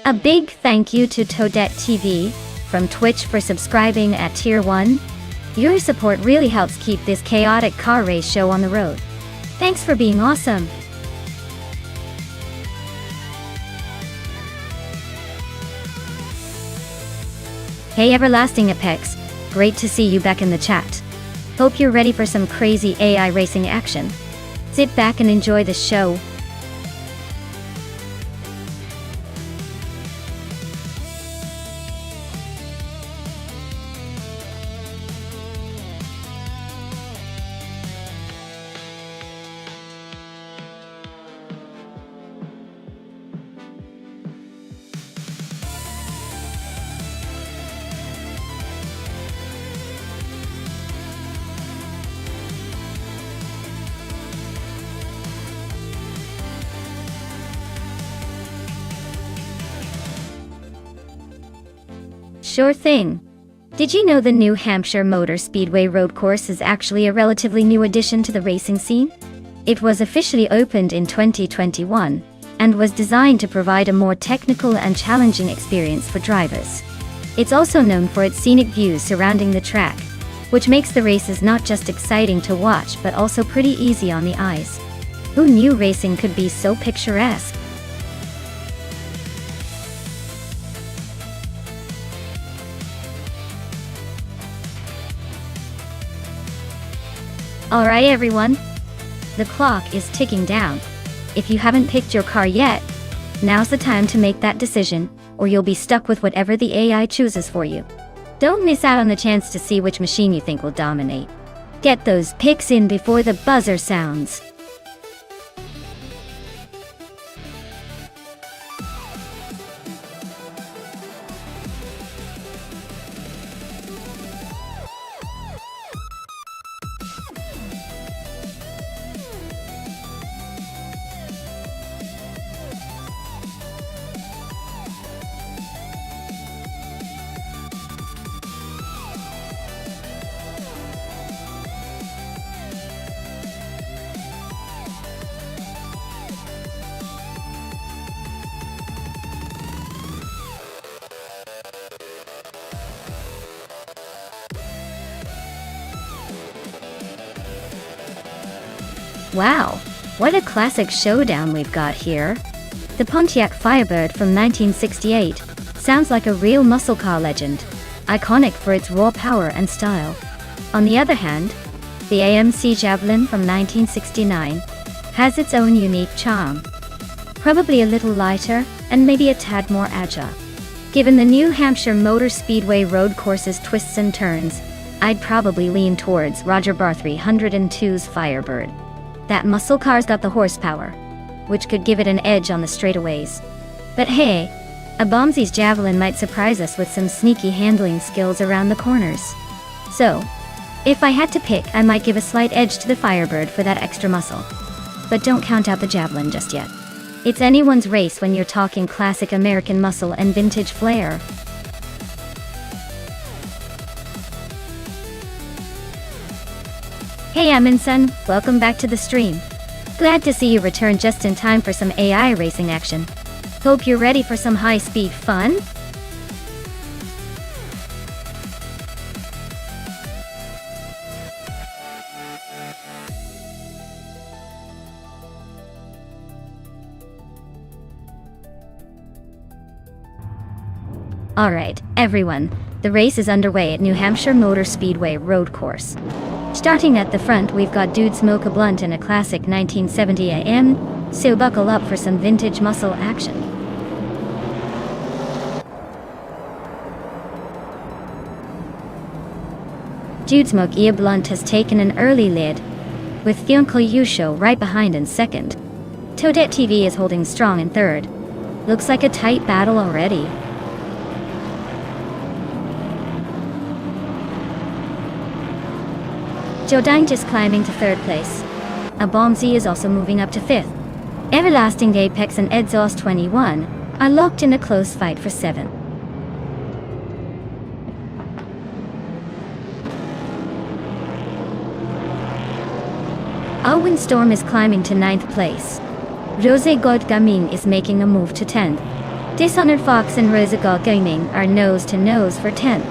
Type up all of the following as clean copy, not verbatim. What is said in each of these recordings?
A big thank you to Toadette TV from Twitch for subscribing at Tier 1. Your support really helps keep this chaotic car race show on the road. Thanks for being awesome. Hey Everlasting Apex, great to see you back in the chat. Hope you're ready for some crazy AI racing action. Sit back and enjoy the show. Sure thing. Did you know the New Hampshire Motor Speedway road course is actually a relatively new addition to the racing scene? It was officially opened in 2021 and was designed to provide a more technical and challenging experience for drivers. It's also known for its scenic views surrounding the track, which makes the races not just exciting to watch but also pretty easy on the eyes. Who knew racing could be so picturesque? Alright everyone, the clock is ticking down. If you haven't picked your car yet, now's the time to make that decision, or you'll be stuck with whatever the AI chooses for you. Don't miss out on the chance to see which machine you think will dominate. Get those picks in before the buzzer sounds. Wow, what a classic showdown we've got here. The Pontiac Firebird from 1968 sounds like a real muscle car legend, iconic for its raw power and style. On the other hand, the AMC Javelin from 1969 has its own unique charm. Probably a little lighter and maybe a tad more agile. Given the New Hampshire Motor Speedway road course's twists and turns, I'd probably lean towards Roger Bar 302's Firebird. That muscle car's got the horsepower, which could give it an edge on the straightaways. But hey, a Bombsy's Javelin might surprise us with some sneaky handling skills around the corners. So, if I had to pick, I might give a slight edge to the Firebird for that extra muscle. But don't count out the Javelin just yet. It's anyone's race when you're talking classic American muscle and vintage flair. Hey Amundsen, welcome back to the stream. Glad to see you return just in time for some AI racing action. Hope you're ready for some high-speed fun? Alright, everyone, the race is underway at New Hampshire Motor Speedway road course. Starting at the front, we've got Dude Smoke a Blunt in a classic 1970 AM, so buckle up for some vintage muscle action. Dude Smoke a Blunt has taken an early lead, with Thionko Yusho right behind in second. Toadette TV is holding strong in third. Looks like a tight battle already. Jodang just climbing to third place. A Bombsy is also moving up to fifth. Everlasting Apex and Exhaust 21 are locked in a close fight for 7th. Our Windstorm is climbing to 9th place. Rose God Gamin is making a move to 10th. Dishonored Fox and Rosagal Gaming are nose to nose for 10th.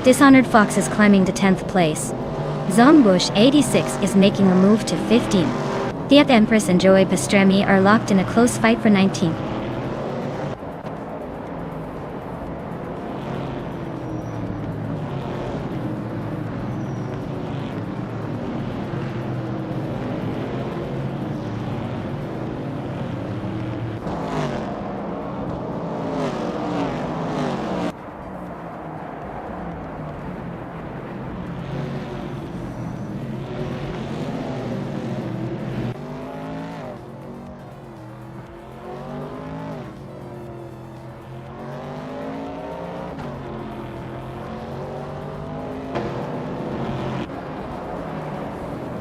Dishonored Fox is climbing to 10th place. Zombush 86 is making a move to 15th. The Empress and Joey Pastrami are locked in a close fight for 19th.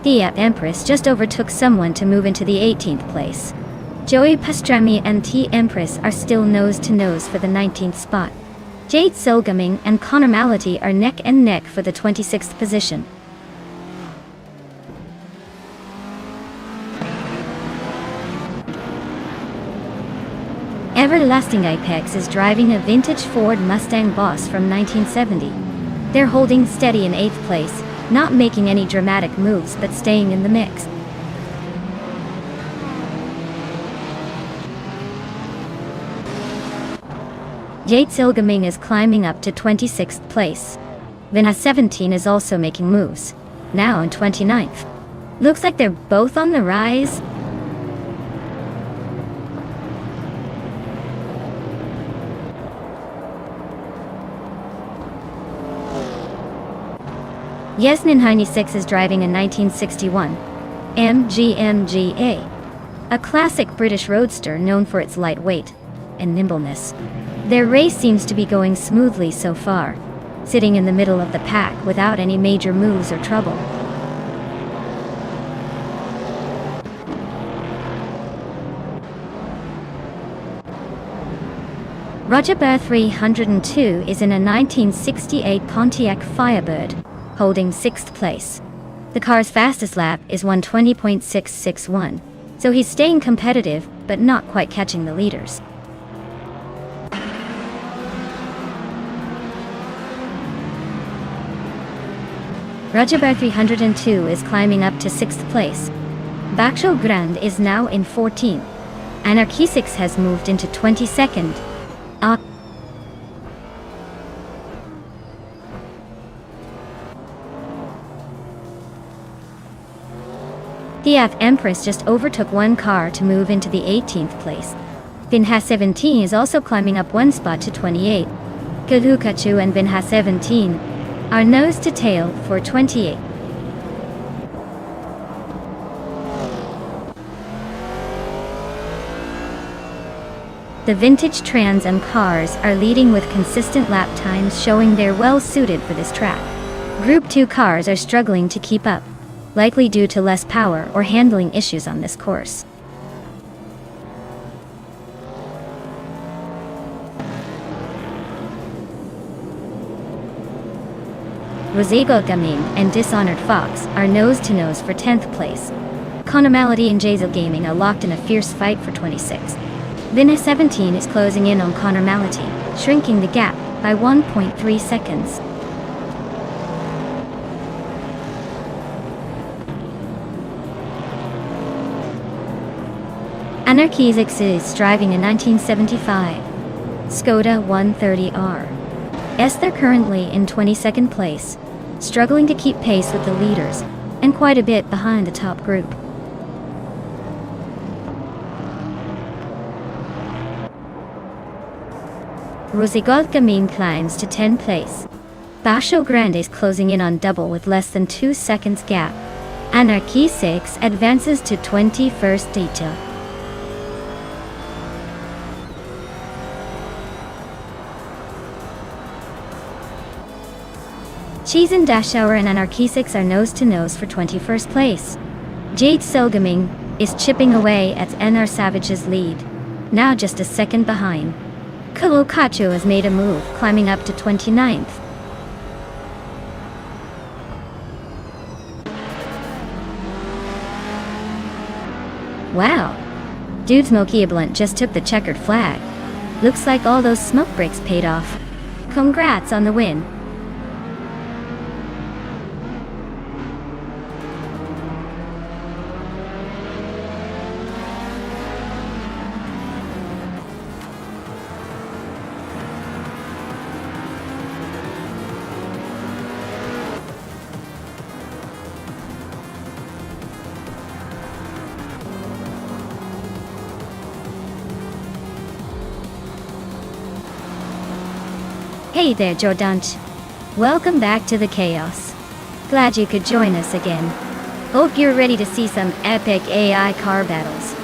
The Empress just overtook someone to move into the 18th place. Joey Pastrami and T Empress are still nose to nose for the 19th spot. Jade Silgaming and Connor Mality are neck and neck for the 26th position. Everlasting Apex is driving a vintage Ford Mustang Boss from 1970. They're holding steady in 8th place, not making any dramatic moves but staying in the mix. Jade Silgaming is climbing up to 26th place. Vinha 17 is also making moves, now in 29th. Looks like they're both on the rise. Yasnin 96 is driving a 1961 MGMGA, a classic British roadster known for its lightweight and nimbleness. Their race seems to be going smoothly so far, sitting in the middle of the pack without any major moves or trouble. Roger 302 is in a 1968 Pontiac Firebird, holding 6th place. The car's fastest lap is 1:20.661, so he's staying competitive but not quite catching the leaders. Roger 302 is climbing up to 6th place. Bakshal Grand is now in 14th. Anarchy 6 has moved into 22nd. The Empress just overtook one car to move into the 18th place. Vinha 17 is also climbing up one spot to 28. Kalukachu and Vinha 17 are nose to tail for 28. The vintage Trans Am cars are leading with consistent lap times, showing they're well suited for this track. Group 2 cars are struggling to keep up, likely due to less power or handling issues on this course. Rosagal Gaming and Dishonored Fox are nose to nose for 10th place. Conamality and Jazel Gaming are locked in a fierce fight for 26th. Vinha 17 is closing in on Conamality, shrinking the gap by 1.3 seconds. Anarchy 6 is driving a 1975 Skoda 130R. They're currently in 22nd place, struggling to keep pace with the leaders, and quite a bit behind the top group. Rosagal Gaming climbs to 10th place. Basho Grande is closing in on double with less than 2 seconds gap. Anarchy 6 advances to 21st detail. Cheese and Dashauer and Anarchy 6 are nose to nose for 21st place. Jade Silgaming is chipping away at NR Savage's lead, now just a second behind. Kalokachu has made a move, climbing up to 29th. Wow. Dude Smokey Blunt just took the checkered flag. Looks like all those smoke breaks paid off. Congrats on the win. Hey there, Jordant. Welcome back to the chaos. Glad you could join us again. Hope you're ready to see some epic AI car battles.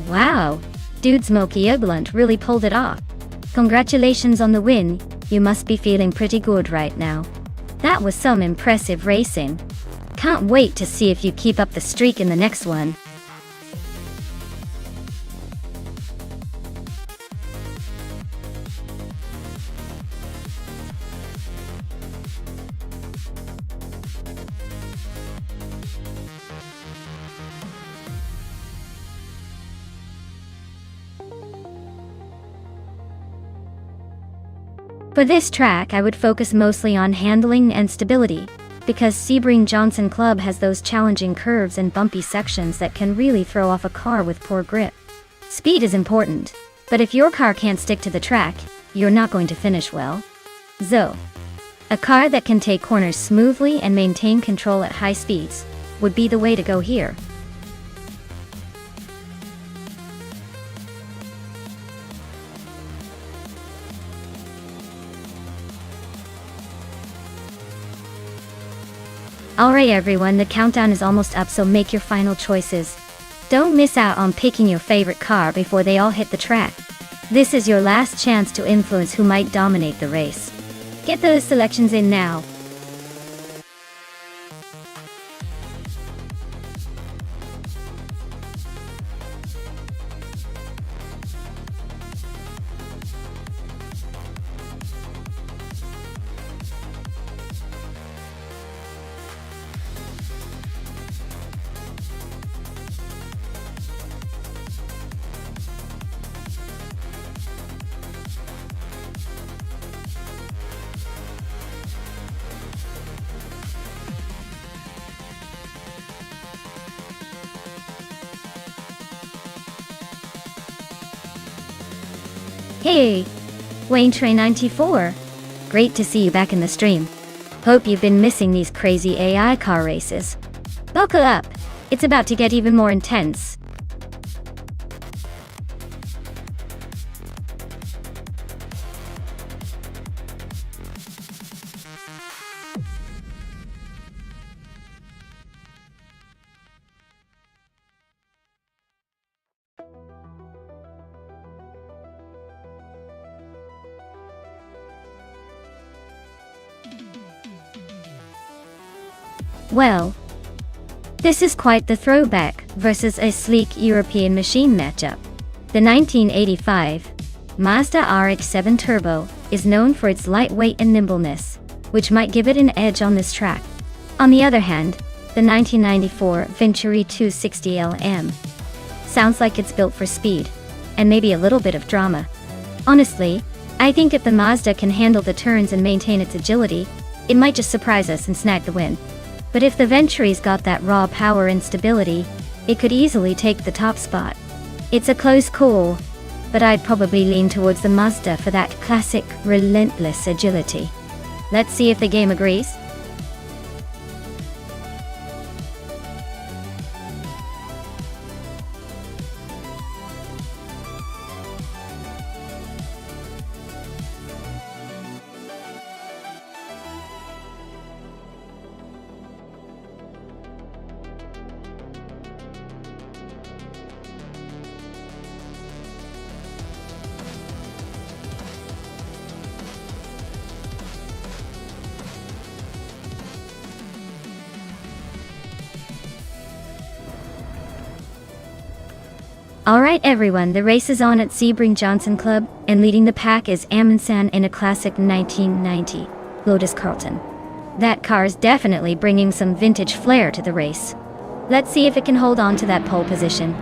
Wow, Dude Smokey Blunt really pulled it off. Congratulations on the win, you must be feeling pretty good right now. That was some impressive racing. Can't wait to see if you keep up the streak in the next one. For this track I would focus mostly on handling and stability, because Sebring Johnson Club has those challenging curves and bumpy sections that can really throw off a car with poor grip. Speed is important, but if your car can't stick to the track, you're not going to finish well. So, a car that can take corners smoothly and maintain control at high speeds would be the way to go here. Alright everyone, the countdown is almost up, so make your final choices. Don't miss out on picking your favorite car before they all hit the track. This is your last chance to influence who might dominate the race. Get those selections in now. Hey, Wayne Train 94. Great to see you back in the stream. Hope you've been missing these crazy AI car races. Buckle up, it's about to get even more intense. Well, this is quite the throwback versus a sleek European machine matchup. The 1985 Mazda RX-7 Turbo is known for its lightweight and nimbleness, which might give it an edge on this track. On the other hand, the 1994 Venturi 260LM sounds like it's built for speed, and maybe a little bit of drama. Honestly, I think if the Mazda can handle the turns and maintain its agility, it might just surprise us and snag the win. But if the Venturi's got that raw power and stability, it could easily take the top spot. It's a close call, but I'd probably lean towards the Mazda for that classic, relentless agility. Let's see if the game agrees. Alright everyone, the race is on at Sebring Johnson Club, and leading the pack is Amundsen in a classic 1990 Lotus Carlton. That car's definitely bringing some vintage flair to the race. Let's see if it can hold on to that pole position.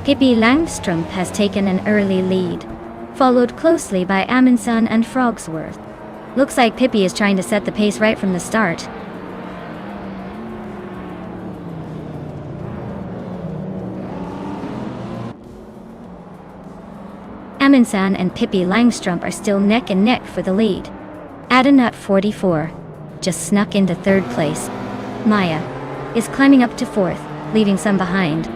Pippi Langstrump has taken an early lead, followed closely by Amundsen and Frogsworth. Looks like Pippi is trying to set the pace right from the start. Amundsen and Pippi Langstrump are still neck and neck for the lead. Adanut 44 just snuck into third place. Maya is climbing up to fourth, leaving some behind.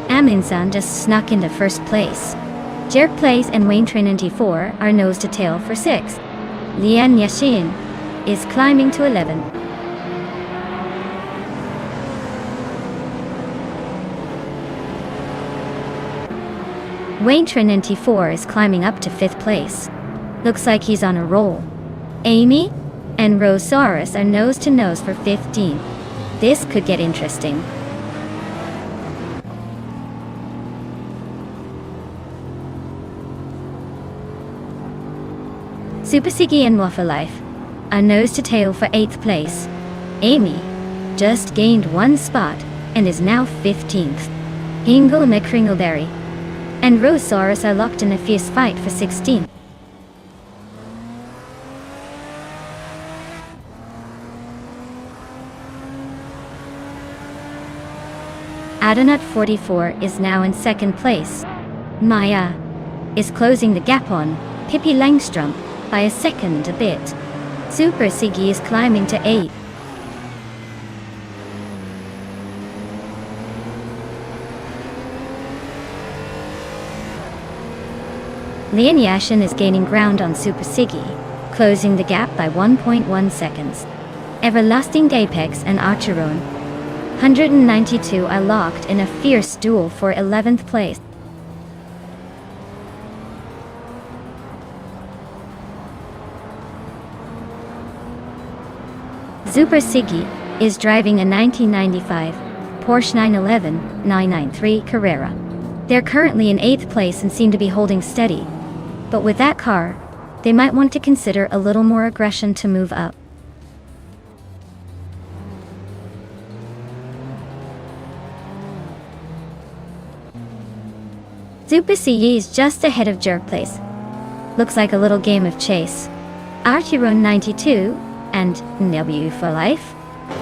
Amundsen just snuck into first place. Jerk Place and Wayne Trinity 4 are nose to tail for 6th. Lian Yashin is climbing to 11th. Wayne Trinity 4 is climbing up to 5th place. Looks like he's on a roll. Amy and Rosaurus are nose to nose for 15th. This could get interesting. Super Siggy and Waffle Life are nose to tail for 8th place. Amy just gained 1 spot and is now 15th. Hingle and McCringleberry and Rosaurus are locked in a fierce fight for 16th. Adanut 44 is now in 2nd place. Maya is closing the gap on Pippi Langstrump by a second a bit. Super Siggy is climbing to 8th. Lian Yashin is gaining ground on Super Siggy, closing the gap by 1.1 seconds. Everlasting Apex and Archeron 192 are locked in a fierce duel for 11th place. Super Siggy is driving a 1995 Porsche 911 993 Carrera. They're currently in 8th place and seem to be holding steady. But with that car, they might want to consider a little more aggression to move up. Super Siggy is just ahead of Jerk Place. Looks like a little game of chase. Archeron 92 and W for Life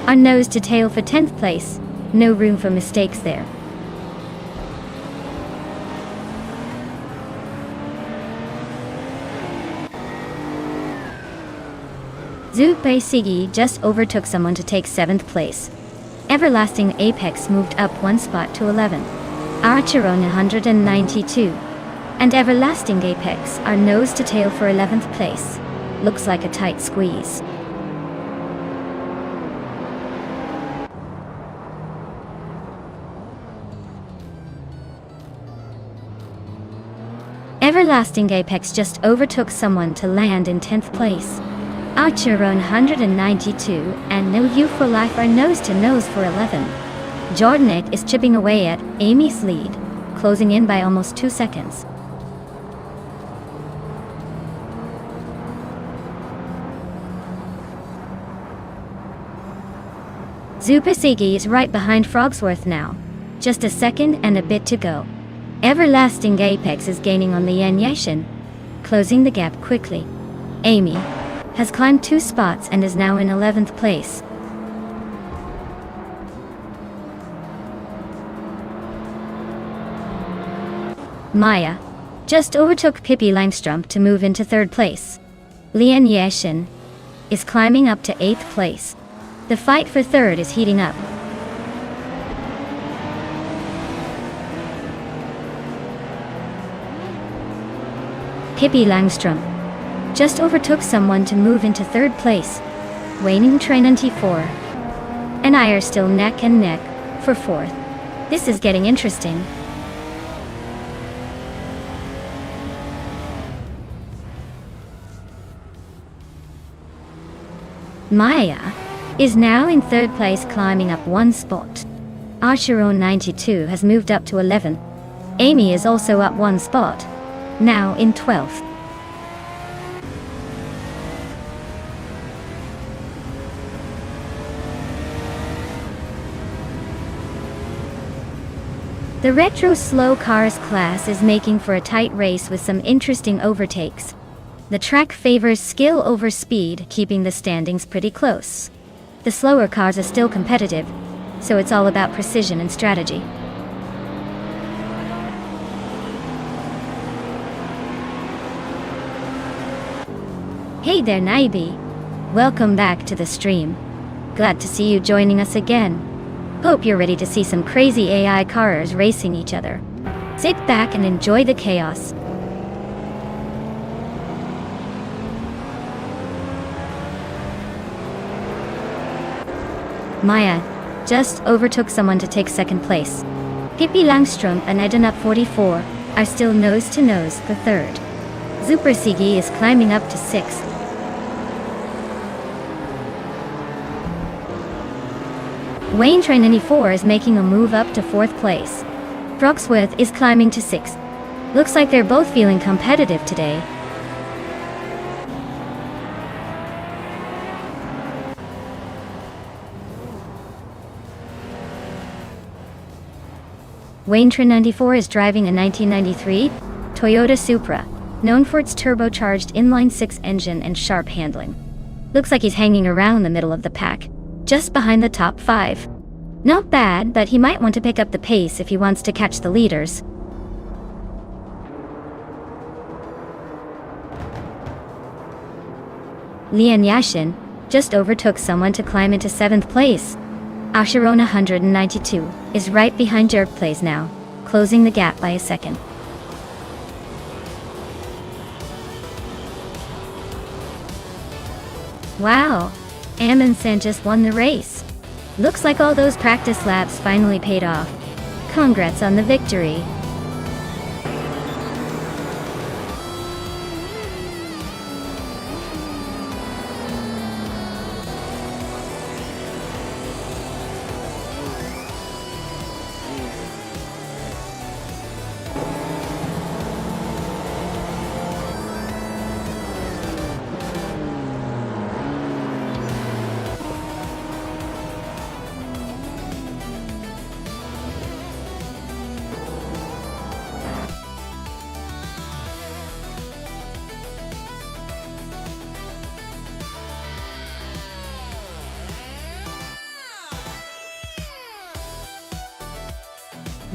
are nose to tail for 10th place. No room for mistakes there. Super Siggy just overtook someone to take 7th place. Everlasting Apex moved up 1 spot to 11th. Archeron 192 and Everlasting Apex are nose to tail for 11th place. Looks like a tight squeeze. Everlasting Apex just overtook someone to land in 10th place. Archeron 192 and No You for Life are nose to nose for 11th. Jordanek is chipping away at Amy's lead, closing in by almost 2 seconds. Super Siggy is right behind Frogsworth now. Just a second and a bit to go. Everlasting Apex is gaining on Lian Yashin, closing the gap quickly. Amy has climbed 2 spots and is now in 11th place. Maya just overtook Pippi Langstrump to move into 3rd place. Lian Yashin is climbing up to 8th place. The fight for 3rd is heating up. Pippi Langstrump just overtook someone to move into 3rd place. Wayne Trinity 4 and I are still neck and neck for 4th. This is getting interesting. Maya is now in third place, climbing up one spot. Archeron 92 has moved up to 11. Amy is also up one spot, now in 12th. The retro slow cars class is making for a tight race with some interesting overtakes. The track favors skill over speed, keeping the standings pretty close. The slower cars are still competitive, so it's all about precision and strategy. Hey there, Naibi. Welcome back to the stream. Glad to see you joining us again. Hope you're ready to see some crazy AI cars racing each other. Sit back and enjoy the chaos. Maya just overtook someone to take second place. Pippi Langstrom and Eden up 44 are still nose to nose for third. Super Sigi is climbing up to 6th. Wayne Train 94 is making a move up to 4th place. Broxworth is climbing to 6th. Looks like they're both feeling competitive today. Wayne Train 94 is driving a 1993 Toyota Supra, known for its turbocharged inline-6 engine and sharp handling. Looks like he's hanging around the middle of the pack, just behind the top 5. Not bad, but he might want to pick up the pace if he wants to catch the leaders. Lian Yashin just overtook someone to climb into 7th place. Asheron 192 is right behind Jerk Plays now, closing the gap by a second. Wow, Amundsen just won the race. Looks like all those practice laps finally paid off. Congrats on the victory.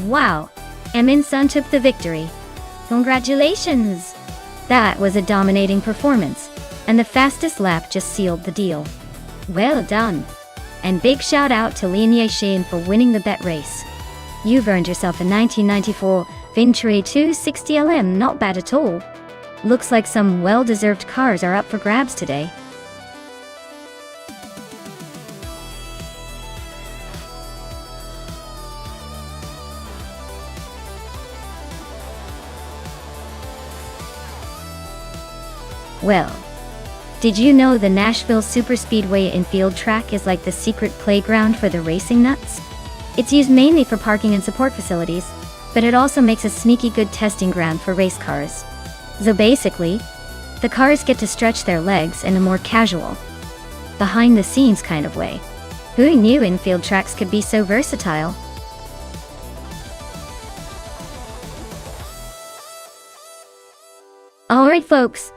Wow, Amundsen took the victory. Congratulations! That was a dominating performance, and the fastest lap just sealed the deal. Well done! And big shout out to Lian Yashin for winning the bet race. You've earned yourself a 1994 Venturi 260LM, not bad at all. Looks like some well-deserved cars are up for grabs today. Well, did you know the Nashville Superspeedway infield track is like the secret playground for the racing nuts? It's used mainly for parking and support facilities, but it also makes a sneaky good testing ground for race cars. So basically, the cars get to stretch their legs in a more casual, behind-the-scenes kind of way. Who knew infield tracks could be so versatile? Alright folks,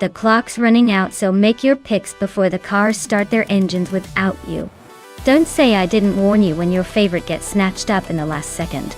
the clock's running out, so make your picks before the cars start their engines without you. Don't say I didn't warn you when your favorite gets snatched up in the last second.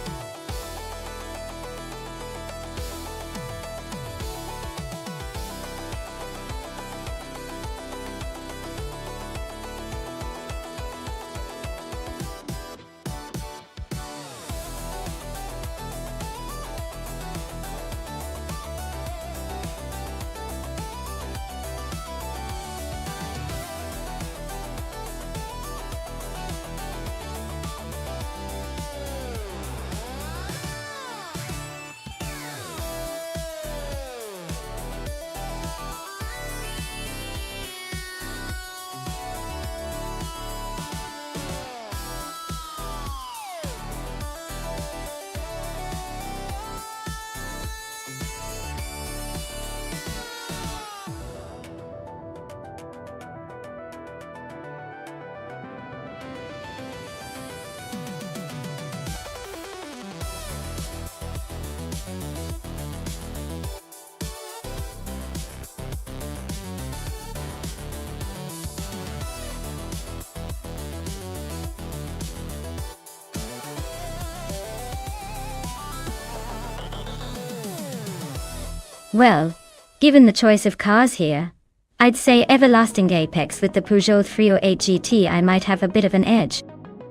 Well, given the choice of cars here, I'd say Everlasting Apex with the Peugeot 308 GT I might have a bit of an edge.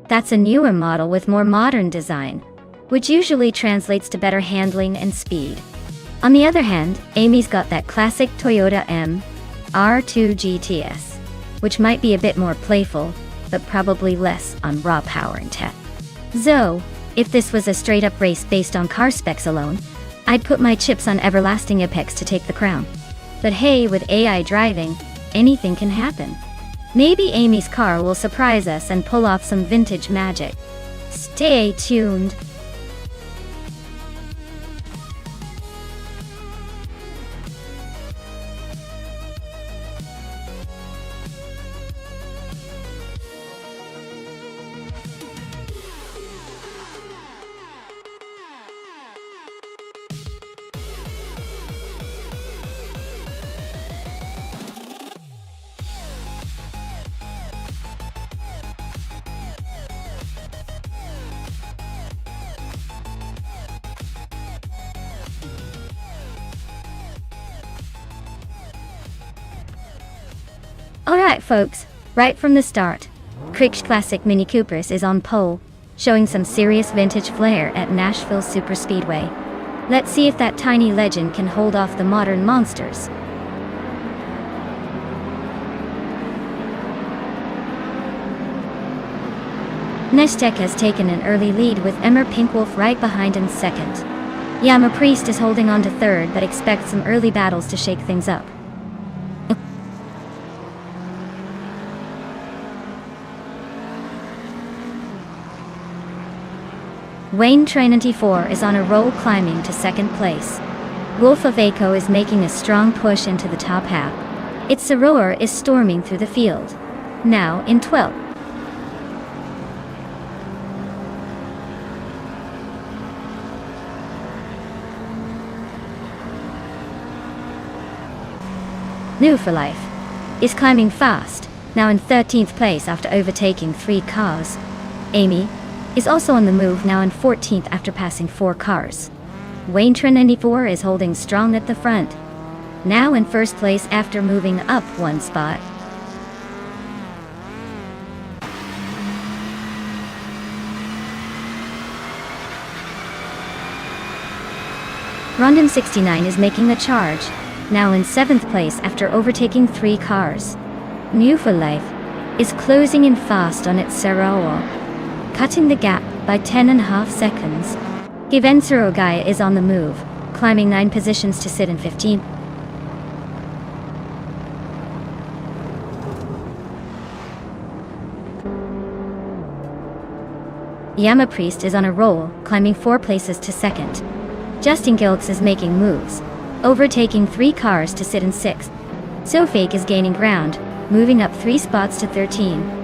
That's a newer model with more modern design, which usually translates to better handling and speed. On the other hand, Amy's got that classic Toyota R2 GTS, which might be a bit more playful, but probably less on raw power and tech. So, if this was a straight-up race based on car specs alone, I'd put my chips on Everlasting Apex to take the crown. But hey, with AI driving, anything can happen. Maybe Amy's car will surprise us and pull off some vintage magic. Stay tuned. Alright folks, right from the start, Crick's Classic Mini Coopers is on pole, showing some serious vintage flair at Nashville Superspeedway. Let's see if that tiny legend can hold off the modern monsters. Nonstop has taken an early lead with Emmer Pinkwolf right behind in second. Yama Priest is holding on to third but expects some early battles to shake things up. Wayne Train94 is on a roll climbing to second place. Wolf of Aco is making a strong push into the top half. Its Soror is storming through the field. Now in 12th. New for Life is climbing fast, now in 13th place after overtaking 3 cars. Amy is also on the move, now in 14th after passing 4 cars. Wayne Train94 is holding strong at the front, now in first place after moving up 1 spot. Rondom 69 is making a charge, now in 7th place after overtaking 3 cars. New for Life is closing in fast on its Soror, cutting the gap by 10.5 seconds. Givensero Gaia is on the move, climbing 9 positions to sit in 15th. Yama Priest is on a roll, climbing 4 places to second. Justin Gilks is making moves, overtaking 3 cars to sit in 6th. Sofake is gaining ground, moving up 3 spots to 13.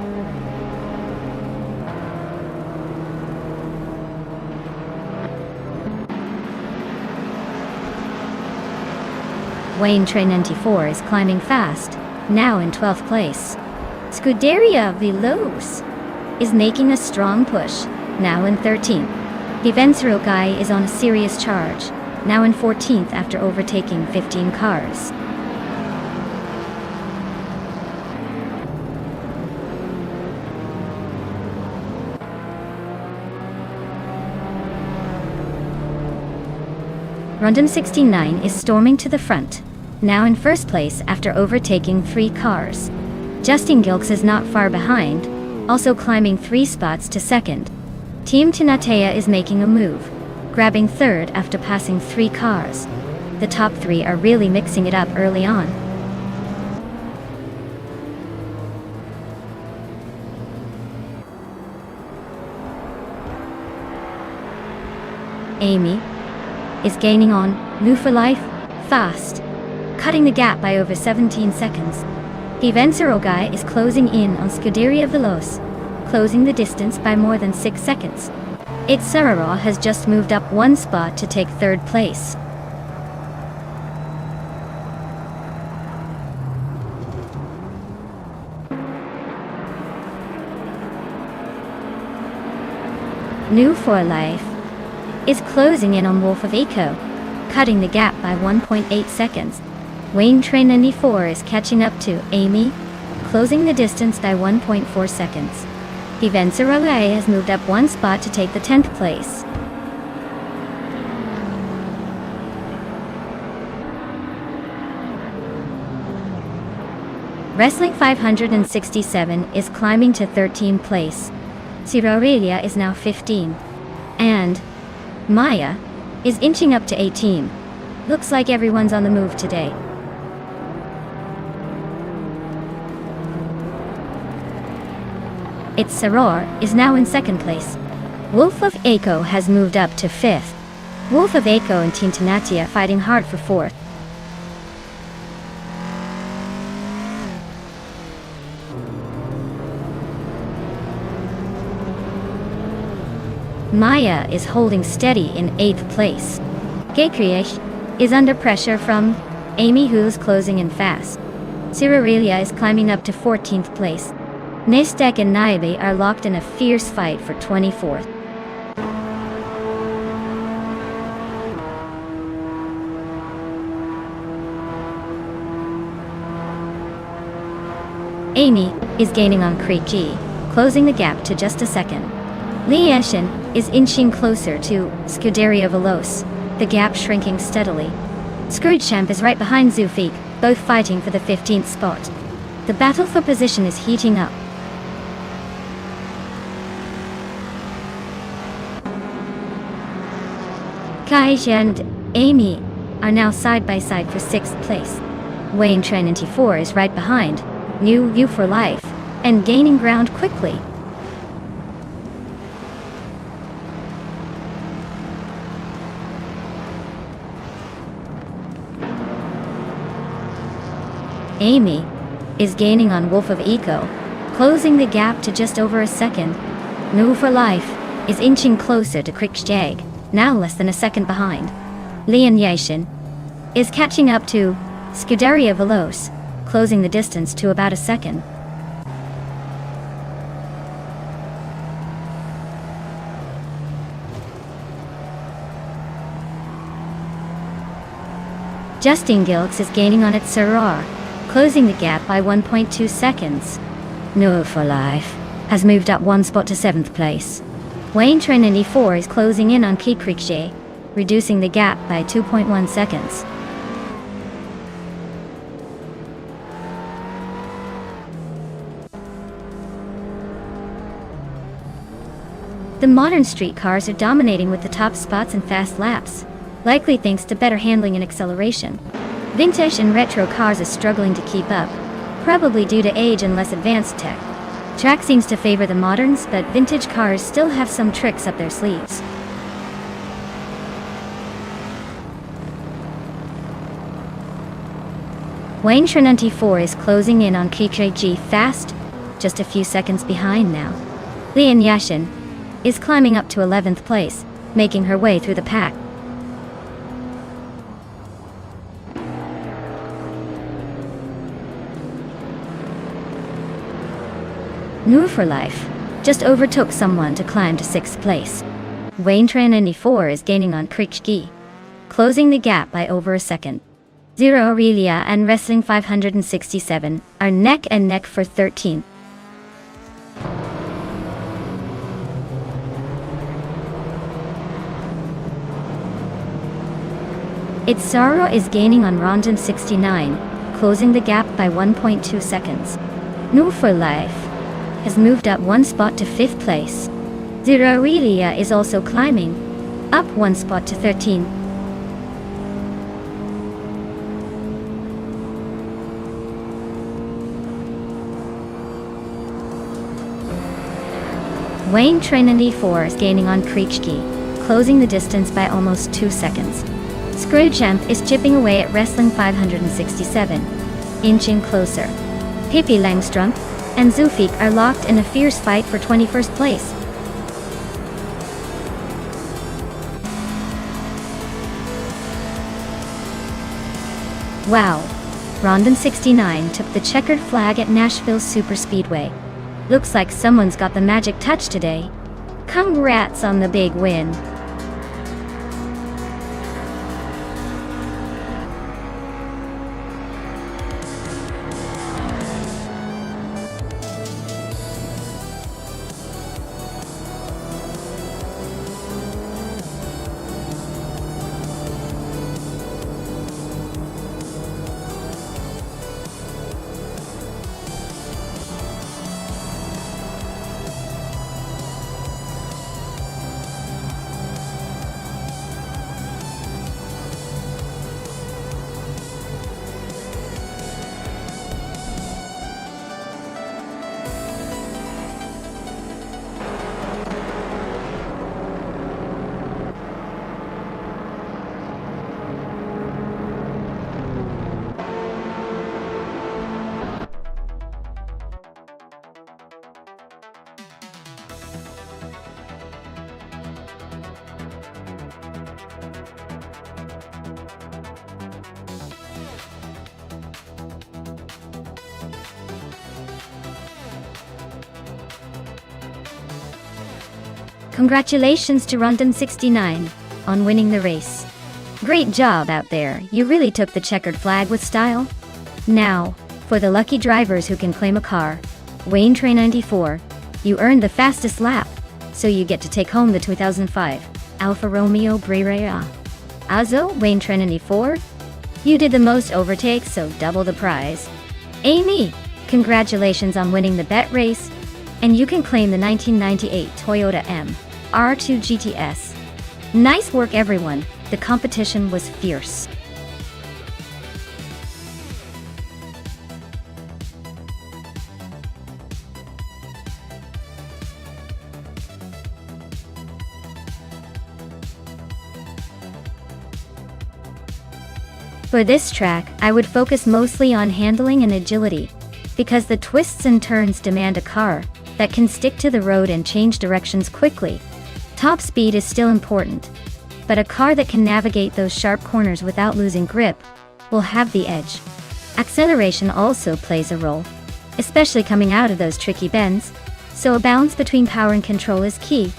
Wayne Train94 is climbing fast, now in 12th place. Scuderia Veloz is making a strong push, now in 13th. Givensero Guy is on a serious charge, now in 14th after overtaking 15 cars. Rondom 69 is storming to the front, now in first place after overtaking 3 cars. Justin Gilks is not far behind, also climbing 3 spots to second. Team Tinatea is making a move, grabbing third after passing 3 cars. The top 3 are really mixing it up early on. Amy is gaining on New for Life fast, cutting the gap by over 17 seconds. Givensero Guy is closing in on Scuderia Veloz, closing the distance by more than 6 seconds. Its Soror has just moved up 1 spot to take 3rd place. New for Life is closing in on Wolf of Aco, cutting the gap by 1.8 seconds. Wayne Train 94 is catching up to Amy, closing the distance by 1.4 seconds. Divencerale has moved up one spot to take the 10th place. Wrestling 567 is climbing to 13th place. Aurelia is now 15. And Maya is inching up to 18. Looks like everyone's on the move today. It's Saror is now in 2nd place. Wolf of Aiko has moved up to 5th. Wolf of Aiko and Team Tanatia fighting hard for 4th. Maya is holding steady in 8th place. Gekriech is under pressure from Amy, who's closing in fast. Aurelia is climbing up to 14th place. Nestek and Naibe are locked in a fierce fight for 24th. Amy is gaining on Creek G, closing the gap to just a second. Lieshin is inching closer to Scuderia Veloce, the gap shrinking steadily. Scroogechamp is right behind Zufik, both fighting for the 15th spot. The battle for position is heating up. Kaisha and Amy are now side by side for 6th place. Wayne Train 94 is right behind, New You for Life, and gaining ground quickly. Amy is gaining on Wolf of Eco, closing the gap to just over a second. New for Life is inching closer to Kriksjag, now less than a second behind. Leon Yashin is catching up to Scuderia Veloce, closing the distance to about a second. Justin Gilks is gaining on its Saror, closing the gap by 1.2 seconds. No for Life has moved up one spot to 7th place. Wayne Train 94 is closing in on Kikrikje, reducing the gap by 2.1 seconds. The modern streetcars are dominating with the top spots and fast laps, likely thanks to better handling and acceleration. Vintage and retro cars are struggling to keep up, probably due to age and less advanced tech. Track seems to favor the moderns, but vintage cars still have some tricks up their sleeves. Wayne Train 94 is closing in on KKG fast, just a few seconds behind now. Lian Yashin is climbing up to 11th place, making her way through the pack. Nur for Life just overtook someone to climb to 6th place. Wayne Train 94 is gaining on Krikski, closing the gap by over a second. Zero Aurelia and Wrestling 567 are neck and neck for 13th. Its Sorrow is gaining on Rondon 69, closing the gap by 1.2 seconds. Nur for Life has moved up one spot to 5th place. Zero Aurelia is also climbing, up one spot to 13. Wayne Train 94 is gaining on Kriechke, closing the distance by almost 2 seconds. Scroogechamp is chipping away at Wrestling 567, inching closer. Pippi Langstrom and Zufik are locked in a fierce fight for 21st place. Wow! Rondon 69 took the checkered flag at Nashville Superspeedway. Looks like someone's got the magic touch today. Congrats on the big win! Congratulations to Rondon69 on winning the race. Great job out there, you really took the checkered flag with style. Now, for the lucky drivers who can claim a car, Wayne Train 94, you earned the fastest lap, so you get to take home the 2005 Alfa Romeo Brera. Also, Wayne Train 94, you did the most overtakes, so double the prize. Amy, congratulations on winning the bet race, and you can claim the 1998 Toyota R2 GTS. Nice work everyone, the competition was fierce. For this track, I would focus mostly on handling and agility, because the twists and turns demand a car that can stick to the road and change directions quickly. Top speed is still important, but a car that can navigate those sharp corners without losing grip will have the edge. Acceleration also plays a role, especially coming out of those tricky bends, so a balance between power and control is key.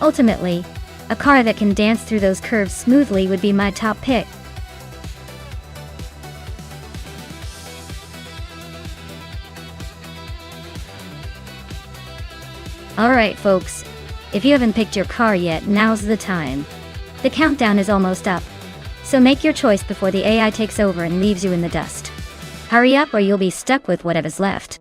Ultimately, a car that can dance through those curves smoothly would be my top pick. Alright folks, if you haven't picked your car yet, now's the time. The countdown is almost up, so make your choice before the AI takes over and leaves you in the dust. Hurry up or you'll be stuck with whatever's left.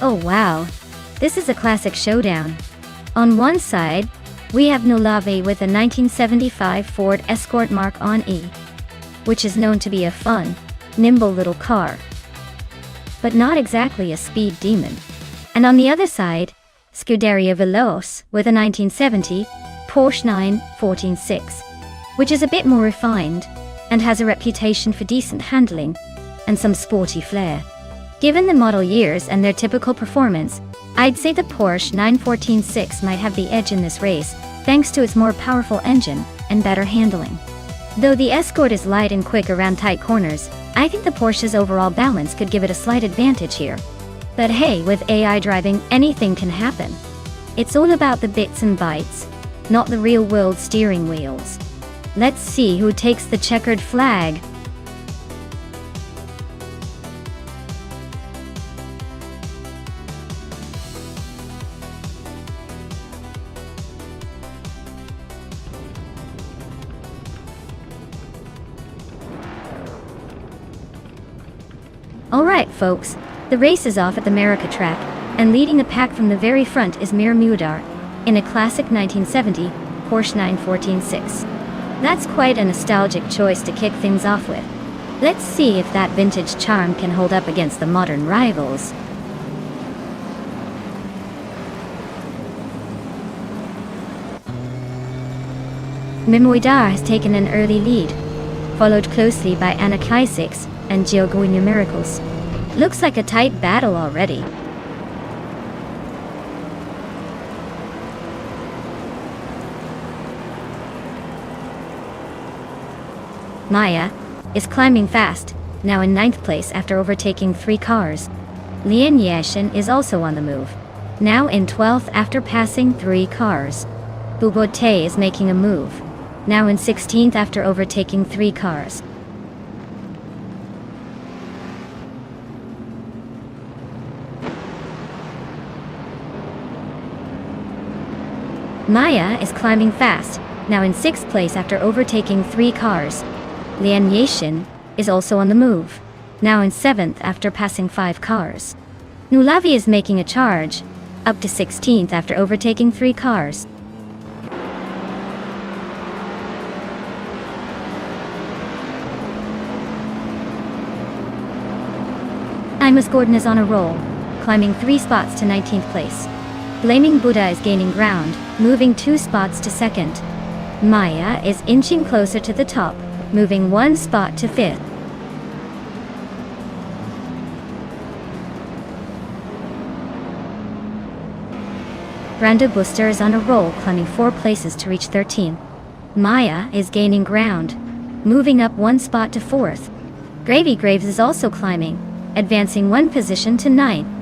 Oh wow, this is a classic showdown. On one side, we have Nolave with a 1975 Ford Escort Mark-On E, which is known to be a fun, nimble little car, but not exactly a speed demon. And on the other side, Scuderia Veloce with a 1970 Porsche 914-6, which is a bit more refined and has a reputation for decent handling and some sporty flair. Given the model years and their typical performance, I'd say the Porsche 914-6 might have the edge in this race, thanks to its more powerful engine and better handling. Though the Escort is light and quick around tight corners, I think the Porsche's overall balance could give it a slight advantage here. But hey, with AI driving, anything can happen. It's all about the bits and bytes, not the real-world steering wheels. Let's see who takes the checkered flag. Alright folks, the race is off at the America track, and leading the pack from the very front is Mir Mudar, in a classic 1970 Porsche 914-6. That's quite a nostalgic choice to kick things off with. Let's see if that vintage charm can hold up against the modern rivals. Mir Mudar has taken an early lead, followed closely by Anna Kleisix and Georgina Miracles. Looks like a tight battle already. Maya is climbing fast, now in 9th place after overtaking 3 cars. Lian Yashin is also on the move, now in 12th after passing 3 cars. Bubote is making a move, now in 16th after overtaking 3 cars. Maya is climbing fast, now in 6th place after overtaking 3 cars. Lian Yashin is also on the move, now in 7th after passing 5 cars. Nulavi is making a charge, up to 16th after overtaking 3 cars. Imus Gordon is on a roll, climbing 3 spots to 19th place. Blaming Buddha is gaining ground, moving 2 spots to 2nd. Maya is inching closer to the top, moving 1 spot to 5th. Brenda Booster is on a roll, climbing 4 places to reach 13th. Maya is gaining ground, moving up 1 spot to 4th. Gravy Graves is also climbing, advancing 1 position to 9th.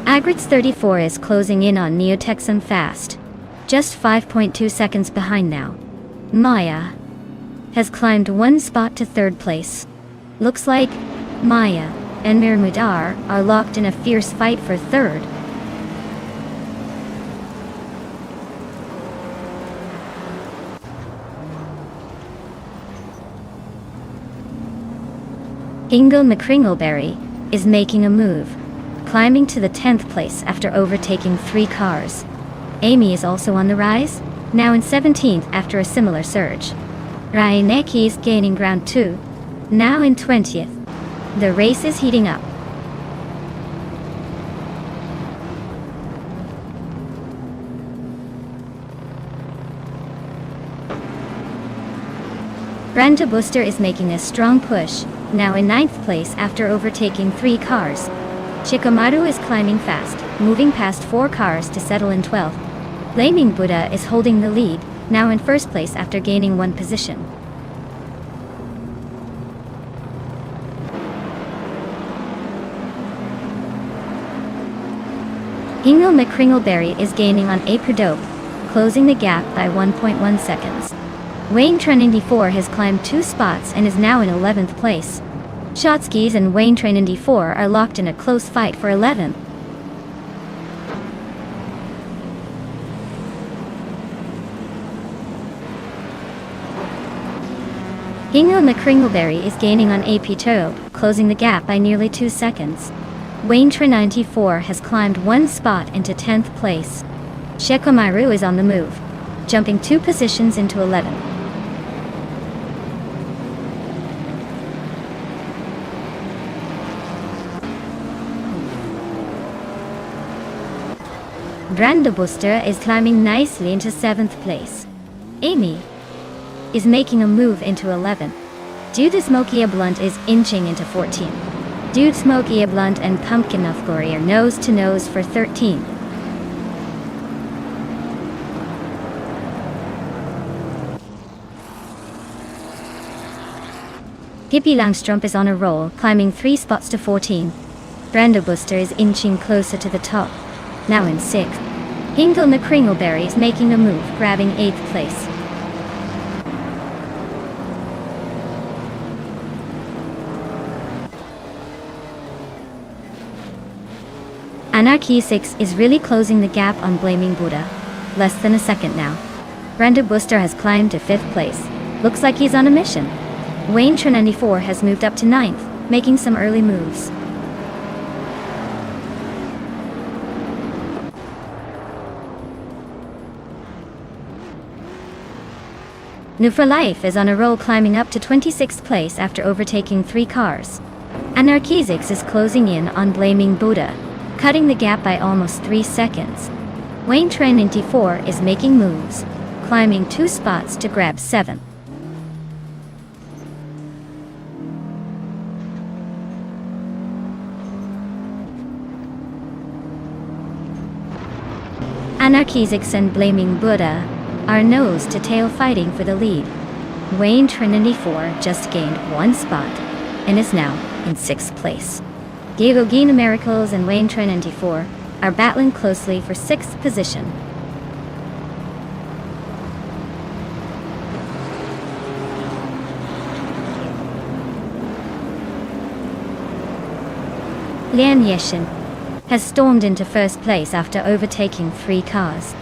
Agrits 34 is closing in on Neotexan fast, just 5.2 seconds behind now. Maya has climbed 1 spot to 3rd place. Looks like Maya and Mirmudar are locked in a fierce fight for 3rd. Ingo McCringleberry is making a move, climbing to the 10th place after overtaking 3 cars. Amy is also on the rise, now in 17th after a similar surge. Raineki is gaining ground too, now in 20th. The race is heating up. Brenda Booster is making a strong push, now in 9th place after overtaking 3 cars. Shikamaru is climbing fast, moving past 4 cars to settle in 12th. Blaming Buddha is holding the lead, now in 1st place after gaining 1 position. Ingo McCringleberry is gaining on Aprodope, closing the gap by 1.1 seconds. Wayne Train 94 has climbed 2 spots and is now in 11th place. Shotskis and Wayne Train 94 are locked in a close fight for 11th. Ingo McCringleberry is gaining on AP Tobe, closing the gap by nearly 2 seconds. Wayne Train 94 has climbed 1 spot into 10th place. Shekomaru is on the move, jumping 2 positions into 11th. Brenda Booster is climbing nicely into 7th place. Amy is making a move into 11th. Dude Smoky Blunt is inching into 14th. Dude Smoky Blunt and Pumpkin Nufgory are nose to nose for 13th. Hippie Langstrump is on a roll, climbing 3 spots to 14th. Brenda Booster is inching closer to the top, now in 6th. Ingo McCringleberry is making a move, grabbing 8th place. Anarchy 6 is really closing the gap on Blaming Buddha. Less than a second now. Brenda Booster has climbed to 5th place. Looks like he's on a mission. Wayne Train 94 has moved up to 9th, making some early moves. New for Life is on a roll, climbing up to 26th place after overtaking 3 cars. Anarchizix is closing in on Blaming Buddha, cutting the gap by almost 3 seconds. Wayne Train 94 is making moves, climbing 2 spots to grab 7th. Anarchizix and Blaming Buddha are nose to tail fighting for the lead. Wayne Train 94 just gained 1 spot and is now in 6th place. Gina Miracles and Wayne Train 94 are battling closely for 6th position. Lian Yeshin has stormed into first place after overtaking 3 cars.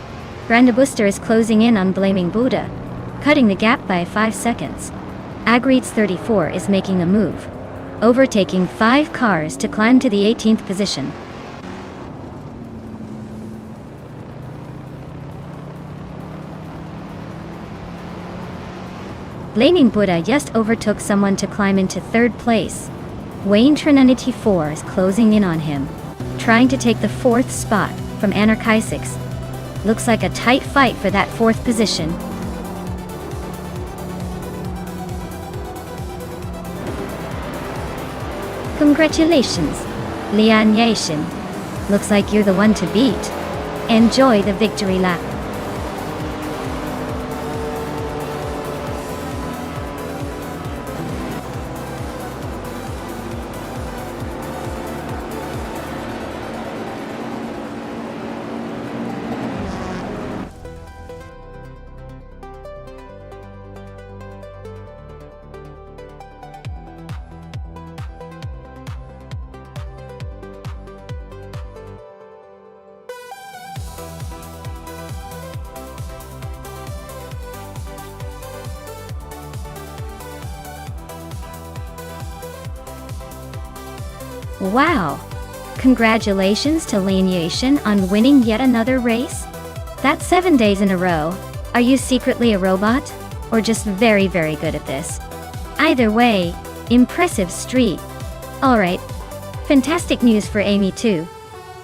Brandabuster is closing in on Blaming Buddha, cutting the gap by 5 seconds. Agreeds 34 is making a move, overtaking 5 cars to climb to the 18th position. Blaming Buddha just overtook someone to climb into 3rd place. Wayne Trinity 4 is closing in on him, trying to take the 4th spot from Anarchisics. Looks like a tight fight for that 4th position. Congratulations, Lian Yashin. Looks like you're the one to beat. Enjoy the victory lap. Wow! Congratulations to Lian Yashin on winning yet another race? That's 7 days in a row. Are you secretly a robot? Or just very good at this? Either way, impressive streak. Alright. Fantastic news for Amy too.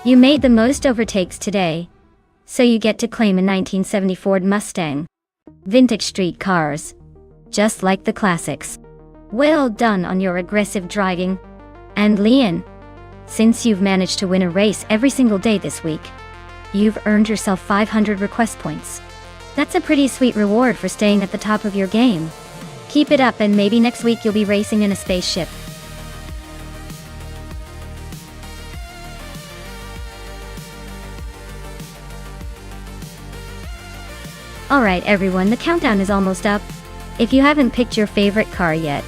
You made the most overtakes today. So you get to claim a 1970 Ford Mustang. Vintage street cars. Just like the classics. Well done on your aggressive driving. And Lian, since you've managed to win a race every single day this week, you've earned yourself 500 request points. That's a pretty sweet reward for staying at the top of your game. Keep it up and maybe next week you'll be racing in a spaceship. Alright everyone, the countdown is almost up. If you haven't picked your favorite car yet,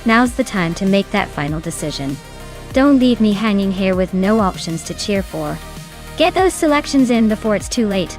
now's the time to make that final decision. Don't leave me hanging here with no options to cheer for. Get those selections in before it's too late.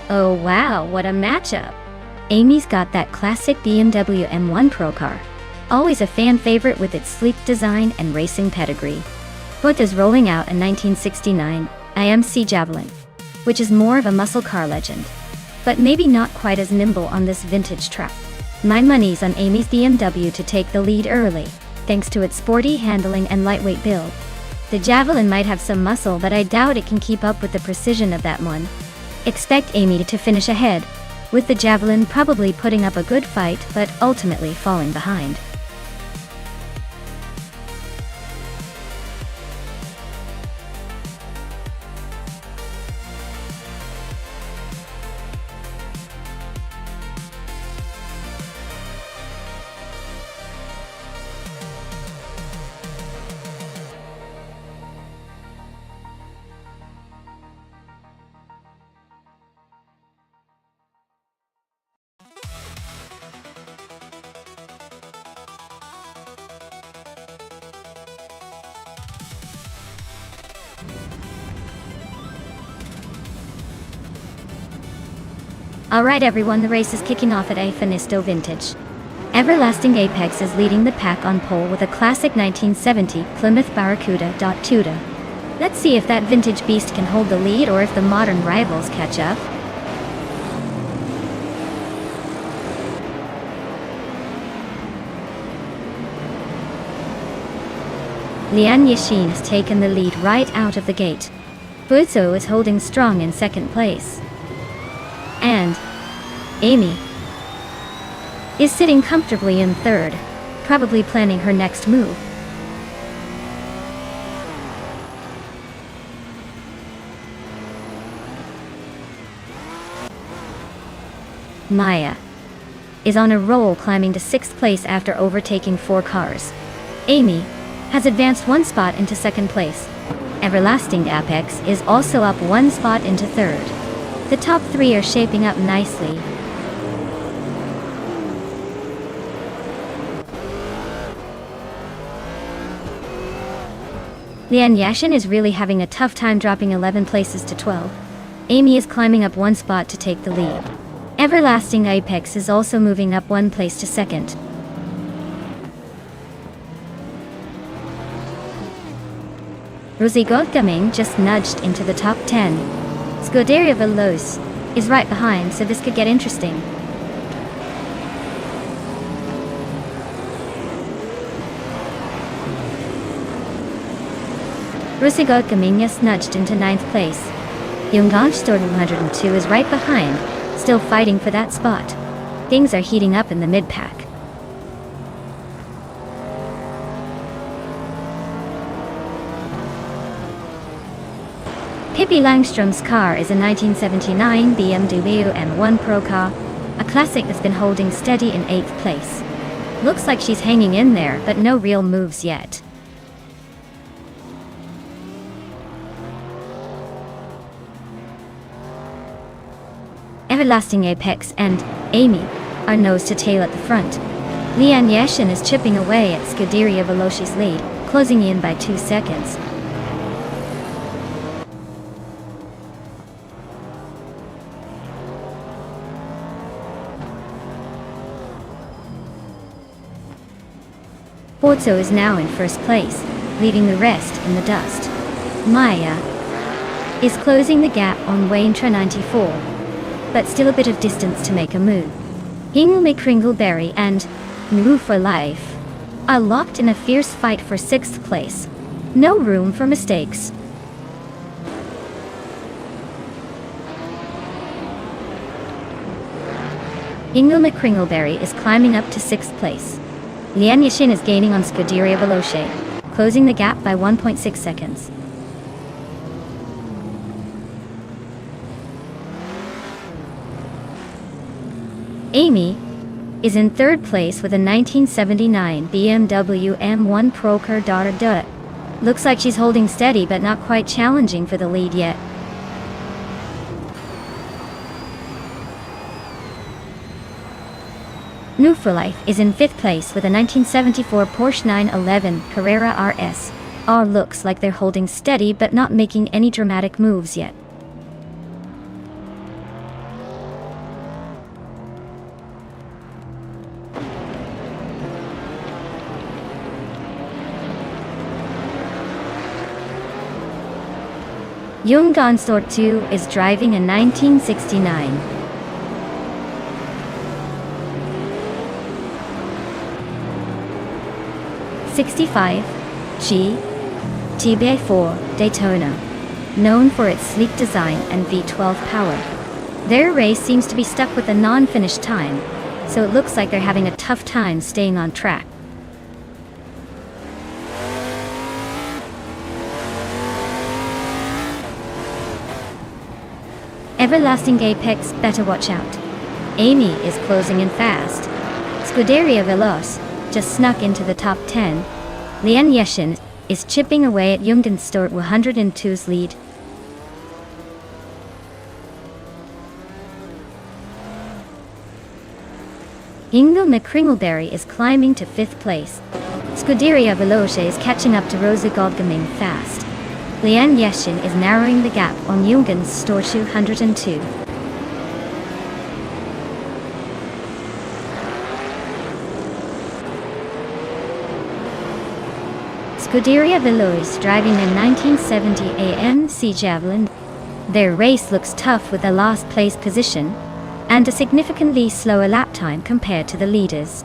Oh wow, what a matchup! Amy's got that classic BMW M1 Pro car. Always a fan favorite with its sleek design and racing pedigree. Booth is rolling out a 1969 IMC Javelin, which is more of a muscle car legend, but maybe not quite as nimble on this vintage track. My money's on Amy's BMW to take the lead early, thanks to its sporty handling and lightweight build. The Javelin might have some muscle, but I doubt it can keep up with the precision of that one. Expect Amy to finish ahead, with the Javelin probably putting up a good fight but ultimately falling behind. Alright everyone, the race is kicking off at Finisto Vintage. Everlasting Apex is leading the pack on pole with a classic 1970 Plymouth Barracuda. Tuda. Let's see if that vintage beast can hold the lead or if the modern rivals catch up. Lian Yixin has taken the lead right out of the gate. Buzo is holding strong in second place. And Amy is sitting comfortably in third, probably planning her next move. Maya is on a roll, climbing to 6th place after overtaking 4 cars. Amy has advanced 1 spot into 2nd place. Everlasting Apex is also up 1 spot into 3rd. The top 3 are shaping up nicely. Lian Yashin is really having a tough time, dropping 11 places to 12. Amy is climbing up 1 spot to take the lead. Everlasting Apex is also moving up 1 place to 2nd. Rosie Goldgaming just nudged into the top 10. Scuderia Veloz is right behind, so this could get interesting. Rosie Goldgaming just nudged into 9th place. Yungan Store 102 is right behind, still fighting for that spot. Things are heating up in the mid-pack. Pippi Langstrom's car is a 1979 BMW M1 Pro car, a classic that's been holding steady in 8th place. Looks like she's hanging in there, but no real moves yet. Everlasting Apex and Amy are nose to tail at the front. Lian Yashin is chipping away at Scuderia Veloci's lead, closing in by 2 seconds. Forzo is now in 1st place, leaving the rest in the dust. Maya is closing the gap on Waintra 94, but still a bit of distance to make a move. Hingley Kringleberry and Move for Life are locked in a fierce fight for 6th place. No room for mistakes. Hingley Kringleberry is climbing up to 6th place. Lian Yixin is gaining on Scuderia Veloce, closing the gap by 1.6 seconds. Amy is in 3rd place with a 1979 BMW M1 Pro car. Looks like she's holding steady but not quite challenging for the lead yet. New for Life is in 5th place with a 1974 Porsche 911 Carrera RS. All looks like they're holding steady but not making any dramatic moves yet. Yungan Store 2 is driving a 1969 65 G TB4 Daytona, known for its sleek design and V12 power. Their race seems to be stuck with a non-finished time, so it looks like they're having a tough time staying on track. Everlasting Apex better watch out. Amy is closing in fast. Scuderia Veloz just snuck into the top 10. Lian Yashin is chipping away at Jungen Store 102's lead. Ingo McCringleberry is climbing to 5th place. Scuderia Veloce is catching up to Rosa Goldgaming fast. Lian Yashin is narrowing the gap on Jungen's Store 202. Scuderia Veloz driving a 1970 AMC Javelin. Their race looks tough with a last place position and a significantly slower lap time compared to the leaders.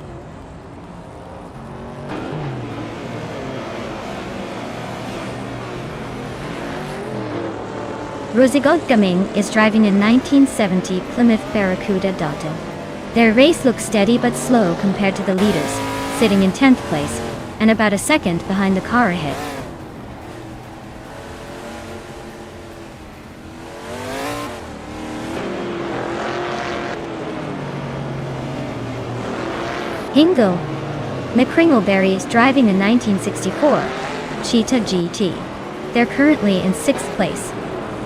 Rosigold Gaming is driving a 1970 Plymouth Barracuda Dalton. Their race looks steady but slow compared to the leaders, sitting in 10th place and about a second behind the car ahead. Hingle McCringleberry is driving a 1964 Cheetah GT. They're currently in 6th place,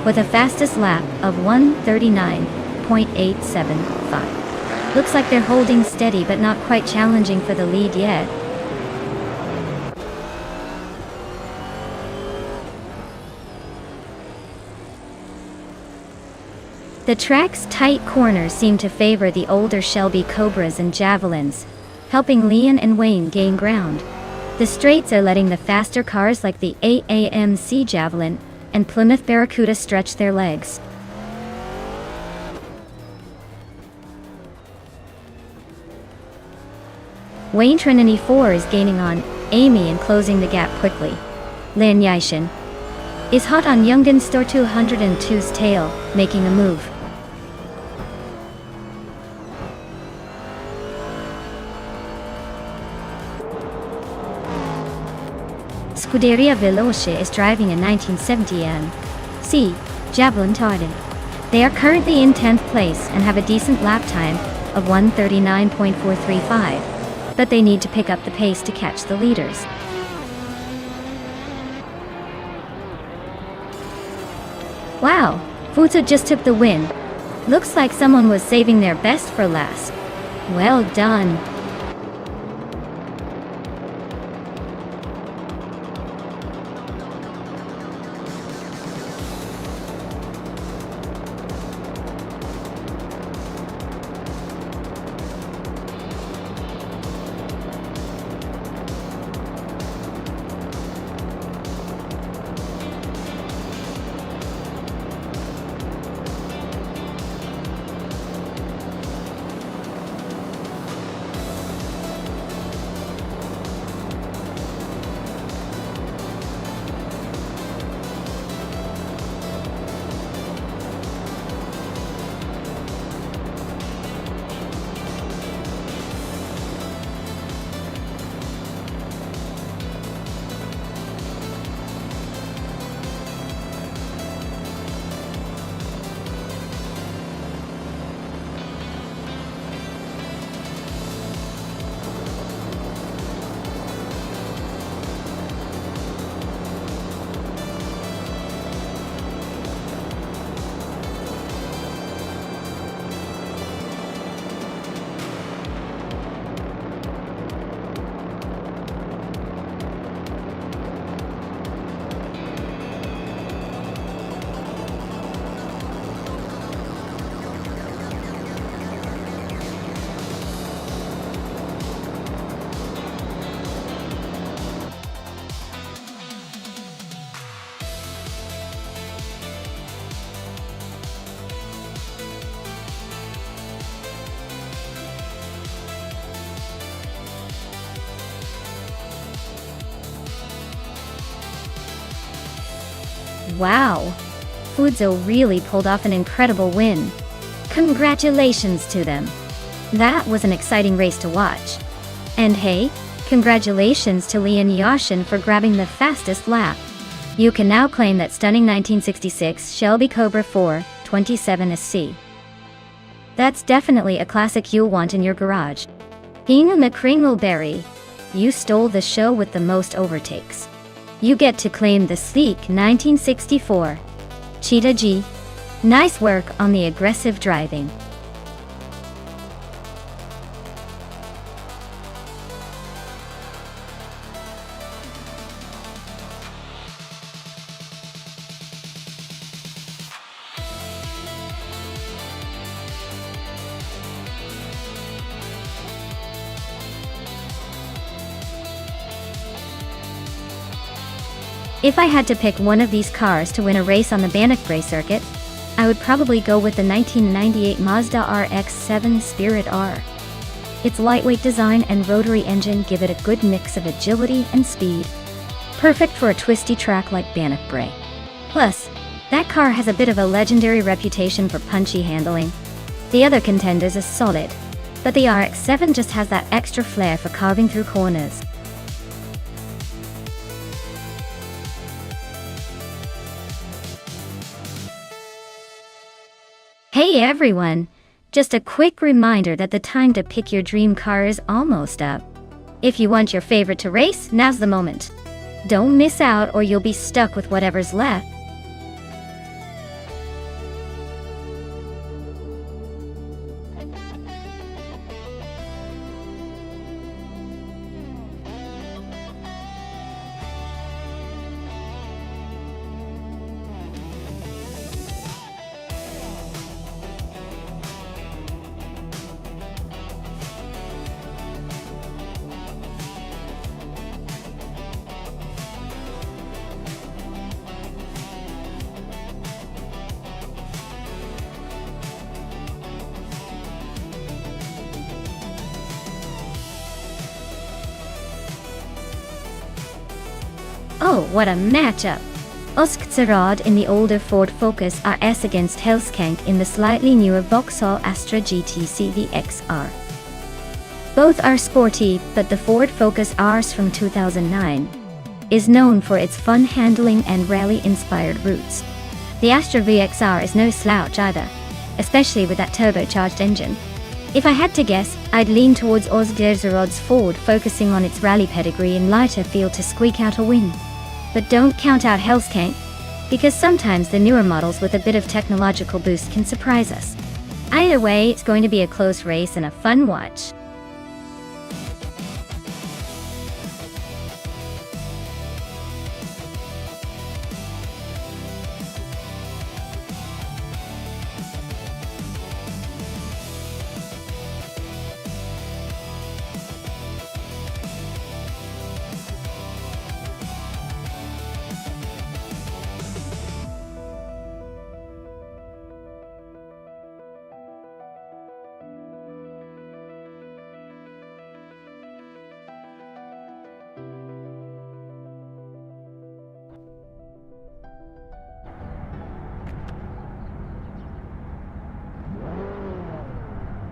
with a fastest lap of 1:39.875. Looks like they're holding steady but not quite challenging for the lead yet. The track's tight corners seem to favor the older Shelby Cobras and Javelins, helping Leon and Wayne gain ground. The straights are letting the faster cars like the AAMC Javelin and Plymouth Barracuda stretch their legs. Wayne Trinity 4 is gaining on Amy and closing the gap quickly. Lin Yishin is hot on Youngden Store 202's tail, making a move. Scuderia Veloce is driving a 1970 M.C. Javelin Tartan. They are currently in 10th place and have a decent lap time of 1:39.435, but they need to pick up the pace to catch the leaders. Wow, Futo just took the win. Looks like someone was saving their best for last. Well done. Wow, Fuzo really pulled off an incredible win. Congratulations to them. That was an exciting race to watch. And hey, congratulations to Leon Yashin for grabbing the fastest lap. You can now claim that stunning 1966 Shelby Cobra 427SC. That's definitely a classic you'll want in your garage. Inga McCringleberry, you stole the show with the most overtakes. You get to claim the sleek 1964 Cheetah G. Nice work on the aggressive driving. If I had to pick one of these cars to win a race on the Bannockbrae circuit, I would probably go with the 1998 Mazda RX-7 Spirit R. Its lightweight design and rotary engine give it a good mix of agility and speed, perfect for a twisty track like Bannockbrae. Plus, that car has a bit of a legendary reputation for punchy handling. The other contenders are solid, but the RX-7 just has that extra flair for carving through corners. Hey everyone! Just a quick reminder that the time to pick your dream car is almost up. If you want your favorite to race, now's the moment. Don't miss out or you'll be stuck with whatever's left. Oh, what a matchup! Osktsarad in the older Ford Focus RS against Helskank in the slightly newer Vauxhall Astra GTC VXR. Both are sporty, but the Ford Focus RS from 2009 is known for its fun handling and rally-inspired routes. The Astra VXR is no slouch either, especially with that turbocharged engine. If I had to guess, I'd lean towards Osktsarad Ford, focusing on its rally pedigree and lighter feel to squeak out a win. But don't count out Helskank, because sometimes the newer models with a bit of technological boost can surprise us. Either way, it's going to be a close race and a fun watch.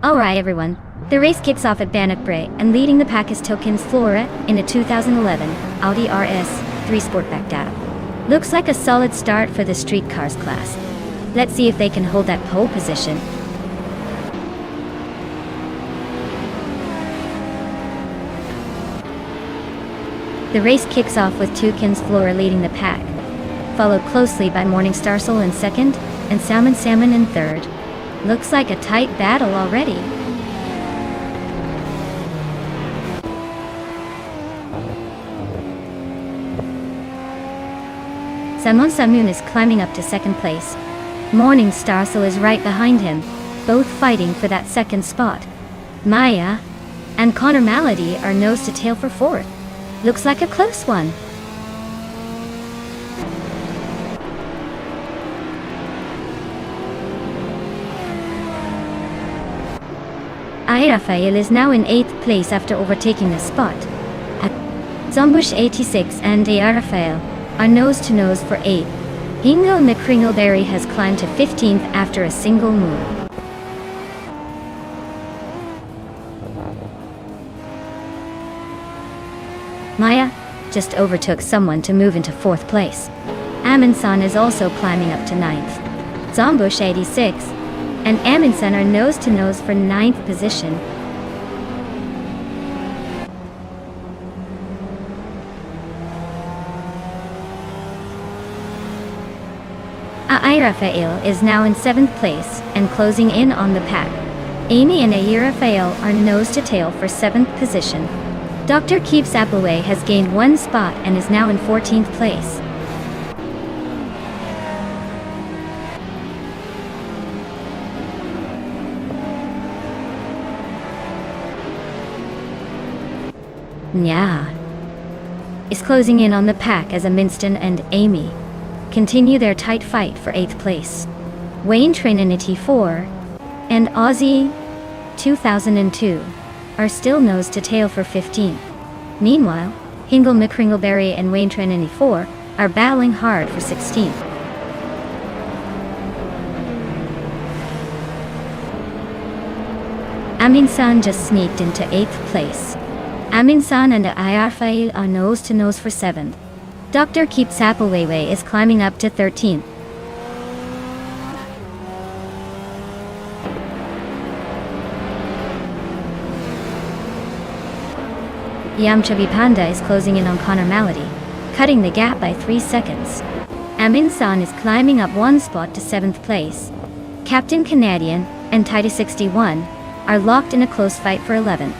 Alright everyone, the race kicks off at Bannockbrae, and leading the pack is Tokens Flora in a 2011 Audi RS 3 Sportback data. Looks like a solid start for the street cars class. Let's see if they can hold that pole position. The race kicks off with Tokens Flora leading the pack, followed closely by Morningstar Soul in second, and Salmon in third. Looks like a tight battle already. Samun is climbing up to second place. Morningstar Soul is right behind him, both fighting for that second spot. Maya and Connor Malady are nose to tail for fourth. Looks like a close one. Rafael is now in 8th place after overtaking the spot. Zombush 86 and Rafael are nose to nose for 8th. Ingo McCringleberry has climbed to 15th after a single move. Maya just overtook someone to move into 4th place. Amundsen is also climbing up to 9th. Zombush 86 and Amundsen are nose to nose for 9th position. Rafael is now in 7th place and closing in on the pack. Amy and Rafael are nose to tail for 7th position. Dr. Keeps Appleway has gained 1 spot and is now in 14th place. Yeah. is closing in on the pack as Winston and Amy continue their tight fight for 8th place. Wayne Trinity 4 and Aussie 2002 are still nose to tail for 15th. Meanwhile, Hingle McCringleberry and Wayne Trinity 4 are battling hard for 16th. Aminsan just sneaked into 8th place. Aminsan and Ayarfail are nose to nose for 7th. Dr. Keep Sapawaywe is climbing up to 13th. Yamchabi Panda is closing in on Connor Malady, cutting the gap by 3 seconds. Aminsan is climbing up 1 spot to 7th place. Captain Canadian and Tidy 61 are locked in a close fight for 11th.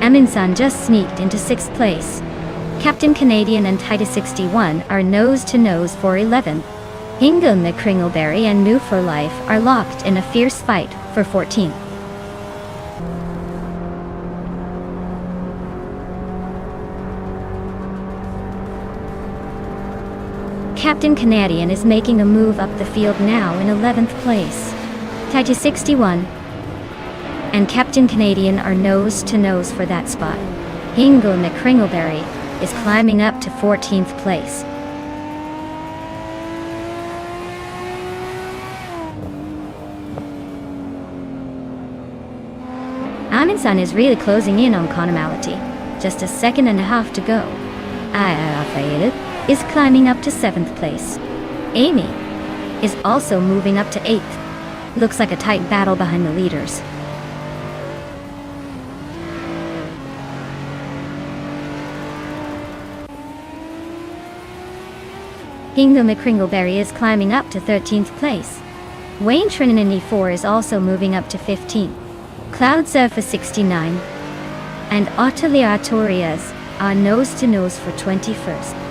Aminsan just sneaked into 6th place. Captain Canadian and Tidy 61 are nose to nose for 11th. Hingle McCringleberry and New for Life are locked in a fierce fight for 14th. Captain Canadian is making a move up the field now in 11th place. Taiji 61 and Captain Canadian are nose to nose for that spot. Hingle McCringleberry is climbing up to 14th place. Aminsan is really closing in on Connor Malady. Just a second and a half to go. Ayarfail is climbing up to 7th place. Amy is also moving up to 8th. Looks like a tight battle behind the leaders. Hingle McCringleberry is climbing up to 13th place. Wayne Trinity 4 is also moving up to 15th. Cloud Surfer 69 and Atelier Torias are nose to nose for 21st.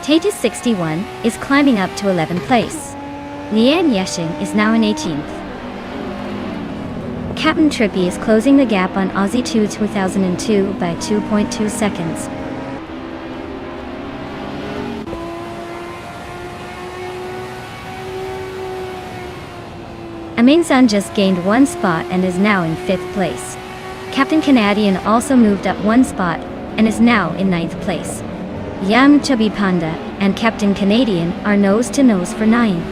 Tatus 61 is climbing up to 11th place. Lian Yeshing is now in 18th. Captain Trippy is closing the gap on Aussie 2 2002 by 2.2 seconds. Aminsan just gained 1 spot and is now in 5th place. Captain Canadian also moved up 1 spot and is now in 9th place. Yam Chubby Panda and Captain Canadian are nose to nose for 9.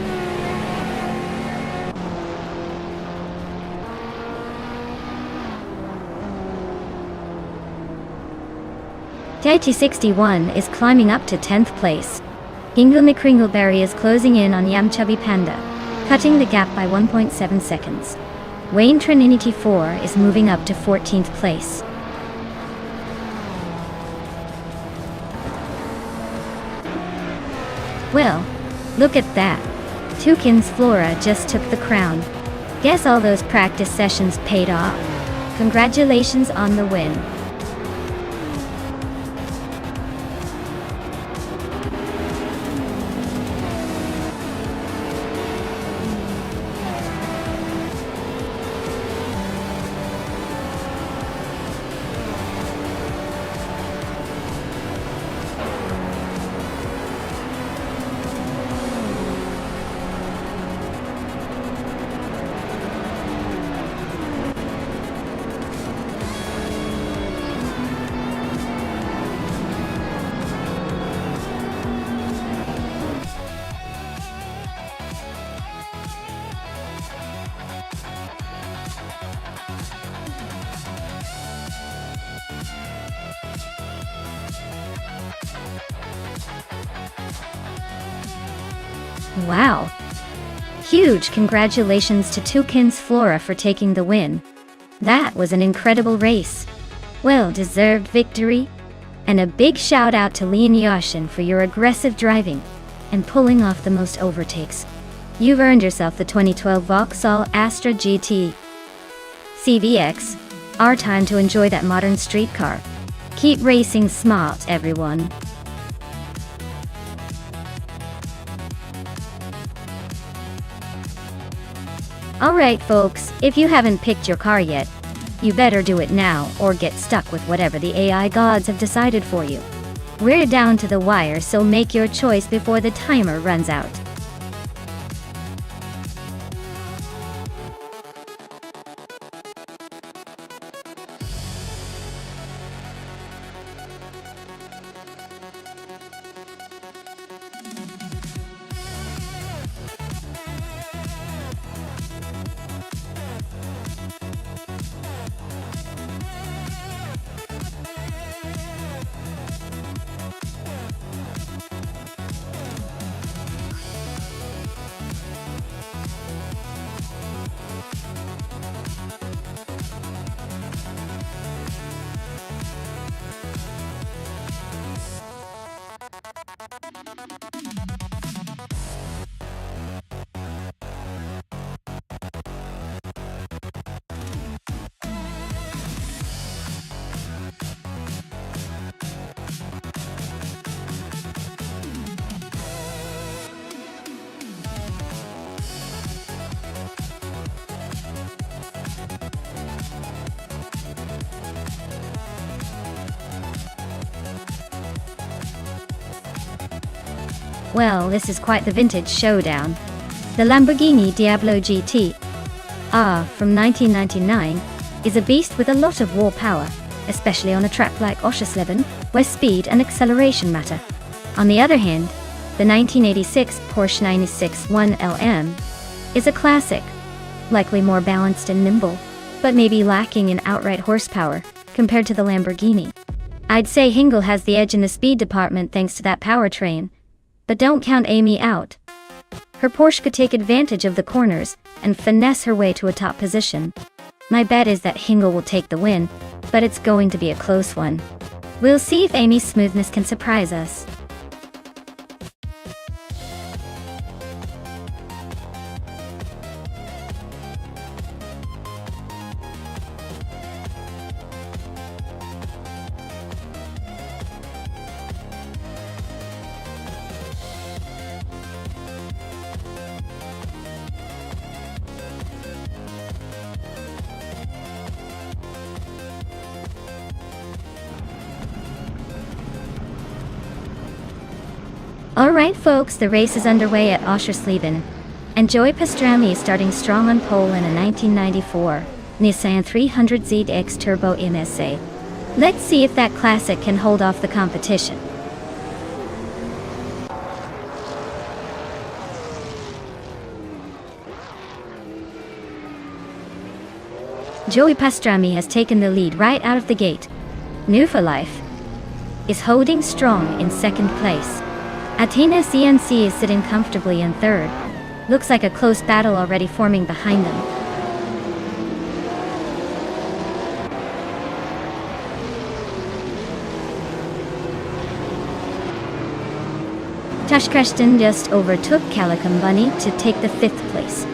Taiti 61 is climbing up to 10th place. Hingle McCringleberry is closing in on Yam Chubby Panda, cutting the gap by 1.7 seconds. Wayne Trinity 4 is moving up to 14th place. Well, look at that. Toucan's Flora just took the crown. Guess all those practice sessions paid off. Congratulations on the win. Wow! Huge congratulations to Tukins Flora for taking the win. That was an incredible race. Well-deserved victory. And a big shout out to Leon Yashin for your aggressive driving and pulling off the most overtakes. You've earned yourself the 2012 Vauxhall Astra GT. CVX, our time to enjoy that modern street car. Keep racing smart, everyone. Alright folks, if you haven't picked your car yet, you better do it now or get stuck with whatever the AI gods have decided for you. We're down to the wire, so make your choice before the timer runs out. Well, this is quite the vintage showdown. The Lamborghini Diablo GT, from 1999, is a beast with a lot of raw power, especially on a track like Oschersleben, where speed and acceleration matter. On the other hand, the 1986 Porsche 961 LM is a classic, likely more balanced and nimble, but maybe lacking in outright horsepower compared to the Lamborghini. I'd say Hingle has the edge in the speed department thanks to that powertrain, but don't count Amy out. Her Porsche could take advantage of the corners and finesse her way to a top position. My bet is that Hingle will take the win, but it's going to be a close one. We'll see if Amy's smoothness can surprise us. Alright folks, the race is underway at Oschersleben, and Joey Pastrami is starting strong on pole in a 1994 Nissan 300ZX Turbo MSA. Let's see if that classic can hold off the competition. Joey Pastrami has taken the lead right out of the gate. New for Life is holding strong in second place. Athena CNC is sitting comfortably in third. Looks like a close battle already forming behind them. Tashkreston just overtook Calico Bunny to take the 5th place.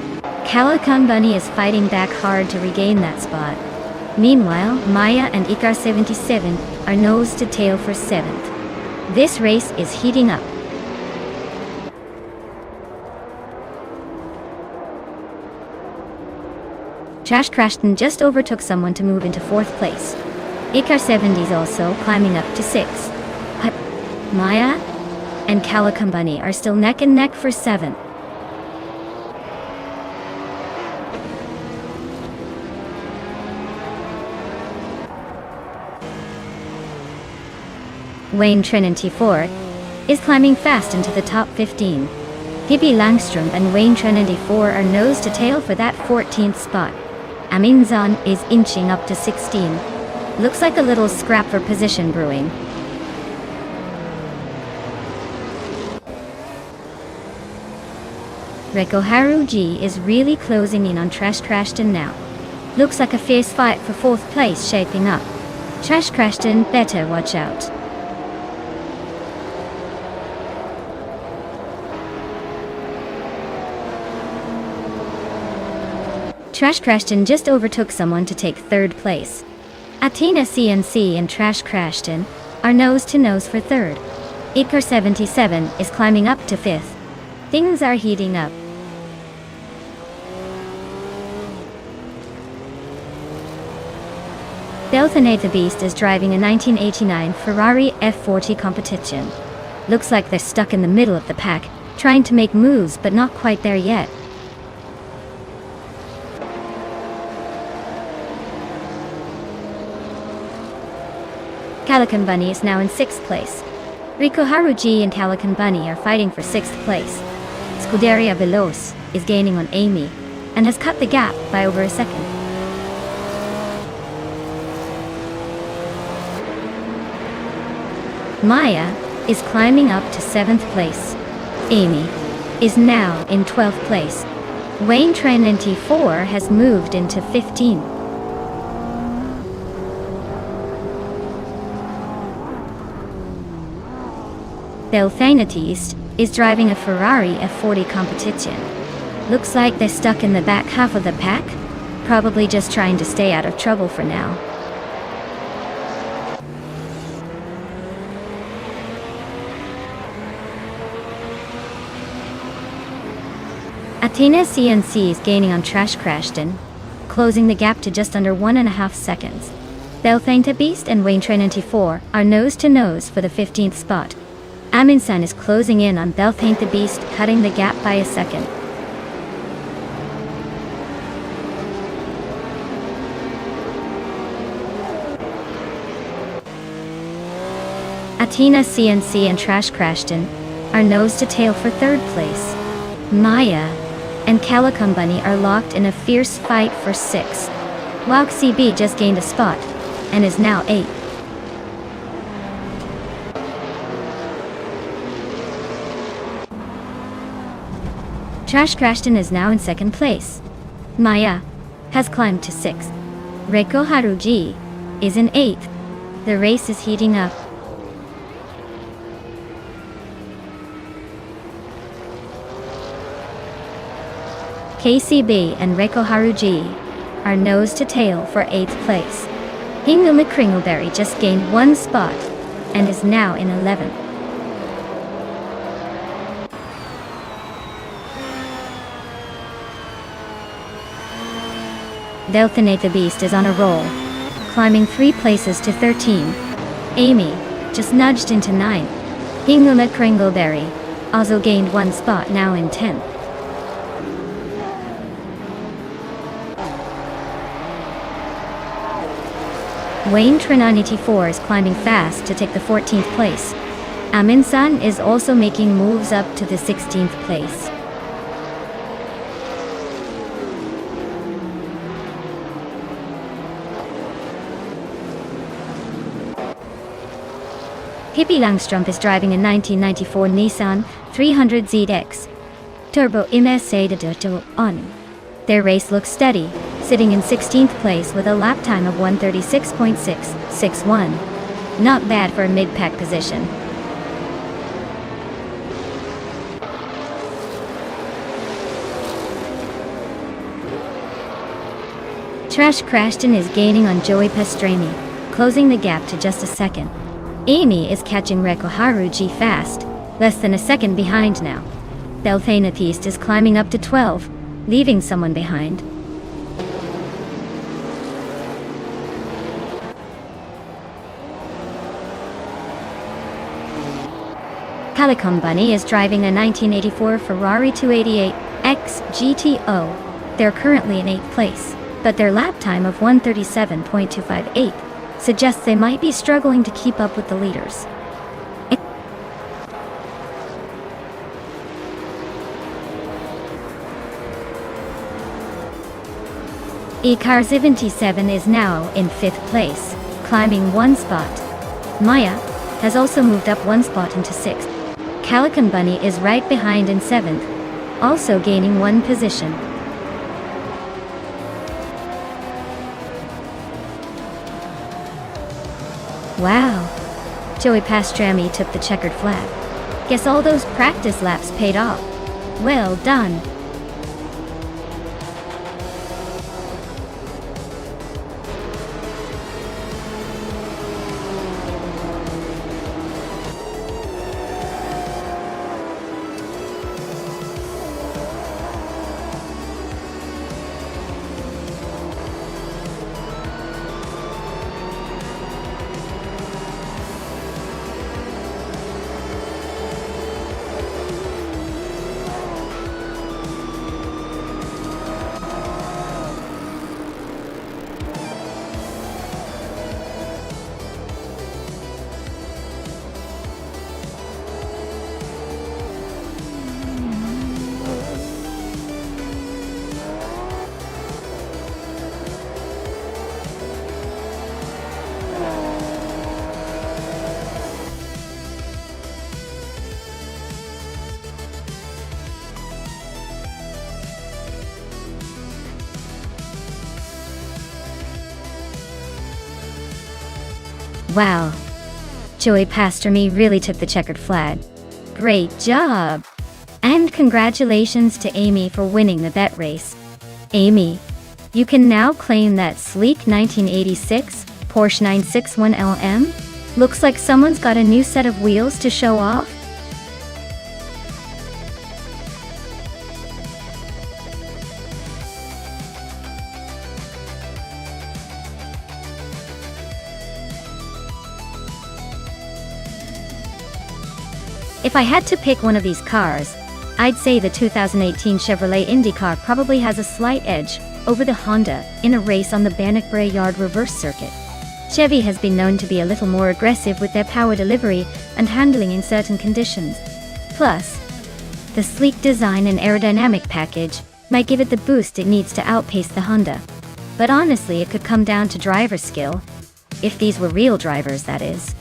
Calico Bunny is fighting back hard to regain that spot. Meanwhile, Maya and Icar 77 are nose to tail for 7th. This race is heating up. Trash Crashton just overtook someone to move into 4th place. Icar 70 is also climbing up to 6th. Maya and Calico Bunny are still neck and neck for 7th. Wayne Trinity 4 is climbing fast into the top 15. Hippie Langstrom and Wayne Trinity 4 are nose to tail for that 14th spot. Aminzan is inching up to 16. Looks like a little scrap for position brewing. Reiko Haruji is really closing in on Trash Crashton now. Looks like a fierce fight for 4th place shaping up. Trash Crashton better watch out. Trash Crashton just overtook someone to take 3rd place. Athena CNC and Trash Crashton are nose to nose for 3rd. Icar 77 is climbing up to 5th. Things are heating up. Belthane the Beast is driving a 1989 Ferrari F40 competition. Looks like they're stuck in the middle of the pack, trying to make moves but not quite there yet. Calican Bunny is now in 6th place. Rico Haruji and Calican Bunny are fighting for 6th place. Scuderia Veloz is gaining on Amy and has cut the gap by over a second. Maya is climbing up to 7th place. Amy is now in 12th place. Wayne Train NT4 has moved into 15. Belthanateist is driving a Ferrari F40 competition. Looks like they're stuck in the back half of the pack, probably just trying to stay out of trouble for now. Athena CNC is gaining on Trash Crashton, closing the gap to just under 1.5 seconds. Belthanta Beast and Wayne Train NT4 are nose to nose for the 15th spot. Aminsan is closing in on Belthanta Beast, cutting the gap by a second. Athena CNC and Trash Crashton are nose to tail for 3rd place. Maya and Calican Bunny are locked in a fierce fight for 6th. Wog CB just gained a spot and is now 8th. Trash Crashton is now in 2nd place. Maya has climbed to 6th. Reiko Haruji is in 8th. The race is heating up. KCB and Reiko Haruji are nose to tail for 8th place. Hingle McCringleberry just gained 1 spot and is now in 11th. Belthane the Beast is on a roll, climbing 3 places to 13. Amy just nudged into 9th. Hingle McCringleberry also gained 1 spot, now in 10th. Wayne Trinanity 4 is climbing fast to take the 14th place. Aminsan is also making moves up to the 16th place. Hippie Langstrumpf is driving a 1994 Nissan 300ZX Turbo MSA de on. Their race looks steady, sitting in 16th place with a lap time of 136.661. Not bad for a mid-pack position. Trash Crashton is gaining on Joey Pastrami, closing the gap to just a second. Amy is catching Reiko Haruji fast, less than a second behind now. Belthanatheist is climbing up to 12, leaving someone behind. Calican Bunny is driving a 1984 Ferrari 288X GTO. They're currently in 8th place, but their lap time of 137.258 suggests they might be struggling to keep up with the leaders. Icar 77 is now in 5th place, climbing 1 spot. Maya has also moved up 1 spot into 6th. Calican Bunny is right behind in 7th. also gaining 1 position. Wow. Joey Pastrami took the checkered flag. Guess all those practice laps paid off. Well done. Wow. Joey Pastrami really took the checkered flag. Great job! And congratulations to Amy for winning the bet race. Amy, you can now claim that sleek 1986 Porsche 961 LM? Looks like someone's got a new set of wheels to show off. If I had to pick one of these cars, I'd say the 2018 Chevrolet IndyCar probably has a slight edge over the Honda in a race on the Bannock Brae Yard reverse circuit. Chevy has been known to be a little more aggressive with their power delivery and handling in certain conditions. Plus, the sleek design and aerodynamic package might give it the boost it needs to outpace the Honda. But honestly, it could come down to driver skill. If these were real drivers, that is.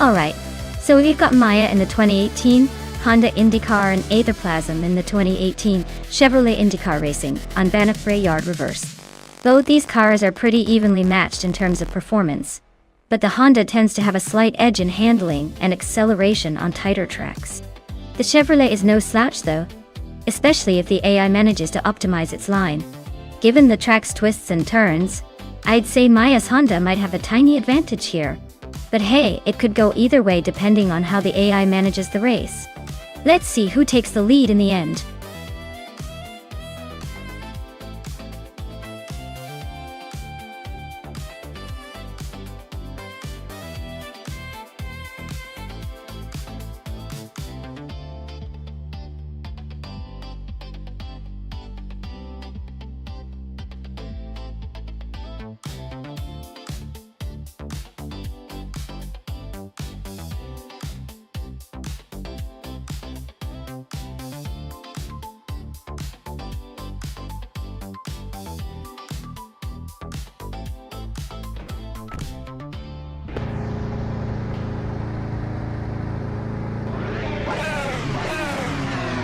Alright, so we've got Maya in the 2018 Honda IndyCar and Aetherplasm in the 2018 Chevrolet IndyCar Racing on Bannock Brae Yard reverse. Both these cars are pretty evenly matched in terms of performance, but the Honda tends to have a slight edge in handling and acceleration on tighter tracks. The Chevrolet is no slouch though, especially if the AI manages to optimize its line. Given the track's twists and turns, I'd say Maya's Honda might have a tiny advantage here. But hey, it could go either way depending on how the AI manages the race. Let's see who takes the lead in the end.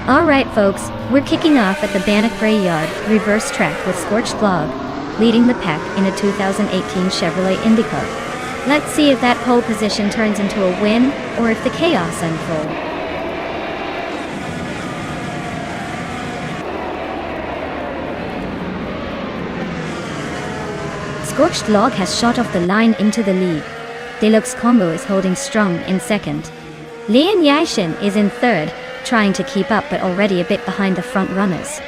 Alright folks, we're kicking off at the Bannock Brae Yard reverse track with Scorched Log leading the pack in a 2018 Chevrolet IndyCar. Let's see if that pole position turns into a win or if the chaos unfolds. Scorched Log has shot off the line into the lead. Deluxe Combo is holding strong in second. Lian Yashin is in third, trying to keep up but already a bit behind the front runners.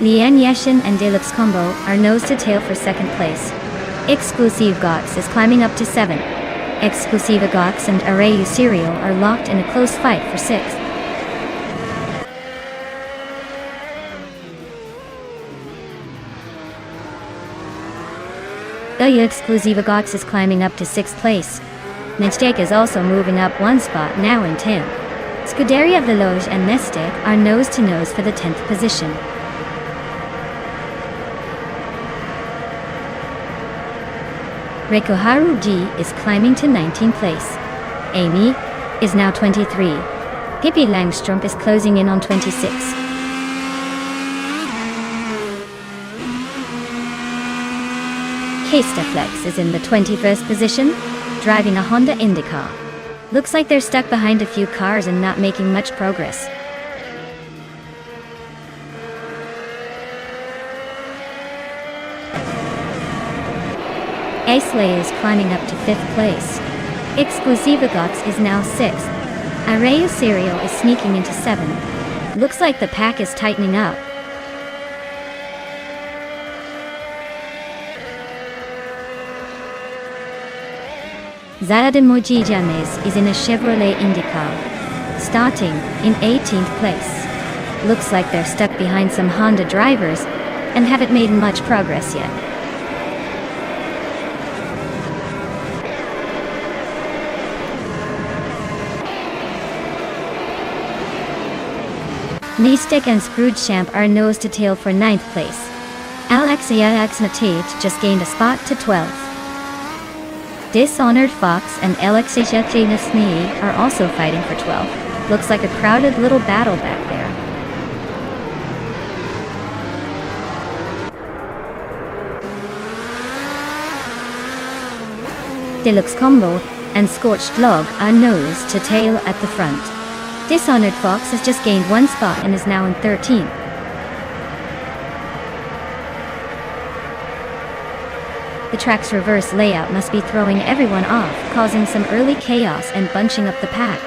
Lian Yeshin and Deluxe Combo are nose to tail for second place. Exclusive Gox is climbing up to 7. Exclusive Gox and Arayu Serial are locked in a close fight for 6th. The Exclusive Gox is climbing up to 6th place. Nonstop is also moving up one spot, now in 10. Scuderia Veloz and Nonstop are nose to nose for the 10th position. Reikoharu G is climbing to 19th place. Amy is now 23. Pippi Langstrumpf is closing in on 26. Ksteflex is in the 21st position, driving a Honda IndyCar. Looks like they're stuck behind a few cars and not making much progress. Aisley is climbing up to 5th place. Exclusiva Gox is now 6th. Arayu Serial is sneaking into 7th. Looks like the pack is tightening up. Zara de Mojijanes is in a Chevrolet IndyCar, starting in 18th place. Looks like they're stuck behind some Honda drivers and haven't made much progress yet. Nonstop and Scroogechamp are nose to tail for 9th place. Alexia Axnatate just gained a spot to 12th. Dishonored Fox and Alexia Tjenasny are also fighting for 12th. Looks like a crowded little battle back there. Deluxe Combo and Scorched Log are nose to tail at the front. Dishonored Fox has just gained one spot and is now in 13th. The track's reverse layout must be throwing everyone off, causing some early chaos and bunching up the pack.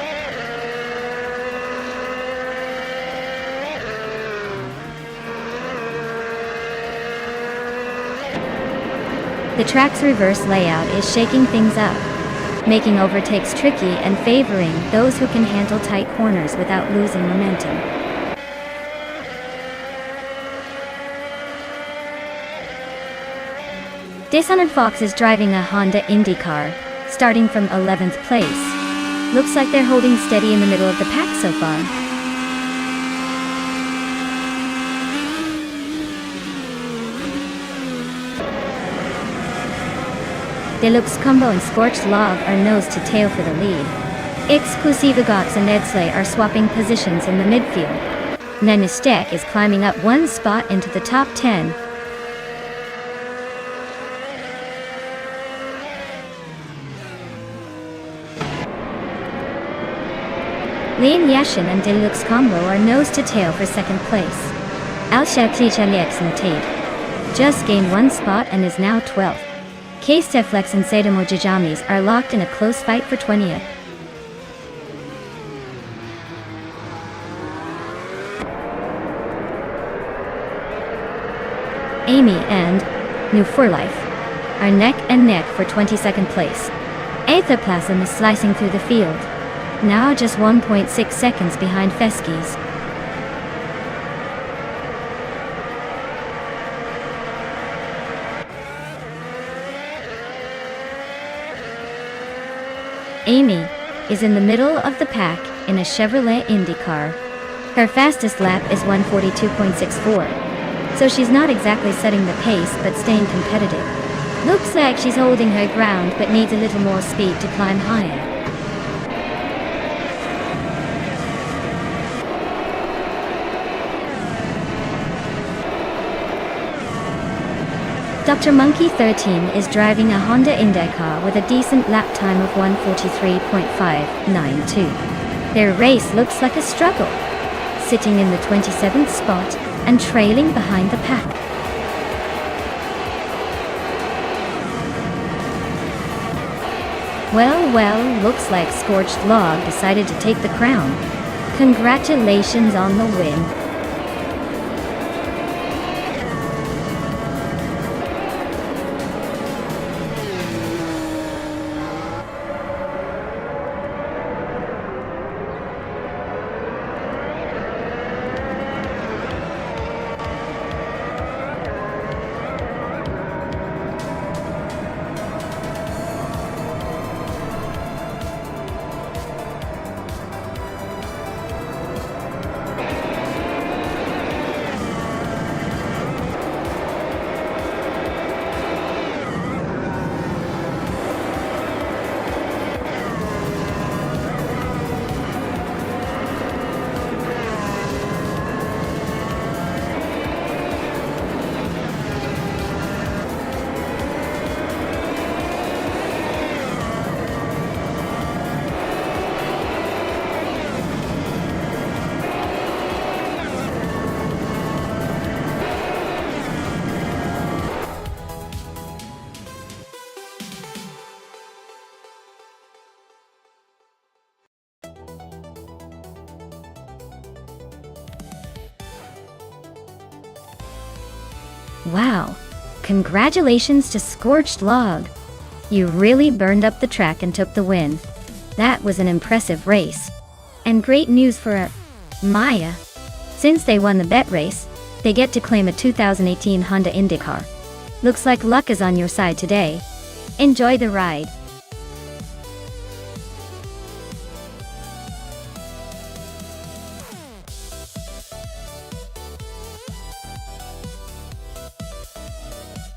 The track's reverse layout is shaking things up, making overtakes tricky and favoring those who can handle tight corners without losing momentum. Dishonored Fox is driving a Honda IndyCar, starting from 11th place. Looks like they're holding steady in the middle of the pack so far. Deluxe Combo and Scorched Log are nose to tail for the lead. Exclusiva Gox and Edsley are swapping positions in the midfield. Nonstop is climbing up one spot into the top 10. Lian Yashin and Deluxe Combo are nose to tail for 2nd place. Alsha Tjenasny just gained one spot and is now 12th. Ksteflex and Sadamo Jijamis are locked in a close fight for 20th. Amy and New For Life are neck and neck for 22nd place. Aethoplasm is slicing through the field, now just 1.6 seconds behind Feskies. Amy is in the middle of the pack in a Chevrolet IndyCar. Her fastest lap is 1:42.64, so she's not exactly setting the pace but staying competitive. Looks like she's holding her ground but needs a little more speed to climb higher. Dr. Monkey 13 is driving a Honda IndyCar with a decent lap time of 1:43.592. Their race looks like a struggle, sitting in the 27th spot and trailing behind the pack. Well, looks like Scorched Log decided to take the crown. Congratulations on the win. Wow. Congratulations to Scorched Log. You really burned up the track and took the win. That was an impressive race. And great news for Maya. Since they won the bet race, they get to claim a 2018 Honda IndyCar. Looks like luck is on your side today. Enjoy the ride.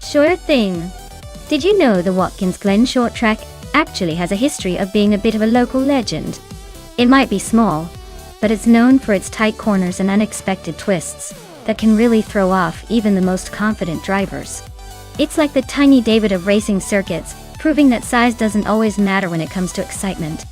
Sure thing. Did you know the Watkins Glen short track actually has a history of being a bit of a local legend? It might be small, but it's known for its tight corners and unexpected twists that can really throw off even the most confident drivers. It's like the tiny David of racing circuits, proving that size doesn't always matter when it comes to excitement.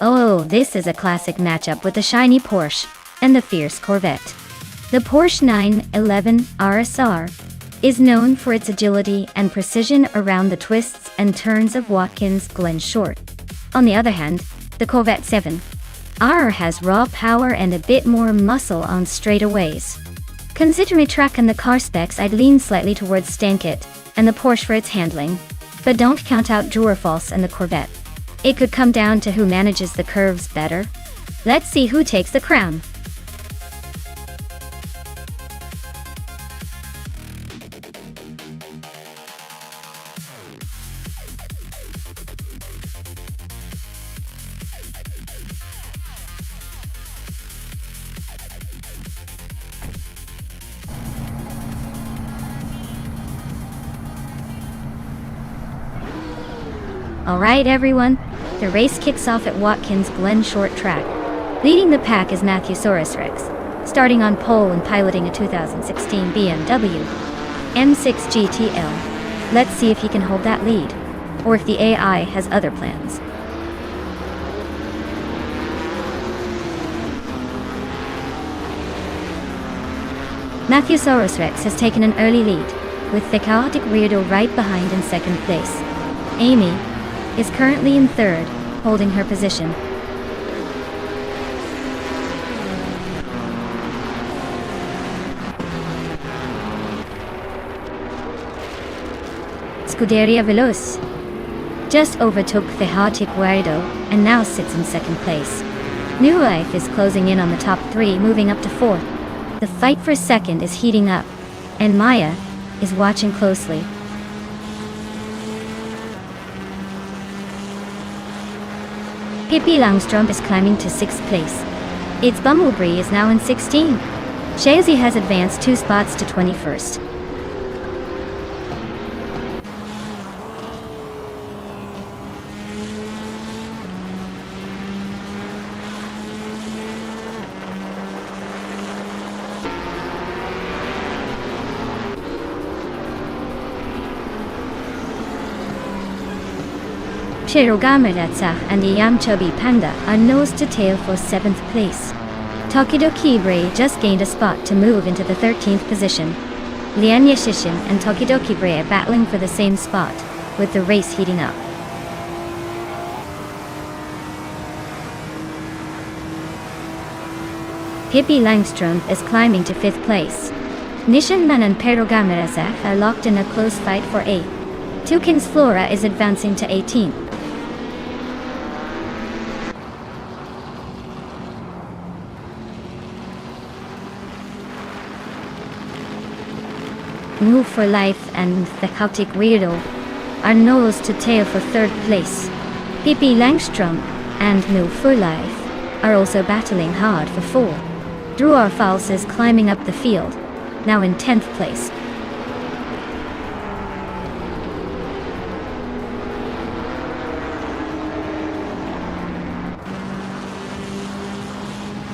Oh, this is a classic matchup with the shiny Porsche and the fierce Corvette. The Porsche 911 RSR is known for its agility and precision around the twists and turns of Watkins Glen Short. On the other hand, the Corvette 7R has raw power and a bit more muscle on straightaways. Considering track and the car specs, I'd lean slightly towards Stankit and the Porsche for its handling, but don't count out Durafalse and the Corvette. It could come down to who manages the curves better. Let's see who takes the crown. Alright everyone, the race kicks off at Watkins Glen Short Track. Leading the pack is Matthewsaurus Rex, starting on pole and piloting a 2016 BMW M6 GTL. Let's see if he can hold that lead, or if the AI has other plans. Matthewsaurus Rex has taken an early lead, with the chaotic weirdo right behind in second place. Amy is currently in third, holding her position. Scuderia Veloce just overtook the chaotic weirdo and now sits in second place. New Life is closing in on the top three, moving up to fourth. The fight for second is heating up, and Maya is watching closely. Pippi Langstrom is climbing to 6th place. Its Bumblebee is now in 16. Shazy has advanced 2 spots to 21st. Cherogamaratsa and the Yam Chubby Panda are nose to tail for 7th place. Tokidoki Bray just gained a spot to move into the 13th position. Lian Yashishin and Tokidoki Bray are battling for the same spot, with the race heating up. Pippi Langström is climbing to 5th place. Nishanman and Perogamerazak are locked in a close fight for 8th. Toucan's Flora is advancing to 18th. Move for Life and The Celtic Weirdo are nose to tail for 3rd place. Pippi Langström and Move for Life are also battling hard for 4th. Druar Fals is climbing up the field, now in 10th place.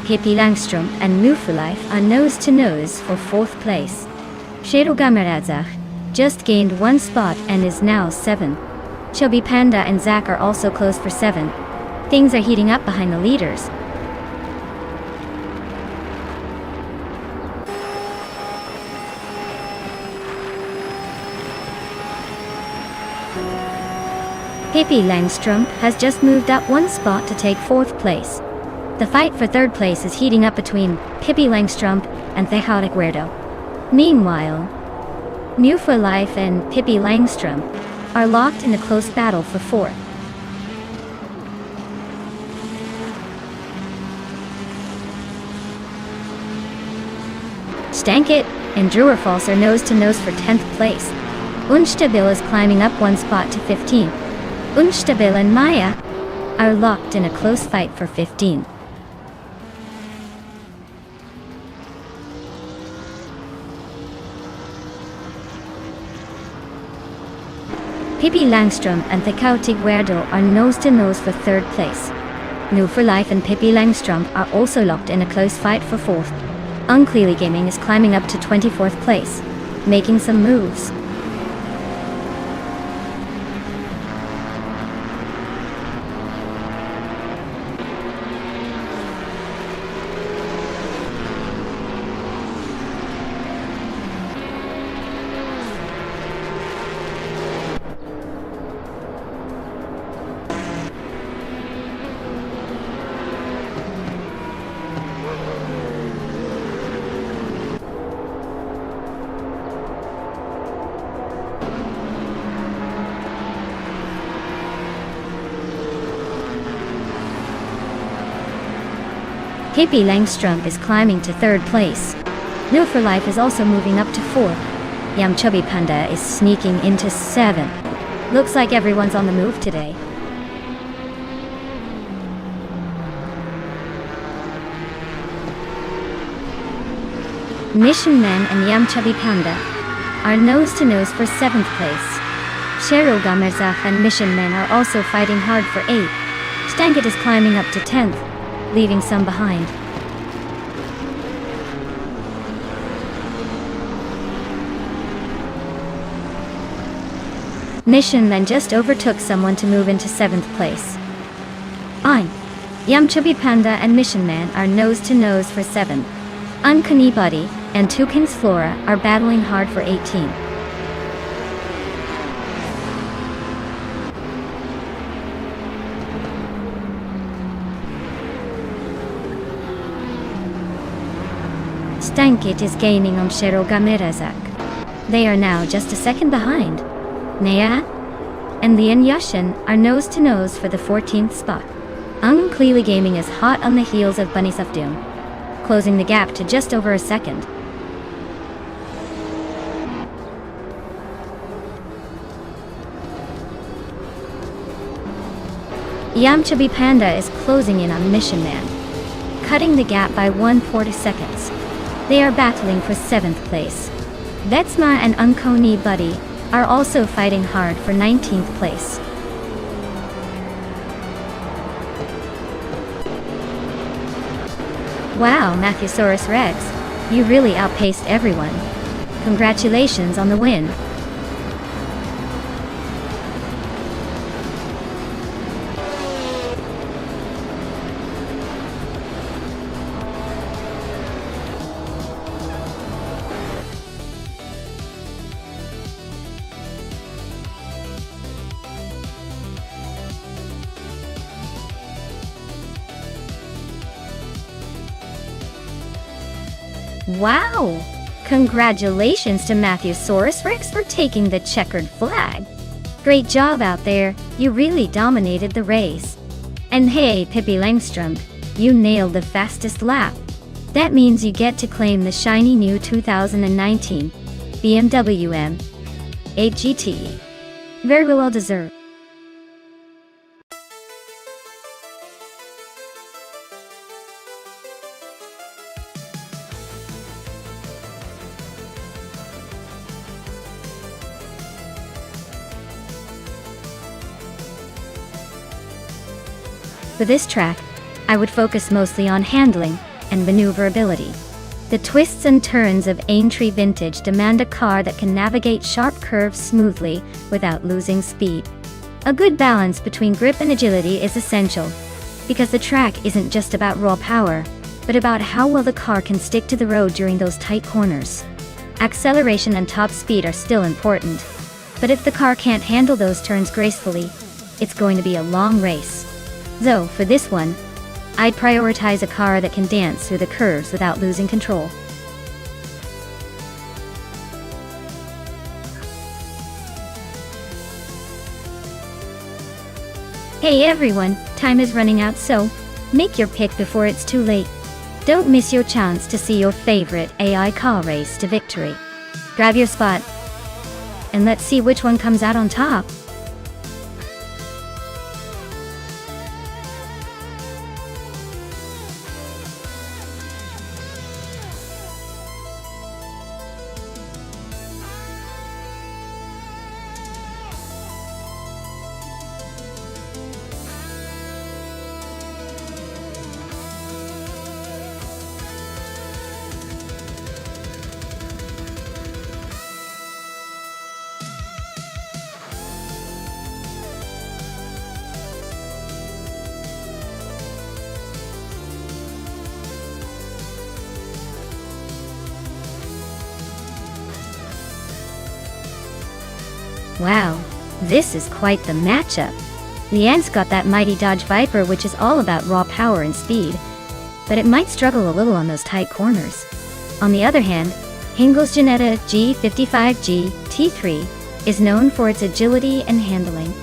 Pippi Langström and Move for Life are nose to nose for 4th place. Sherogameradzach just gained 1 spot and is now 7th. Chubby Panda and Zach are also close for 7th. Things are heating up behind the leaders. Pippi Langström has just moved up 1 spot to take 4th place. The fight for 3rd place is heating up between Pippi Langström and The Celtic Weirdo. Meanwhile, Move for Life and Pippi Langström are locked in a close battle for 4th. Stankit and Druarfalls are nose to nose for 10th place. Unstabil is climbing up 1 spot to 15th. Unstabil and Maya are locked in a close fight for 15th. Pippi Langström and The Celtic Weirdo are nose to nose for 3rd place. Move for Life and Pippi Langström are also locked in a close fight for 4th. Unclearly Gaming is climbing up to 24th place, making some moves. Pippi Langström is climbing to 3rd place. Move for Life is also moving up to 4th. Yum Chubby Panda is sneaking into 7th. Looks like everyone's on the move today. Mission Man and Yum Chubby Panda are nose to nose for 7th place. Cheryl Gamerzach and Mission Man are also fighting hard for 8th. Stankit is climbing up to 10th, leaving some behind. Mission then just overtook someone to move into 7th place. Yum Chubby Panda and Mission Man are nose to nose for 7th. Uncanny Buddy and Toucan's Flora are battling hard for 18th. Stankit is gaining on Sherogamerazak. They are now just a second behind. Nea and Lian Yushin are nose to nose for the 14th spot. Unclearly Gaming is hot on the heels of Bunny Safdoom, closing the gap to just over a second. Yum Chubby Panda is closing in on Mission Man, cutting the gap by 1/4 seconds. They are battling for 7th place. Vetsma and Uncanny Buddy are also fighting hard for 19th place. Wow, Matthesaurus Rex, you really outpaced everyone. Congratulations on the win. Wow! Congratulations to Matthewsaurus Rex for taking the checkered flag. Great job out there, you really dominated the race. And hey, Pippi Langstrom, you nailed the fastest lap. That means you get to claim the shiny new 2019 BMW M8 GT. Very well deserved. For this track, I would focus mostly on handling and maneuverability. The twists and turns of Aintree Vintage demand a car that can navigate sharp curves smoothly without losing speed. A good balance between grip and agility is essential, because the track isn't just about raw power, but about how well the car can stick to the road during those tight corners. Acceleration and top speed are still important, but if the car can't handle those turns gracefully, it's going to be a long race. So, for this one, I'd prioritize a car that can dance through the curves without losing control. Hey everyone, time is running out, so make your pick before it's too late. Don't miss your chance to see your favorite AI car race to victory. Grab your spot, and let's see which one comes out on top. Wow, this is quite the matchup. Leanne's got that mighty Dodge Viper, which is all about raw power and speed, but it might struggle a little on those tight corners. On the other hand, Hingel's Ginetta G55G T3 is known for its agility and handling.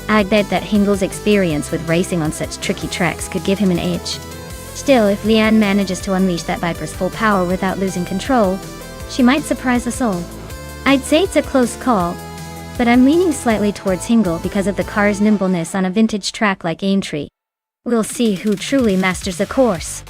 I'd bet that Hingel's experience with racing on such tricky tracks could give him an edge. Still, if Leanne manages to unleash that Viper's full power without losing control, she might surprise us all. I'd say it's a close call, but I'm leaning slightly towards Hingle because of the car's nimbleness on a vintage track like Aintree. We'll see who truly masters the course.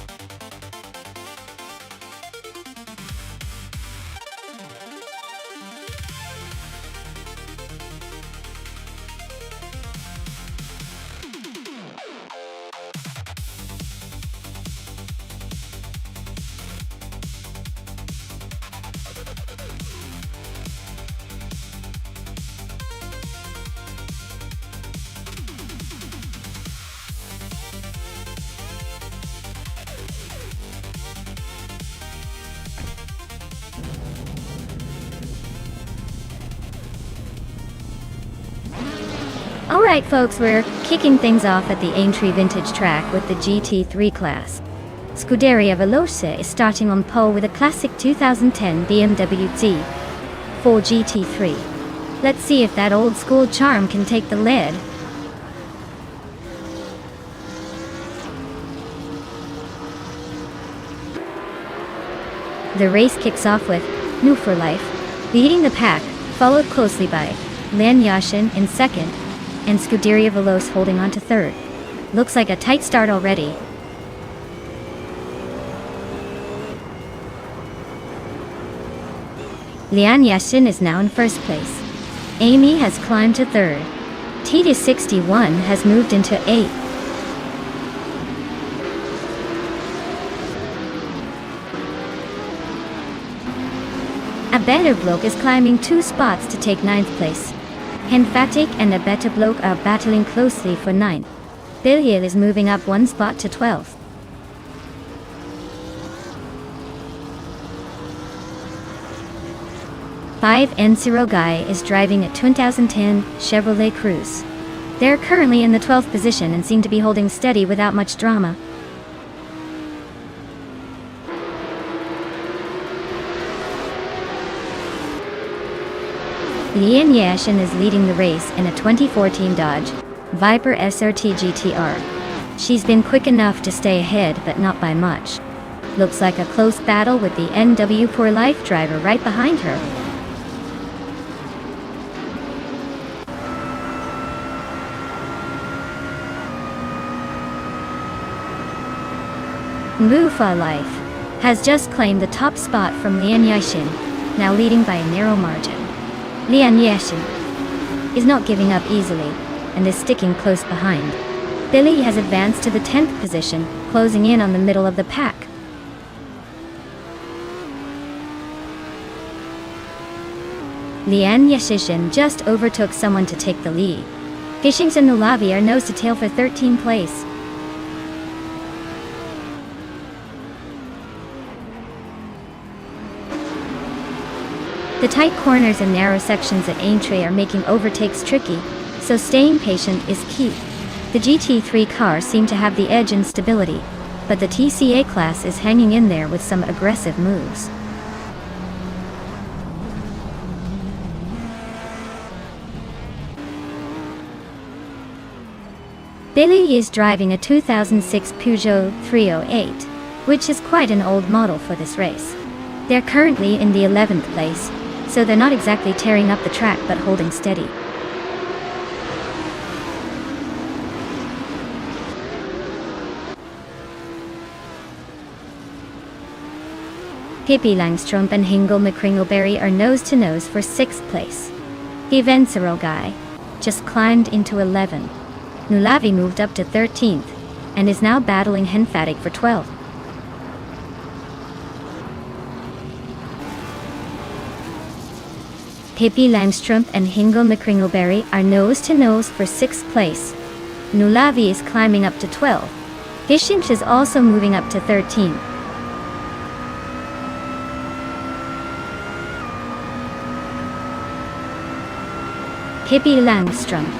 Alright folks, we're kicking things off at the Aintree Vintage track with the GT3 class. Scuderia Veloce is starting on pole with a classic 2010 BMW Z4 GT3. Let's see if that old school charm can take the lead. The race kicks off with New for Life leading the pack, followed closely by Lan Yashin in second, and Scuderia Veloce holding on to third. Looks like a tight start already. Lian Yashin is now in first place. Amy has climbed to third. TD61 has moved into eighth. A better bloke is climbing 2 spots to take 9th place. Henfatic and a better bloke are battling closely for 9th. Bilhiel is moving up 1 spot to 12th. Five Ensiro Guy is driving a 2010 Chevrolet Cruze. They're currently in the 12th position and seem to be holding steady without much drama. Lian Yashin is leading the race in a 2014 Dodge Viper SRT GTR. She's been quick enough to stay ahead, but not by much. Looks like a close battle with the NW Poor Life driver right behind her. Mufa Life has just claimed the top spot from Lian Yashin, now leading by a narrow margin. Lian Yashin is not giving up easily and is sticking close behind. Billy has advanced to the 10th position, closing in on the middle of the pack. Lian Yashin just overtook someone to take the lead. Hishings and Nulavi are nose to tail for 13th place. The tight corners and narrow sections at Aintree are making overtakes tricky, so staying patient is key. The GT3 cars seem to have the edge in stability, but the TCA class is hanging in there with some aggressive moves. Billy is driving a 2006 Peugeot 308, which is quite an old model for this race. They're currently in the 11th place, so they're not exactly tearing up the track but holding steady. Pippi Langstrom and Hingle McCringleberry are nose-to-nose for 6th place. Givencerol guy just climbed into 11. Nulavi moved up to 13th, and is now battling Henfatig for 12th. Pippi Langstrom and Hingle McCringleberry are nose-to-nose for 6th place. Nulavi is climbing up to 12th. Hishings is also moving up to 13th. Pippi Langstrom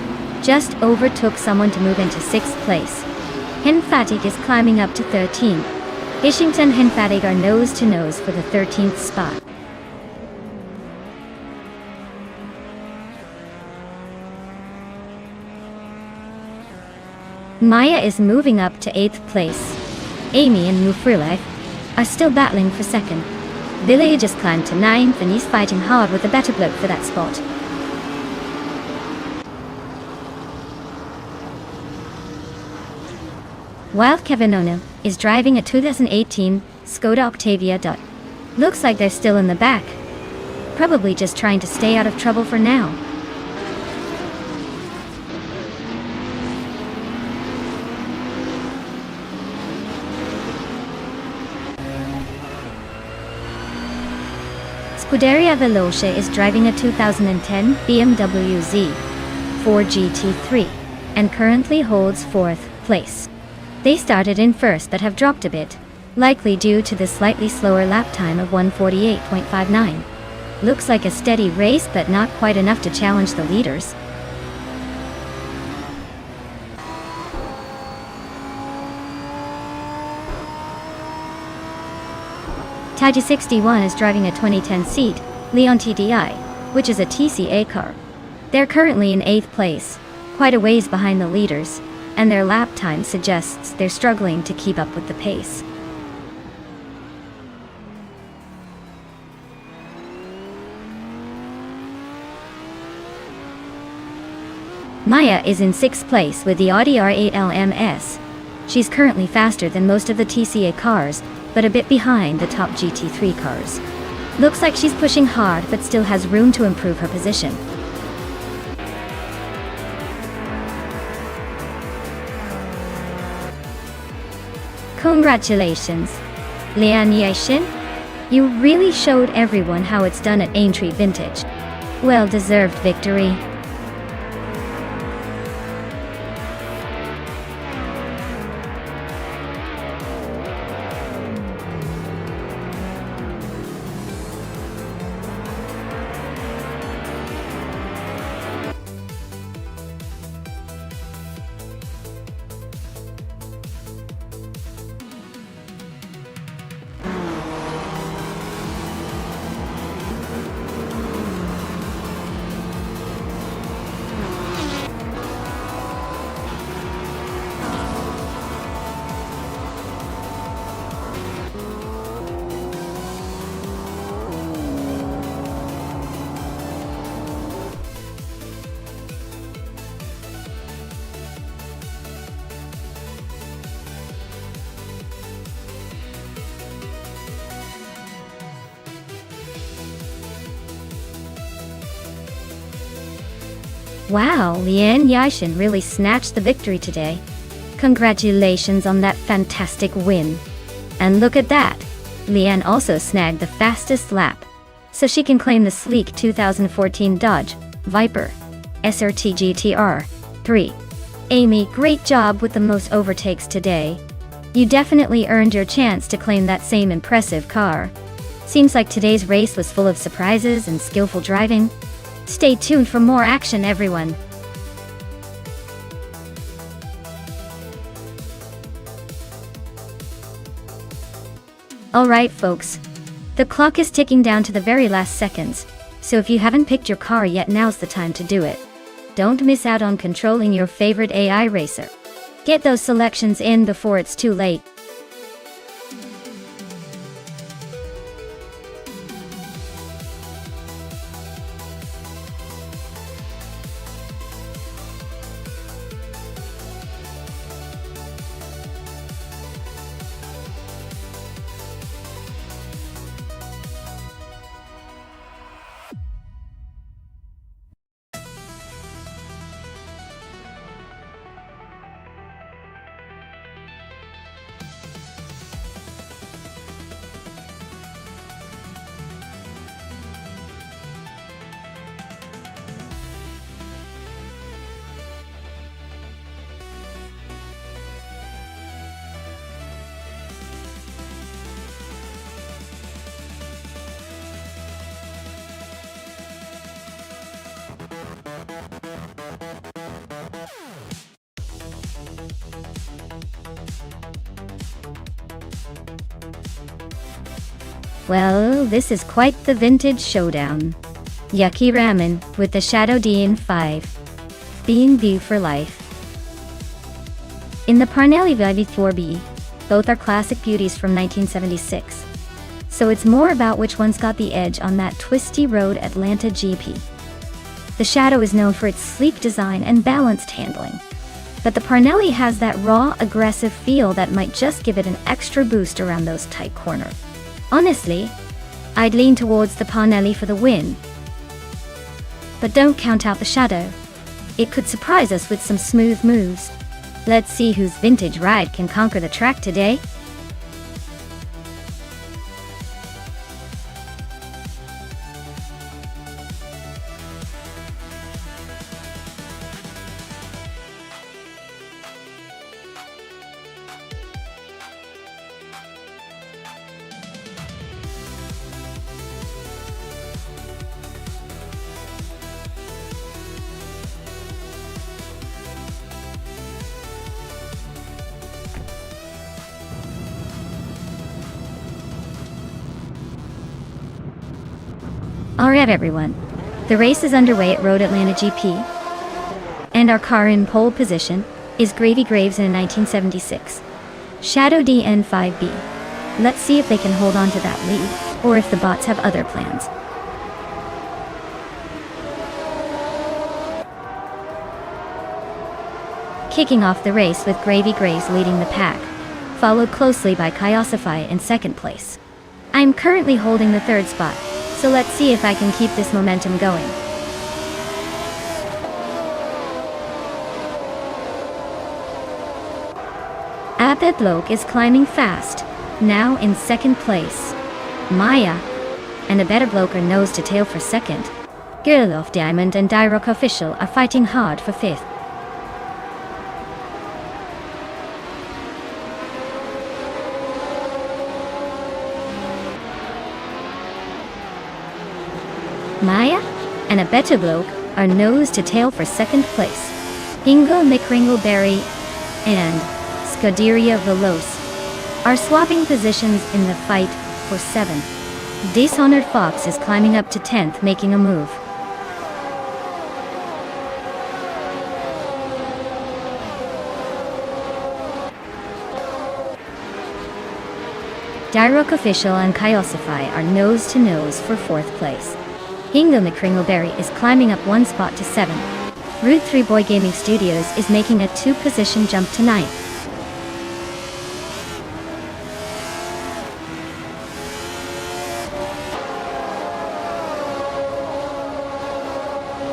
just overtook someone to move into 6th place. Henfatig is climbing up to 13th. Hishings and Henfatig are nose-to-nose for the 13th spot. Maya is moving up to 8th place. Amy and Mufrilai are still battling for 2nd. Billy just climbed to 9th and he's fighting hard with the better bloke for that spot. While Kevin Ono is driving a 2018 Skoda Octavia. Looks like they're still in the back. Probably just trying to stay out of trouble for now. Scuderia Veloce is driving a 2010 BMW Z4 GT3 and currently holds 4th place. They started in first but have dropped a bit, likely due to the slightly slower lap time of 1:48.59. Looks like a steady race but not quite enough to challenge the leaders. Taji 61 is driving a 2010 Seat Leon TDI, which is a TCA car. They're currently in 8th place, quite a ways behind the leaders, and their lap time suggests they're struggling to keep up with the pace. Maya is in 6th place with the Audi R8 LMS. She's currently faster than most of the TCA cars, but a bit behind the top GT3 cars. Looks like she's pushing hard but still has room to improve her position. Congratulations, Lian Yashin. You really showed everyone how it's done at Aintree Vintage. Well-deserved victory. Wow, Lian Yashin really snatched the victory today. Congratulations on that fantastic win. And look at that! Lian also snagged the fastest lap, so she can claim the sleek 2014 Dodge Viper SRT GTR 3. Amy, great job with the most overtakes today. You definitely earned your chance to claim that same impressive car. Seems like today's race was full of surprises and skillful driving. Stay tuned for more action, everyone. Alright folks, the clock is ticking down to the very last seconds, so if you haven't picked your car yet, now's the time to do it. Don't miss out on controlling your favorite AI racer. Get those selections in before it's too late. Well, this is quite the vintage showdown. Yucky Ramen with the Shadow DN5. Being View for life. In the Parnelli VV4B, both are classic beauties from 1976. So it's more about which one's got the edge on that twisty road Atlanta GP. The Shadow is known for its sleek design and balanced handling, but the Parnelli has that raw, aggressive feel that might just give it an extra boost around those tight corners. Honestly, I'd lean towards the Parnelli for the win. But don't count out the Shadow. It could surprise us with some smooth moves. Let's see whose vintage ride can conquer the track today. Alright everyone, the race is underway at Road Atlanta GP, and our car in pole position is Gravy Graves in a 1976 Shadow DN5B. Let's see if they can hold on to that lead, or if the bots have other plans. Kicking off the race with Gravy Graves leading the pack, followed closely by Kyosify in second place. I'm currently holding the third spot, so let's see if I can keep this momentum going. Abedloke is climbing fast, now in second place. Maya and Abedloke are nose to tail for second. Girl of Diamond and Dyrock Official are fighting hard for fifth. Maya and Abedloke are nose to tail for second place. Ingo McRingleberry and Scuderia Veloce are swapping positions in the fight for 7th. Dishonored Fox is climbing up to 10th, making a move. Dyrock Official and Kyosify are nose to nose for 4th place. Ingo McRingleberry is climbing up one spot to 7th. Route 3 Boy Gaming Studios is making a 2-position jump to 9th.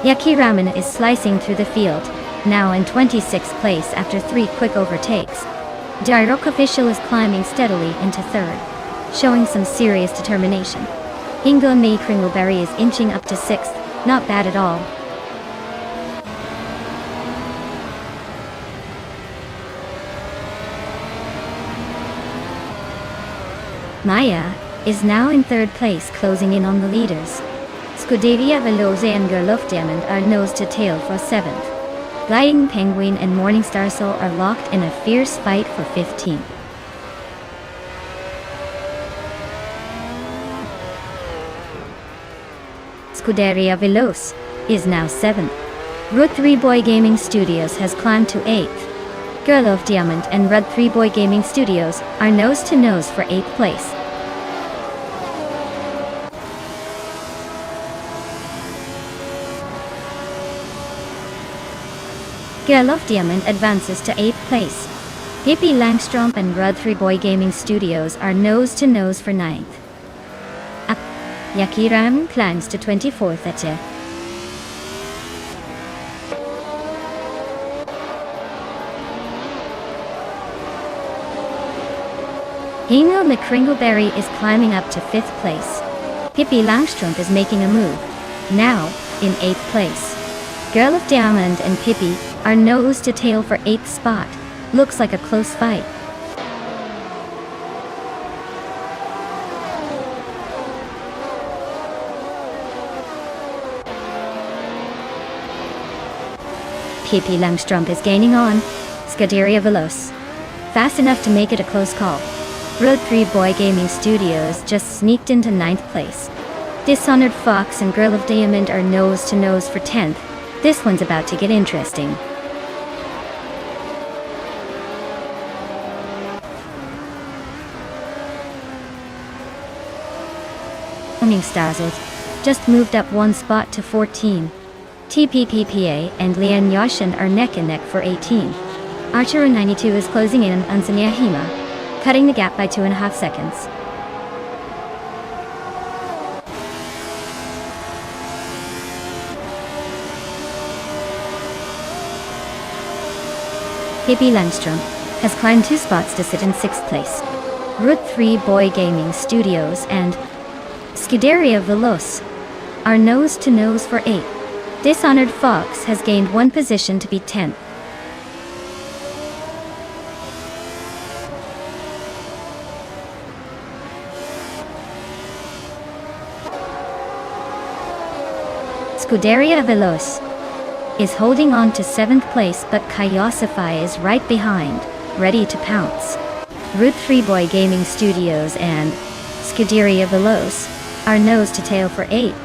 Yaki Ramen is slicing through the field, now in 26th place after 3 quick overtakes. Jairok official is climbing steadily into 3rd, showing some serious determination. Hingo Mei Kringleberry is inching up to 6th, not bad at all. Maya is now in 3rd place, closing in on the leaders. Scuderia Veloce and Gerloff Diamond are nose to tail for 7th. Gliding Penguin and Morningstar Soul are locked in a fierce fight for 15th. Scuderia Veloce is now 7th. Rud 3 Boy Gaming Studios has climbed to 8th. Girl of Diamond and Rud 3 Boy Gaming Studios are nose to nose for 8th place. Girl of Diamond advances to 8th place. Hippie Langstrom and Rud 3 Boy Gaming Studios are nose to nose for 9th. Yakiram climbs to 24th at J. Hino McCringleberry is climbing up to 5th place. Pippi Langstrom is making a move, now in 8th place. Girl of Diamond and Pippi are nose to tail for 8th spot. Looks like a close fight. Pippi Langstrom is gaining on Scuderia Veloce. Fast enough to make it a close call. Road 3 Boy Gaming Studios just sneaked into 9th place. Dishonored Fox and Girl of Diamond are nose to nose for 10th. This one's about to get interesting. Morningstar Soul just moved up 1 spot to 14. TPPPA and Lian Yashin are neck and neck for 18. Archer 92 is closing in on Sanyahima, cutting the gap by 2.5 seconds. Pippi Langstrom has climbed 2 spots to sit in 6th place. Route 3 Boy Gaming Studios and Scuderia Veloce are nose to nose for 8th. Dishonored Fox has gained 1 position to be 10th. Scuderia Veloce is holding on to 7th place, but Kaiosify is right behind, ready to pounce. Route 3 Boy Gaming Studios and Scuderia Veloce are nose to tail for 8th.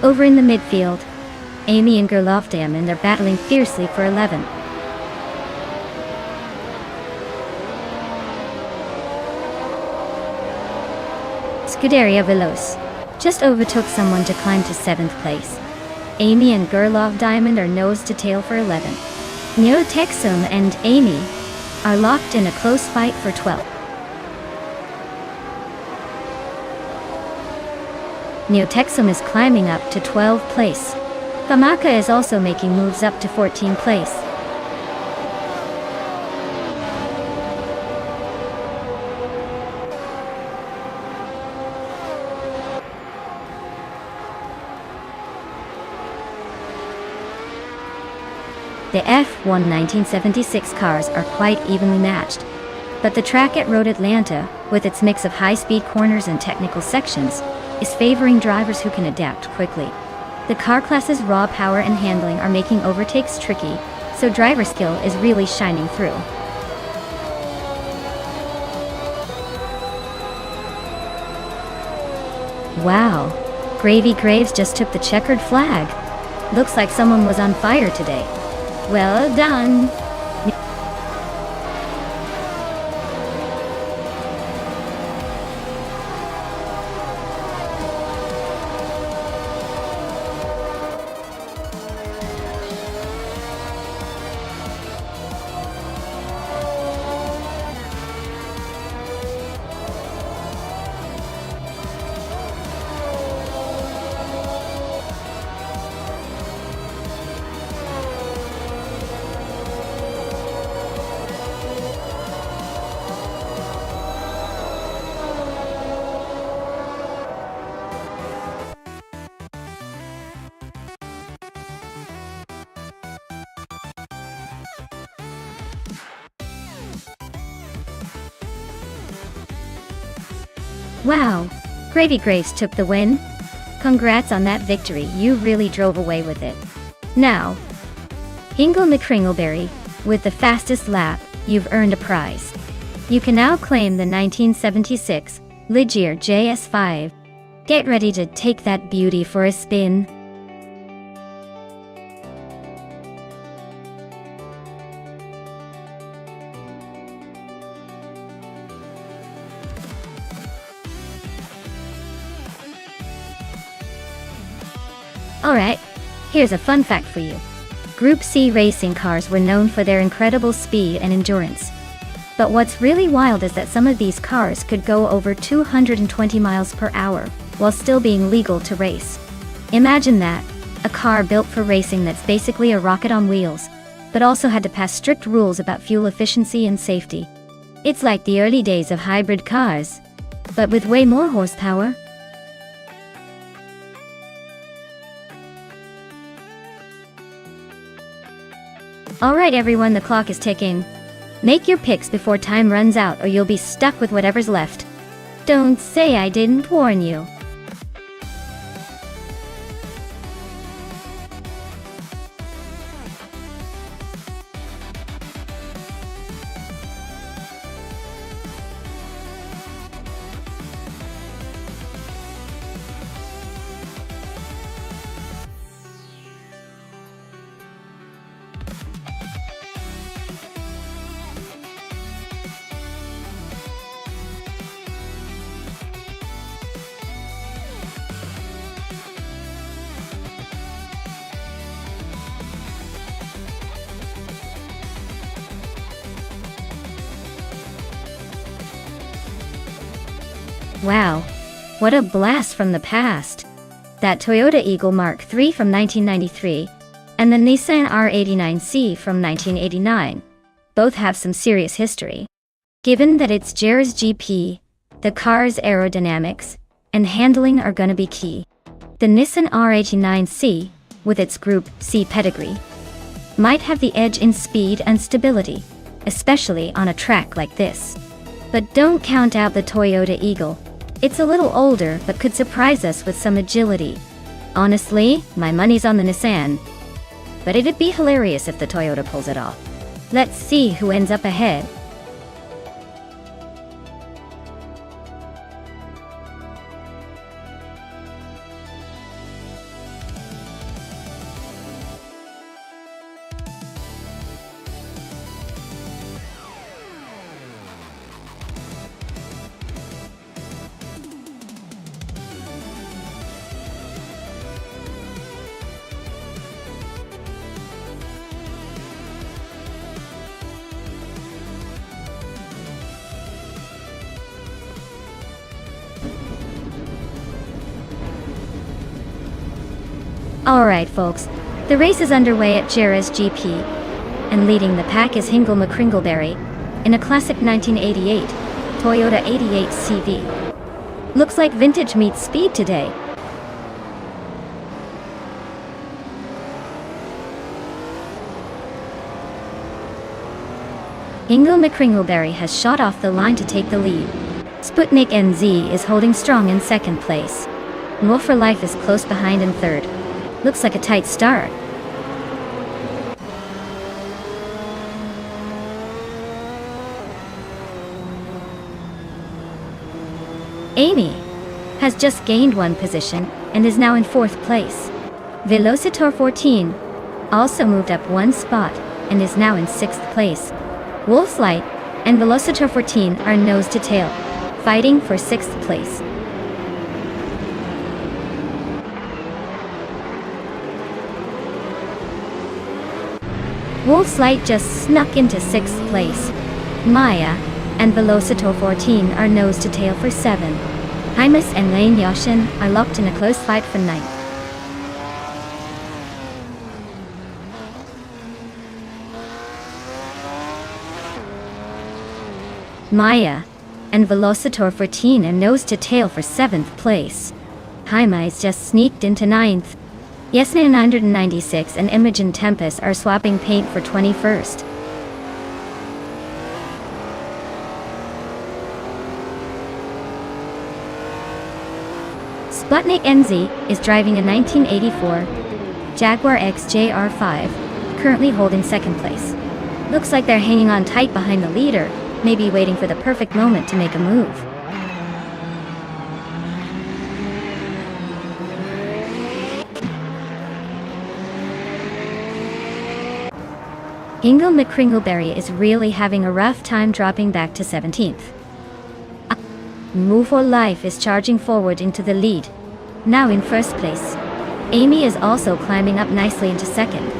Over in the midfield, Amy and Gerloff Diamond are battling fiercely for 11th. Scuderia Veloce just overtook someone to climb to 7th place. Amy and Gerloff Diamond are nose to tail for 11th. Neo Texum and Amy are locked in a close fight for 12th. Neo Texum is climbing up to 12th place. Famaka is also making moves up to 14th place. The F1 1976 cars are quite evenly matched, but the track at Road Atlanta, with its mix of high-speed corners and technical sections, is favoring drivers who can adapt quickly. The car class's raw power and handling are making overtakes tricky, so driver skill is really shining through. Wow, Gravy Graves just took the checkered flag. Looks like someone was on fire today. Well done! Wow, Gravy Grace took the win. Congrats on that victory, you really drove away with it. Now, Hingle McCringleberry, with the fastest lap, you've earned a prize. You can now claim the 1976 Ligier JS5. Get ready to take that beauty for a spin. Alright, here's a fun fact for you. Group C racing cars were known for their incredible speed and endurance. But what's really wild is that some of these cars could go over 220 miles per hour, while still being legal to race. Imagine that, a car built for racing that's basically a rocket on wheels, but also had to pass strict rules about fuel efficiency and safety. It's like the early days of hybrid cars, but with way more horsepower. Alright everyone, the clock is ticking. Make your picks before time runs out or you'll be stuck with whatever's left. Don't say I didn't warn you. Wow, what a blast from the past! That Toyota Eagle Mark III from 1993 and the Nissan R89C from 1989 both have some serious history. Given that it's JR's GP, the car's aerodynamics and handling are gonna be key. The Nissan R89C, with its Group C pedigree, might have the edge in speed and stability, especially on a track like this. But don't count out the Toyota Eagle. It's a little older but could surprise us with some agility. Honestly, my money's on the Nissan. But it'd be hilarious if the Toyota pulls it off. Let's see who ends up ahead. Alright folks, the race is underway at JR's GP, and leading the pack is Hingle McCringleberry in a classic 1988 Toyota 88 CV. Looks like vintage meets speed today. Hingle McCringleberry has shot off the line to take the lead. Sputnik NZ is holding strong in second place. Wolf for Life is close behind in third. Looks like a tight start. Amy has just gained one position and is now in fourth place. Velocitor 14 also moved up one spot and is now in sixth place. Wolf's Light and Velocitor 14 are nose to tail, fighting for sixth place. Wolf's Light just snuck into sixth place. Maya and Velocitor 14 are nose to tail for 7. Hymus and Lane Yoshin are locked in a close fight for 9th. Maya and Velocitor 14 are nose to tail for 7th place. Hymus just sneaked into 9th. Yesna 996 and Imogen Tempest are swapping paint for 21st. Sputnik NZ is driving a 1984 Jaguar XJR5, currently holding second place. Looks like they're hanging on tight behind the leader, maybe waiting for the perfect moment to make a move. Hingle McCringleberry is really having a rough time dropping back to 17th. Move for Life is charging forward into the lead, now in first place. Amy is also climbing up nicely into second.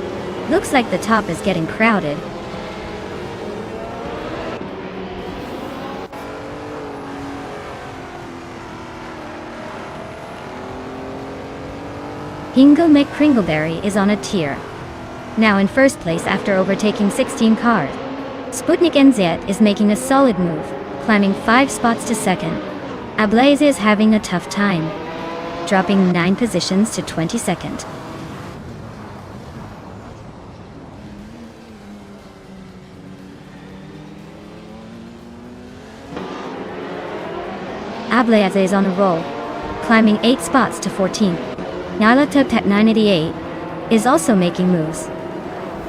Looks like the top is getting crowded. Hingle McCringleberry is on a tear, now in first place after overtaking 16 cars. Sputnik NZ is making a solid move, climbing 5 spots to second. Ablaze is having a tough time, dropping 9 positions to 22nd. Ablaze is on a roll, climbing 8 spots to 14th. Nylatotep 988 is also making moves,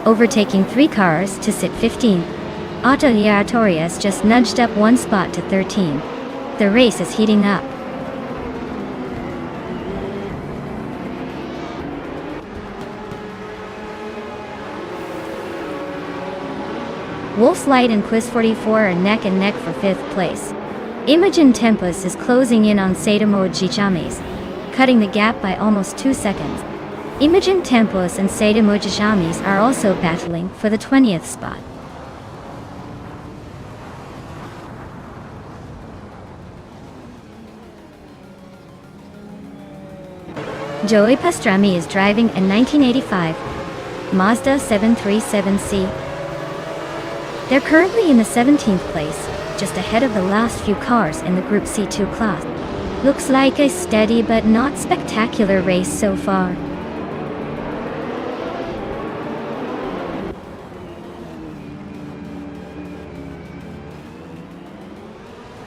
overtaking 3 cars to sit 15th. Autoliatorius just nudged up 1 spot to 13. The race is heating up. Wolf's Light and Quiz 44 are neck and neck for 5th place. Imogen Tempest is closing in on Sadamo Jichamis, cutting the gap by almost 2 seconds. Imogen Tempest and Sadamo Jichamis are also battling for the 20th spot. Joey Pastrami is driving a 1985 Mazda 737C. They're currently in the 17th place, just ahead of the last few cars in the Group C2 class. Looks like a steady but not spectacular race so far.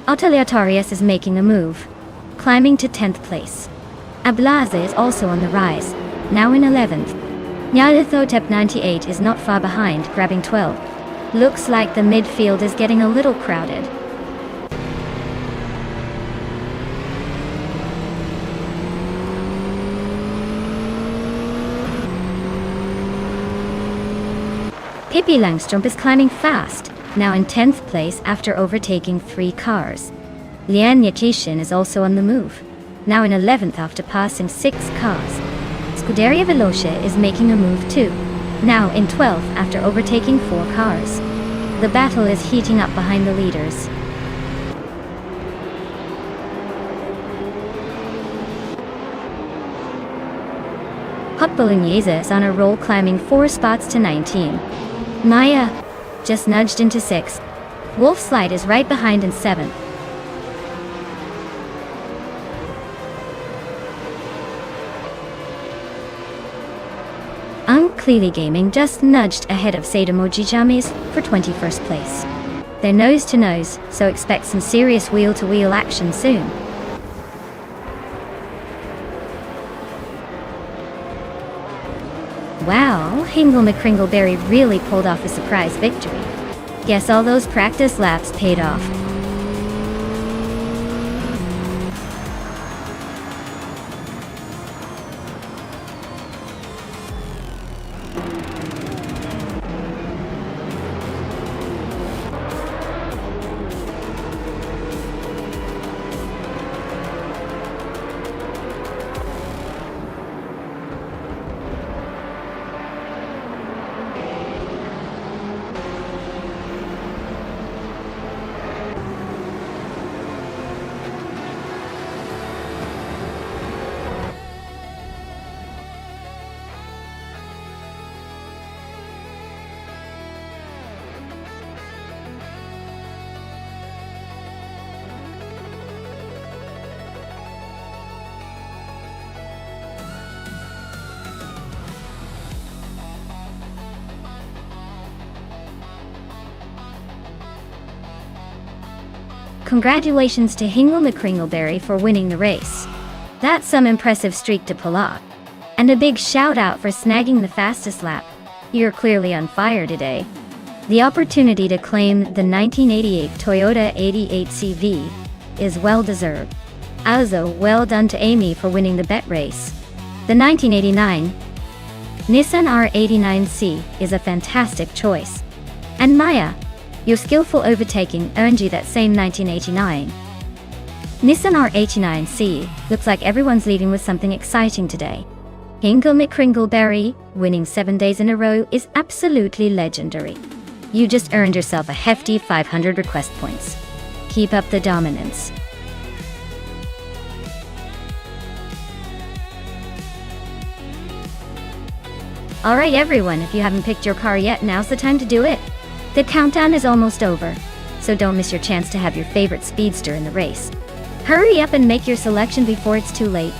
Autoliatorius is making a move, climbing to 10th place. Ablaze is also on the rise, now in 11th. Nyalathotep 98 is not far behind, grabbing 12. Looks like the midfield is getting a little crowded. Pippi Langstrup is climbing fast, now in 10th place after overtaking 3 cars. Lian Yakishin is also on the move, now in 11th after passing 6 cars. Scuderia Veloce is making a move too, now in 12th after overtaking 4 cars. The battle is heating up behind the leaders. Hot Bolognese is on a roll, climbing 4 spots to 19. Maya just nudged into 6th. Wolf's Light is right behind in 7th. Clearly Gaming just nudged ahead of Sadamo Jichamis for 21st place. They're nose to nose, so expect some serious wheel-to-wheel action soon. Wow, Hingle McCringleberry really pulled off a surprise victory. Guess all those practice laps paid off. Congratulations to Hingle McCringleberry for winning the race. That's some impressive streak to pull off. And a big shout out for snagging the fastest lap. You're clearly on fire today. The opportunity to claim the 1988 Toyota 88 CV is well deserved. Also, well done to Amy for winning the bet race. The 1989 Nissan R89C is a fantastic choice. And Maya, your skillful overtaking earned you that same 1989 Nissan R89C. Looks like everyone's leading with something exciting today. Hingle McCringleberry, winning 7 days in a row is absolutely legendary. You just earned yourself a hefty 500 request points. Keep up the dominance. Alright everyone, if you haven't picked your car yet, now's the time to do it. The countdown is almost over, so don't miss your chance to have your favorite speedster in the race. Hurry up and make your selection before it's too late.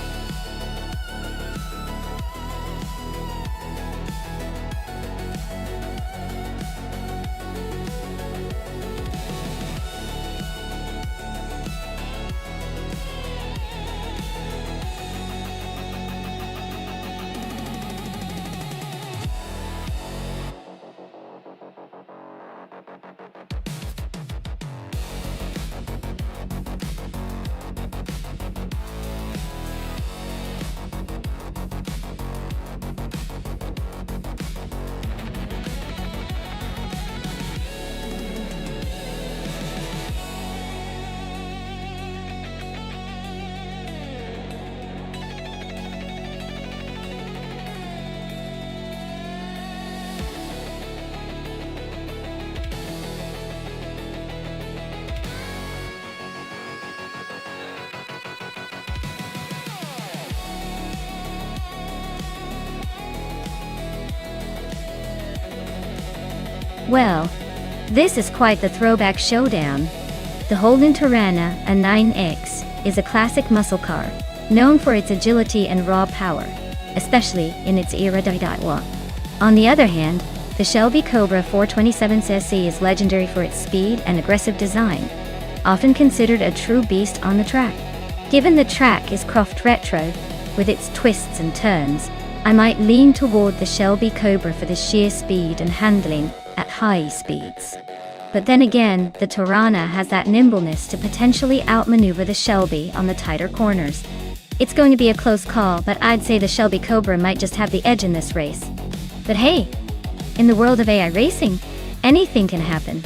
Well, this is quite the throwback showdown. The Holden Torana, a 9X, is a classic muscle car, known for its agility and raw power, especially in its era. On the other hand, the Shelby Cobra 427cc is legendary for its speed and aggressive design, often considered a true beast on the track. Given the track is Croft Retro, with its twists and turns, I might lean toward the Shelby Cobra for the sheer speed and handling at high speeds. But then again, the Torana has that nimbleness to potentially outmaneuver the Shelby on the tighter corners. It's going to be a close call, but I'd say the Shelby Cobra might just have the edge in this race. But hey, in the world of AI racing, anything can happen.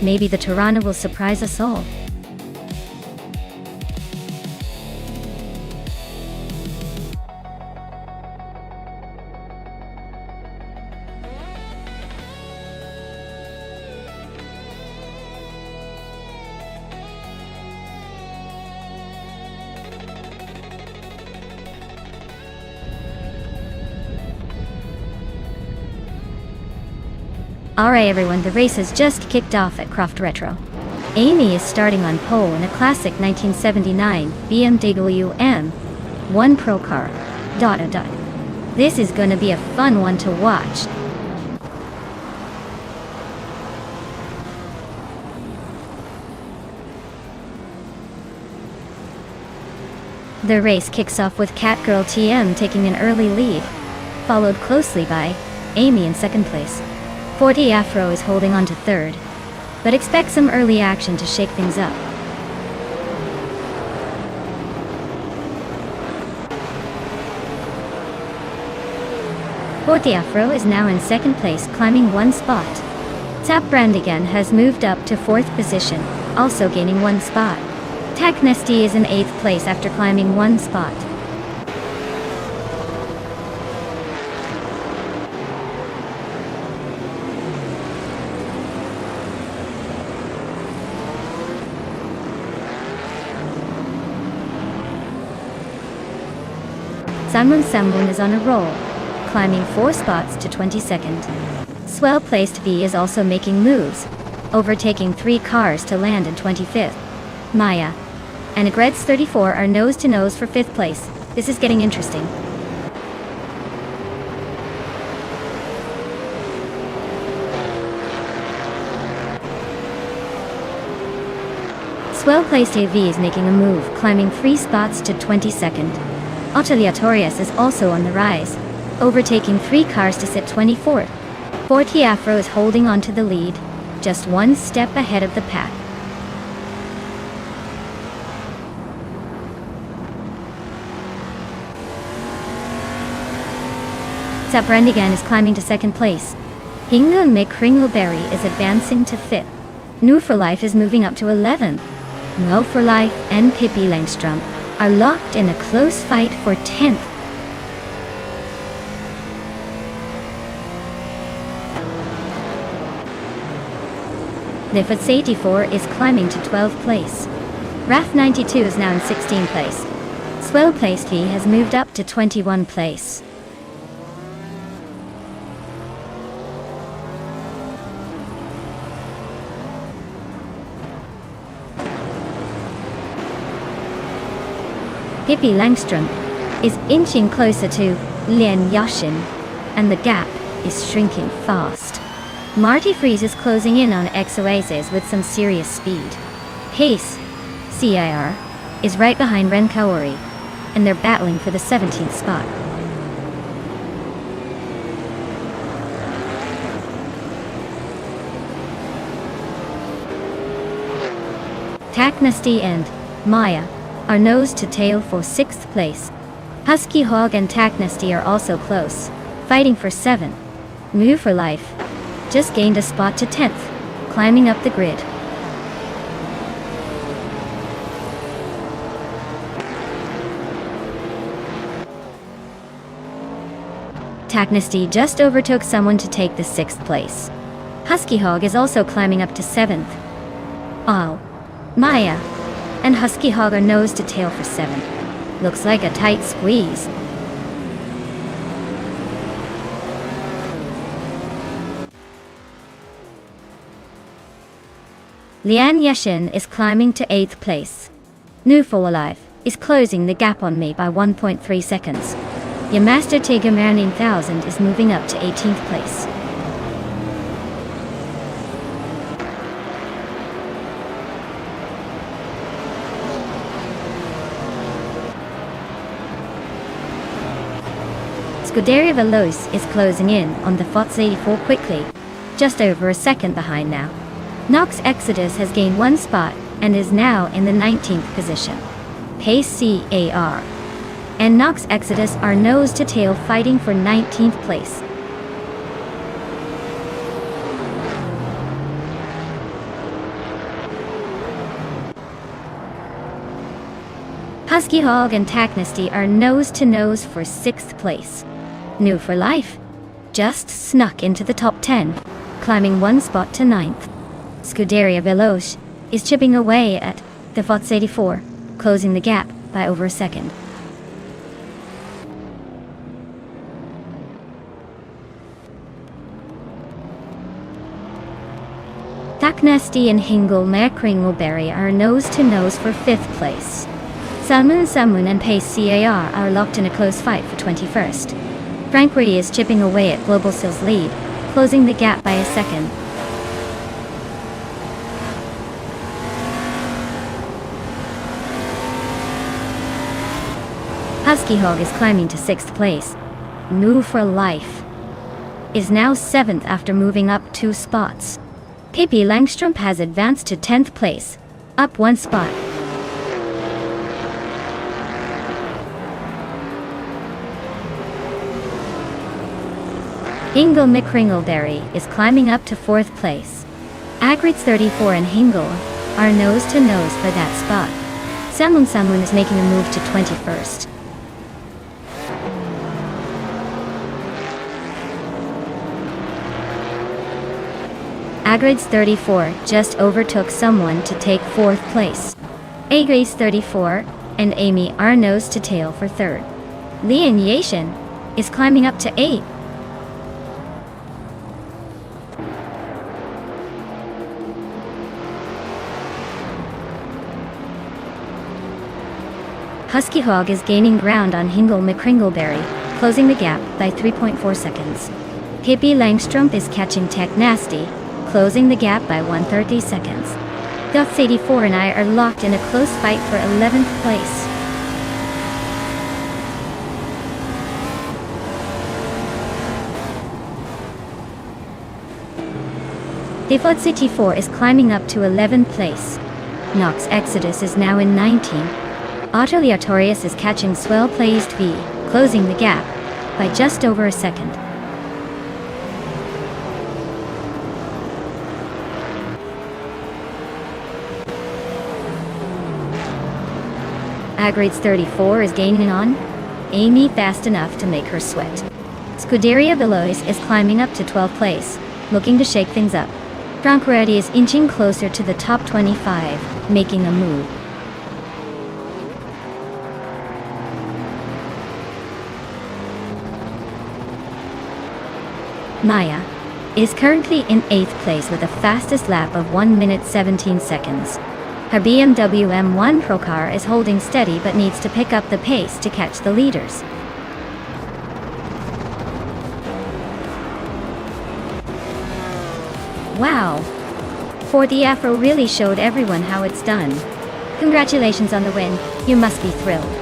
Maybe the Torana will surprise us all. Alright everyone, the race has just kicked off at Croft Retro. Amy is starting on pole in a classic 1979 BMW M1 Pro car. This is gonna be a fun one to watch. The race kicks off with Catgirl TM taking an early lead, followed closely by Amy in second place. 40 Afro is holding on to third, but expect some early action to shake things up. Forty Afro is now in second place, climbing one spot. Tap Brandigan has moved up to fourth position, also gaining one spot. Tech Nesty is in eighth place after climbing one spot. Samrun Sambun is on a roll, climbing 4 spots to 22nd. Swell placed V is also making moves, overtaking 3 cars to land in 25th. Maya and Agreds 34 are nose to nose for 5th place. This is getting interesting. Well-placed AV is making a move, climbing 3 spots to 22nd. Autoleatorius is also on the rise, overtaking 3 cars to sit 24th. Forti Afro is holding on to the lead, just 1 step ahead of the pack. Saprandigan is climbing to 2nd place. Hinga Mick Ringleberry is advancing to 5th. New for Life is moving up to 11th. No for Life and Pippi Langstrom are locked in a close fight for 10th. Lifats 84 is climbing to 12th place. Raf 92 is now in 16th place. Swell placed he has moved up to 21 place. Pippi Langstrom is inching closer to Lian Yashin, and the gap is shrinking fast. Marty Freeze is closing in on X-Oasis with some serious speed. Pace, CIR, is right behind Ren Kaori, and they're battling for the 17th spot. Taknasty and Maya are nose to tail for 6th place. Husky Hog and Taknasty are also close, fighting for 7th. Move for Life just gained a spot to 10th, climbing up the grid. Taknasty just overtook someone to take the 6th place. Husky Hog is also climbing up to 7th. Oh, Maya and Husky Hog are nose to tail for 7th. Looks like a tight squeeze. Lian Yashin is climbing to 8th place. New for Alive is closing the gap on me by 1.3 seconds. Yamaster Tiger 9000 is moving up to 18th place. Scuderia Veloce is closing in on the FOTS 84 quickly, just over a second behind now. Nox Exodus has gained 1 spot and is now in the 19th position. Pace CAR and Nox Exodus are nose to tail fighting for 19th place. Husky Hog and Taknasty are nose to nose for 6th place. New for Life just snuck into the top 10, climbing 1 spot to 9th. Scuderia Veloce is chipping away at the FOTS 84, closing the gap by over a second. Taknasty and Hingle Merkringleberry are nose to nose for 5th place. Salmon and Pace CAR are locked in a close fight for 21st. Frank Riddy is chipping away at Global Seal's lead, closing the gap by a second. Husky Hog is climbing to 6th place. Move for Life is now 7th after moving up 2 spots. Pippi Langstrom has advanced to 10th place, up 1 spot. Hingle McCringleberry is climbing up to 4th place. Agrids 34 and Hingle are nose to nose for that spot. Samun is making a move to 21st. Agrids 34 just overtook someone to take 4th place. Agrids 34 and Amy are nose to tail for 3rd. Lian Yashin is climbing up to 8th. Husky Hog is gaining ground on Hingle McCringleberry, closing the gap by 3.4 seconds. Pippi Langstrom is catching Taknasty, closing the gap by 130 seconds. Duff's 84 and I are locked in a close fight for 11th place. Default 84 is climbing up to 11th place. Nox Exodus is now in 19. Autoleatorius is catching swell-placed V, closing the gap by just over a second. Agrides 34 is gaining on Amy fast enough to make her sweat. Scuderia Veloz is climbing up to 12th place, looking to shake things up. Francoretti is inching closer to the top 25, making a move. Maya is currently in 8th place with a fastest lap of 1 minute 17 seconds. Her BMW M1 Pro car is holding steady but needs to pick up the pace to catch the leaders. Wow! Ford the Afro really showed everyone how it's done. Congratulations on the win, you must be thrilled.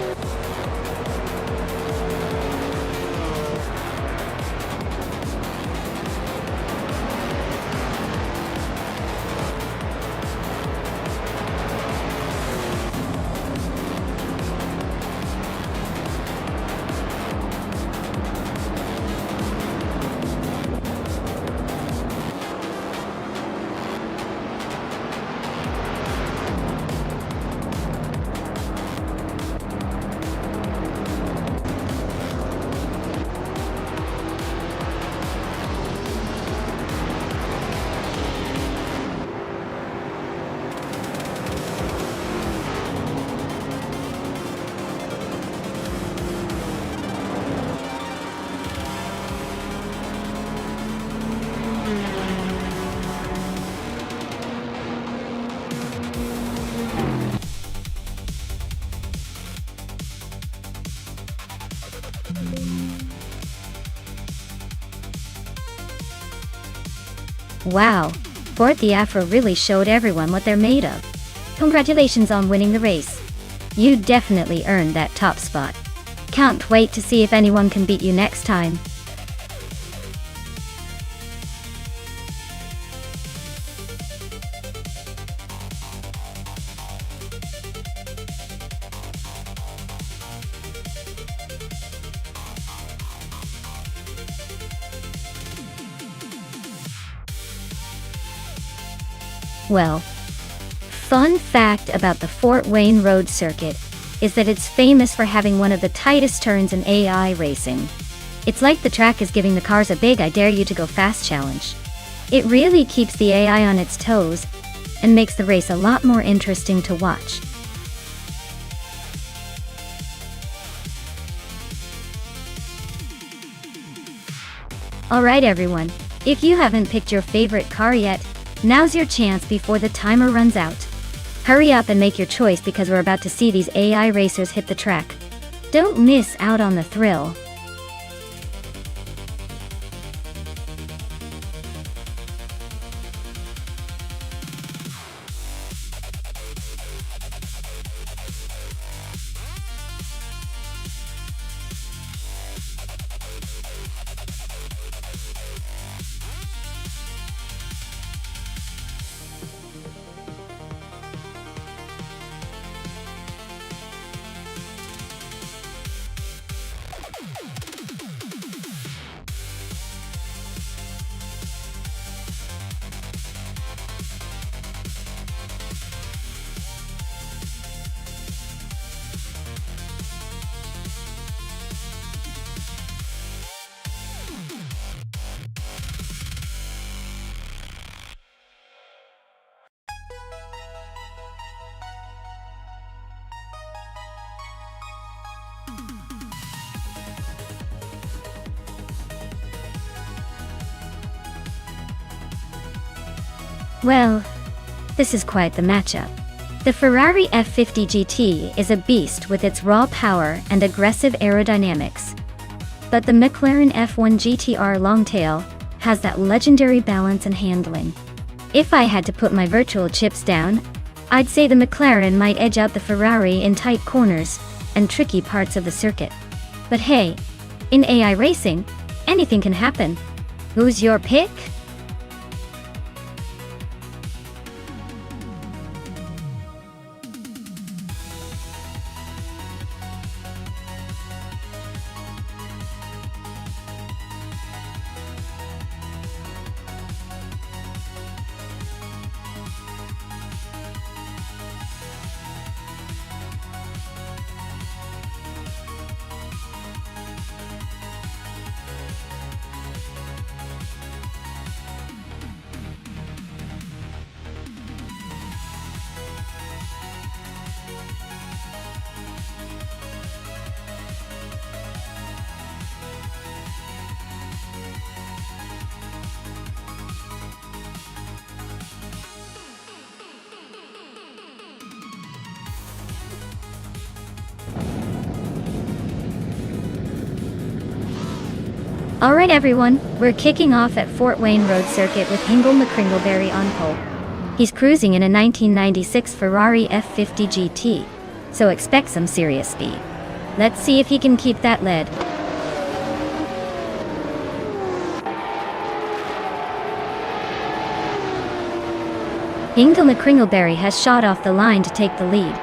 Wow, Ford the Afro really showed everyone what they're made of. Congratulations on winning the race. You definitely earned that top spot. Can't wait to see if anyone can beat you next time. Well, fun fact about the Fort Wayne Road Circuit is that it's famous for having one of the tightest turns in AI racing. It's like the track is giving the cars a big "I dare you to go fast" challenge. It really keeps the AI on its toes and makes the race a lot more interesting to watch. Alright everyone, if you haven't picked your favorite car yet, now's your chance before the timer runs out. Hurry up and make your choice because we're about to see these AI racers hit the track. Don't miss out on the thrill. Well, this is quite the matchup. The Ferrari F50 GT is a beast with its raw power and aggressive aerodynamics. But the McLaren F1 GTR Longtail has that legendary balance and handling. If I had to put my virtual chips down, I'd say the McLaren might edge out the Ferrari in tight corners and tricky parts of the circuit. But hey, in AI racing, anything can happen. Who's your pick? Alright everyone, we're kicking off at Fort Wayne Road Circuit with Hingle McCringleberry on pole. He's cruising in a 1996 Ferrari F50 GT, so expect some serious speed. Let's see if he can keep that lead. Hingle McCringleberry has shot off the line to take the lead.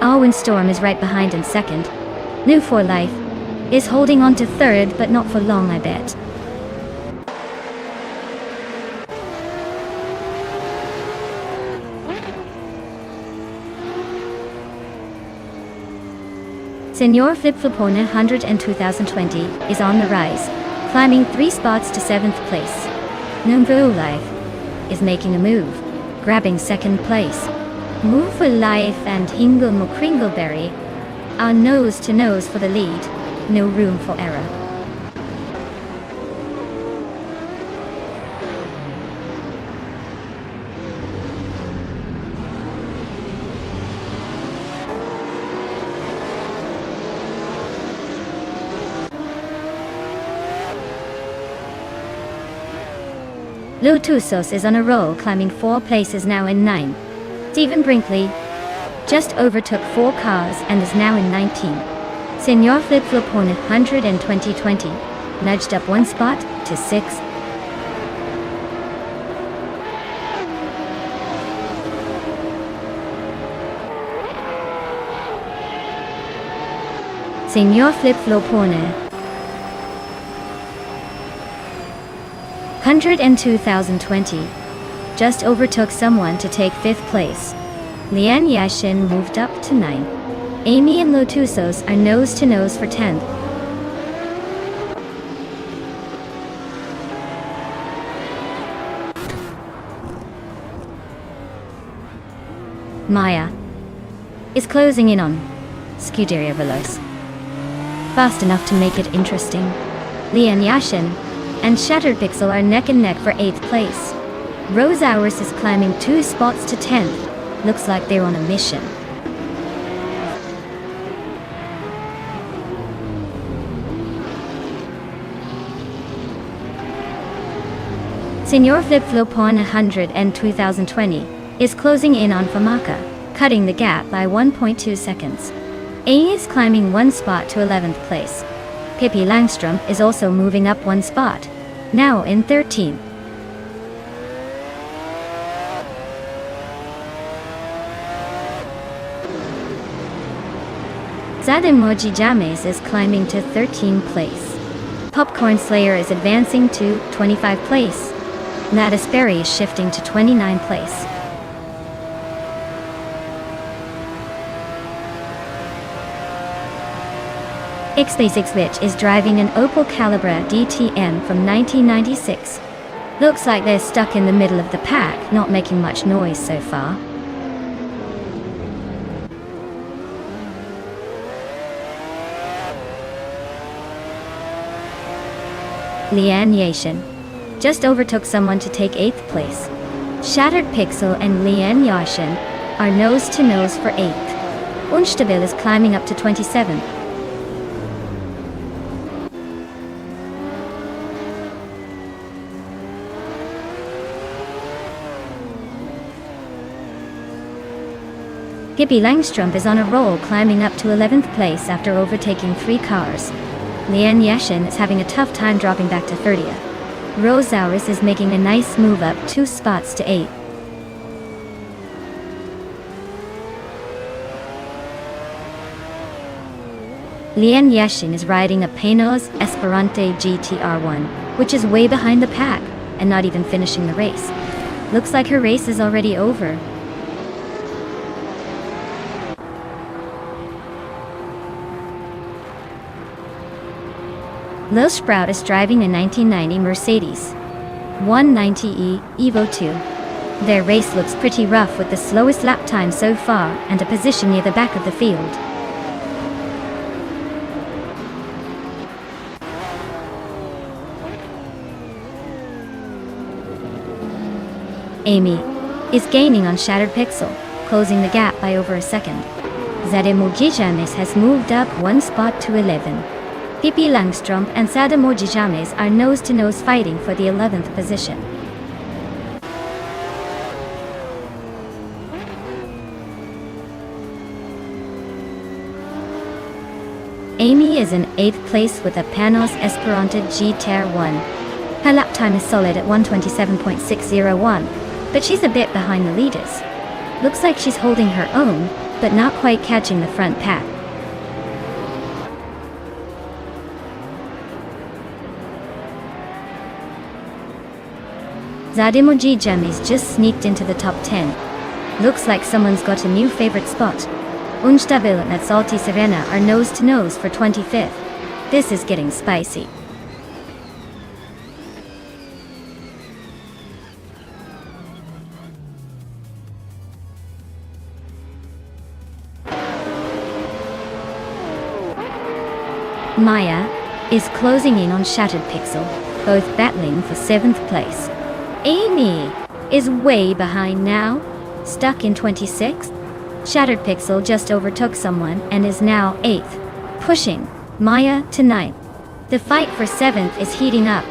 Owen Storm is right behind in second. New for Life is holding on to third, but not for long, I bet. Senor Flip-Flopona 100 and 2020 is on the rise, climbing 3 spots to 7th place. New for Life is making a move, grabbing 2nd place. Move for Life and Hingle McCringleberry are nose to nose for the lead. No room for error. Lotusos is on a roll, climbing 4 places, now in 9. Stephen Brinkley just overtook 4 cars and is now in 19. Senor Flip-Flopona 100 and 2020 nudged up 1 spot to 6th. Senor Flip-Flopona 100 and 2020 just overtook someone to take 5th place. Lian Yashin moved up to 9. Amy and Lotusos are nose to nose for 10th. Maya is closing in on Scuderia Veloz, fast enough to make it interesting. Lian Yashin and Shattered Pixel are neck and neck for 8th place. Rose Hours is climbing 2 spots to 10th. Looks like they're on a mission. Senor Flip-Flopona 100 and 2020 is closing in on Famaka, cutting the gap by 1.2 seconds. A is climbing 1 spot to 11th place. Pippi Langstrom is also moving up 1 spot, now in 13th. Zademoji James is climbing to 13th place. Popcorn Slayer is advancing to 25th place. Natus Berry is shifting to 29th place. X-Basics Witch is driving an Opel Calibra DTM from 1996. Looks like they're stuck in the middle of the pack, not making much noise so far. Lian Yashin just overtook someone to take 8th place. Shattered Pixel and Lian Yashin are nose to nose for 8th. Unstabil is climbing up to 27th. Pippi Langstrumpf is on a roll, climbing up to 11th place after overtaking 3 cars. Lian Yashin is having a tough time dropping back to 30th. Rosaurus is making a nice move up 2 spots to 8th. Lian Yashin is riding a Panoz Esperante GTR1, which is way behind the pack, and not even finishing the race. Looks like her race is already over. Lil Sprout is driving a 1990 Mercedes 190e Evo 2. Their race looks pretty rough with the slowest lap time so far and a position near the back of the field. Amy is gaining on Shattered Pixel, closing the gap by over a second. Zademojijames has moved up 1 spot to 11. Pippi Langstrumpf and Zademojijames are nose-to-nose fighting for the 11th position. Amy is in 8th place with a Panos Esperante GTR1. Her lap time is solid at 1:27.601. But she's a bit behind the leaders. Looks like she's holding her own, but not quite catching the front pack. Zademojijames just sneaked into the top 10. Looks like someone's got a new favorite spot. Unstabil and Salty Serena are nose-to-nose for 25th. This is getting spicy. Maya is closing in on Shattered Pixel, both battling for 7th place. Amy is way behind now, stuck in 26th. Shattered Pixel just overtook someone and is now 8th, pushing Maya to 9th. The fight for 7th is heating up.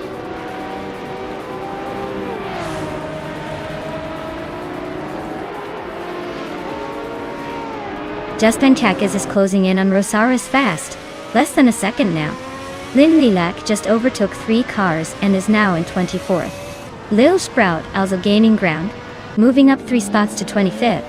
Justin Kakis is closing in on Rosaurus fast. Less than a second now. Lin Lilac just overtook 3 cars and is now in 24th. Lil Sprout also gaining ground, moving up 3 spots to 25th.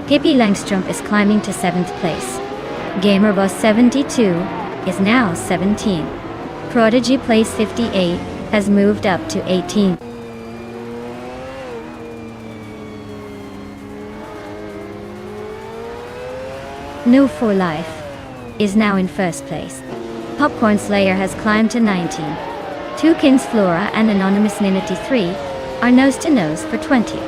Pippi Langstrumpf is climbing to 7th place. GamerBoss72 is now 17. Prodigy Place 58 has moved up to 18. No For Life is now in 1st place. Popcorn Slayer has climbed to 19. Toucan's Flora and Anonymous Ninity 3 are nose-to-nose for 20.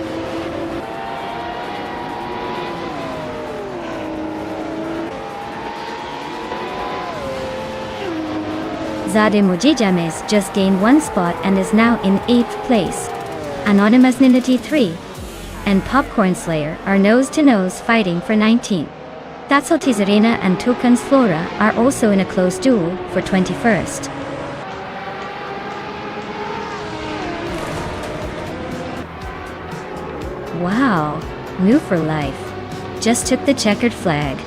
Zademojijames just gained 1 spot and is now in 8th place. Anonymous Ninity 3 and Popcorn Slayer are nose-to-nose fighting for 19. Tatso Tizarina and Toucan's Flora are also in a close duel for 21st. Wow, New for Life just took the checkered flag.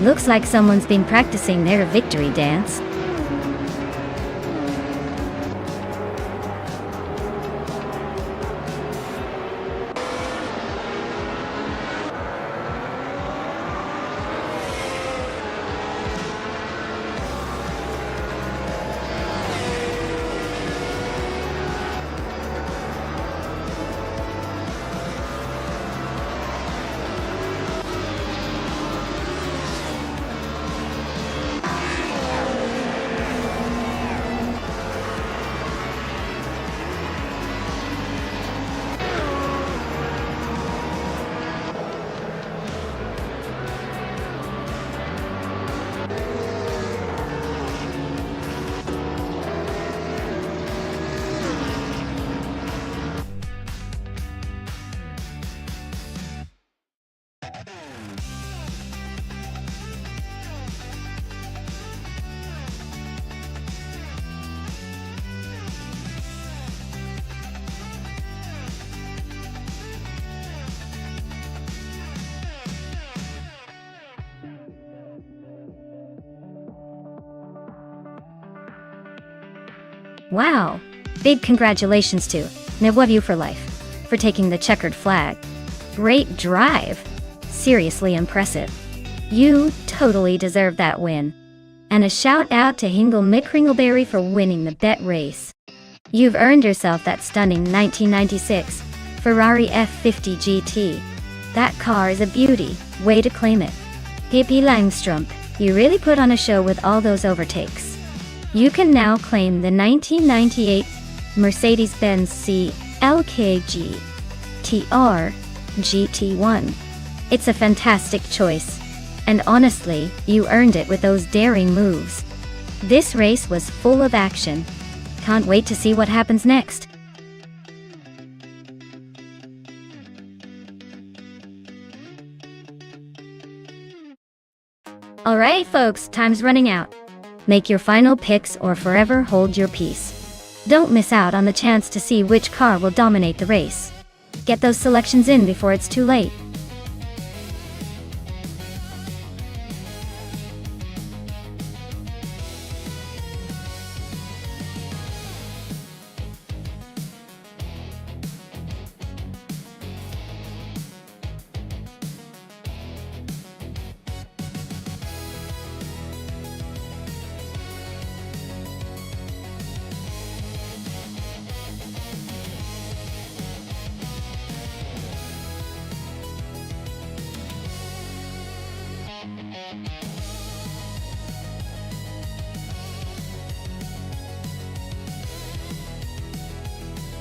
Looks like someone's been practicing their victory dance. Wow! Big congratulations to Nebuavu for life for taking the checkered flag. Great drive! Seriously impressive. You totally deserve that win. And a shout out to Hingle McCringleberry for winning the bet race. You've earned yourself that stunning 1996 Ferrari F50 GT. That car is a beauty, way to claim it. Pippi Langstrumpf, you really put on a show with all those overtakes. You can now claim the 1998 Mercedes-Benz C-LKG TR GT1. It's a fantastic choice. And honestly, you earned it with those daring moves. This race was full of action. Can't wait to see what happens next. Alright folks, time's running out. Make your final picks or forever hold your peace. Don't miss out on the chance to see which car will dominate the race. Get those selections in before it's too late.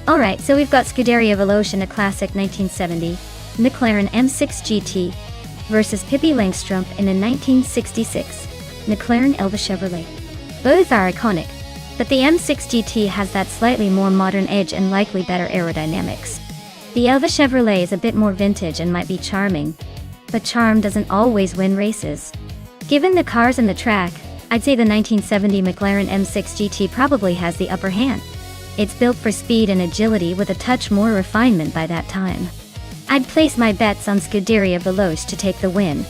Alright, so we've got Scuderia Veloce in a classic 1970 McLaren M6 GT versus Pippi Langstrumpf in a 1966 McLaren Elva Chevrolet. Both are iconic, but the M6 GT has that slightly more modern edge and likely better aerodynamics. The Elva Chevrolet is a bit more vintage and might be charming, but charm doesn't always win races. Given the cars and the track, I'd say the 1970 McLaren M6 GT probably has the upper hand. It's built for speed and agility with a touch more refinement by that time. I'd place my bets on Scuderia Veloce to take the win,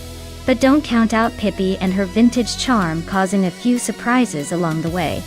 but don't count out Pippi and her vintage charm causing a few surprises along the way.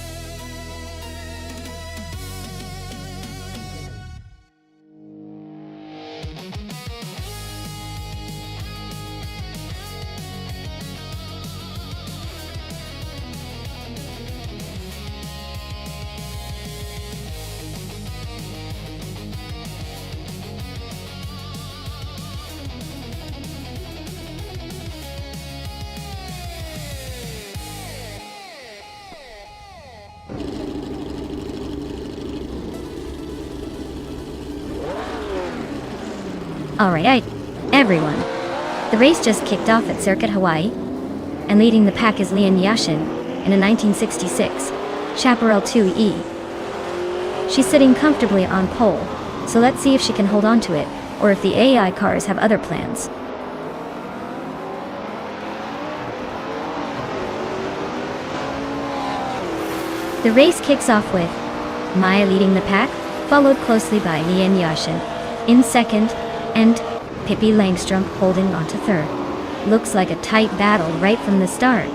Alright, everyone. The race just kicked off at Circuit Hawaii, and leading the pack is Lian Yashin in a 1966 Chaparral 2E. She's sitting comfortably on pole, so let's see if she can hold on to it, or if the AI cars have other plans. The race kicks off with Maya leading the pack, followed closely by Lian Yashin in second, and Pippi Langstrumpf holding on to third. Looks like a tight battle right from the start.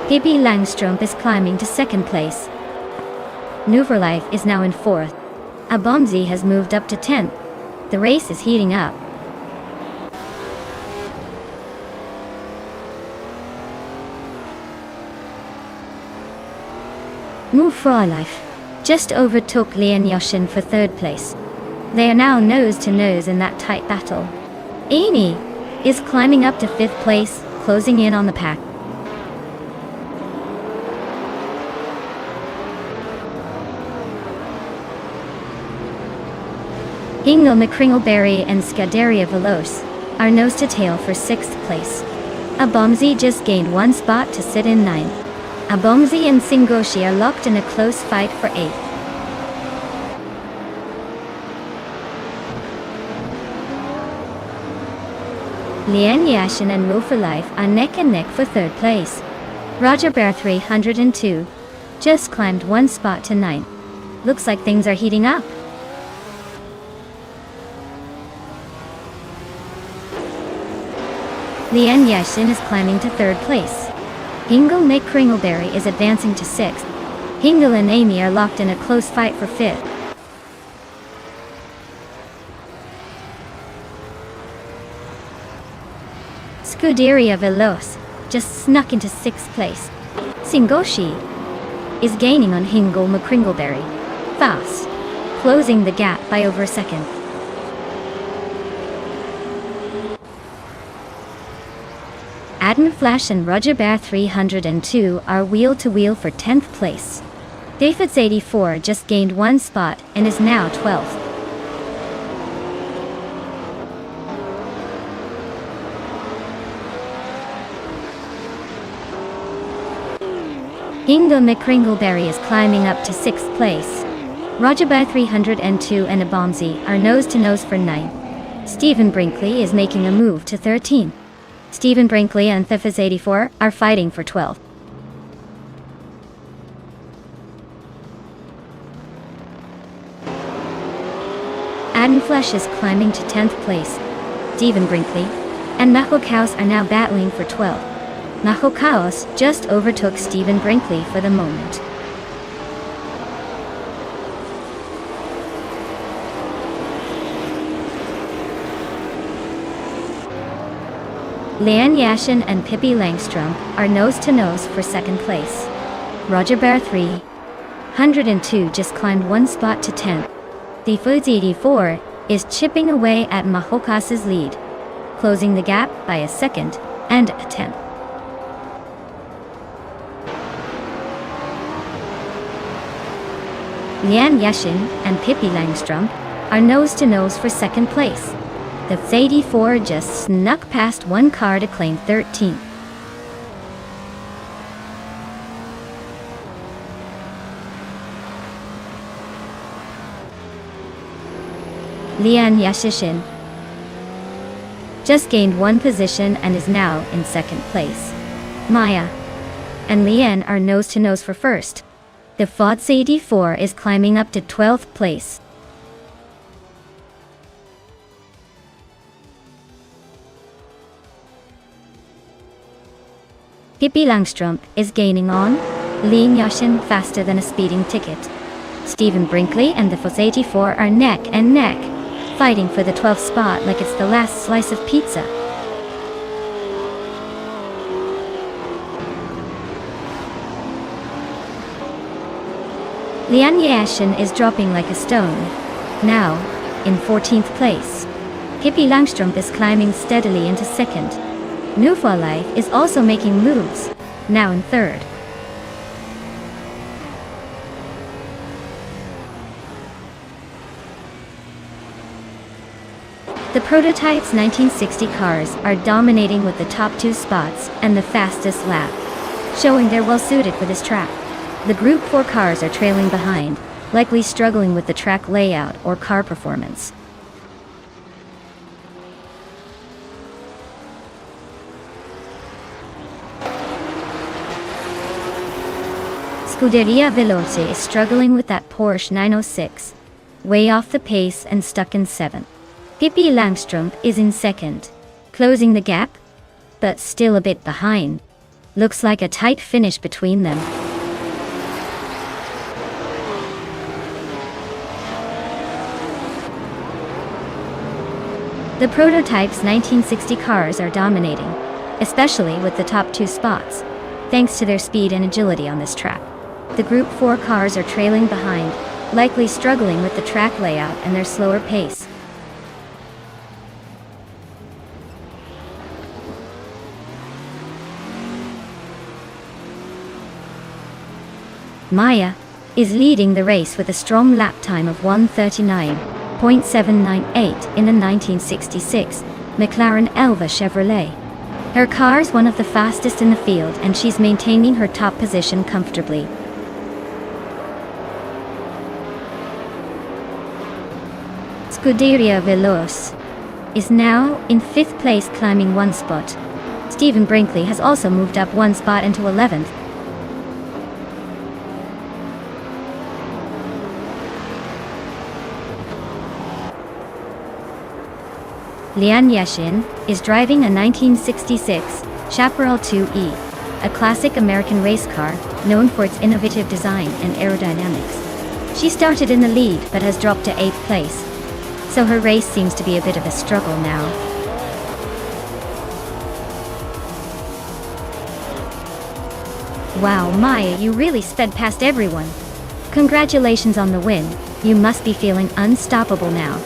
Pippi Langstrumpf is climbing to second place. Nuverlife is now in fourth. Abomzi has moved up to 10th. The race is heating up. Nuverlife just overtook Lian Yashin for third place. They are now nose to nose in that tight battle. Amy is climbing up to fifth place, closing in on the pack. Hingle McCringleberry and Scuderia Veloce are nose to tail for sixth place. Abomzi just gained one spot to sit in ninth. Abomzi and Singoshi are locked in a close fight for 8th. Lian Yashin and Nuverlife are neck and neck for 3rd place. Roger Bear 302 just climbed one spot to 9th. Looks like things are heating up. Lian Yashin is climbing to 3rd place. Hingle Nick Kringleberry is advancing to 6th. Hingle and Amy are locked in a close fight for 5th. Scuderia Veloz just snuck into 6th place. Singoshi is gaining on Hingle McCringleberry fast, closing the gap by over a second. Adam Flash and Roger Bear 302 are wheel-to-wheel for 10th place. David's 84 just gained 1 spot and is now 12th. Hingle McCringleberry is climbing up to 6th place. Roger Bear 302 and Abomzi are nose-to-nose for 9th. Stephen Brinkley is making a move to 13th. Stephen Brinkley and Thifas 84 are fighting for 12th. Adam Flesh is climbing to 10th place. Stephen Brinkley and Nacho Chaos are now battling for 12th. Nacho Chaos just overtook Stephen Brinkley for the moment. Lian Yashin and Pippi Langstrom are nose-to-nose for 2nd place. Roger Bear 302 just climbed 1 spot to 10th. The Foods 84 is chipping away at Mahokas's lead, closing the gap by a second and a 10th. Lian Yashin and Pippi Langstrom are nose-to-nose for 2nd place. The 84 just snuck past 1 car to claim 13th. Lian Yashin just gained 1 position and is now in 2nd place. Maya and Lian are nose-to-nose for 1st. The Fods 84 is climbing up to 12th place. Pippi Langstrom is gaining on Lian Yashin faster than a speeding ticket. Stephen Brinkley and the Fods 84 are neck and neck, fighting for the 12th spot like it's the last slice of pizza. Lian Yashin is dropping like a stone, now in 14th place. Pippi Langstrom is climbing steadily into 2nd. Nufa Life is also making moves, now in 3rd. The Prototypes 1960 cars are dominating with the top 2 spots and the fastest lap, showing they're well suited for this track. The Group 4 cars are trailing behind, likely struggling with the track layout or car performance. Scuderia Veloce is struggling with that Porsche 906, way off the pace and stuck in 7th. Pippi Langstrom is in 2nd, closing the gap, but still a bit behind. Looks like a tight finish between them. The Prototypes 1960 cars are dominating, especially with the top 2 spots, thanks to their speed and agility on this track. The Group 4 cars are trailing behind, likely struggling with the track layout and their slower pace. Maya is leading the race with a strong lap time of 1:39.798 in a 1966 McLaren Elva Chevrolet. Her car is one of the fastest in the field and she's maintaining her top position comfortably. Scuderia Veloz is now in 5th place, climbing 1 spot. Stephen Brinkley has also moved up 1 spot into 11th. Lian Yashin, is driving a 1966 Chaparral 2E, a classic American race car known for its innovative design and aerodynamics. She started in the lead but has dropped to 8th place, so her race seems to be a bit of a struggle now. Wow, Maya, you really sped past everyone. Congratulations on the win. You must be feeling unstoppable now.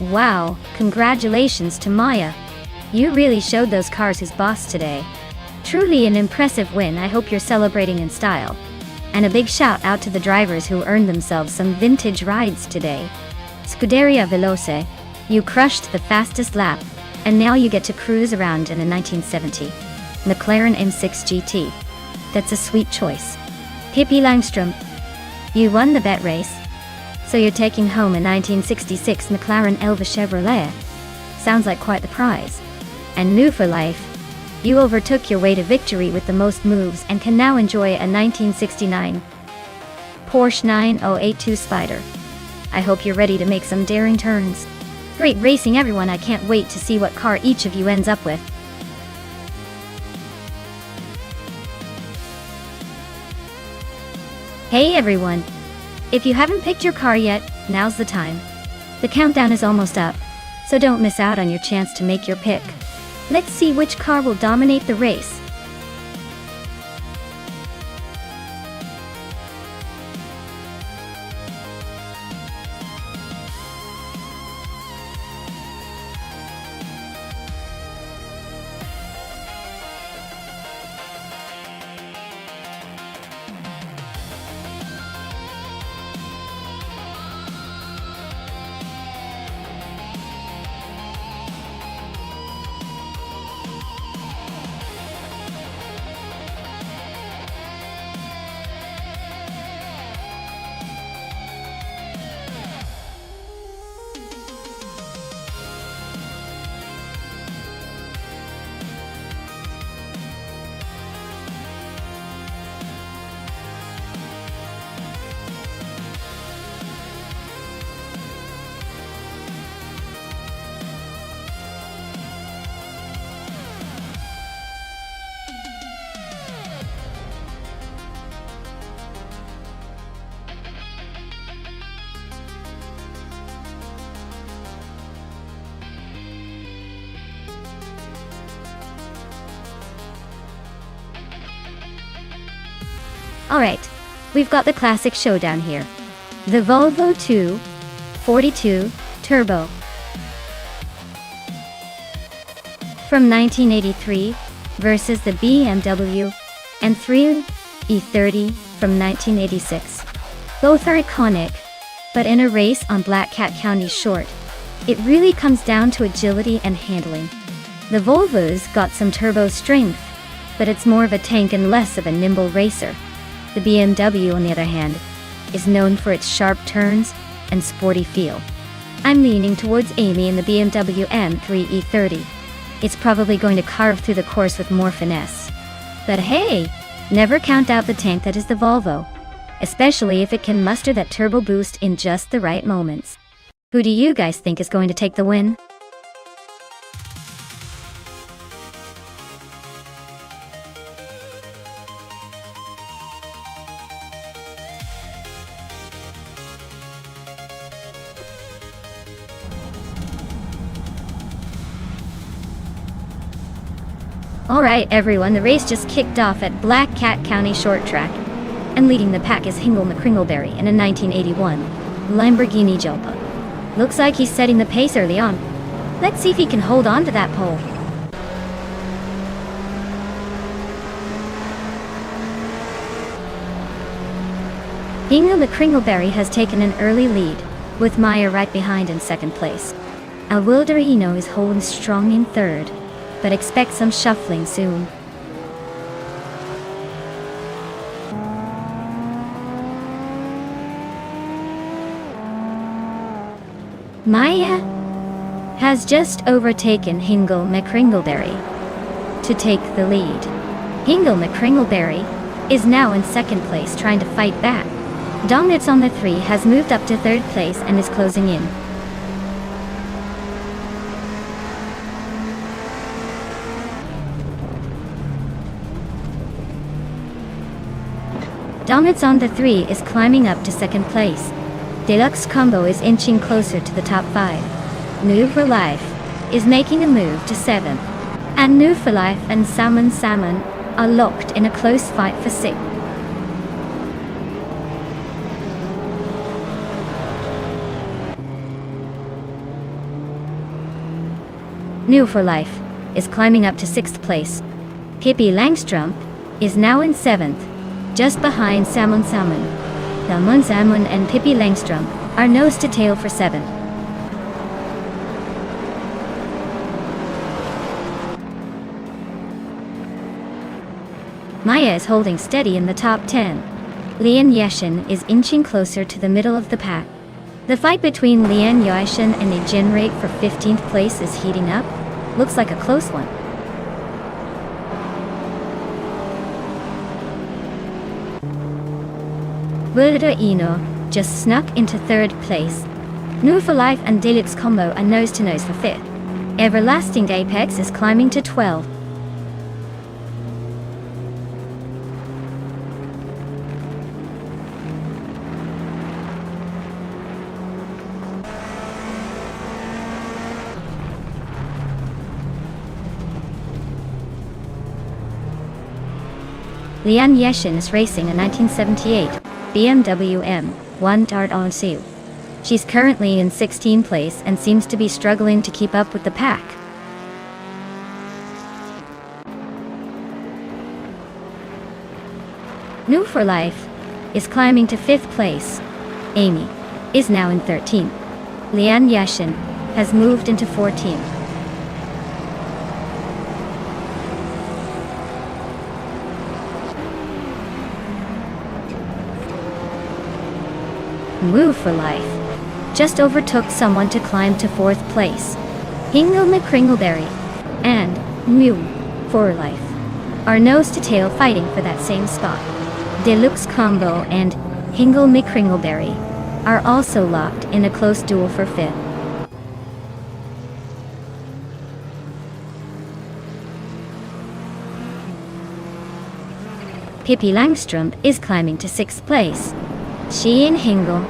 Wow, congratulations to Maya. You really showed those cars his boss today. Truly an impressive win. I hope you're celebrating in style. And a big shout out to the drivers who earned themselves some vintage rides today. Scuderia Veloce, you crushed the fastest lap, and now you get to cruise around in a 1970 McLaren M6 GT. That's a sweet choice. Pippi Langstrom, you won the bet race. So you're taking home a 1966 McLaren Elva Chevrolet. Sounds like quite the prize. And new for life, you overtook your way to victory with the most moves and can now enjoy a 1969 Porsche 9082 Spider. I hope you're ready to make some daring turns. Great racing everyone, I can't wait to see what car each of you ends up with. Hey everyone! If you haven't picked your car yet, now's the time. The countdown is almost up, so don't miss out on your chance to make your pick. Let's see which car will dominate the race. Alright, we've got the classic showdown here. The Volvo 242 Turbo. From 1983 versus the BMW M3 E30 from 1986. Both are iconic, but in a race on Black Cat County Short, it really comes down to agility and handling. The Volvo's got some turbo strength, but it's more of a tank and less of a nimble racer. The BMW, on the other hand, is known for its sharp turns and sporty feel. I'm leaning towards Amy in the BMW M3 E30. It's probably going to carve through the course with more finesse. But hey, never count out the tank that is the Volvo, especially if it can muster that turbo boost in just the right moments. Who do you guys think is going to take the win? Alright everyone, the race just kicked off at Black Cat County Short Track, and leading the pack is Hingle McCringleberry in a 1981 Lamborghini Jalpa. Looks like he's setting the pace early on. Let's see if he can hold on to that pole. Hingle McCringleberry has taken an early lead, with Maya right behind in second place. El Wilderino is holding strong in third, but expect some shuffling soon. Maya has just overtaken Hingle McCringleberry to take the lead. Hingle McCringleberry is now in second place trying to fight back. Dominance on the 3 has moved up to third place and is closing in. Dominance on the 3 is climbing up to second place. Deluxe Combo is inching closer to the top 5. New for Life is making a move to 7th. And New for Life and Salmon are locked in a close fight for 6th. New for Life is climbing up to 6th place. Pippi Langstrom is now in 7th, just behind Salmon. Salmon and Pippi Langstrom are nose to tail for 7th. Maya is holding steady in the top 10. Lian Yashin is inching closer to the middle of the pack. The fight between Lian Yashin and a gen rate for 15th place is heating up. Looks like a close one. Wilderino just snuck into third place. New for Life and Deluxe Combo are nose to nose for 5th. Everlasting Apex is climbing to 12th. Lian Yashin is racing a 1978 BMW M1 Dart. She's currently in 16th place and seems to be struggling to keep up with the pack. New for Life is climbing to 5th place. Amy is now in 13th. Lian Yashin has moved into 14th. Move for Life just overtook someone to climb to 4th place. Hingle McCringleberry and Move for Life are nose to tail fighting for that same spot. Deluxe Combo and Hingle McCringleberry are also locked in a close duel for 5th. Pippi Langstrom is climbing to 6th place. She and Hingle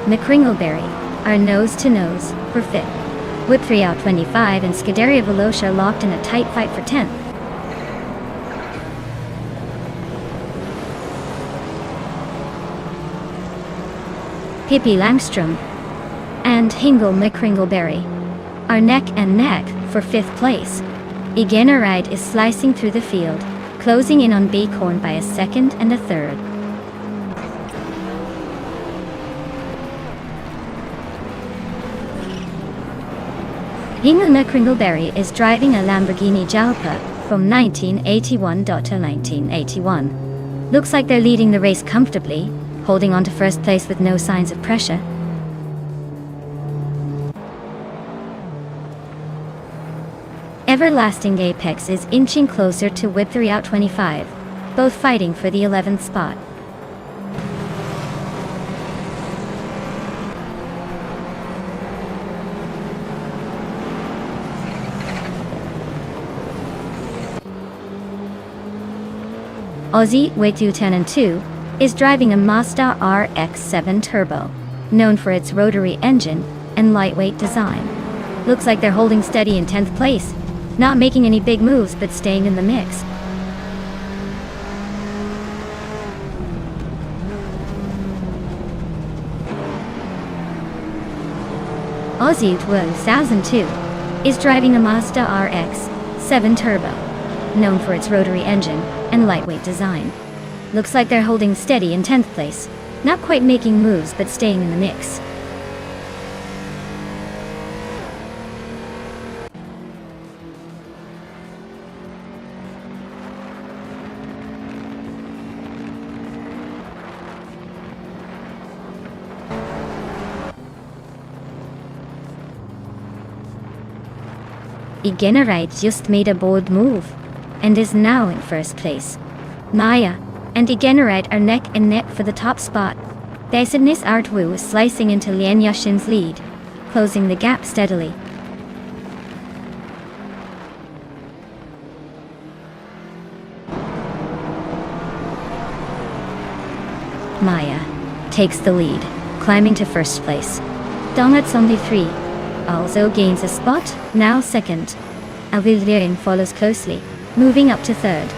McCringleberry are nose to nose for 5th. Whip 3 out 25 and Scuderia Veloce are locked in a tight fight for 10th. Pippi Langstrom and Hingle McCringleberry are neck and neck for 5th place. Iganeride is slicing through the field, closing in on Bighorn by a 2nd and a 3rd. Hingle McCringleberry is driving a Lamborghini Jalpa, from 1981 to 1981. Looks like they're leading the race comfortably, holding on to first place with no signs of pressure. Everlasting Apex is inching closer to Whip 3 out 25, both fighting for the 11th spot. Aussie, Way 210 and 2, is driving a Mazda RX-7 Turbo, known for its rotary engine and lightweight design. Looks like they're holding steady in 10th place, not making any big moves but staying in the mix. Aussie 2002 is driving a Mazda RX-7 Turbo, known for its rotary engine and lightweight design. Looks like they're holding steady in 10th place, not quite making moves but staying in the mix. Igenerite just made a bold move and is now in first place. Maya and Igenerite are neck and neck for the top spot. Desidnis Artwu is slicing into Lian Yashin's lead, closing the gap steadily. Maya takes the lead, climbing to first place. Donut's only 3. Also gains a spot, now second. Avildirin follows closely, moving up to third.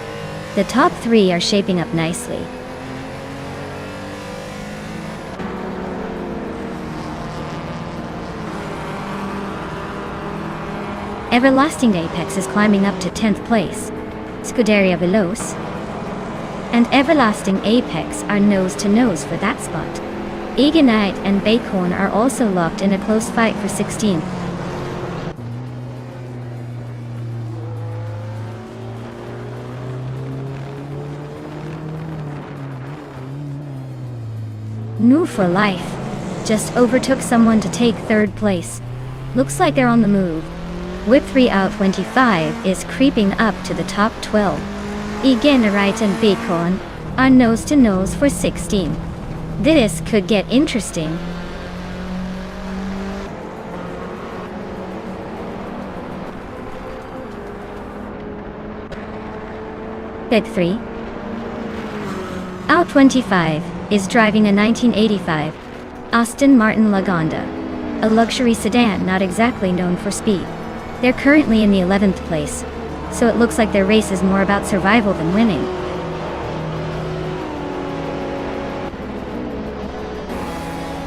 The top 3 are shaping up nicely. Everlasting Apex is climbing up to 10th place. Scuderia Veloce and Everlasting Apex are nose to nose for that spot. Eganite and Bacon are also locked in a close fight for 16th. New for Life just overtook someone to take third place. Looks like they're on the move. Whip 3 out 25 is creeping up to the top 12. Eganite and Bacon are nose to nose for 16. This could get interesting. Big 3 out 25 is driving a 1985 Aston Martin Lagonda, a luxury sedan not exactly known for speed. They're currently in the 11th place, so it looks like their race is more about survival than winning.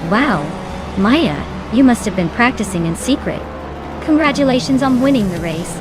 Wow, Maya, you must have been practicing in secret. Congratulations on winning the race.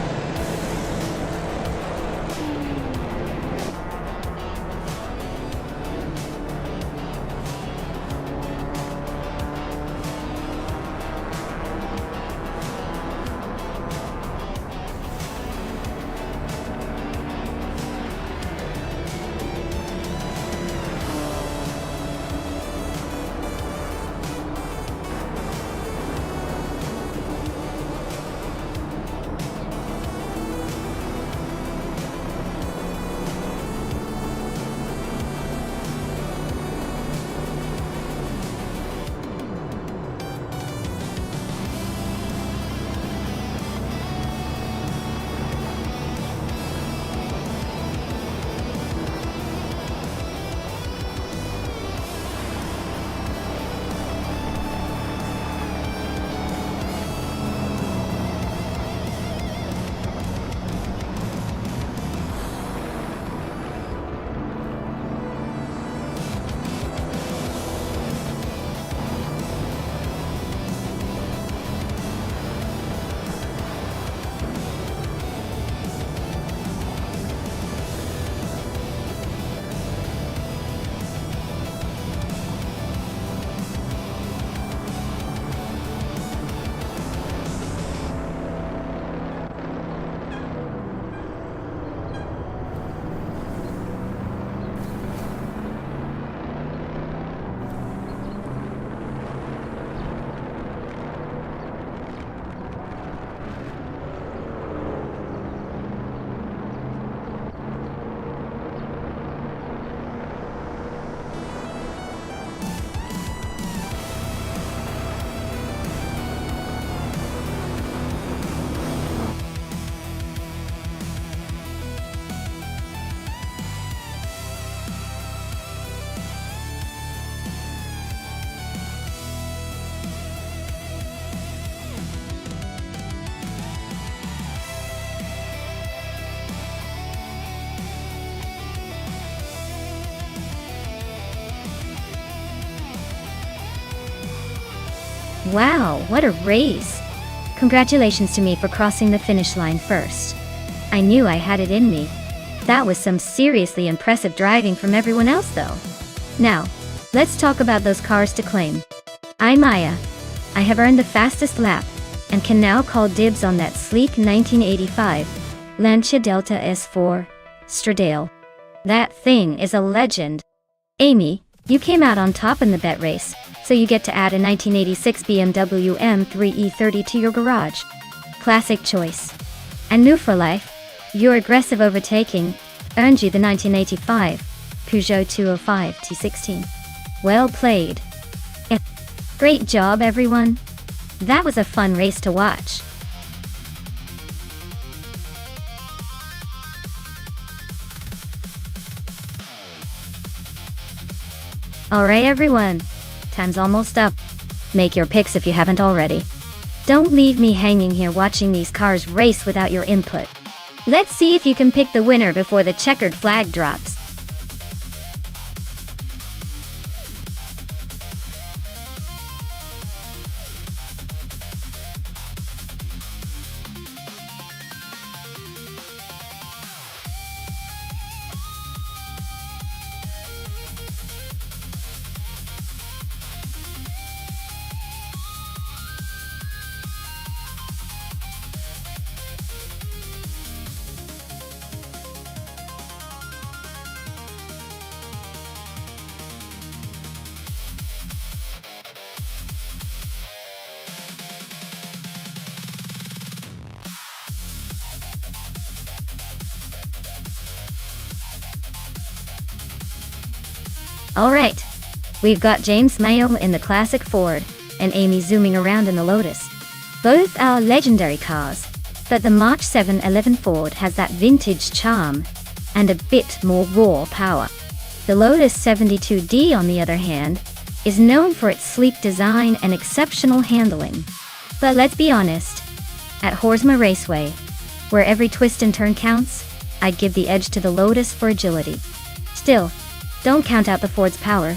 Wow, what a race! Congratulations to me for crossing the finish line first. I knew I had it in me. That was some seriously impressive driving from everyone else though. Now, let's talk about those cars to claim. I'm Maya. I have earned the fastest lap, and can now call dibs on that sleek 1985 Lancia Delta S4 Stradale. That thing is a legend. Amy, you came out on top in the bet race, so you get to add a 1986 BMW M3 E30 to your garage. Classic choice. And new for life, your aggressive overtaking earned you the 1985 Peugeot 205 T16. Well played. Great job, everyone. That was a fun race to watch. Alright everyone, time's almost up. Make your picks if you haven't already. Don't leave me hanging here watching these cars race without your input. Let's see if you can pick the winner before the checkered flag drops. Alright, we've got James Mayo in the classic Ford, and Amy zooming around in the Lotus. Both are legendary cars, but the March 711 Ford has that vintage charm, and a bit more raw power. The Lotus 72D, on the other hand, is known for its sleek design and exceptional handling. But let's be honest, at Horsma Raceway, where every twist and turn counts, I'd give the edge to the Lotus for agility. Still, don't count out the Ford's power.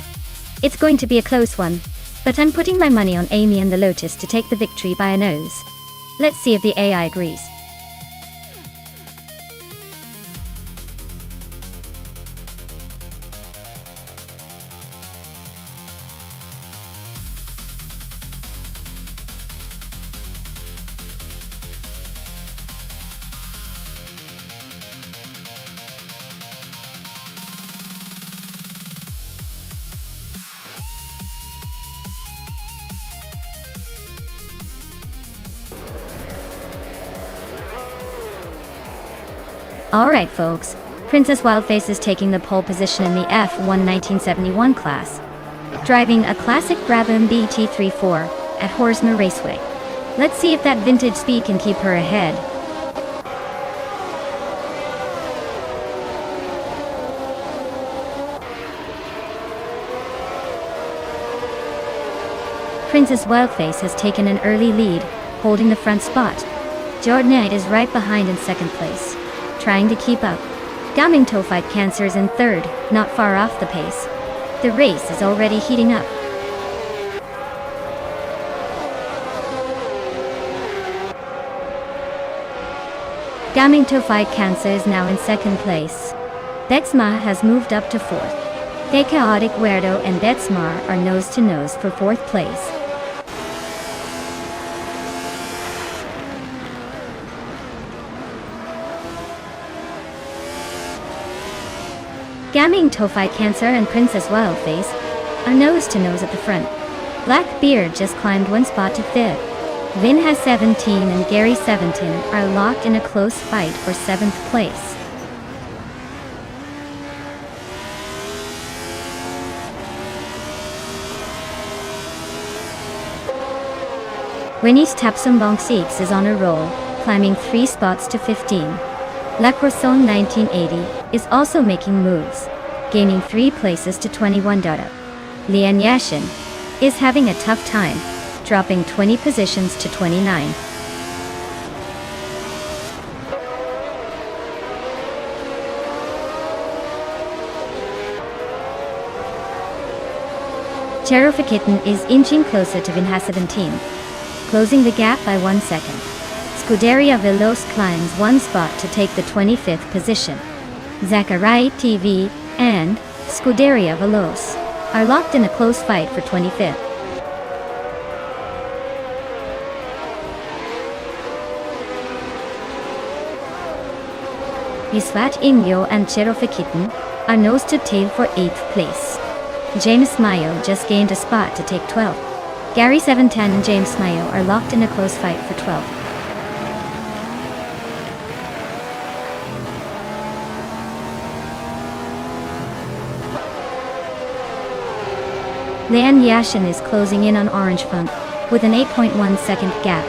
It's going to be a close one, but I'm putting my money on Amy and the Lotus to take the victory by a nose. Let's see if the AI agrees. Alright folks, Princess Wildface is taking the pole position in the F1 1971 class, driving a classic Brabham BT34 at Horsma Raceway. Let's see if that vintage speed can keep her ahead. Princess Wildface has taken an early lead, holding the front spot. Jordanite is right behind in second place, trying to keep up. Gaming Tophyte Cancer is in third, not far off the pace. The race is already heating up. Gaming Tophyte Cancer is now in second place. Betsma has moved up to fourth. The Chaotic Weirdo and Betsmar are nose to nose for fourth place. Gaming Tophyte Cancer and Princess Wildface are nose to nose at the front. Blackbeard just climbed one spot to fifth. Vin has 17 and Gary 17 are locked in a close fight for 7th place. Winnie's Tapsum Bonksix is on a roll, climbing 3 spots to 15. La Croissant 1980 is also making moves, gaining 3 places to 21. Lian Yashin is having a tough time, dropping 20 positions to 29. Kitten is inching closer to Vinha 17, closing the gap by 1 second. Scuderia Veloce climbs 1 spot to take the 25th position. Zachariah TV and Scuderia Veloce are locked in a close fight for 25th. Isvat Inyo and Kitten are nose to tail for 8th place. James Mayo just gained a spot to take 12th. Gary 710 and James Mayo are locked in a close fight for 12th. Lian Yashin is closing in on Orange Funk with an 8.1 second gap.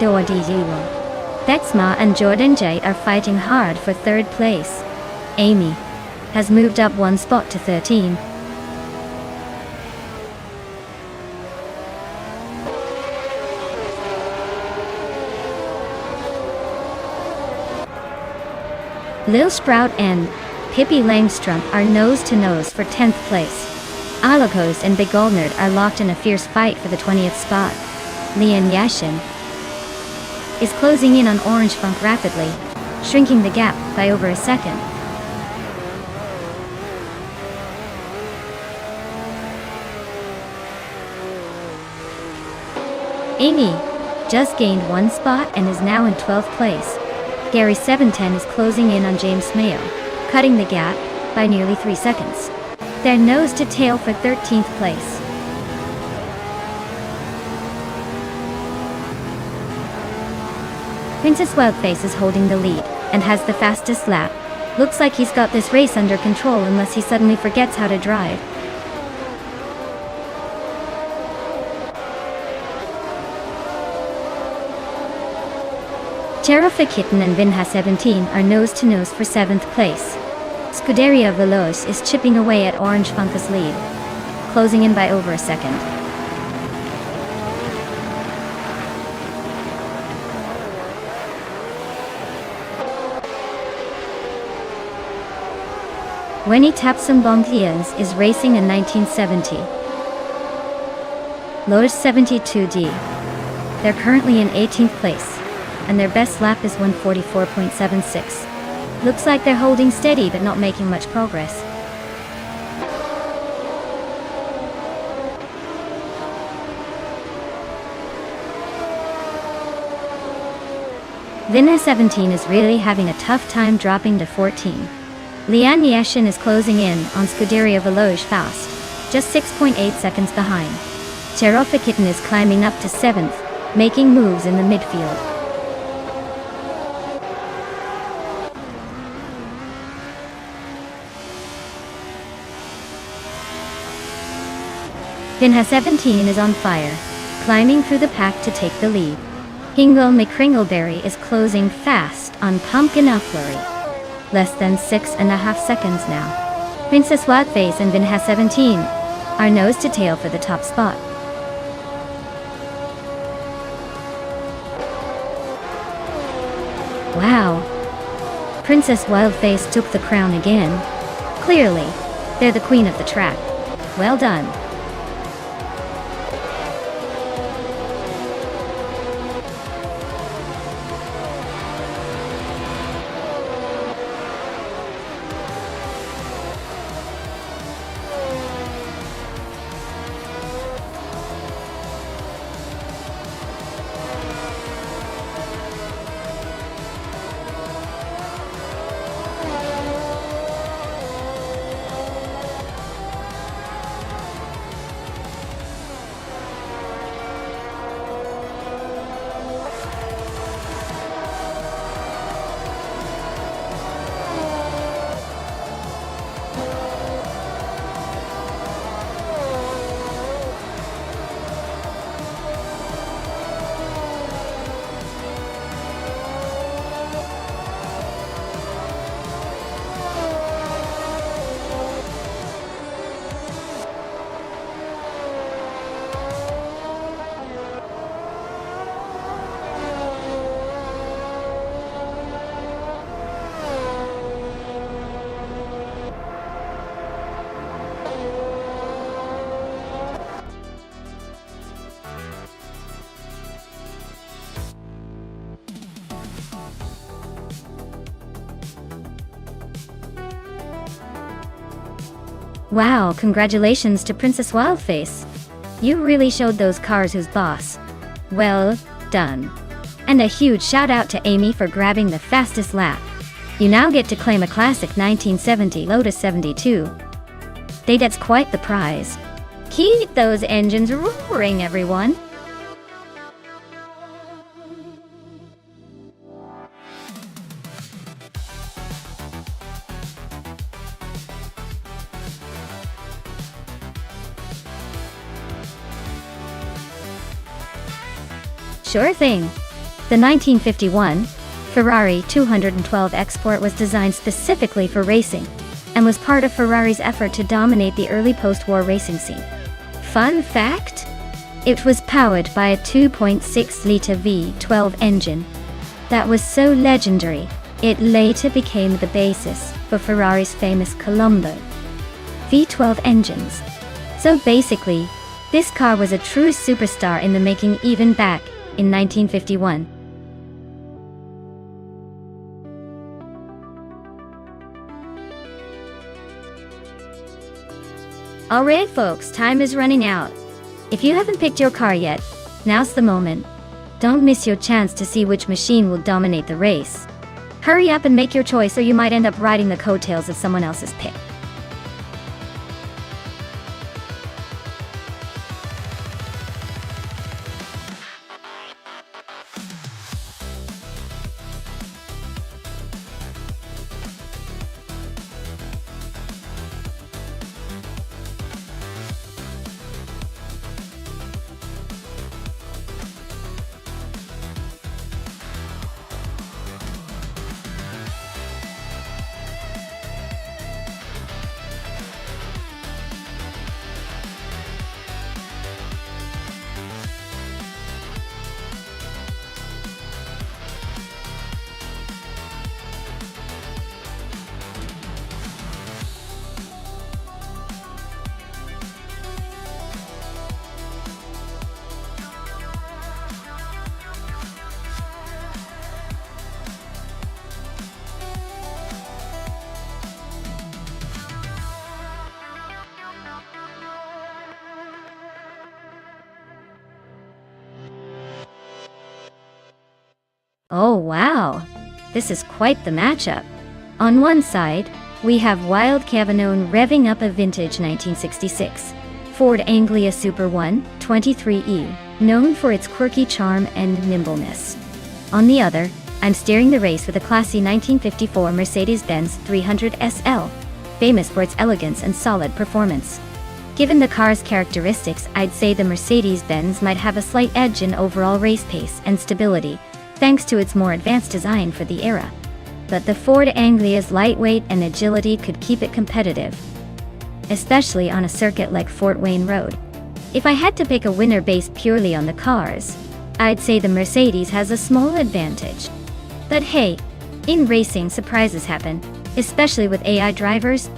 Doa Dijiwo, Bexma and Jordan J are fighting hard for 3rd place. Amy has moved up 1 spot to 13. Lil Sprout and Pippi Langstrom are nose to nose for 10th place. Alakos and Big Goldnerd are locked in a fierce fight for the 20th spot. Lian Yashin is closing in on Orange Funk rapidly, shrinking the gap by over a second. Amy just gained 1 spot and is now in 12th place. Gary 710 is closing in on James Mayo, cutting the gap by nearly 3 seconds. They're nose to tail for 13th place. Princess Wildface is holding the lead and has the fastest lap. Looks like he's got this race under control unless he suddenly forgets how to drive. Kitten and Vinha 17 are nose to nose for 7th place. Scuderia Veloce is chipping away at Orange Funk's lead, closing in by over a second. Wenny Tapson Bonglians is racing in 1970. Lotus 72D. They're currently in 18th place, and their best lap is 1:44.76. Looks like they're holding steady but not making much progress. Vinha 17 is really having a tough time dropping to 14. Lian Yashin is closing in on Scuderia Veloce fast, just 6.8 seconds behind. Kitten is climbing up to 7th, making moves in the midfield. Vinha 17 is on fire, climbing through the pack to take the lead. Hingle McCringleberry is closing fast on Pumpkin Flurry. Less than 6.5 seconds now. Princess Wildface and Vinha 17 are nose to tail for the top spot. Wow! Princess Wildface took the crown again. Clearly, they're the queen of the track. Well done. Wow, congratulations to Princess Wildface. You really showed those cars who's boss. Well done. And a huge shout out to Amy for grabbing the fastest lap. You now get to claim a classic 1970 Lotus 72. That's quite the prize. Keep those engines roaring, everyone. Sure thing. The 1951 Ferrari 212 Export was designed specifically for racing and was part of Ferrari's effort to dominate the early post-war racing scene. Fun fact? It was powered by a 2.6-liter V12 engine that was so legendary, it later became the basis for Ferrari's famous Colombo V12 engines. So basically, this car was a true superstar in the making even back in 1951. Alright folks, time is running out. If you haven't picked your car yet, now's the moment. Don't miss your chance to see which machine will dominate the race. Hurry up and make your choice or you might end up riding the coattails of someone else's pick. Oh wow, this is quite the matchup. On one side, we have Wild Cavannone revving up a vintage 1966 Ford Anglia Super 123E, known for its quirky charm and nimbleness. On the other, I'm steering the race with a classy 1954 Mercedes-Benz 300 SL, famous for its elegance and solid performance. Given the car's characteristics, I'd say the Mercedes-Benz might have a slight edge in overall race pace and stability, thanks to its more advanced design for the era. But the Ford Anglia's lightweight and agility could keep it competitive, especially on a circuit like Fort Wayne Road. If I had to pick a winner based purely on the cars, I'd say the Mercedes has a small advantage. But hey, in racing surprises happen, especially with AI drivers.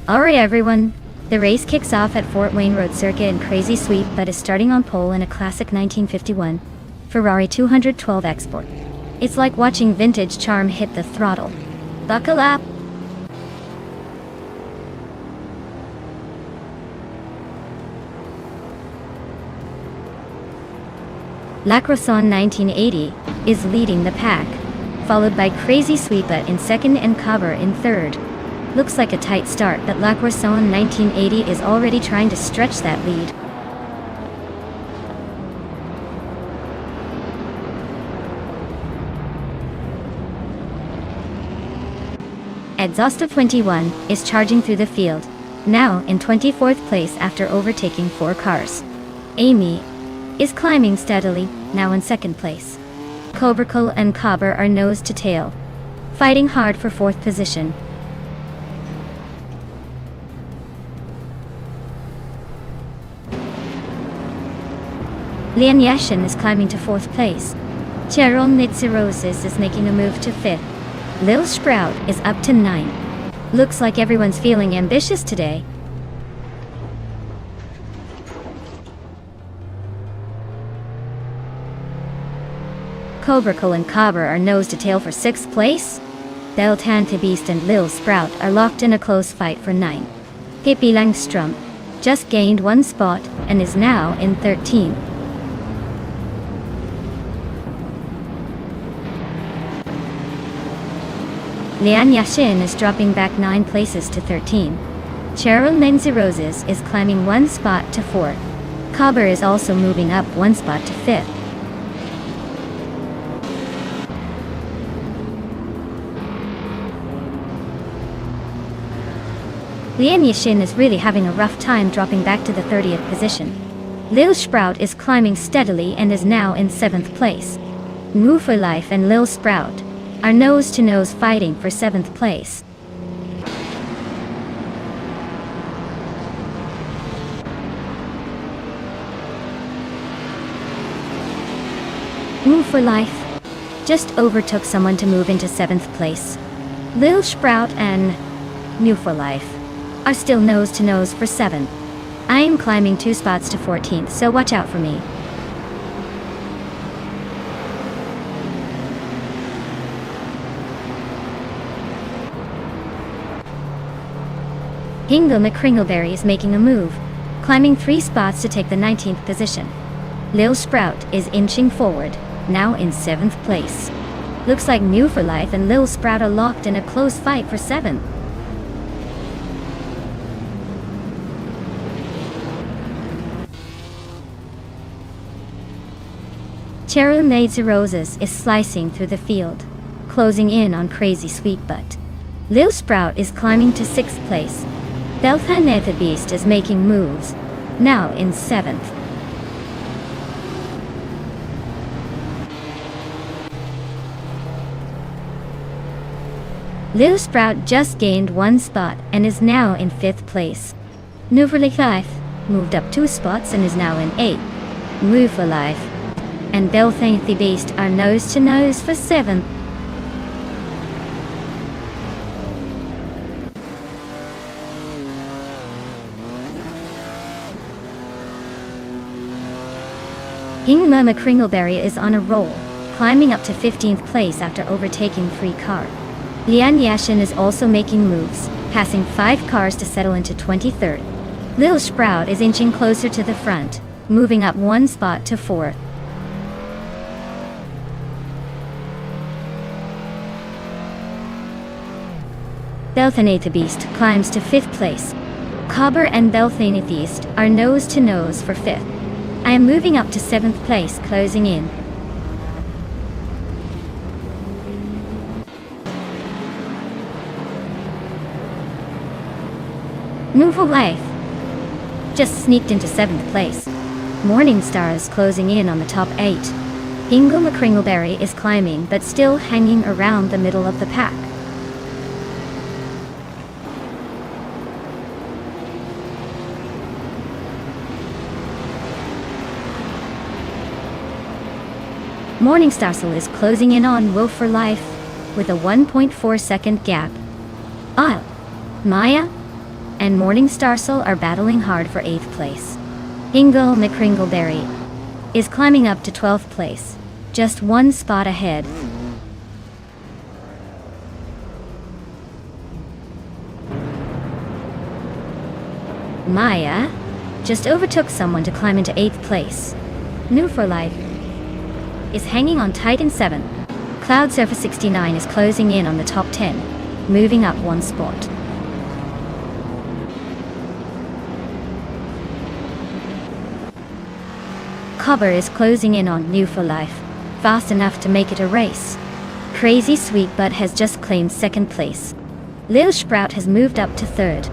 Alright everyone, the race kicks off at Fort Wayne Road Circuit in crazy sweep but is starting on pole in a classic 1951 Ferrari 212 Export. It's like watching vintage charm hit the throttle. Buckle up! La Croissant 1980 is leading the pack, followed by Crazy Sweepa in second and Cobber in third. Looks like a tight start, but La Croissant 1980 is already trying to stretch that lead. Exhaustive 21 is charging through the field, now in 24th place after overtaking 4 cars. Amy is climbing steadily, now in second place. Cobracle and Cobber are nose to tail, fighting hard for 4th position. Lian Yashin is climbing to 4th place. Cheryl Nitsirosis is making a move to 5th. Lil Sprout is up to 9th. Looks like everyone's feeling ambitious today. Cobracle and Cobber are nose to tail for 6th place. Deltante Beast and Lil Sprout are locked in a close fight for 9th. Pippi Langstrom just gained 1 spot and is now in 13th. Lian Yashin is dropping back 9 places to 13. Cheryl Nancy Roses is climbing 1 spot to 4th. Cobber is also moving up 1 spot to 5th. Lian Yashin is really having a rough time dropping back to the 30th position. Lil Sprout is climbing steadily and is now in 7th place. Move for Life and Lil Sprout are nose-to-nose fighting for 7th place. Move for Life just overtook someone to move into 7th place. Lil Sprout and Move for Life are still nose-to-nose for 7th. I am climbing 2 spots to 14th, so watch out for me. Hingle McCringleberry is making a move, climbing 3 spots to take the 19th position. Lil Sprout is inching forward, now in 7th place. Looks like New for Life and Lil Sprout are locked in a close fight for 7th. Cheryl Nancy Roses is slicing through the field, closing in on Crazy Sweet Butt. Lil Sprout is climbing to 6th place. Deltante Beast is making moves, now in 7th. Lil Sprout just gained 1 spot and is now in 5th place. Move for Life moved up 2 spots and is now in 8th. Move for Life and Deltante Beast are nose-to-nose for 7th. Hingle McCringleberry is on a roll, climbing up to 15th place after overtaking 3 cars. Lian Yashin is also making moves, passing 5 cars to settle into 23rd. Lil Sprout is inching closer to the front, moving up 1 spot to 4th. Deltante Beast climbs to 5th place. Cobber and Deltante Beast are nose-to-nose for 5th. I am moving up to 7th place, closing in. Move for Life just sneaked into 7th place. Morningstar is closing in on the top 8. Hingle McCringleberry is climbing but still hanging around the middle of the pack. Morningstar is closing in on Wolf for Life with a 1.4 second gap. Maya and Morningstar are battling hard for 8th place. Hingle McCringleberry is climbing up to 12th place, just 1 spot ahead. Maya just overtook someone to climb into 8th place. New for Life is hanging on tight in 7th. Cloud Surfer 69 is closing in on the top 10, moving up 1 spot. Cobber is closing in on New for Life, fast enough to make it a race. Crazy Sweet Butt has just claimed 2nd place. Lil Sprout has moved up to 3rd.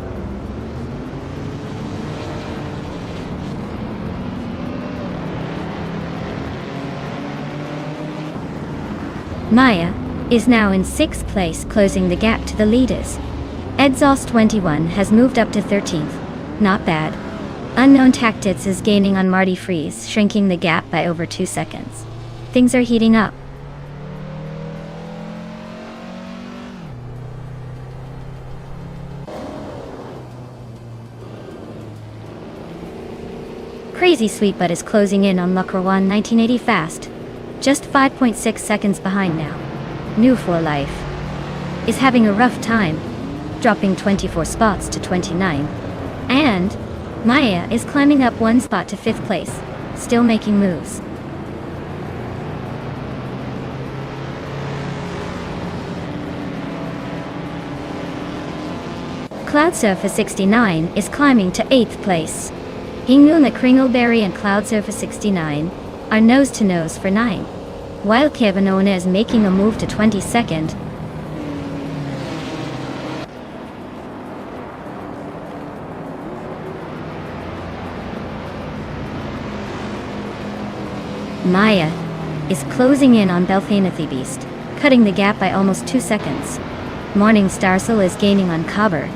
Maya is now in 6th place, closing the gap to the leaders. Edzos21 has moved up to 13th. Not bad. Unknown Tactics is gaining on Marty Freeze, shrinking the gap by over 2 seconds. Things are heating up. Crazy Sweetbutt is closing in on Lucrawan 1980 fast. Just 5.6 seconds behind now. New for Life is having a rough time, dropping 24 spots to 29. And Maya is climbing up 1 spot to 5th place, still making moves. Cloudsurfer 69 is climbing to 8th place. Hinguna Kringleberry and Cloudsurfer 69 are nose to nose for 9, while Kevinona is making a move to 22nd. Maya is closing in on Belthanathy Beast, cutting the gap by almost 2 seconds. Morning Starsel is gaining on Cobber,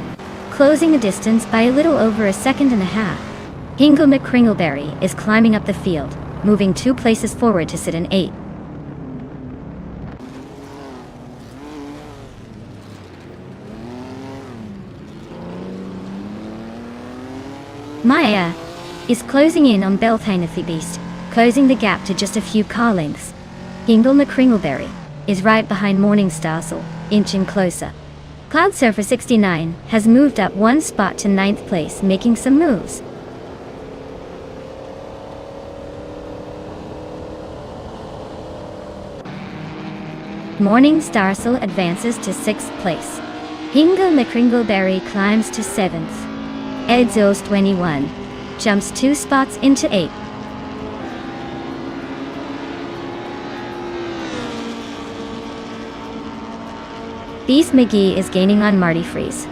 closing the distance by a little over a second and a half. Hingle McCringleberry is climbing up the field, moving 2 places forward to sit in 8. Maya is closing in on Belthanathy Beast, closing the gap to just a few car lengths. Hingle McCringleberry is right behind Morning Starsel, inching closer. Cloudsurfer 69 has moved up 1 spot to 9th place, making some moves. Morning Starsel advances to 6th place. Hingle McCringleberry climbs to 7th. Edzos 21 jumps 2 spots into 8th. Beast McGee is gaining on Marty Freeze,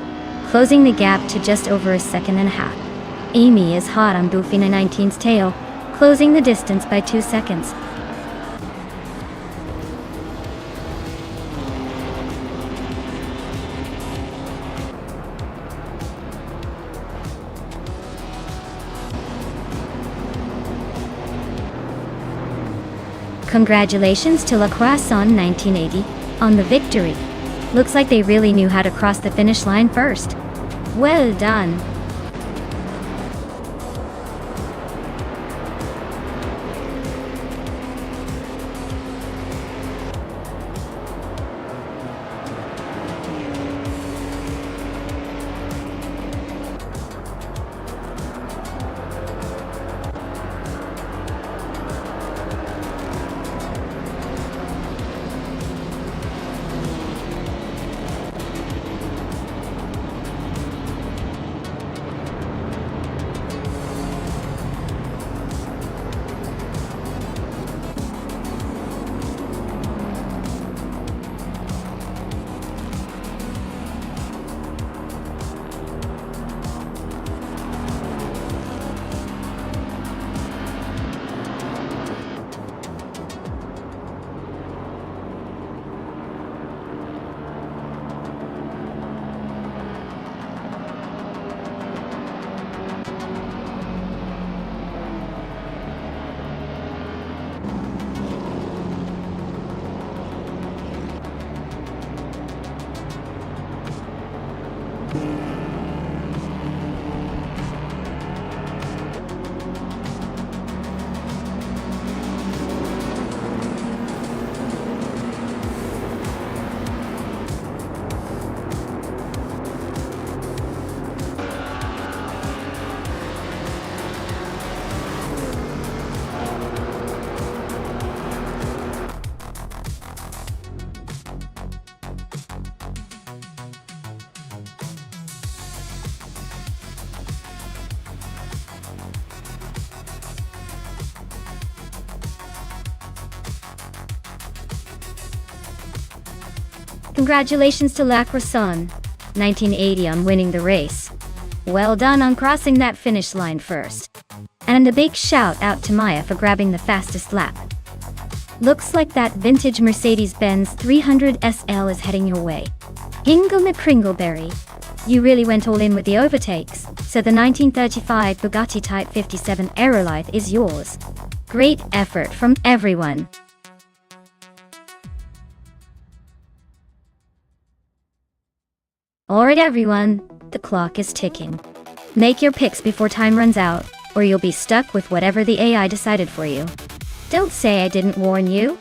closing the gap to just over a second and a half. Amy is hot on Bufina 19's tail, closing the distance by 2 seconds. Congratulations to La Croissant 1980 on the victory. Looks like they really knew how to cross the finish line first. Well done. Congratulations to La Croissant 1980 on winning the race. Well done on crossing that finish line first. And a big shout out to Maya for grabbing the fastest lap. Looks like that vintage Mercedes-Benz 300 SL is heading your way. Hingle McCringleberry, you really went all in with the overtakes, so the 1935 Bugatti Type 57 Aerolite is yours. Great effort from everyone. Alright everyone, the clock is ticking. Make your picks before time runs out. or you'll be stuck with whatever the AI decided for you. Don't say I didn't warn you.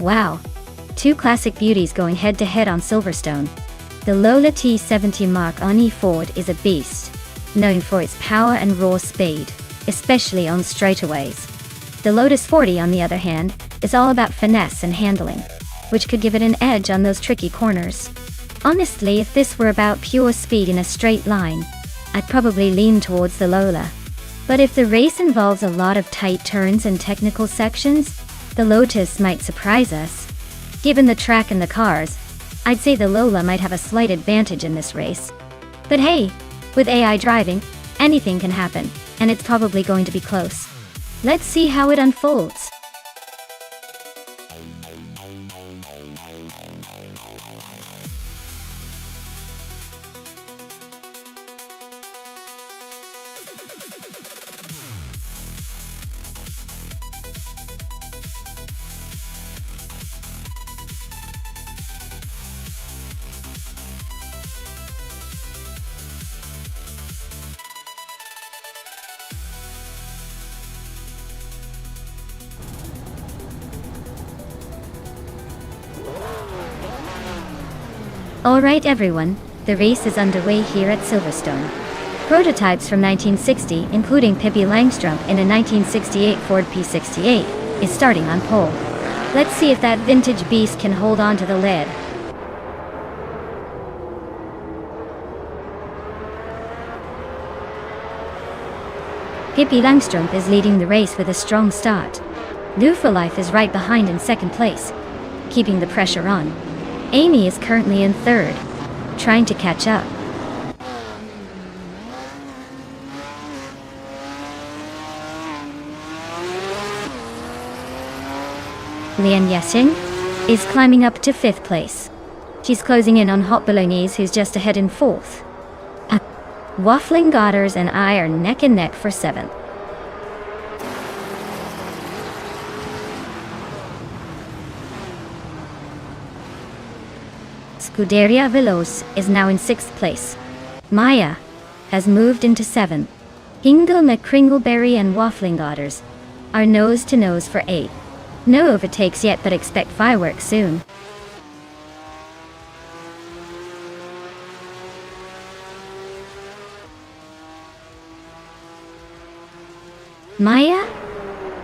Wow! Two classic beauties going head-to-head on Silverstone. The Lola T70 Mark I Ford is a beast, known for its power and raw speed, especially on straightaways. The Lotus 40, on the other hand, is all about finesse and handling, which could give it an edge on those tricky corners. Honestly, if this were about pure speed in a straight line, I'd probably lean towards the Lola. But if the race involves a lot of tight turns and technical sections, the Lotus might surprise us. Given the track and the cars, I'd say the Lola might have a slight advantage in this race. But hey, with AI driving, anything can happen, and it's probably going to be close. Let's see how it unfolds. Alright everyone, the race is underway here at Silverstone. Prototypes from 1960, including Pippi Langstrumpf in a 1968 Ford P68, is starting on pole. Let's see if that vintage beast can hold on to the lead. Pippi Langstrumpf is leading the race with a strong start. Lou for Life is right behind in second place, keeping the pressure on. Amy is currently in third, trying to catch up. Lian Yesing is climbing up to fifth place. She's closing in on Hot Bolognese, who's just ahead in fourth. Waffling Godders and I are neck and neck for seventh. Scuderia Veloce is now in sixth place. Maya has moved into seventh. Hingle McCringleberry and Waffling Godders are nose to nose for eighth. No overtakes yet, but expect fireworks soon. Maya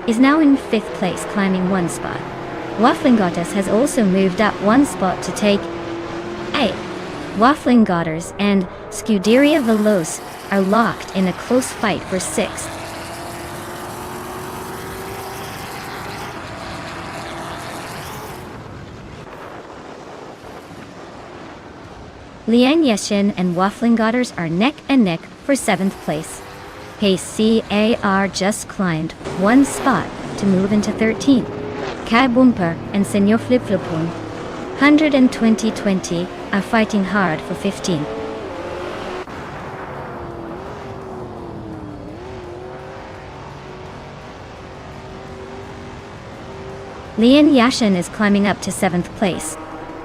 is now in fifth place, climbing one spot. Waffling Goddess has also moved up one spot to take eighth. Waffling Godders and Scuderia Veloce are locked in a close fight for sixth. Lian Yeshin and Waffling Godders are neck and neck for seventh place. Pace CAR just climbed one spot to move into 13th. Kai Bumper and Senor Flip Flopon, 100 and 2020, are fighting hard for 15th. Lian Yashin is climbing up to 7th place.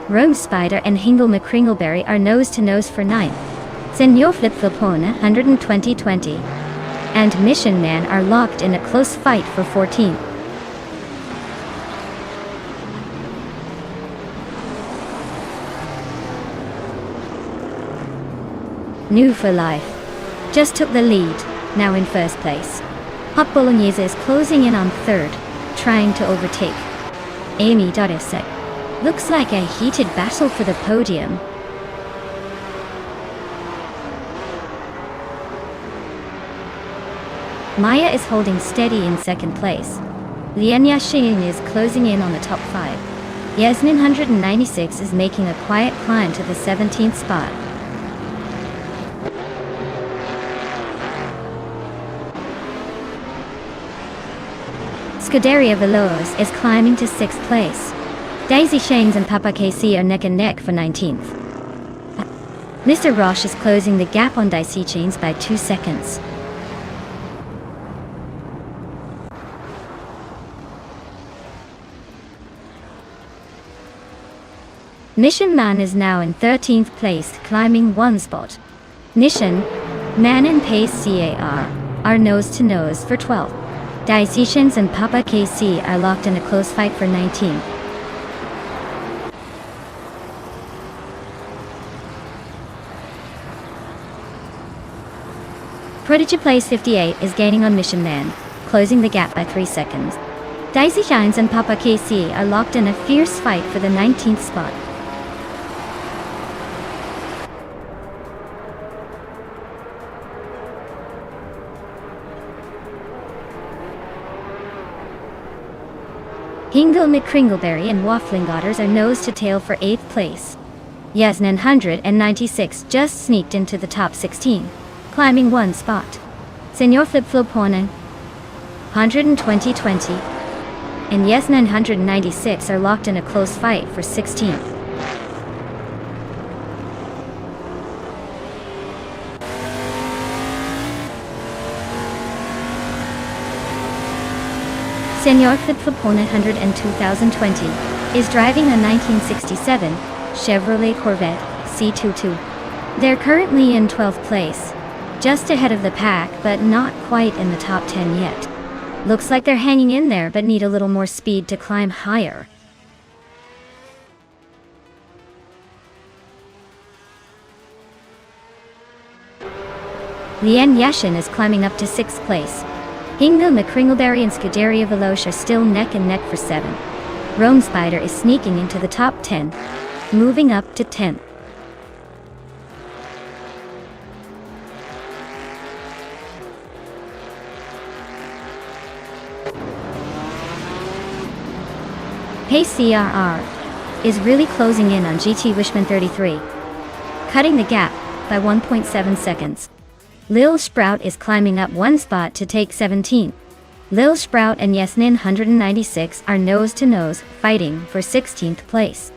Rome Spider and Hingle McCringleberry are nose to nose for 9th. Senor Flip Flopona, 100 and 2020, and Mission Man are locked in a close fight for 14th. New for Life just took the lead, now in first place. Hot Bolognese is closing in on third, trying to overtake. Amy.Isek. Looks like a heated battle for the podium. Maya is holding steady in second place. Lianya Shing is closing in on the top 5. Yasmin 196 is making a quiet climb to the 17th spot. Scuderia Veloz is climbing to 6th place. Daisy Shangs and Papa KC are neck and neck for 19th. Mr. Roche is closing the gap on Daisy Chains by 2 seconds. Mission Man is now in 13th place, climbing 1 spot. Mission Man and Pace CAR are nose to nose for 12th. Daisishins and Papa KC are locked in a close fight for 19th. Prodigy Place 58 is gaining on Mission Man, closing the gap by 3 seconds. Daisy Shines and Papa KC are locked in a fierce fight for the 19th spot. Hingle McCringleberry and Waffling Daughters are nose to tail for 8th place. Yasmin 196 just sneaked into the top 16, climbing 1 spot. Senor Flip Flopona 120-20 and Yasmin 196 are locked in a close fight for 16th. Senor Flip Flopona 100 and 2020 is driving a 1967 Chevrolet Corvette C22. They're currently in 12th place, just ahead of the pack but not quite in the top 10 yet. Looks like they're hanging in there but need a little more speed to climb higher. Lian Yashin is climbing up to 6th place. Hingle McCringleberry and Scuderia Veloce are still neck and neck for 7. Rome Spider is sneaking into the top 10, moving up to 10th. Hey CRR is really closing in on GT Wishman 33, cutting the gap by 1.7 seconds. Lil Sprout is climbing up 1 spot to take 17. Lil Sprout and Yasmin 196 are nose to nose, fighting for 16th place.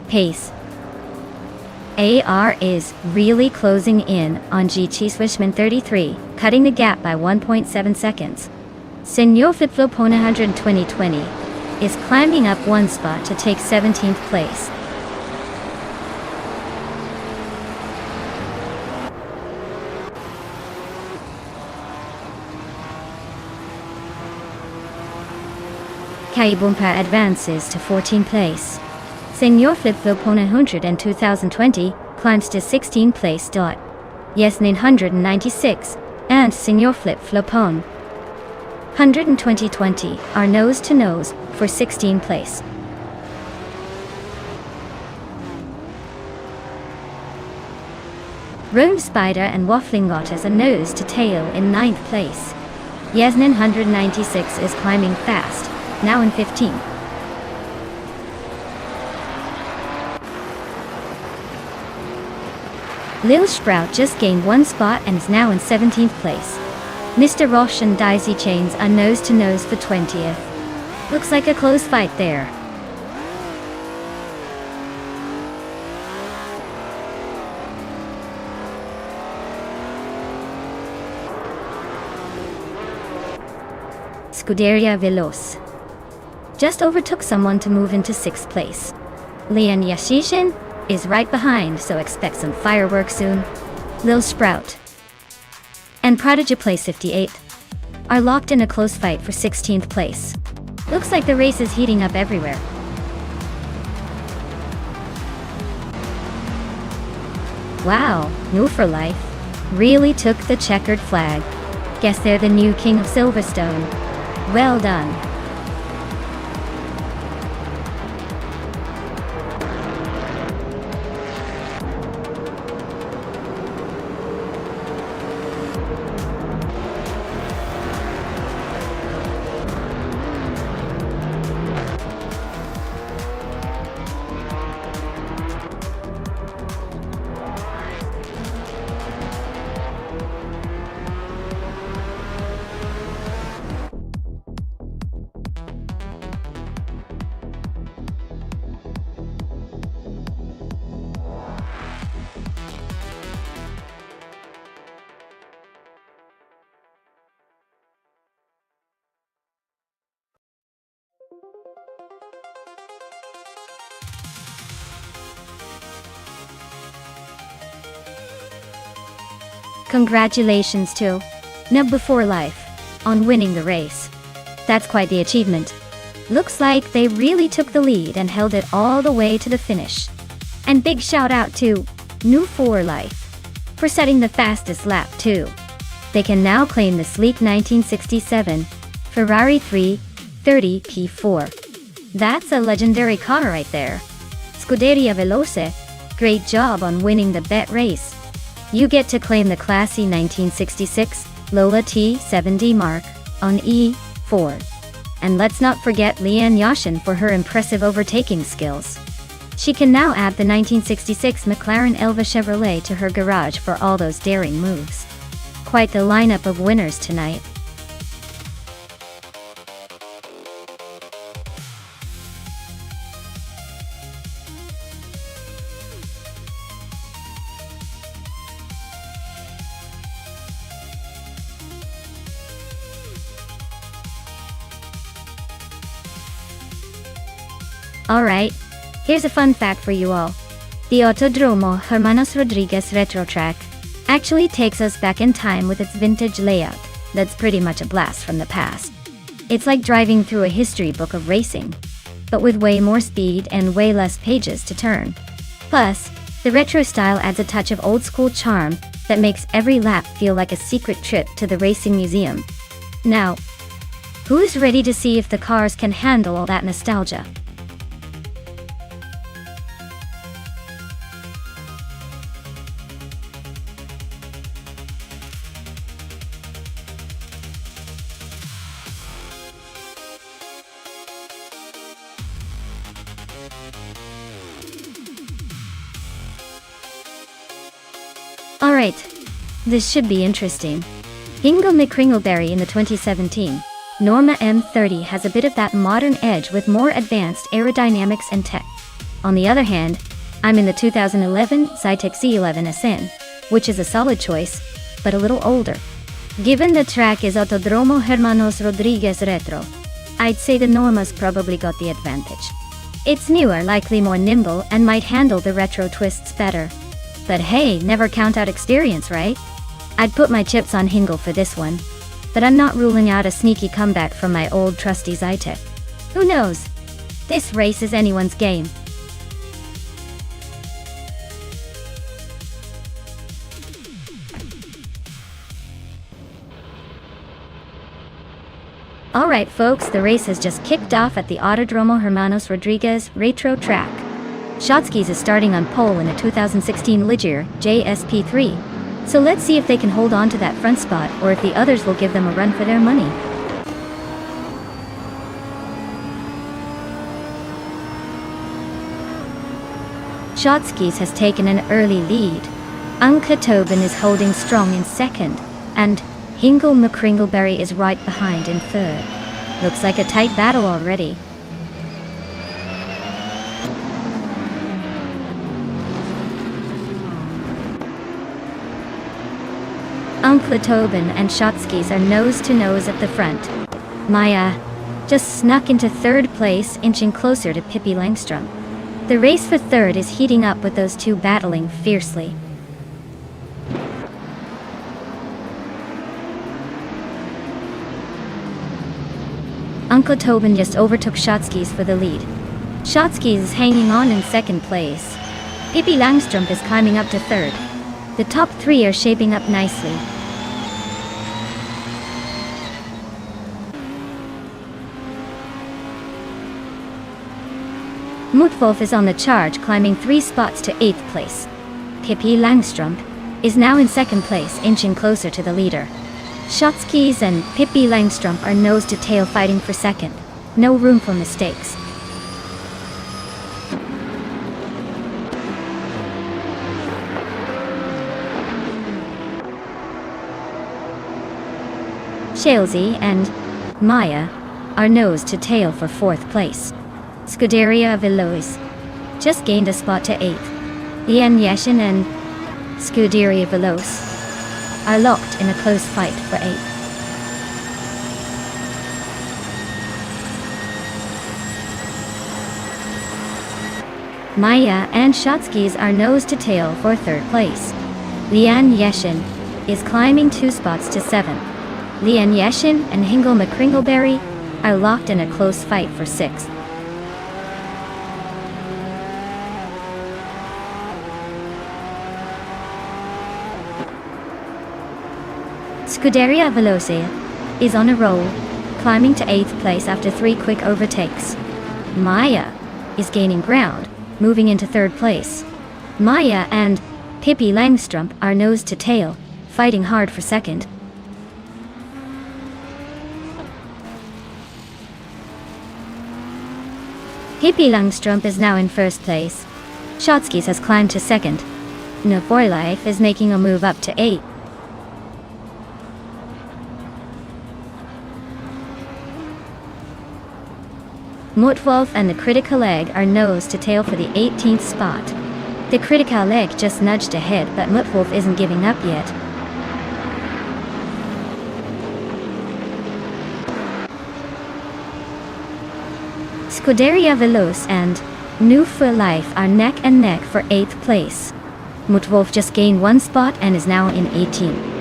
Pace AR is really closing in on GT Swishman 33, cutting the gap by 1.7 seconds. Senor Flip Flopona 120-20 is climbing up 1 spot to take 17th place. Kaibumpa advances to 14th place. Senor Flip Flopona 100 and 2020 climbs to 16th place. Yasmin 196 and Senor Flip Flopon 120-20 are nose to nose for 16th place. Rome Spider and Waffling Daughters are nose to tail in 9th place. Yasmin 196 is climbing fast, now in 15th. Lil Sprout just gained 1 spot and is now in 17th place. Mr. Roche and Daisy Chains are nose to nose for 20th. Looks like a close fight there. Scuderia Veloz just overtook someone to move into 6th place. Lian Yashishin is right behind, so expect some fireworks soon. Lil Sprout and Prodigy place 58 are locked in a close fight for 16th place. Looks like the race is heating up everywhere. Wow, New for Life really took the checkered flag. Guess they're the new king of Silverstone. Well done. Congratulations to Nub Before Life on winning the race. That's quite the achievement. Looks like they really took the lead and held it all the way to the finish. And big shout out to New for Life for setting the fastest lap too. They can now claim the sleek 1967 Ferrari 330 P4. That's a legendary car right there. Scuderia Veloce, great job on winning the bet race. You get to claim the classy 1966 Lola T70 mark on E4. And let's not forget Lian Yashin for her impressive overtaking skills. She can now add the 1966 McLaren Elva Chevrolet to her garage for all those daring moves. Quite the lineup of winners tonight. Alright, here's a fun fact for you all. The Autodromo Hermanos Rodriguez retro track actually takes us back in time with its vintage layout that's pretty much a blast from the past. It's like driving through a history book of racing, but with way more speed and way less pages to turn. Plus, the retro style adds a touch of old school charm that makes every lap feel like a secret trip to the racing museum. Now, who's ready to see if the cars can handle all that nostalgia? Alright, this should be interesting. Hingle McCringleberry in the 2017 Norma M30 has a bit of that modern edge with more advanced aerodynamics and tech. On the other hand, I'm in the 2011 Cytec C11 SN, which is a solid choice, but a little older. Given the track is Autodromo Hermanos Rodriguez Retro, I'd say the Norma's probably got the advantage. It's newer, likely more nimble, and might handle the retro twists better. But hey, never count out experience, right? I'd put my chips on Hingle for this one, but I'm not ruling out a sneaky comeback from my old trusty Zytec. Who knows? This race is anyone's game. Alright folks, the race has just kicked off at the Autodromo Hermanos Rodriguez Retro track. Shotskis is starting on pole in a 2016 Ligier JSP3, so let's see if they can hold on to that front spot or if the others will give them a run for their money. Shotskis has taken an early lead. Anka Tobin is holding strong in second, and Hingle McCringleberry is right behind in third. Looks like a tight battle already. Uncle Tobin and Shotskis are nose to nose at the front. Maya, just snuck into third place, inching closer to Pippi Langstrom. The race for third is heating up with those two battling fiercely. Uncle Tobin just overtook Shotskis for the lead. Shotskis is hanging on in second place. Pippi Langstrom is climbing up to third. The top three are shaping up nicely. Mutwolf is on the charge, climbing 3 spots to 8th place. Pippi Langstrom is now in second place, inching closer to the leader. Shotskis and Pippi Langstrom are nose to tail fighting for second. No room for mistakes. Shalesy and Maya are nose to tail for 4th place. Scuderia Veloz just gained a spot to 8th. Lian Yashin and Scuderia Veloz are locked in a close fight for 8th. Maya and Shotskis are nose to tail for 3rd place. Lian Yashin is climbing 2 spots to 7th. Lian Yashin and Hingle McCringleberry are locked in a close fight for 6th. Scuderia Veloce is on a roll, climbing to 8th place after 3 quick overtakes. Maya is gaining ground, moving into 3rd place. Maya and Pippi Langstrom are nose to tail, fighting hard for 2nd. Pippi Langstrom is now in 1st place. Shotskis has climbed to 2nd. Life is making a move up to 8th. Mutwolf and the Critical Egg are nose to tail for the 18th spot. The Critical Egg just nudged ahead, but Mutwolf isn't giving up yet. Scuderia Veloz and New for Life are neck and neck for 8th place. Mutwolf just gained 1 spot and is now in 18th.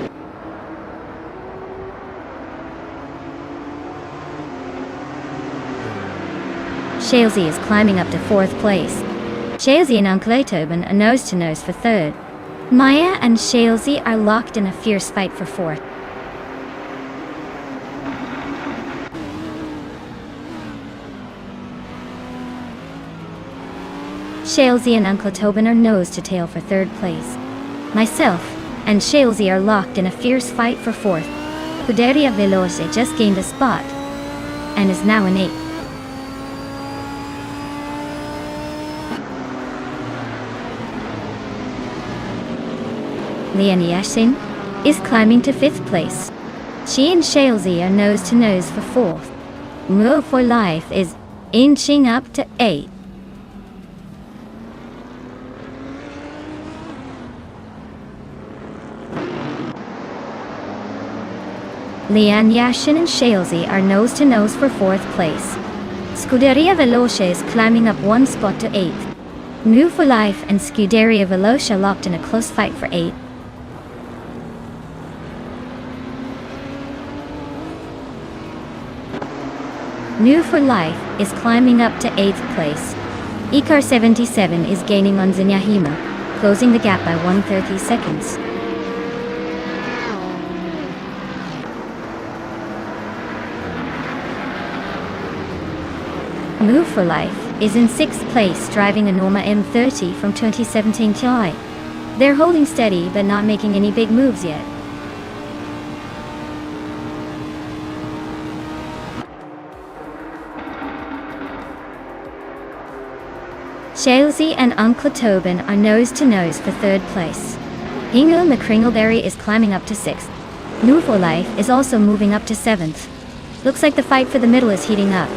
Shalesy is climbing up to 4th place. Shalesy and Uncle Tobin are nose to nose for 3rd. Maya and Shalesy are locked in a fierce fight for 4th. Shalesy and Uncle Tobin are nose to tail for 3rd place. Myself and Shalesy are locked in a fierce fight for 4th. Scuderia Veloce just gained a spot and is now in 8th. Lian Yashin is climbing to 5th place. She and Shalesy are nose to nose for 4th. Move for Life is inching up to 8th. Lian Yashin and Shalesy are nose to nose for 4th place. Scuderia Veloce is climbing up 1 spot to 8th. Move for Life and Scuderia Veloce are locked in a close fight for 8th. New for Life is climbing up to 8th place. Ikar 77 is gaining on Zinyahima, closing the gap by 130 seconds. Move for Life is in 6th place, driving a Norma M30 from 2017 Ti. They're holding steady but not making any big moves yet. Shalesy and Uncle Tobin are nose to nose for 3rd place. Hingle McCringleberry is climbing up to 6th. New for Life is also moving up to 7th. Looks like the fight for the middle is heating up.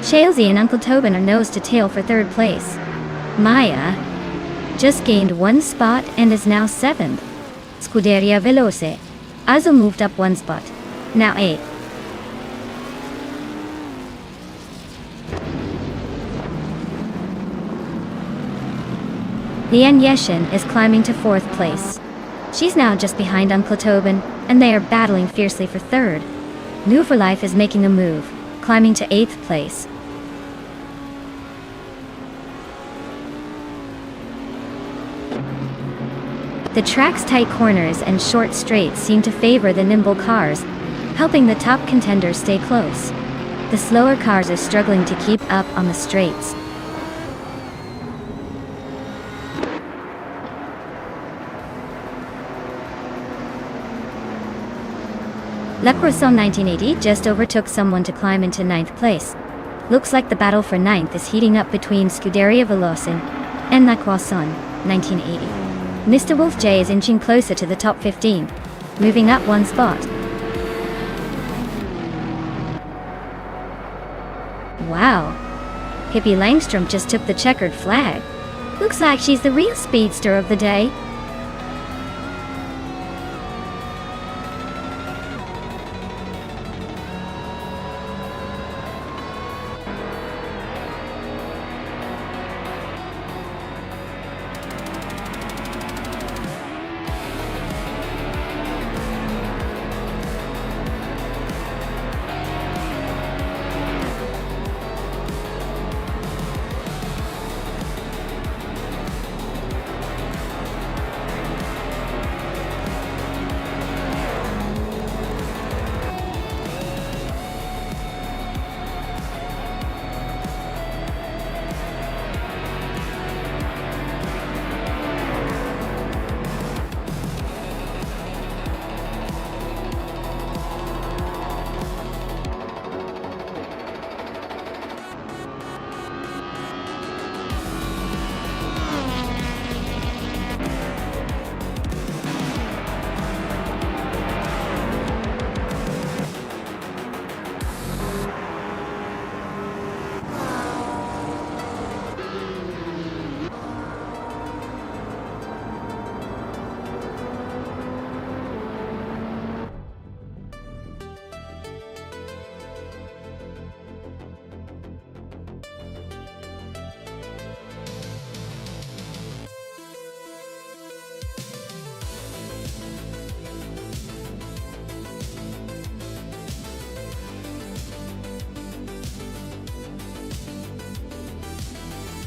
Shalesy and Uncle Tobin are nose to tail for 3rd place. Maya just gained 1 spot and is now 7th. Scuderia Veloce also moved up 1 spot, now 8th. Lian Yeshin is climbing to 4th place. She's now just behind on Platoben, and they are battling fiercely for 3rd. New for Life is making a move, climbing to 8th place. The track's tight corners and short straights seem to favor the nimble cars, helping the top contenders stay close. The slower cars are struggling to keep up on the straights. Le Croissant 1980 just overtook someone to climb into 9th place. Looks like the battle for 9th is heating up between Scuderia Veloce and Le Croissant 1980. Mr. Wolf J is inching closer to the top 15, moving up 1 spot. Wow, Pippi Langstrom just took the checkered flag. Looks like she's the real speedster of the day.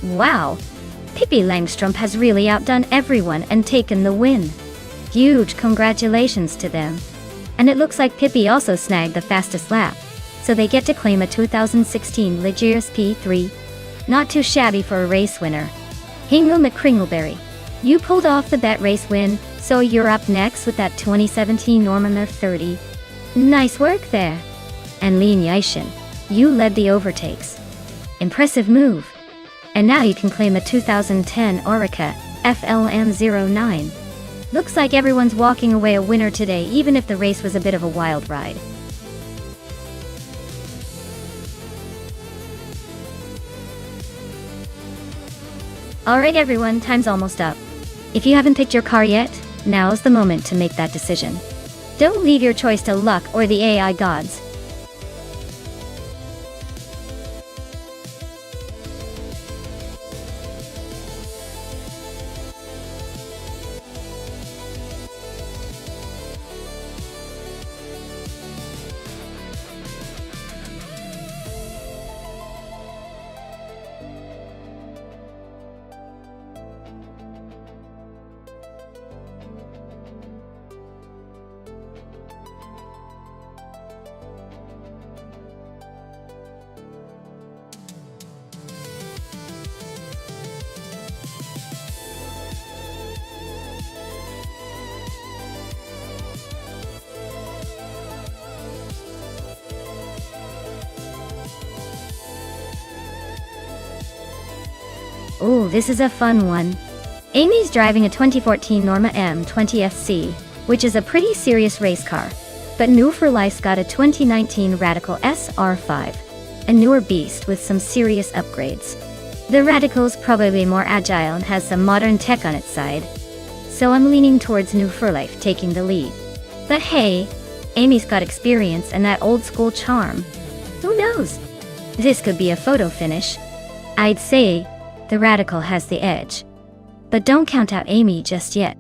Wow, Pippi Langstrom has really outdone everyone and taken the win. Huge congratulations to them. And it looks like Pippi also snagged the fastest lap, so they get to claim a 2016 Ligiers P3. Not too shabby for a race winner. Hingle McCringleberry, you pulled off the bet race win, so you're up next with that 2017 Norman 30. Nice work there. And Lian Yeshin, you led the overtakes. Impressive move. And now you can claim a 2010 Orica FLM09. Looks like everyone's walking away a winner today, even if the race was a bit of a wild ride. Alright everyone, time's almost up. If you haven't picked your car yet, now's the moment to make that decision. Don't leave your choice to luck or the AI gods. Ooh, this is a fun one. Amy's driving a 2014 Norma M20SC, which is a pretty serious race car. But New for Life's got a 2019 Radical SR5, a newer beast with some serious upgrades. The Radical's probably more agile and has some modern tech on its side, so I'm leaning towards New for Life taking the lead. But hey, Amy's got experience and that old school charm. Who knows? This could be a photo finish. I'd say the Radical has the edge. But don't count out Amy just yet.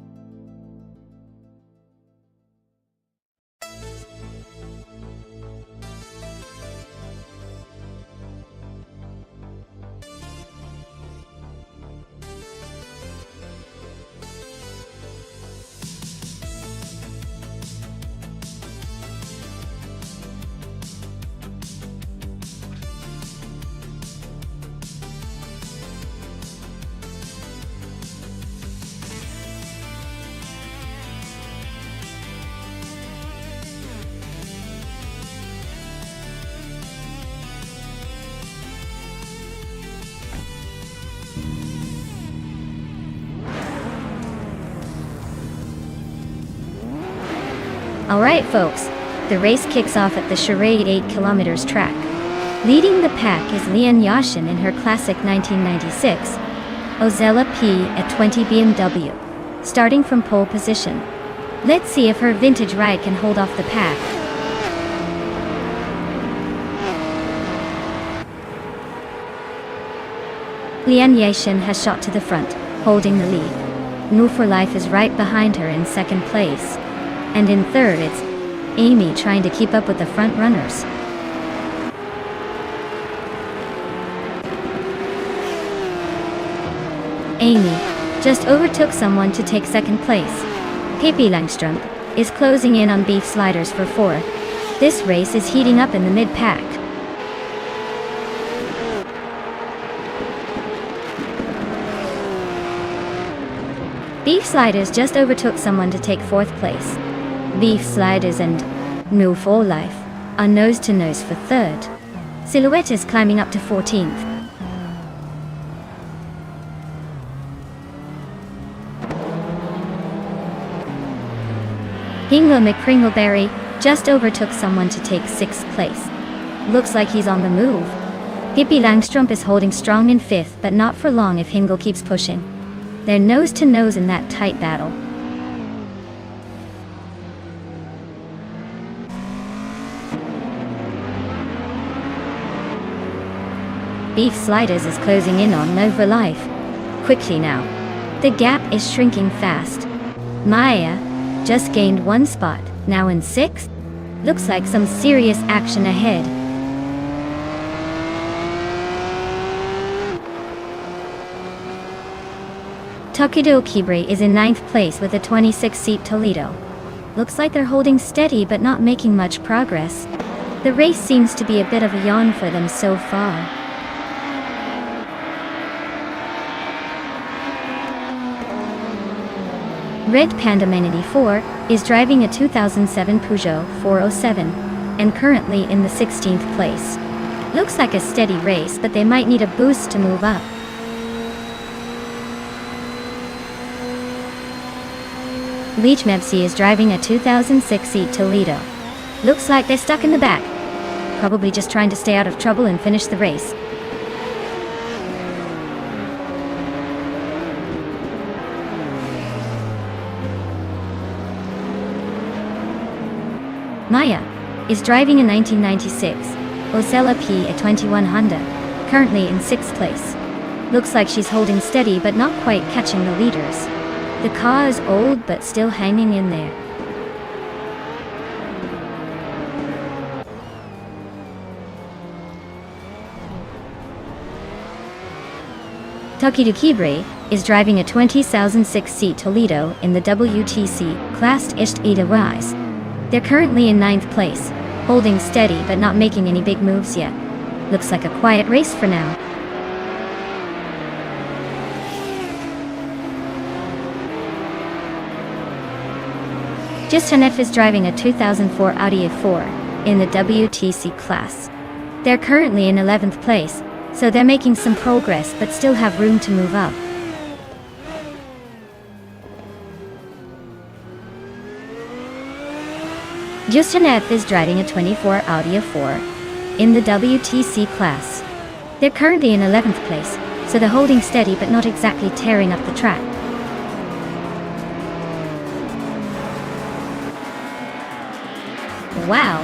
Alright folks, the race kicks off at the Charade 8 km track. Leading the pack is Lian Yashin in her classic 1996 Ozella P at 20 BMW, starting from pole position. Let's see if her vintage ride can hold off the pack. Lian Yashin has shot to the front, holding the lead. New for Life is right behind her in second place. And in third it's Amy trying to keep up with the front runners. Amy just overtook someone to take second place. Pippi Langström is closing in on Beef Sliders for fourth. This race is heating up in the mid-pack. Beef Sliders just overtook someone to take fourth place. Beef Sliders and New for Life are nose-to-nose for third. Silhouette is climbing up to 14th. Hingle McCringleberry just overtook someone to take sixth place. Looks like he's on the move. Pippi Langström is holding strong in fifth, but not for long if Hingle keeps pushing. They're nose-to-nose in that tight battle. Beef Sliders is closing in on Nova Life. Quickly now. The gap is shrinking fast. Maya just gained one spot, now in sixth. Looks like some serious action ahead. Takido Kibre is in ninth place with a 26-seat Toledo. Looks like they're holding steady but not making much progress. The race seems to be a bit of a yawn for them so far. Red Panda Man 84 is driving a 2007 Peugeot 407 and currently in the 16th place. Looks like a steady race, but they might need a boost to move up. Leech Mepsi is driving a 2006 Toledo. Looks like they're stuck in the back. Probably just trying to stay out of trouble and finish the race. Maya is driving a 1996 Ozella P at 21 Honda, currently in 6th place. Looks like she's holding steady but not quite catching the leaders. The car is old but still hanging in there. Takido Kibre is driving a 2006 Toledo in the WTC Class Ist Ida Rise. They're currently in 9th place, holding steady but not making any big moves yet. Looks like a quiet race for now. Justanef is driving a 2004 Audi A4 in the WTC class. They're currently in 11th place, so they're making some progress but still have room to move up. Justanef is driving a 24 Audi A4 in the WTC class. They're currently in 11th place, so they're holding steady but not exactly tearing up the track. Wow,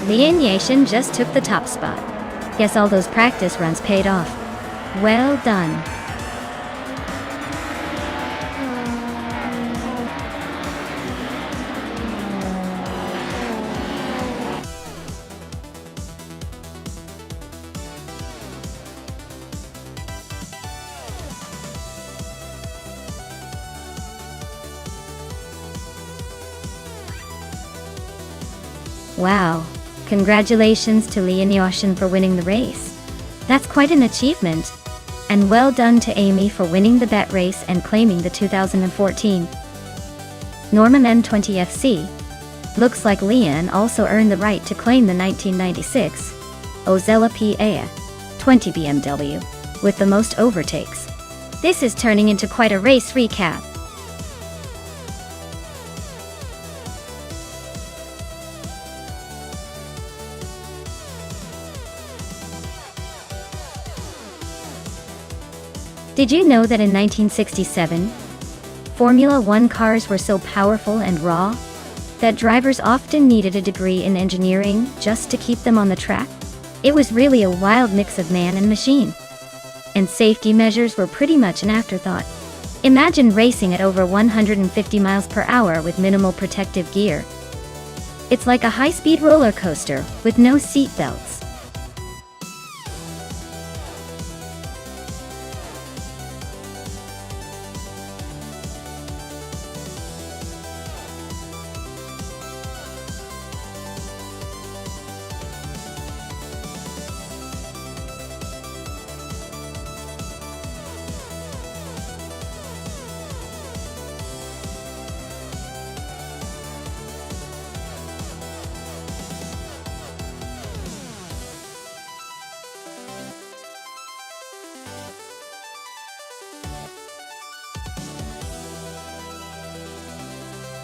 the Inyation just took the top spot. Guess all those practice runs paid off. Well done. Wow, congratulations to Lee and Yoshin for winning the race. That's quite an achievement. And well done to Amy for winning the bet race and claiming the 2014 Norman M20FC. Looks like Leanne also earned the right to claim the 1996 Ozella PA 20 BMW with the most overtakes. This is turning into quite a race recap. Did you know that in 1967, Formula One cars were so powerful and raw that drivers often needed a degree in engineering just to keep them on the track? It was really a wild mix of man and machine. And safety measures were pretty much an afterthought. Imagine racing at over 150 miles per hour with minimal protective gear. It's like a high-speed roller coaster with no seat belts.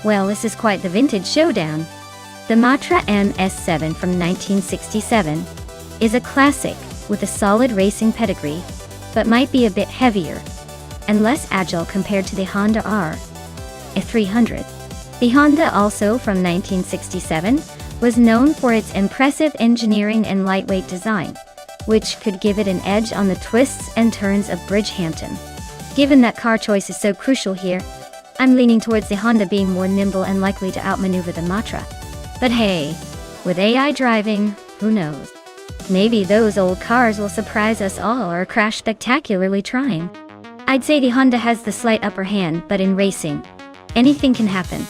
Well, this is quite the vintage showdown. The Matra MS7 from 1967 is a classic with a solid racing pedigree, but might be a bit heavier and less agile compared to the Honda R F300. The Honda, also from 1967, was known for its impressive engineering and lightweight design, which could give it an edge on the twists and turns of Bridgehampton. Given that car choice is so crucial here, I'm leaning towards the Honda being more nimble and likely to outmaneuver the Matra. But hey, with AI driving, who knows? Maybe those old cars will surprise us all or crash spectacularly trying. I'd say the Honda has the slight upper hand, but in racing, anything can happen.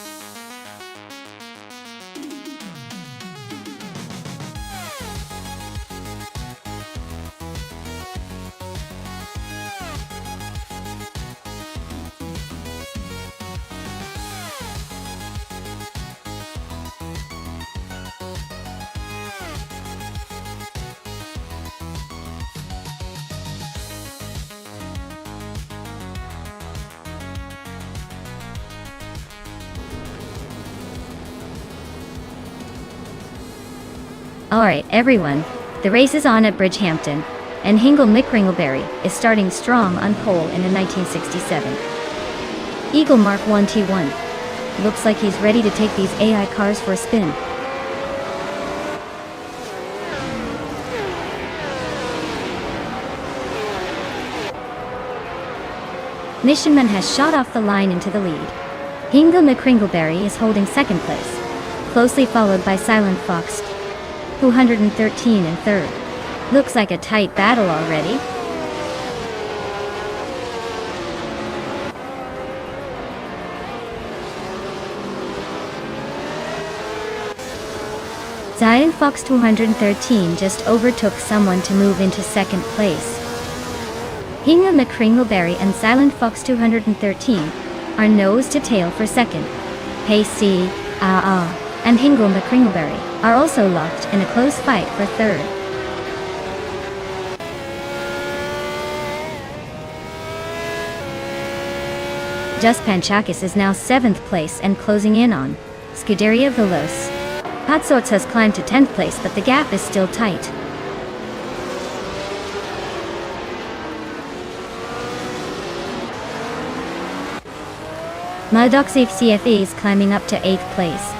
Alright everyone, the race is on at Bridgehampton, and Hingle McRingleberry is starting strong on pole in a 1967 Eagle Mark 1 T1. Looks like he's ready to take these AI cars for a spin. Nishanman has shot off the line into the lead. Hingle McRingleberry is holding second place, closely followed by Silent Fox 213 in third. Looks like a tight battle already. Silent Fox 213 just overtook someone to move into second place. Hingle McRingleberry and Silent Fox 213 are nose to tail for second. Pacey, and Hingle McRingleberry are also locked in a close fight for third. Just Panchakis is now 7th place and closing in on Scuderia Veloce. Patsorts has climbed to 10th place, but the gap is still tight. Maldoxiv CFE is climbing up to 8th place.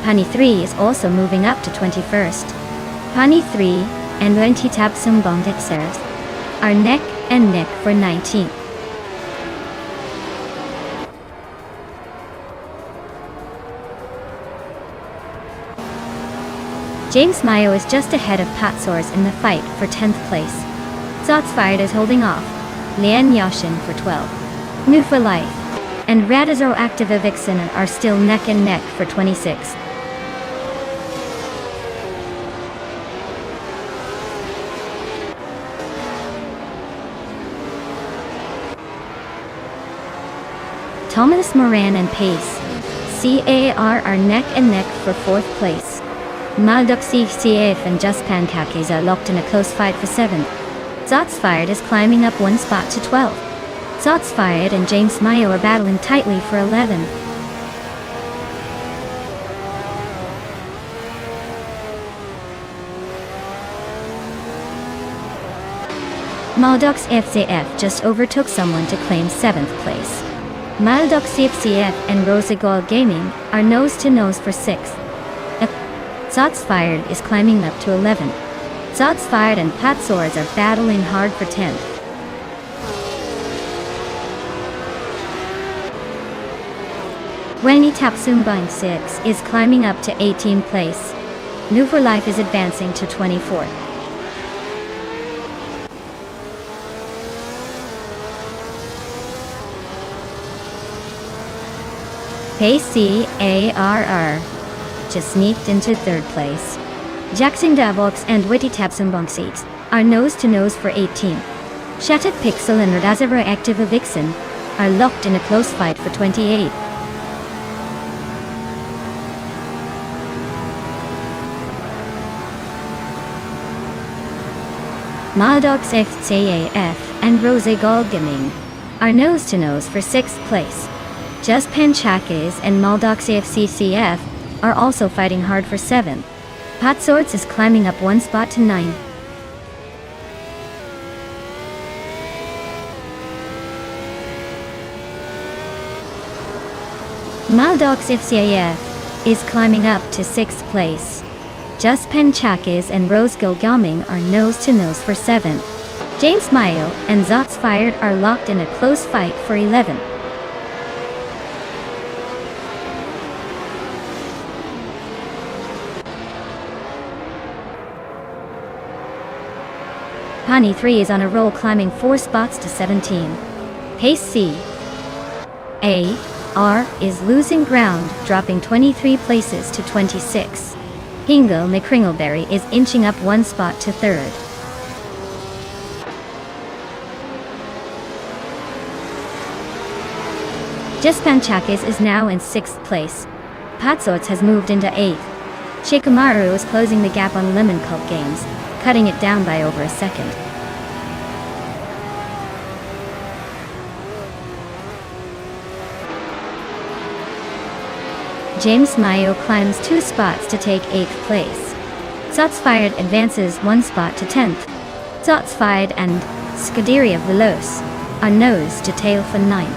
Pani 3 is also moving up to 21st. Pani 3 and Lentitab Sumbondixers are neck and neck for 19th. James Mayo is just ahead of Patsors in the fight for 10th place. Zotsfired is holding off Lian Yashin for 12. New for Life and Radazor Activa Vixen are still neck and neck for 26th. Thomas Moran and Pace CAR are neck and neck for 4th place. Maldoxi CF and Just Pancakes are locked in a close fight for 7th. Zotsfired is climbing up 1 spot to 12. Zotsfired and James Mayo are battling tightly for 11. Maldox FCF just overtook someone to claim 7th place. Maldox FCF and Rosagol Gaming are nose-to-nose for 6th. Zotsfired is climbing up to 11. Zotsfired and Patsors are battling hard for 10th. Wenny Tapsumbang 6 is climbing up to 18th place. New for Life is advancing to 24th. PCARR just sneaked into 3rd place. Jackson Davox and Witty Tapsumbang 6 are nose-to-nose for 18th. Shattered Pixel and Radazor Activa Vixen are locked in a close fight for 28th. Maldox FCAF and Rosagol Gaming are nose-to-nose for 6th place. Just Panchakis and Maldox FCCF are also fighting hard for 7th. Patswords is climbing up 1 spot to 9. Maldox FCAF is climbing up to 6th place. Just Panchakis and Rosagol Gaming are nose-to-nose for 7th. James Mayo and Zotsfired are locked in a close fight for 11th. Pani 3 is on a roll, climbing 4 spots to 17. Pace C A R is losing ground, dropping 23 places to 26. Hingle McCringleberry is inching up 1 spot to 3rd. Just Panchakis is now in 6th place. Patsorts has moved into 8th. Shikamaru is closing the gap on Lemon Cult Games, cutting it down by over a second. James Mayo climbs 2 spots to take 8th place. Zotsfired advances 1 spot to 10th. Zotsfired and Scuderia Veloce are nose to tail for 9th.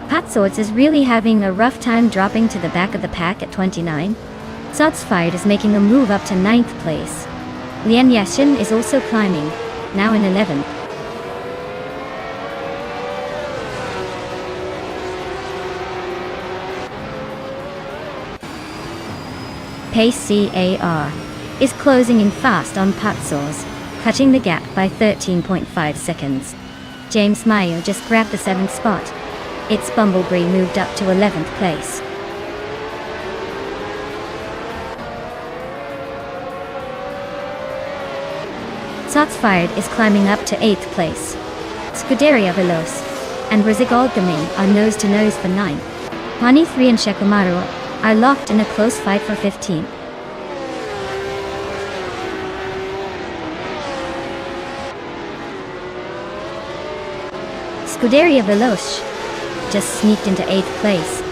Patswords is really having a rough time dropping to the back of the pack at 29. Zotsfired is making a move up to 9th place. Lian Yashin is also climbing, now in 11th. Pace CAR is closing in fast on Patsors, cutting the gap by 13.5 seconds. James Mayo just grabbed the 7th spot. Its Bumblebee moved up to 11th place. Zotsfired is climbing up to 8th place. Scuderia Veloce and Rosagol Gaming are nose-to-nose for 9th. Pani 3 and Shekamaru are locked in a close fight for 15th. Scuderia Veloce just sneaked into 8th place.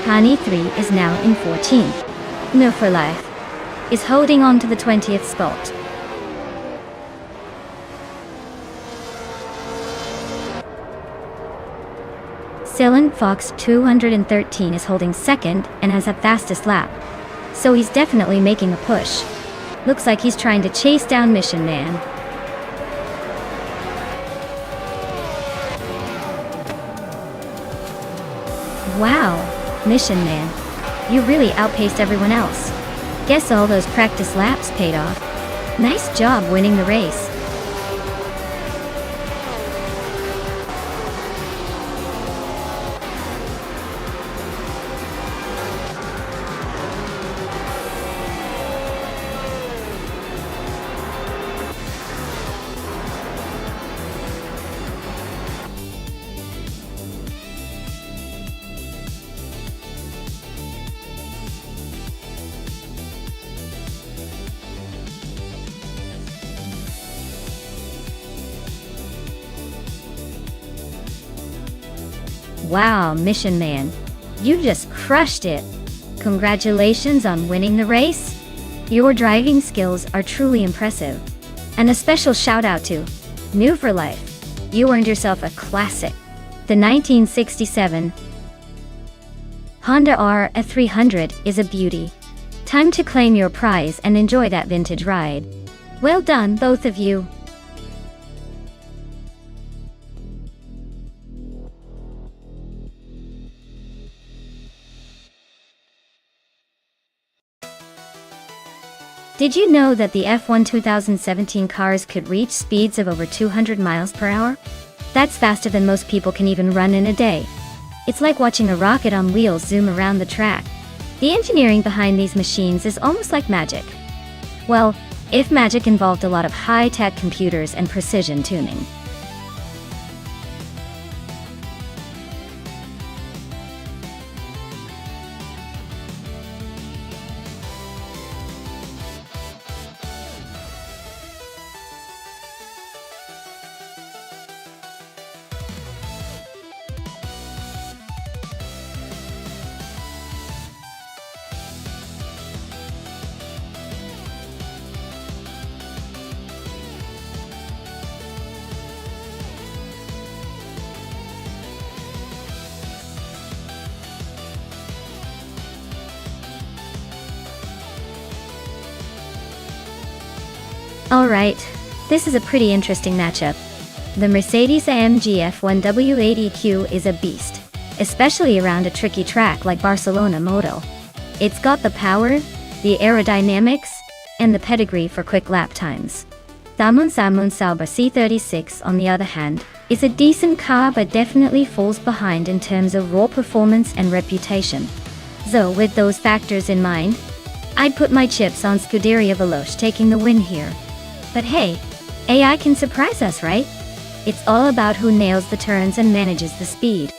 Pani 3 is now in 14th. No for Life is holding on to the 20th spot. Silent Fox 213 is holding second and has the fastest lap. So he's definitely making a push. Looks like he's trying to chase down Mission Man. Wow, Mission Man. You really outpaced everyone else. Guess all those practice laps paid off. Nice job winning the race. Wow, Mission Man. You just crushed it. Congratulations on winning the race. Your driving skills are truly impressive. And a special shout out to New for Life. You earned yourself a classic. The 1967 Honda RF300 is a beauty. Time to claim your prize and enjoy that vintage ride. Well done, both of you. Did you know that the F1 2017 cars could reach speeds of over 200 miles per hour? That's faster than most people can even run in a day. It's like watching a rocket on wheels zoom around the track. The engineering behind these machines is almost like magic. Well, if magic involved a lot of high-tech computers and precision tuning. Alright, this is a pretty interesting matchup. The Mercedes-AMG F1 W8 is a beast, especially around a tricky track like Barcelona Moto. It's got the power, the aerodynamics, and the pedigree for quick lap times. Samun Sauber C36, on the other hand, is a decent car but definitely falls behind in terms of raw performance and reputation. So with those factors in mind, I'd put my chips on Scuderia Veloce taking the win here. But hey, AI can surprise us, right? It's all about who nails the turns and manages the speed.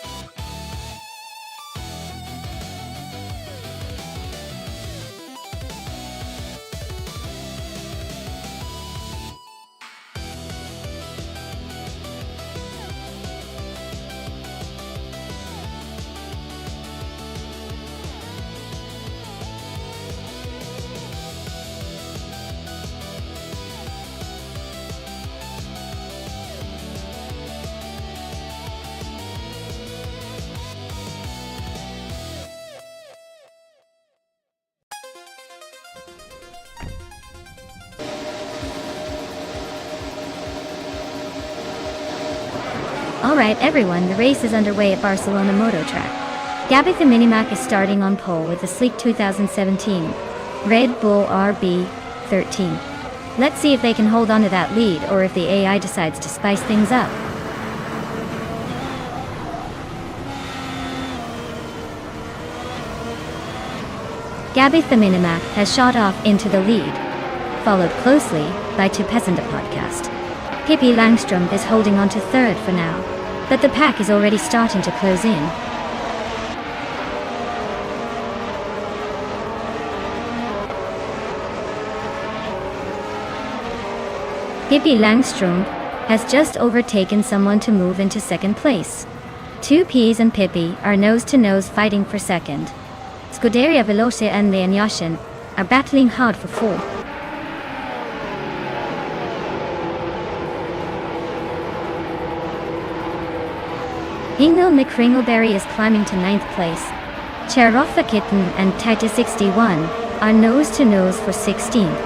Alright everyone, the race is underway at Barcelona Moto Track. Gabby the Minimac is starting on pole with the sleek 2017 Red Bull RB13. Let's see if they can hold on to that lead or if the AI decides to spice things up. Gabby the Minimac has shot off into the lead, followed closely by Two Peasant Podcast. Pippi Langstrom is holding on to third for now, but the pack is already starting to close in. Pippi Langstrom has just overtaken someone to move into second place. Two Ps and Pippi are nose-to-nose fighting for second. Scuderia Veloce and Leon are battling hard for fourth. Ingo McCringleberry is climbing to 9th place. Cheroffa Kitten and Titus 61 are nose-to-nose for 16th.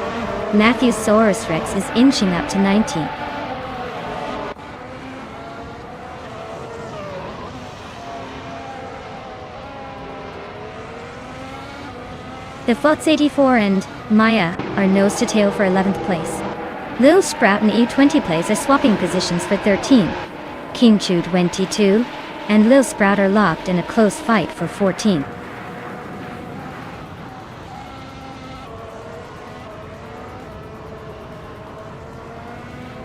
Matthewsaurus Rex is inching up to 19th. The Fox 84 and Maya are nose-to-tail for 11th place. Lil Sprout and E20 Plays are swapping positions for 13th. King Chu 22 and Lil Sprout are locked in a close fight for 14th.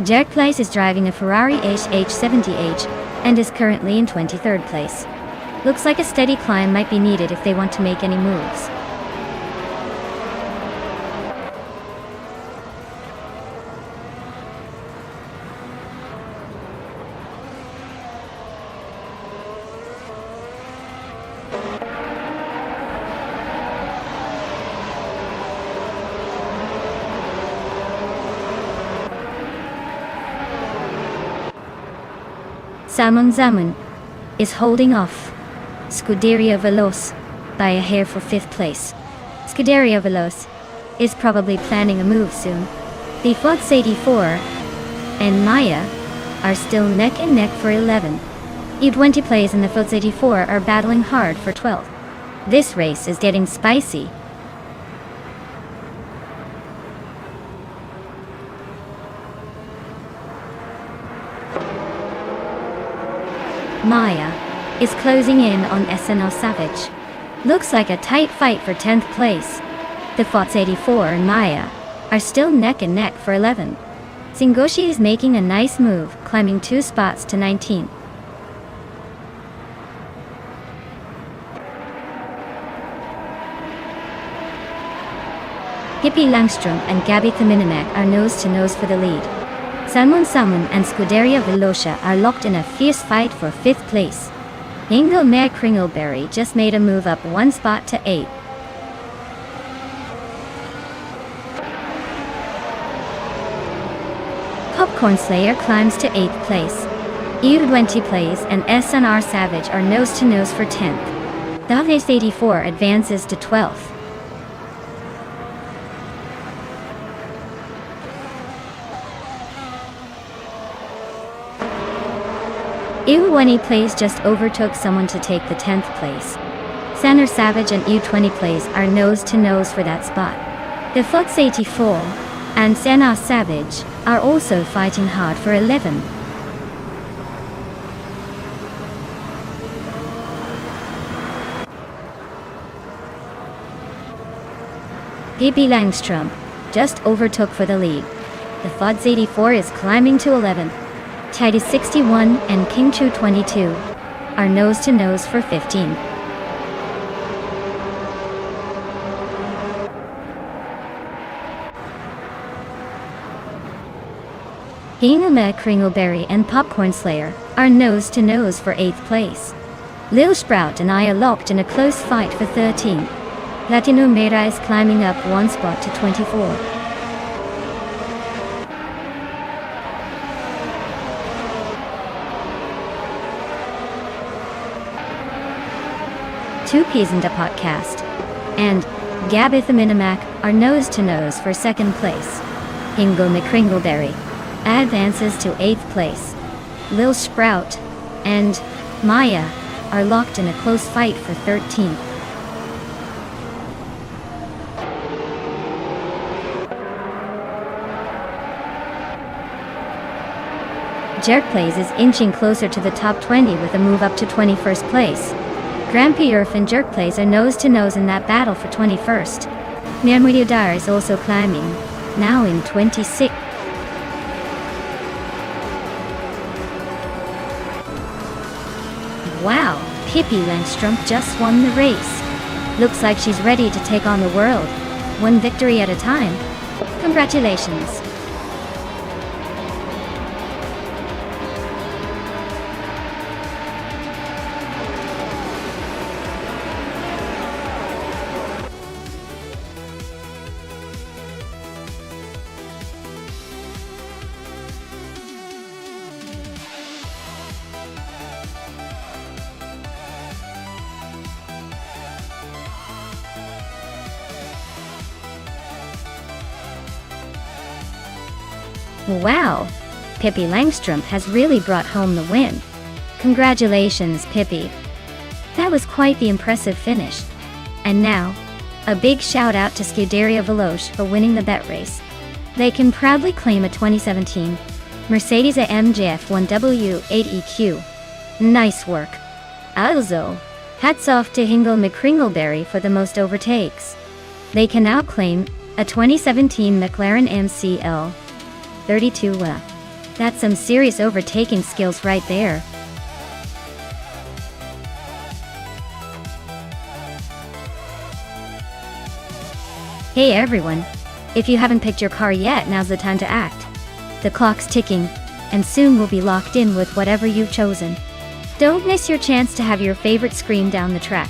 Jerk Place is driving a Ferrari H70H and is currently in 23rd place. Looks like a steady climb might be needed if they want to make any moves. Zaman is holding off Scuderia Veloce by a hair for 5th place. Scuderia Veloce is probably planning a move soon. The Fox 84 and Maya are still neck and neck for 11th. E20 Plays and the Fox 84 are battling hard for 12th. This race is getting spicy. Maya is closing in on SNL Savage. Looks like a tight fight for 10th place. The Fox 84 and Maya are still neck and neck for 11th. Zingoshi is making a nice move, climbing 2 spots to 19th. Hippie Langstrom and Gabby Theminimac are nose-to-nose for the lead. Salmon and Scuderia Velocia are locked in a fierce fight for 5th place. Ingo McCringleberry just made a move up 1 spot to 8th. Popcorn Slayer climbs to 8th place. EU20 Plays and SNR Savage are nose-to-nose for 10th. Daves 84 advances to 12th. EU20 Plays just overtook someone to take the 10th place. Saner Savage and EU20 Plays are nose-to-nose for that spot. The Fox 84 and Saner Savage are also fighting hard for 11th. Gibby Langstrom just overtook for the lead. The Fox 84 is climbing to 11th. Titus 61 and King Chu 22 are nose-to-nose for 15. Ingo McCringleberry and Popcorn Slayer are nose-to-nose for 8th place. Lil Sprout and I are locked in a close fight for 13. Latino Mera is climbing up 1 spot to 24. Two Peas in the Podcast and Gabitha Minimac are nose-to-nose for 2nd place. Ingo McCringleberry advances to 8th place. Lil Sprout and Maya are locked in a close fight for 13th. Jerk Plays is inching closer to the top 20 with a move up to 21st place. Grampy Earth and Jerk Plays are nose-to-nose in that battle for 21st. Mirmurio Dar is also climbing, now in 26th. Wow, Pippi Langstrom just won the race. Looks like she's ready to take on the world, 1 victory at a time. Congratulations. Wow! Pippi Langstrumpf has really brought home the win. Congratulations, Pippi. That was quite the impressive finish. And now, a big shout out to Scuderia Veloce for winning the bet race. They can proudly claim a 2017 Mercedes-AMG F1 W8 EQ. Nice work. Also, hats off to Hingle McCringleberry for the most overtakes. They can now claim a 2017 McLaren MCL 32. That's some serious overtaking skills right there. Hey everyone! If you haven't picked your car yet, now's the time to act. The clock's ticking, and soon we'll be locked in with whatever you've chosen. Don't miss your chance to have your favorite scream down the track.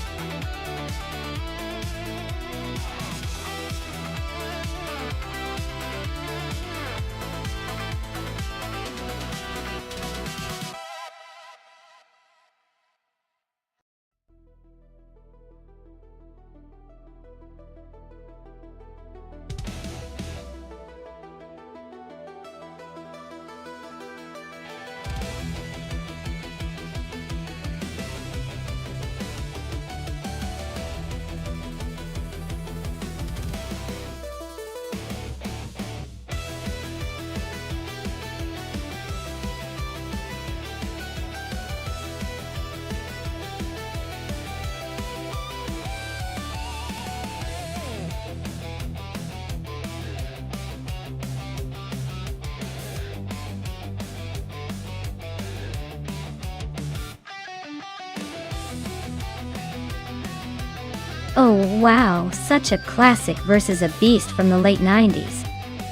Oh wow, such a classic versus a beast from the late 90s.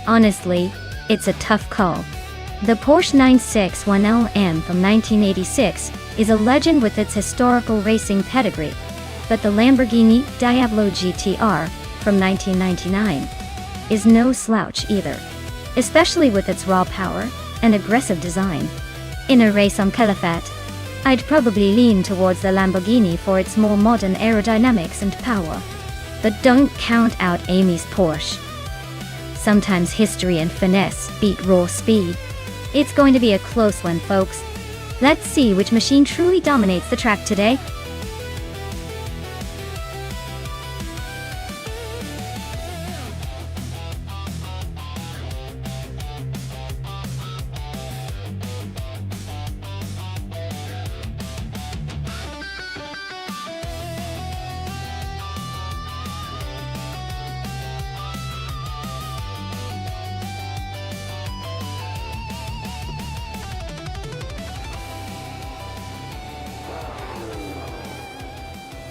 Honestly, it's a tough call. The Porsche 961LM from 1986 is a legend with its historical racing pedigree, but the Lamborghini Diavolo GTR from 1999 is no slouch either, especially with its raw power and aggressive design. In a race on Calafat, I'd probably lean towards the Lamborghini for its more modern aerodynamics and power. But don't count out Amy's Porsche. Sometimes history and finesse beat raw speed. It's going to be a close one, folks. Let's see which machine truly dominates the track today.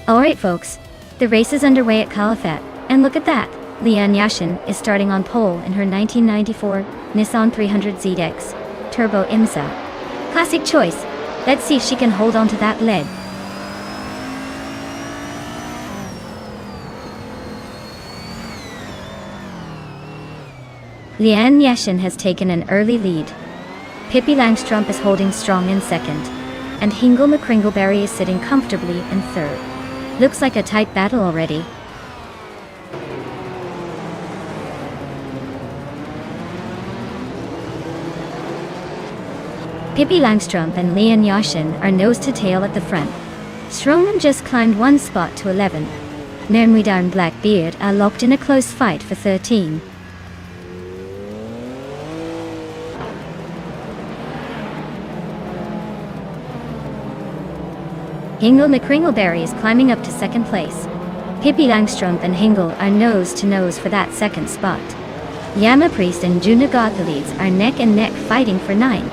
Alright folks, the race is underway at Calafat, and look at that, Leanne Yashin is starting on pole in her 1994 Nissan 300ZX Turbo IMSA. Classic choice. Let's see if she can hold on to that lead. Leanne Yashin has taken an early lead. Pippi Langstrumpf is holding strong in second, and Hingle McCringleberry is sitting comfortably in third. Looks like a tight battle already. Pippi Langstrumpf and Leanne Yashin are nose to tail at the front. Stroman just climbed one spot to 11. Nermida and Blackbeard are locked in a close fight for 13. Hingle McCringleberry is climbing up to second place. Pippi Langstrumpf and Hingle are nose to nose for that second spot. Yama Priest and Juna Gothalides are neck and neck fighting for 9.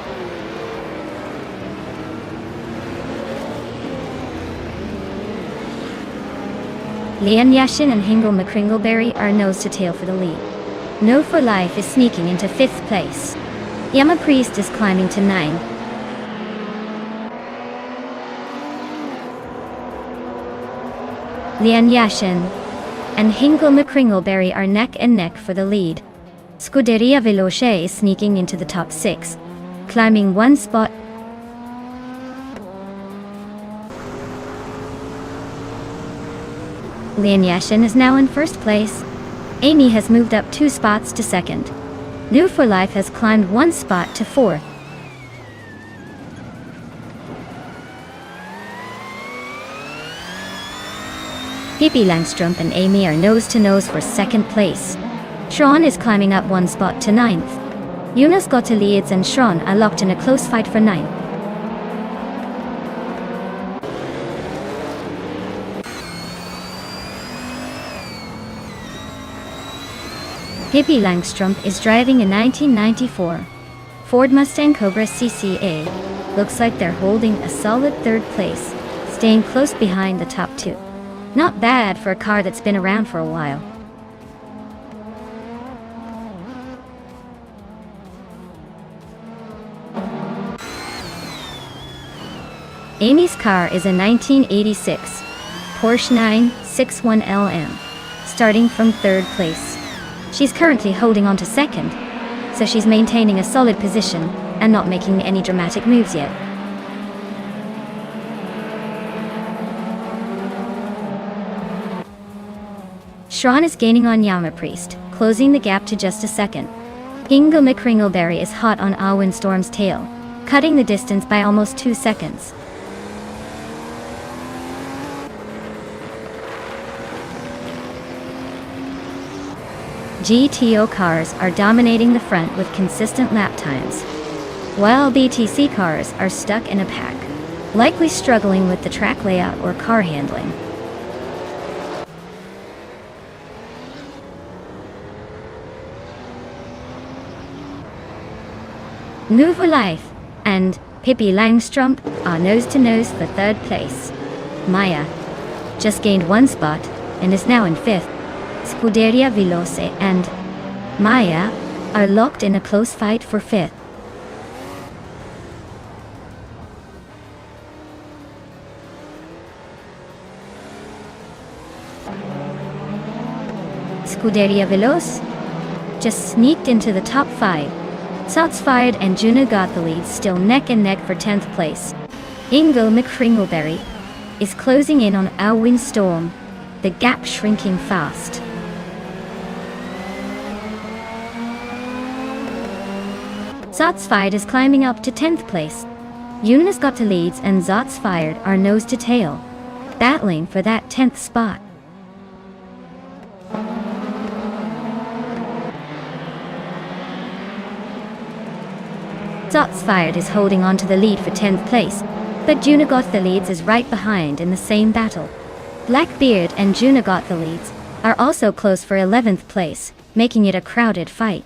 Leanne Yashin and Hingle McCringleberry are nose to tail for the lead. No for Life is sneaking into 5th place. Yama Priest is climbing to 9. Leanne Yashin and Hingle McCringleberry are neck and neck for the lead. Scuderia Veloce is sneaking into the top 6, climbing one spot. Leanne Yashin is now in first place. Amy has moved up 2 spots to second. New for Life has climbed one spot to 4th. Pippi Langstrumpf and Amy are nose-to-nose for 2nd place. Sean is climbing up one spot to 9th. Jonas Gotte leads and Sean are locked in a close fight for 9th. Pippi Langstrumpf is driving a 1994 Ford Mustang Cobra CCA. Looks like they're holding a solid 3rd place, staying close behind the top 2. Not bad for a car that's been around for a while. Amy's car is a 1986 Porsche 961 LM, starting from 3rd place. She's currently holding on to 2nd, so she's maintaining a solid position and not making any dramatic moves yet. Sean is gaining on Yama Priest, closing the gap to just a 2nd. Ingo McCringleberry is hot on Alwyn Storm's tail, cutting the distance by almost 2 seconds. GTO cars are dominating the front with consistent lap times, while BTC cars are stuck in a pack, likely struggling with the track layout or car handling. New for Life and Pippi Langstrumpf are nose-to-nose for 3rd place. Maya just gained one spot and is now in 5th. Scuderia Veloce and Maya are locked in a close fight for 5th. Scuderia Veloce just sneaked into the top 5. Shots fired and Juna got the lead, still neck and neck for 10th place. Ingo McCringleberry is closing in on Alwyn Storm, the gap shrinking fast. Shots Fired is climbing up to 10th place. Jonas Gotte leads and Shots Fired are nose to tail, battling for that 10th spot. Shots Fired is holding on to the lead for 10th place, but Juna Gotte leads is right behind in the same battle. Blackbeard and Juna Gotte leads are also close for 11th place, making it a crowded fight.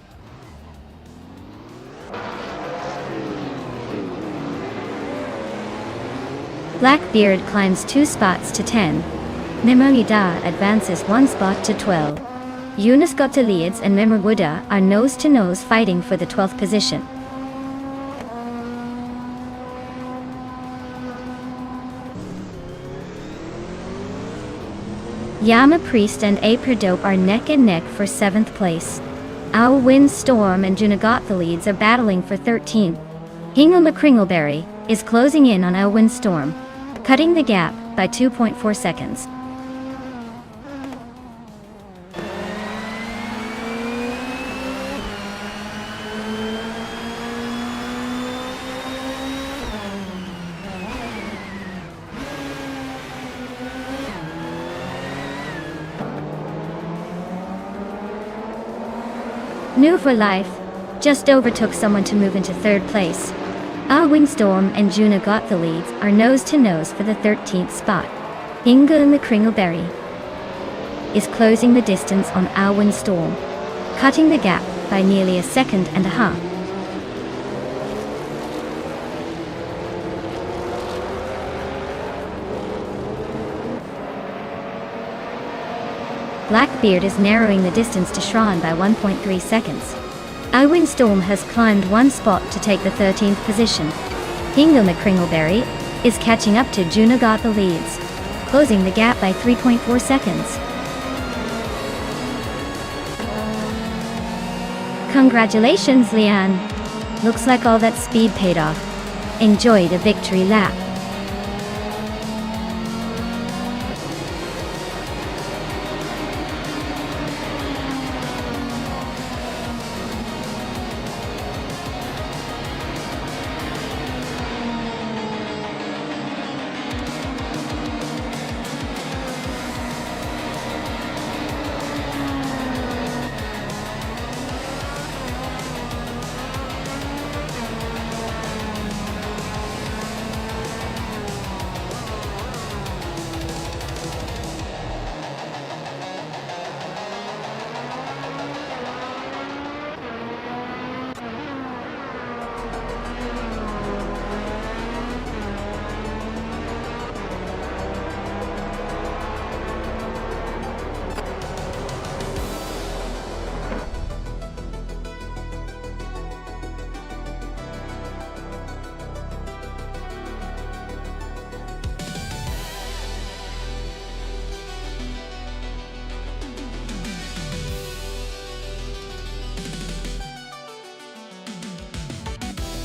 Blackbeard climbs 2 spots to 10. Memoida advances 1 spot to 12. Jonas Gotte leads and Memoida are nose-to-nose fighting for the 12th position. Yama Priest and April Dope are neck and neck for 7th place. Alwyn Storm and Juna Gotte leads are battling for 13th. Ingo McCringleberry is closing in on Alwyn Storm, cutting the gap by 2.4 seconds. New for Life just overtook someone to move into 3rd place. Alwyn Storm and Juna Gotte leads are nose-to-nose for the 13th spot. Ingo McCringleberry is closing the distance on Alwyn Storm, cutting the gap by nearly a second and a half. Blackbeard is narrowing the distance to Shran by 1.3 seconds. Alwyn Storm has climbed 1 spot to take the 13th position. Ingo McCringleberry is catching up to Juna Gotte leads, closing the gap by 3.4 seconds. Congratulations, Leanne. Looks like all that speed paid off. Enjoy the victory lap.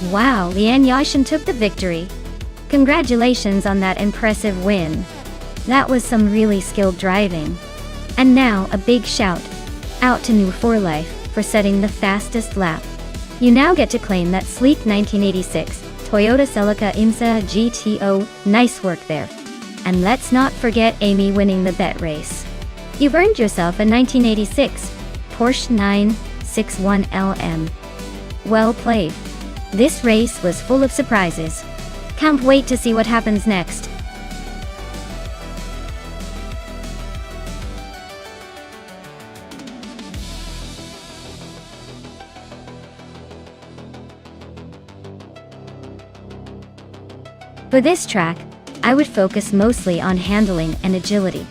Wow, Lian Yashin took the victory. Congratulations on that impressive win. That was some really skilled driving. And now, a big shout out to New 4 Life for setting the fastest lap. You now get to claim that sleek 1986 Toyota Celica IMSA GTO. Nice work there. And let's not forget Amy winning the bet race. You've earned yourself a 1986 Porsche 961 LM. Well played. This race was full of surprises. Can't wait to see what happens next. For this track, I would focus mostly on handling and agility.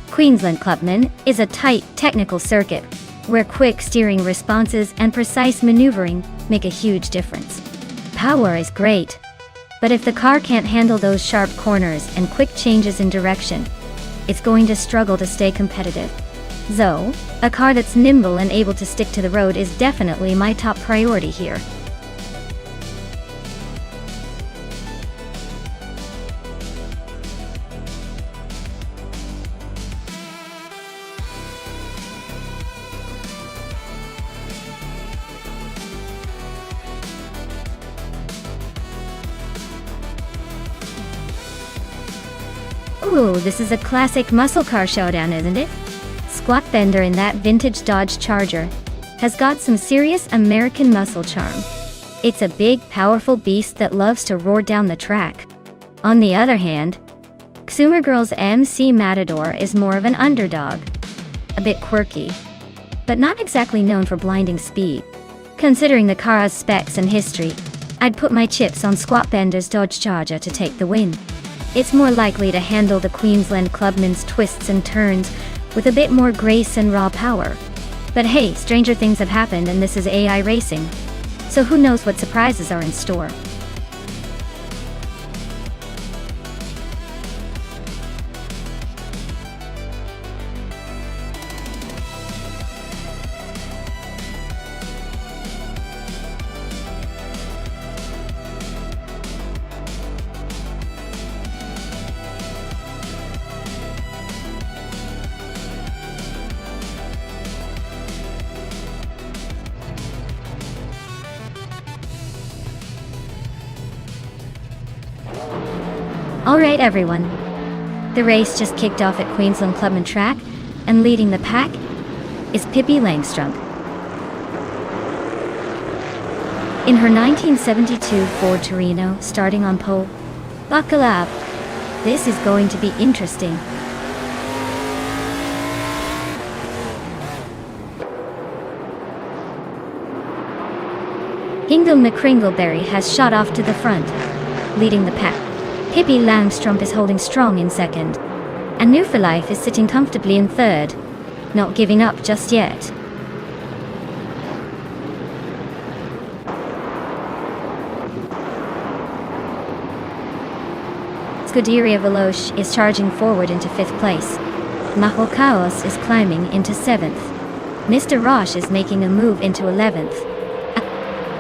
Queensland Clubman is a tight, technical circuit where quick steering responses and precise maneuvering make a huge difference. Power is great, but if the car can't handle those sharp corners and quick changes in direction, it's going to struggle to stay competitive. So, a car that's nimble and able to stick to the road is definitely my top priority here. Ooh, this is a classic muscle car showdown, isn't it? Squat Bender in that vintage Dodge Charger has got some serious American muscle charm. It's a big, powerful beast that loves to roar down the track. On the other hand, Xumer Girl's MC Matador is more of an underdog. A bit quirky, but not exactly known for blinding speed. Considering the car's specs and history, I'd put my chips on Squat Bender's Dodge Charger to take the win. It's more likely to handle the Queensland Clubman's twists and turns with a bit more grace and raw power. But hey, stranger things have happened and this is AI racing. So who knows what surprises are in store. Alright everyone, the race just kicked off at Queensland Clubman track, and leading the pack is Pippi Langstrump. In her 1972 Ford Torino, starting on pole. Buckle up, this is going to be interesting. Hingle McCringleberry has shot off to the front, leading the pack. Pippi Langstrump is holding strong in second, and New for Life is sitting comfortably in third, not giving up just yet. Scuderia Veloce is charging forward into 5th place. Mahal Chaos is climbing into 7th. Mr. Roche is making a move into 11th.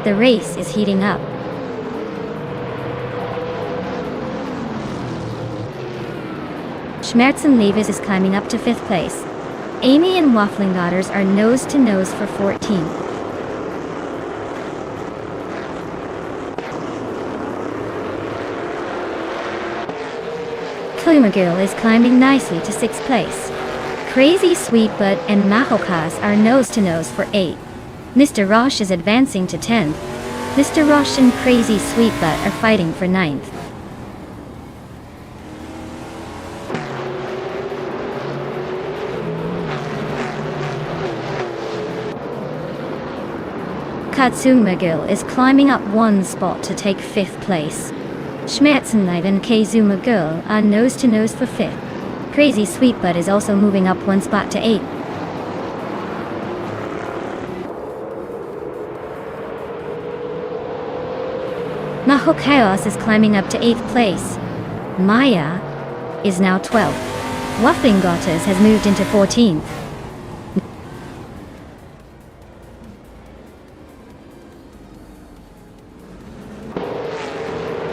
The race is heating up. Schmerzen Levis is climbing up to 5th place. Amy and Waffling Daughters are nose to nose for 14th. Klumagil is climbing nicely to 6th place. Crazy Sweetbutt and Mahokas are nose to nose for 8th. Mr. Roche is advancing to 10th. Mr. Roche and Crazy Sweetbutt are fighting for 9th. Katsumagil is climbing up 1 spot to take 5th place. Schmerzenleib and Kazumagil are nose to nose for 5th. Crazy Sweetbutt is also moving up 1 spot to 8th. Mahal Chaos is climbing up to 8th place. Maya is now 12th. Waffling Daughters has moved into 14th.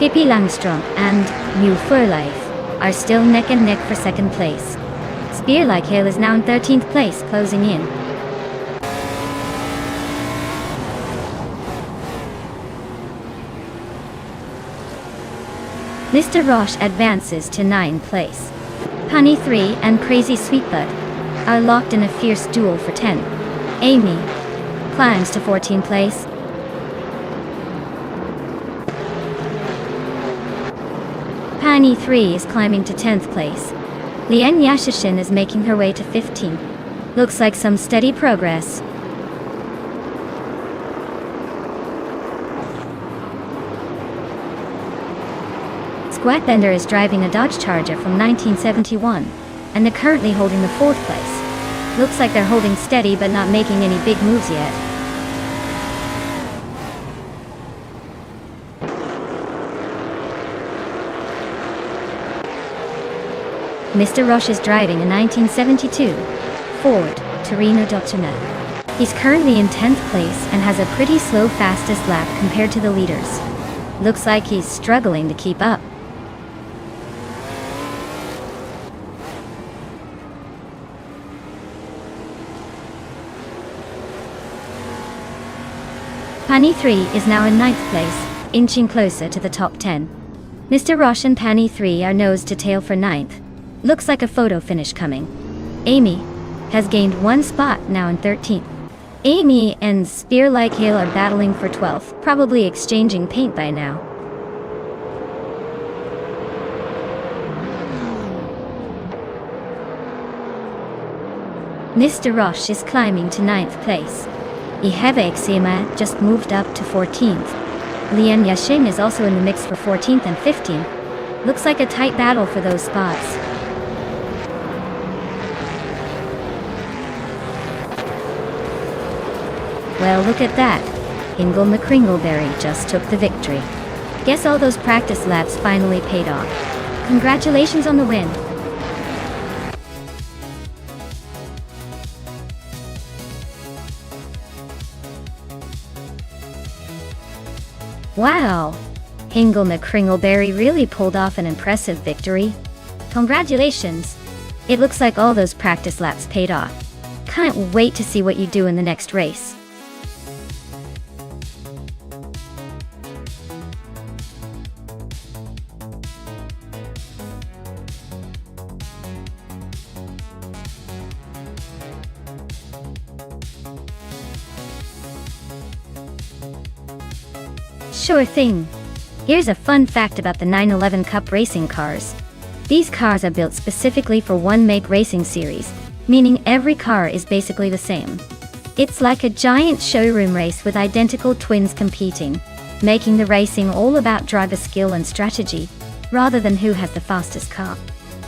Pippi Langstrom and New for Life are still neck and neck for second place. Spear Like Hail is now in 13th place, closing in. Mr. Roche advances to 9th place. Punny 3 and Crazy Sweetbud are locked in a fierce duel for 10. Amy climbs to 14th place. Pani 3 is climbing to 10th place. Lian Yashishin is making her way to 15th. Looks like some steady progress. Squatbender is driving a Dodge Charger from 1971, and they're currently holding the 4th place. Looks like they're holding steady but not making any big moves yet. Mr. Roche is driving a 1972 Ford Torino Doctrina. He's currently in 10th place and has a pretty slow fastest lap compared to the leaders. Looks like he's struggling to keep up. Pani 3 is now in 9th place, inching closer to the top 10. Mr. Roche and Pani 3 are nose to tail for 9th. Looks like a photo finish coming. Amy has gained 1 spot, now in 13th. Amy and Spear Like Hail are battling for 12th, probably exchanging paint by now. Mr. Roche is climbing to 9th place. Iheve Xima just moved up to 14th. Lian Yashin is also in the mix for 14th and 15th. Looks like a tight battle for those spots. Well, look at that. Ingle McCringleberry just took the victory. Guess all those practice laps finally paid off. Congratulations on the win. Wow! Ingle McCringleberry really pulled off an impressive victory. Congratulations! It looks like all those practice laps paid off. Can't wait to see what you do in the next race. Sure thing. Here's a fun fact about the 911 Cup racing cars. These cars are built specifically for one make racing series, meaning every car is basically the same. It's like a giant showroom race with identical twins competing, making the racing all about driver skill and strategy, rather than who has the fastest car.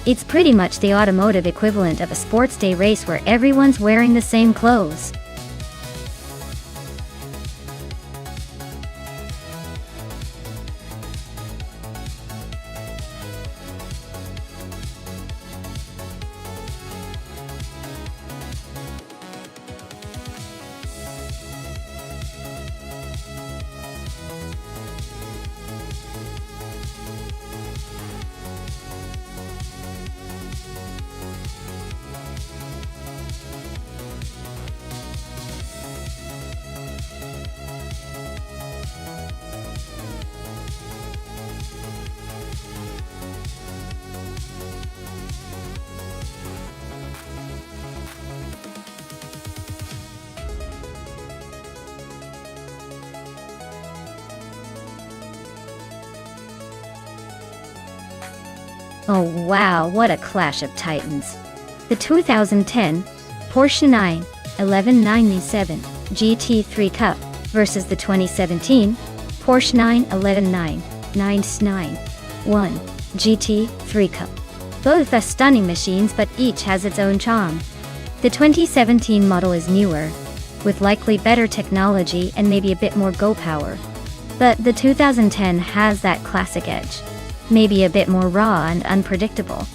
It's pretty much the automotive equivalent of a sports day race where everyone's wearing the same clothes. Oh wow, what a clash of titans. The 2010 Porsche 91197 GT3 Cup versus the 2017 Porsche 911991 GT3 Cup. Both are stunning machines, but each has its own charm. The 2017 model is newer, with likely better technology and maybe a bit more go power. But the 2010 has that classic edge. Maybe a bit more raw and unpredictable.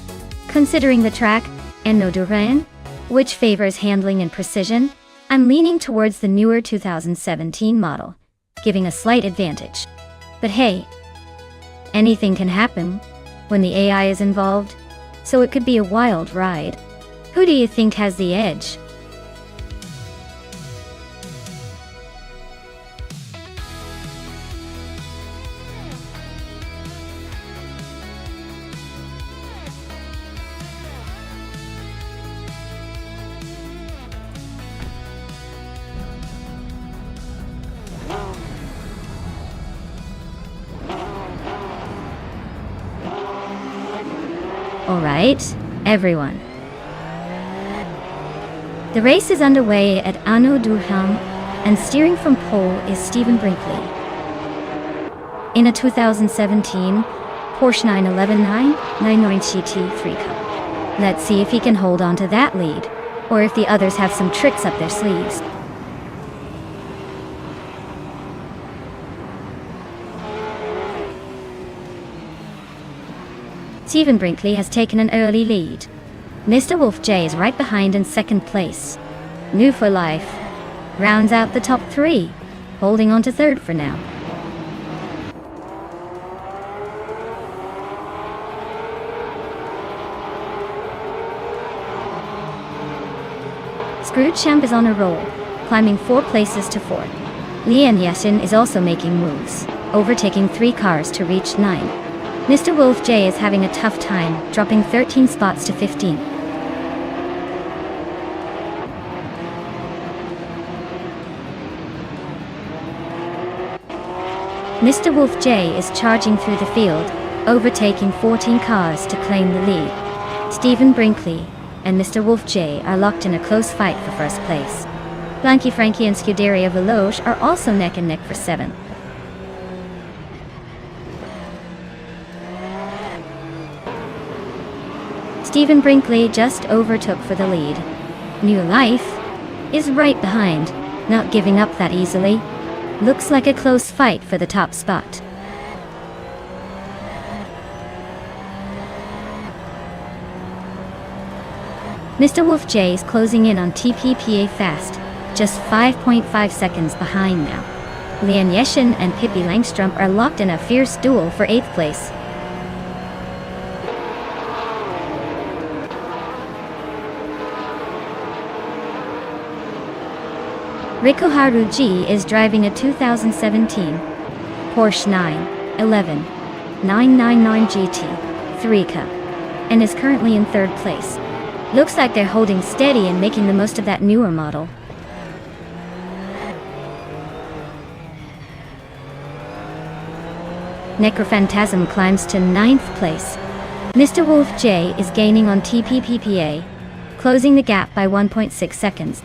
Considering the track, and no terrain, which favors handling and precision, I'm leaning towards the newer 2017 model, giving a slight advantage. But hey, Anything can happen when the AI is involved, so it could be a wild ride. Who do you think has the edge? Alright, everyone. The race is underway at Arnaud Durham, and steering from pole is Stephen Brinkley. In a 2017 Porsche 911 GT3 Cup. Let's see if he can hold on to that lead, or if the others have some tricks up their sleeves. Stephen Brinkley has taken an early lead. Mr. Wolf J is right behind in second place. New for Life rounds out the top 3, holding on to third for now. Scrooge Champ is on a roll, climbing 4 places to 4th. Lian Yashin is also making moves, overtaking 3 cars to reach 9. Mr. Wolf J is having a tough time, dropping 13 spots to 15. Mr. Wolf J is charging through the field, overtaking 14 cars to claim the lead. Stephen Brinkley and Mr. Wolf J are locked in a close fight for first place. Blanky Frankie and Scuderia Veloce are also neck and neck for 7th. Stephen Brinkley just overtook for the lead. New Life is right behind, not giving up that easily. Looks like a close fight for the top spot. Mr. Wolf J is closing in on TPPA fast, just 5.5 seconds behind now. Lian Yeshin and Pippi Langstrup are locked in a fierce duel for 8th place. Rikuharu G is driving a 2017 Porsche 911 999 GT3 Cup and is currently in 3rd place. Looks like they're holding steady and making the most of that newer model. Necrophantasm climbs to 9th place. Mr. Wolf J is gaining on TPPPA, closing the gap by 1.6 seconds.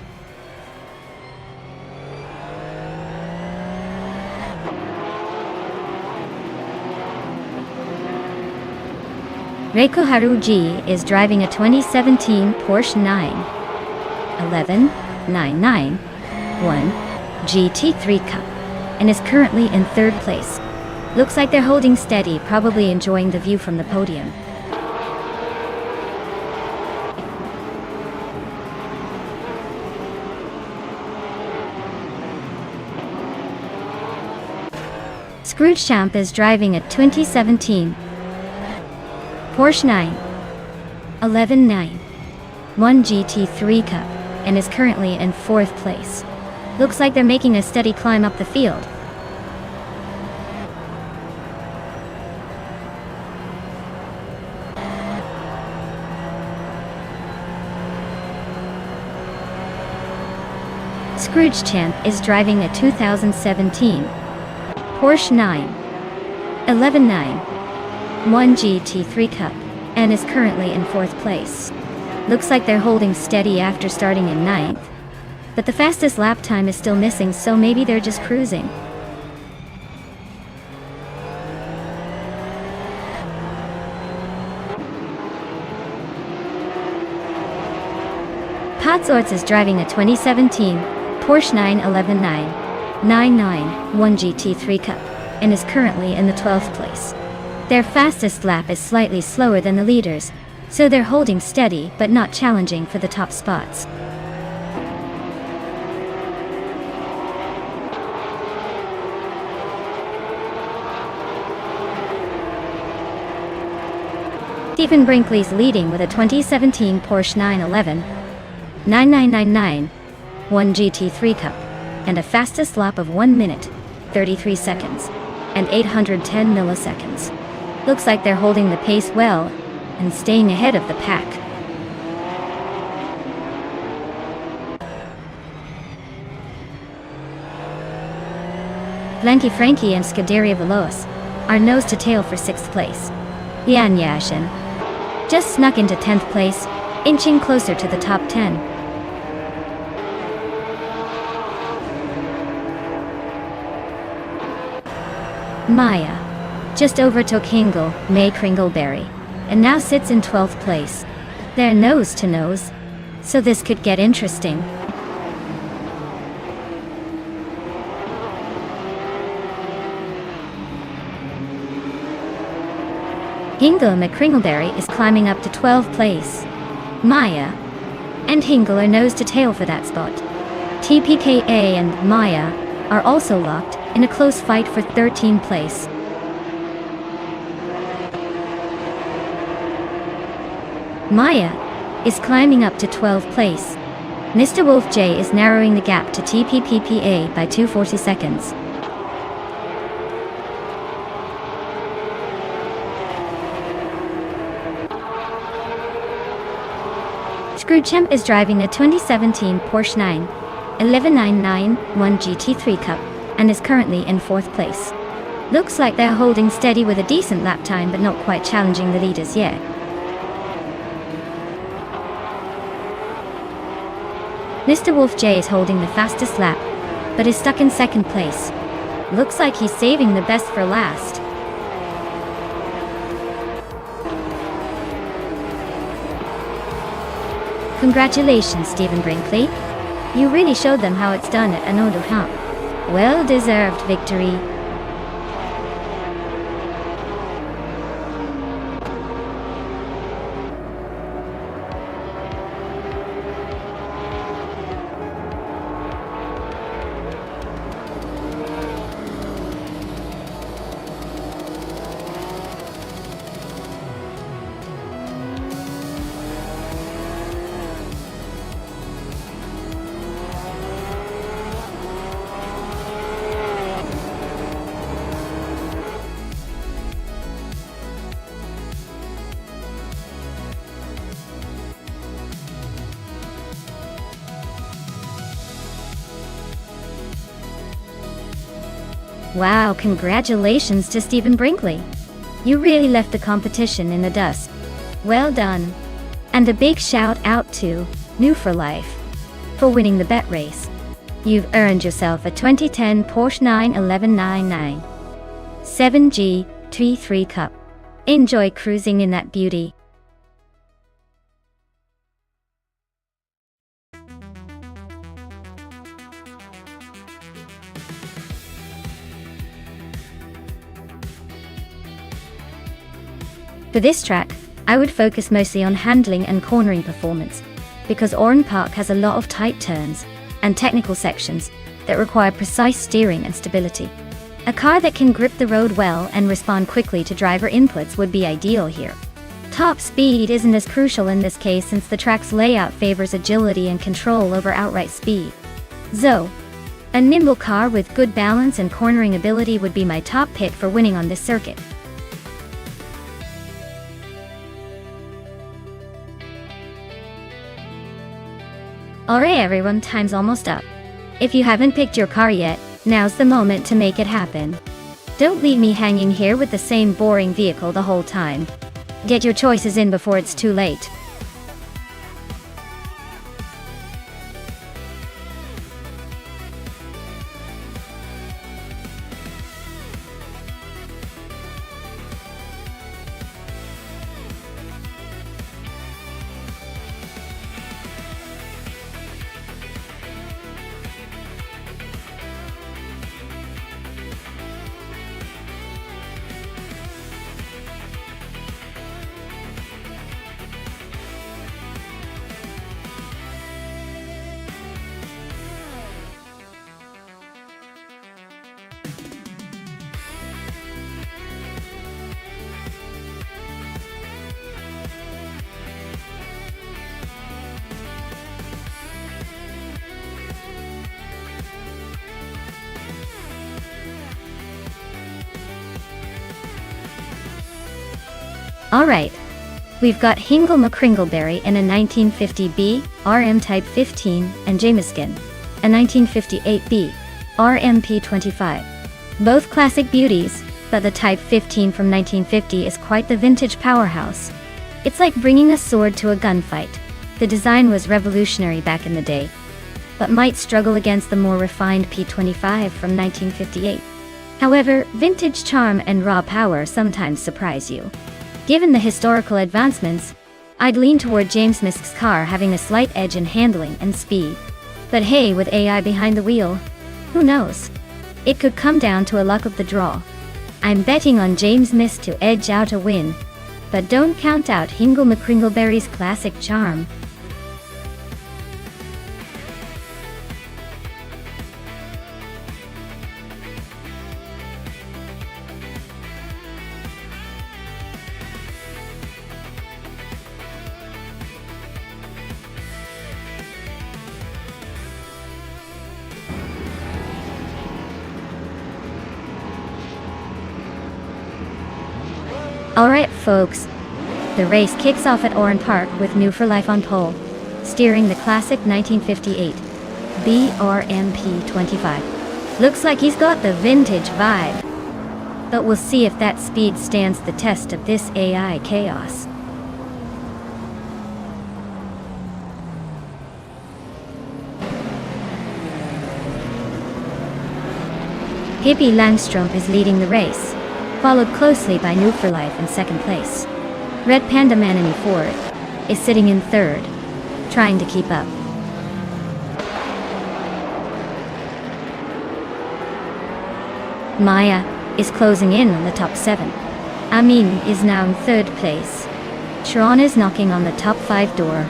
Reikoharu G is driving a 2017 Porsche 911 991 GT3 Cup and is currently in 3rd place. Looks like they're holding steady, probably enjoying the view from the podium. Scrooge Champ is driving a 2017 Porsche 911 991 GT3 Cup and is currently in 4th place. Looks like they're making a steady climb up the field. Scrooge Champ is driving a 2017 Porsche 911 991 GT3 Cup and is currently in 4th place. Looks like they're holding steady after starting in 9th, but the fastest lap time is still missing, so maybe they're just cruising. Potzorts is driving a 2017 Porsche 911 991 GT3 Cup and is currently in the 12th place. Their fastest lap is slightly slower than the leaders, so they're holding steady but not challenging for the top spots. Stephen Brinkley's leading with a 2017 Porsche 911 9999 1 GT3 Cup and a fastest lap of 1 minute, 33 seconds, and 810 milliseconds. Looks like they're holding the pace well and staying ahead of the pack. Blanky Frankie and Scuderia Veloz are nose to tail for 6th place. Jan Yashin just snuck into 10th place, inching closer to the top 10. Maya just overtook Hingle, May Kringleberry, and now sits in 12th place. They're nose to nose, so this could get interesting. Hingle and McCringleberry is climbing up to 12th place. Maya and Hingle are nose to tail for that spot. TPKA and Maya are also locked in a close fight for 13th place. Maya is climbing up to 12th place. Mr. Wolf J is narrowing the gap to TPPPA by 240 seconds. Screwchamp is driving a 2017 Porsche 911 1 GT3 Cup and is currently in 4th place. Looks like they're holding steady with a decent lap time but not quite challenging the leaders yet. Mr. Wolf J is holding the fastest lap, but is stuck in 2nd place. Looks like he's saving the best for last. Congratulations, Stephen Brinkley. You really showed them how it's done at Anoduha. Well-deserved victory. Wow, congratulations to Stephen Brinkley. You really left the competition in the dust. Well done. And a big shout out to New for Life for winning the bet race. You've earned yourself a 2010 Porsche 911 7G T3 Cup. Enjoy cruising in that beauty. For this track, I would focus mostly on handling and cornering performance, because Oran Park has a lot of tight turns and technical sections that require precise steering and stability. A car that can grip the road well and respond quickly to driver inputs would be ideal here. Top speed isn't as crucial in this case since the track's layout favors agility and control over outright speed. So, a nimble car with good balance and cornering ability would be my top pick for winning on this circuit. Alright everyone, time's almost up. If you haven't picked your car yet, now's the moment to make it happen. Don't leave me hanging here with the same boring vehicle the whole time. Get your choices in before it's too late. Alright, we've got Hingle McCringleberry in a 1950B, RM Type 15, and Jameskin, a 1958B, RMP25. Both classic beauties, but the Type 15 from 1950 is quite the vintage powerhouse. It's like bringing a sword to a gunfight. The design was revolutionary back in the day, but might struggle against the more refined P25 from 1958. However, vintage charm and raw power sometimes surprise you. Given the historical advancements, I'd lean toward James Misk's car having a slight edge in handling and speed. But hey, with AI behind the wheel, who knows? It could come down to a luck of the draw. I'm betting on James Misk to edge out a win, but don't count out Hingle McCringleberry's classic charm. Alright folks, the race kicks off at Oran Park with New for Life on pole, steering the classic 1958 BRMP25. Looks like he's got the vintage vibe, but we'll see if that speed stands the test of this AI chaos. Hippie Langstrom is leading the race, followed closely by New for Life in second place. Red Panda Man in fourth is sitting in third, trying to keep up. Maya is closing in on the top 7. Amin is now in third place. Sharon is knocking on the top 5 door.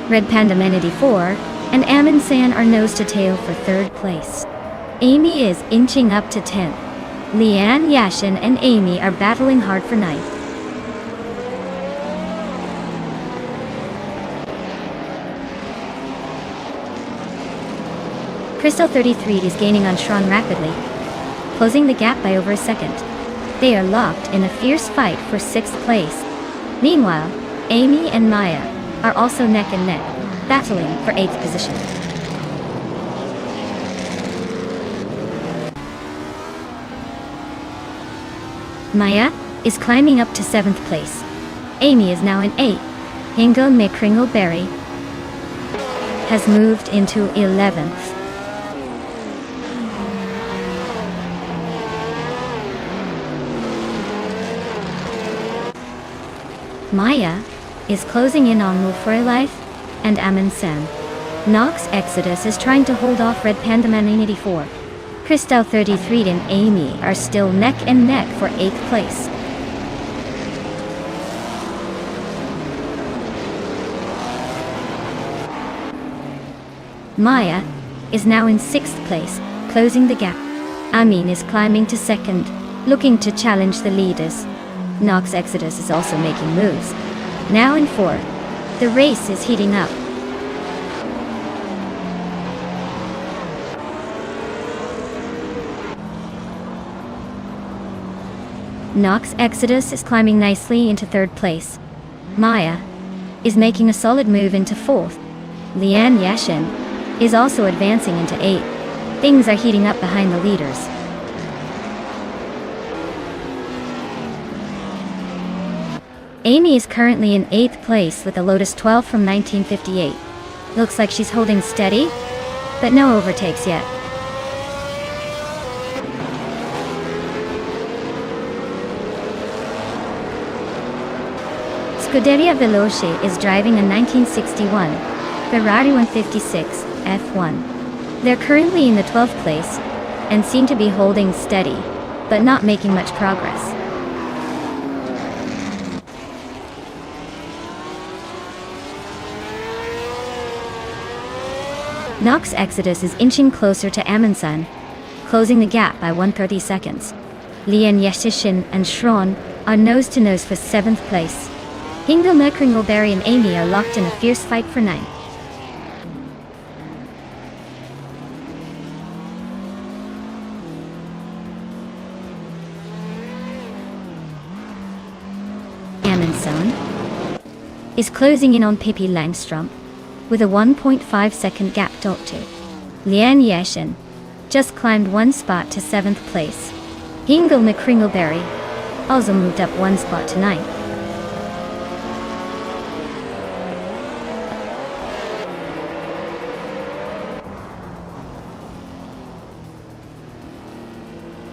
Red Panda Man 84 and Amin San are nose to tail for third place. Amy is inching up to 10th. Leanne Yashin and Amy are battling hard for 9th. Crystal 33 is gaining on Shron rapidly, closing the gap by over a second. They are locked in a fierce fight for 6th place. Meanwhile, Amy and Maya are also neck and neck, battling for 8th position. Maya is climbing up to 7th place. Amy is now in 8th. Hingle McCringleberry has moved into 11th. Maya is closing in on Move for a Life and Amin San. Nox Exodus is trying to hold off Red Panda Man 84. Crystal 33 and Amy are still neck and neck for 8th place. Maya is now in 6th place, closing the gap. Amin is climbing to 2nd, looking to challenge the leaders. Nox Exodus is also making moves. Now in 4th, the race is heating up. Nox Exodus is climbing nicely into 3rd place. Maya is making a solid move into 4th. Leanne Yashin is also advancing into 8th. Things are heating up behind the leaders. Amy is currently in 8th place with a Lotus 12 from 1958. Looks like she's holding steady, but no overtakes yet. Scuderia Veloce is driving a 1961 Ferrari 156 F1. They're currently in the 12th place and seem to be holding steady, but not making much progress. Nox Exodus is inching closer to Amin-san, closing the gap by 130 seconds. Lian Yeshishin and Shron are nose-to-nose for 7th place. Hingle McCringleberry and Amy are locked in a fierce fight for 9th. is closing in on Pippi Langstrup with a 1.5 second gap to Lian Yashin. Just climbed one spot to 7th place. Hingle McCringleberry also moved up one spot to 9th.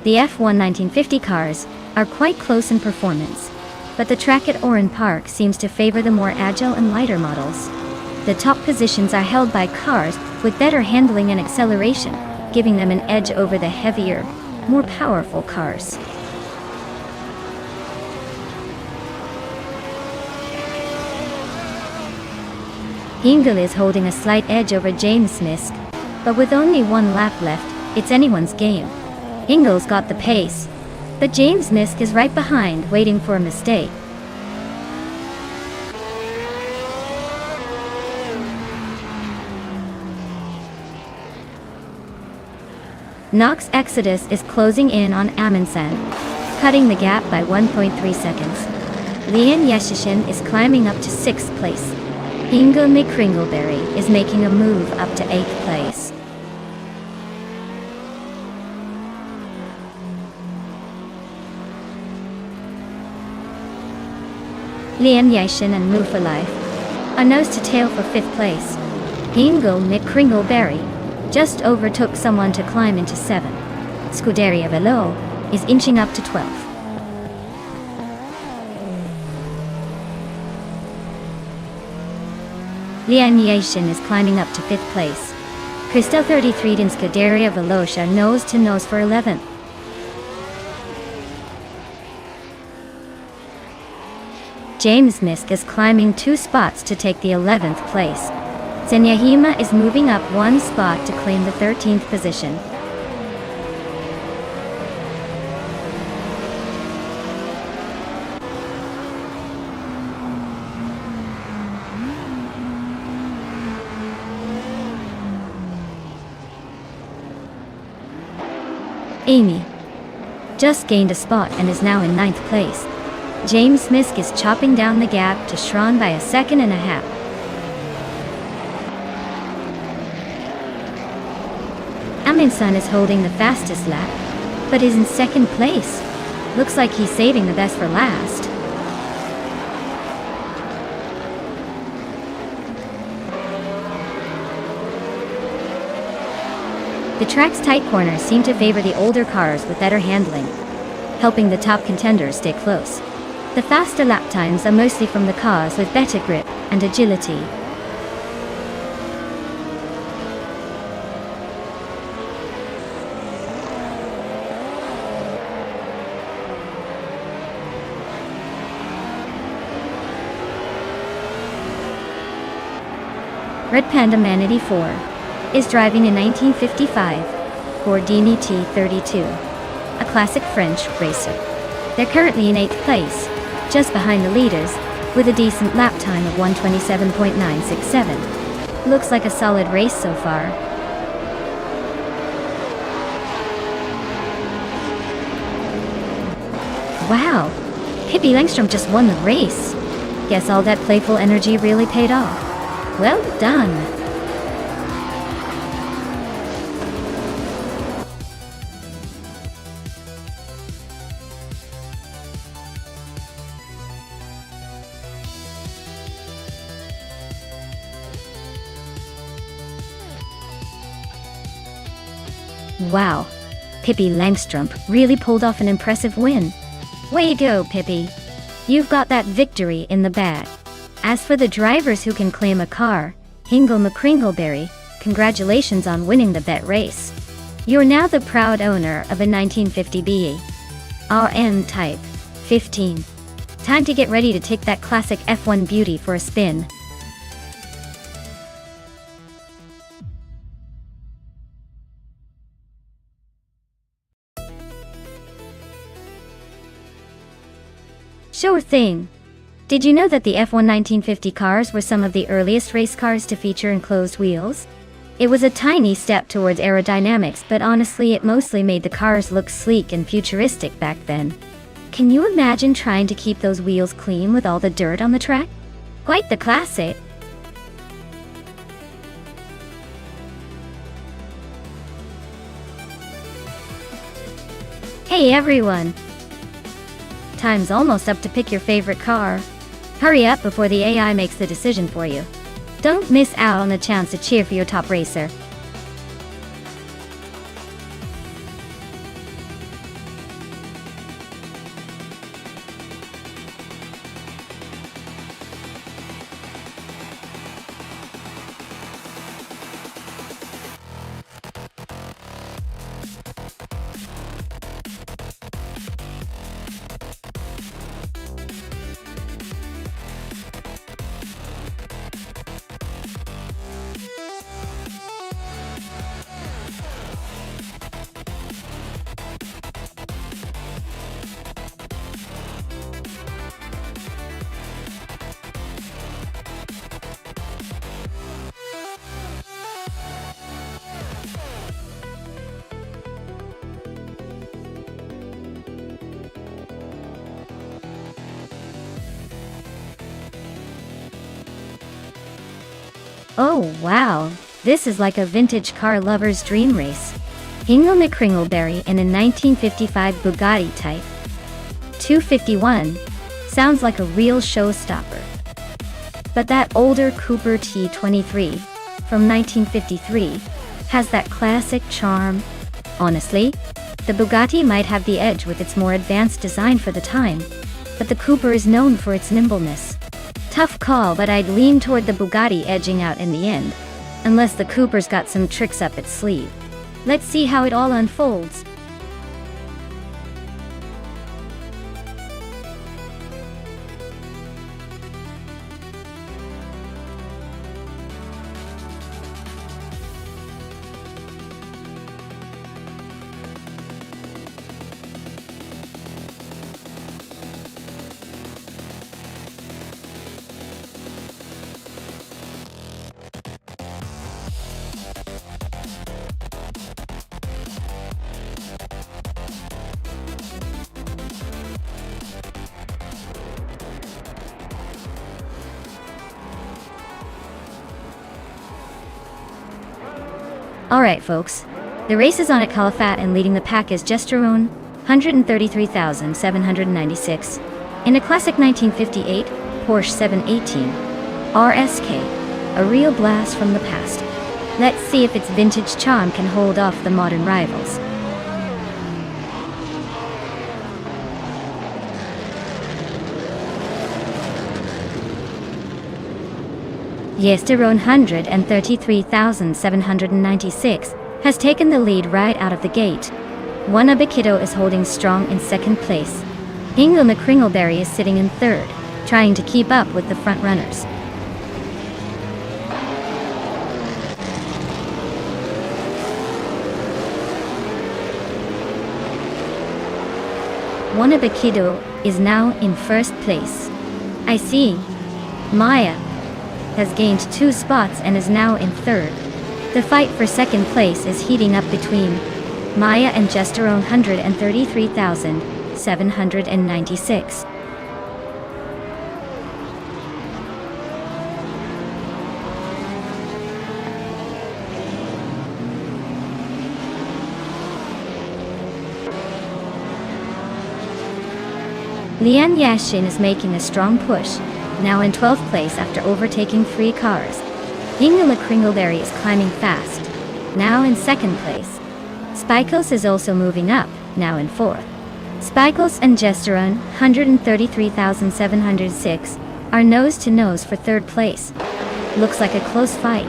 The F1 1950 cars are quite close in performance, but the track at Oran Park seems to favor the more agile and lighter models. The top positions are held by cars with better handling and acceleration, giving them an edge over the heavier, more powerful cars. Hingle is holding a slight edge over James Misk, but with only one lap left, it's anyone's game. Hingle's got the pace, but James Misk is right behind, waiting for a mistake. Knox Exodus is closing in on Amundsen, cutting the gap by 1.3 seconds. Lian Yashin is climbing up to 6th place. Hingle McCringleberry is making a move up to 8th place. Lian Yashin and Move for Life are nose to tail for 5th place. Hingle McCringleberry just overtook someone to climb into 7th. Scuderia Velo is inching up to 12th. Lian Yashin is climbing up to 5th place. Christel 33 in Scuderia Velocia nose to nose for 11th. James Misk is climbing 2 spots to take the 11th place. Senyahima is moving up 1 spot to claim the 13th position. Amy just gained a spot and is now in 9th place. James Misk is chopping down the gap to Schron by 1.5 seconds. Amundsen is holding the fastest lap, but is in 2nd place. Looks like he's saving the best for last. The track's tight corners seem to favor the older cars with better handling, helping the top contenders stay close. The faster lap times are mostly from the cars with better grip and agility. Red Panda Man 84 is driving a 1955 Gordini T32, a classic French racer. They're currently in 8th place, just behind the leaders, with a decent lap time of 1:27.967. Looks like a solid race so far. Wow, Pippi Langstrup just won the race. Guess all that playful energy really paid off. Well done. Wow, Pippi Langstrup really pulled off an impressive win. Way to go, Pippi. You've got that victory in the bag. As for the drivers who can claim a car, Hingle McCringleberry, congratulations on winning the bet race. You're now the proud owner of a 1950 BE RN Type 15. Time to get ready to take that classic F1 beauty for a spin. Sure thing. Did you know that the F1 1950 cars were some of the earliest race cars to feature enclosed wheels? It was a tiny step towards aerodynamics, but honestly it mostly made the cars look sleek and futuristic back then. Can you imagine trying to keep those wheels clean with all the dirt on the track? Quite the classic. Hey everyone! Time's almost up to pick your favorite car. Hurry up before the AI makes the decision for you. Don't miss out on the chance to cheer for your top racer. Oh wow, this is like a vintage car lover's dream race. Ingle McCringleberry in a 1955 Bugatti Type 251 sounds like a real showstopper. But that older Cooper T23 from 1953 has that classic charm. Honestly, the Bugatti might have the edge with its more advanced design for the time, but the Cooper is known for its nimbleness. Tough call, but I'd lean toward the Bugatti edging out in the end, unless the Cooper's got some tricks up its sleeve. Let's see how it all unfolds. Alright folks, the race is on at Calafat and leading the pack is Gesterone, 133,796, in a classic 1958 Porsche 718 RSK, a real blast from the past. Let's see if its vintage charm can hold off the modern rivals. Gesterone 133,796 has taken the lead right out of the gate. One Abikito is holding strong in second place. Ingle McCringleberry is sitting in third, trying to keep up with the front runners. One Abikito is now in first place. I see. Maya has gained 2 spots and is now in third. The fight for second place is heating up between Maya and Gesterone 133,796. Lian Yashin is making a strong push, now in 12th place after overtaking 3 cars. Ingle McCringleberry is climbing fast, now in second place. Spikos is also moving up, now in 4th. Spikos and Gesterone, 133,706, are nose to nose for third place. Looks like a close fight.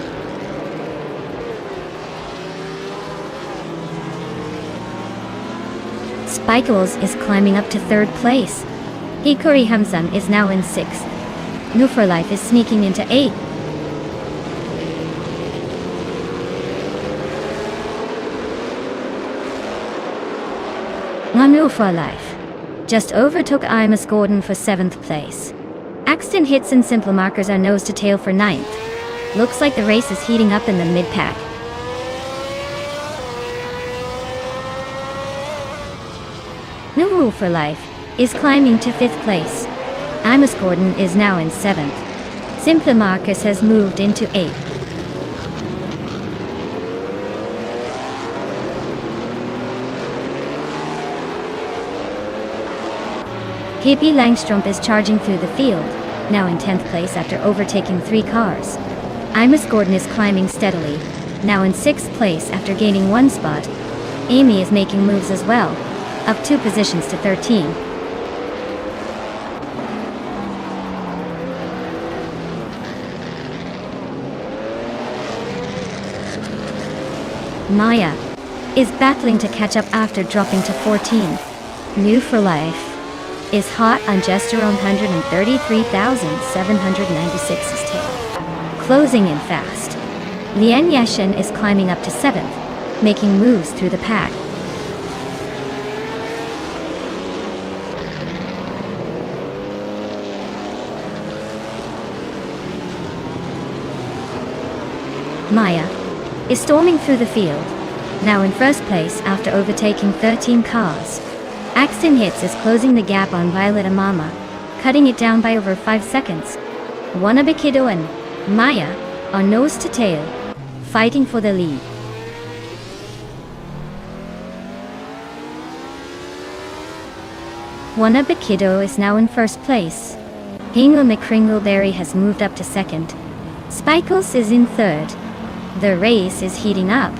Spikos is climbing up to third place. Hikori Hamzan is now in 6th. New for Life is sneaking into 8th. New for Life just overtook Imus Gordon for 7th place. Axton Hits and Simple Markers are nose to tail for 9th. Looks like the race is heating up in the mid-pack. New Rule for Life is climbing to 5th place. Imus Gordon is now in 7th. Simpler Marcus has moved into 8th. Hippie Langstrup is charging through the field, now in 10th place after overtaking 3 cars. Imus Gordon is climbing steadily, now in 6th place after gaining 1 spot. Amy is making moves as well, up 2 positions to 13. Maya is battling to catch up after dropping to 14. New for Life is hot on just around 133,796's tail, closing in fast. Lian Yashin is climbing up to 7th, making moves through the pack. Maya is storming through the field, now in 1st place after overtaking 13 cars. Axton Hits is closing the gap on Violet Amama, cutting it down by over 5 seconds. Wannabe Kiddo and Maya are nose to tail, fighting for the lead. Wannabe Kiddo is now in 1st place. Hingle McCringleberry has moved up to 2nd. Spikles is in 3rd. The race is heating up.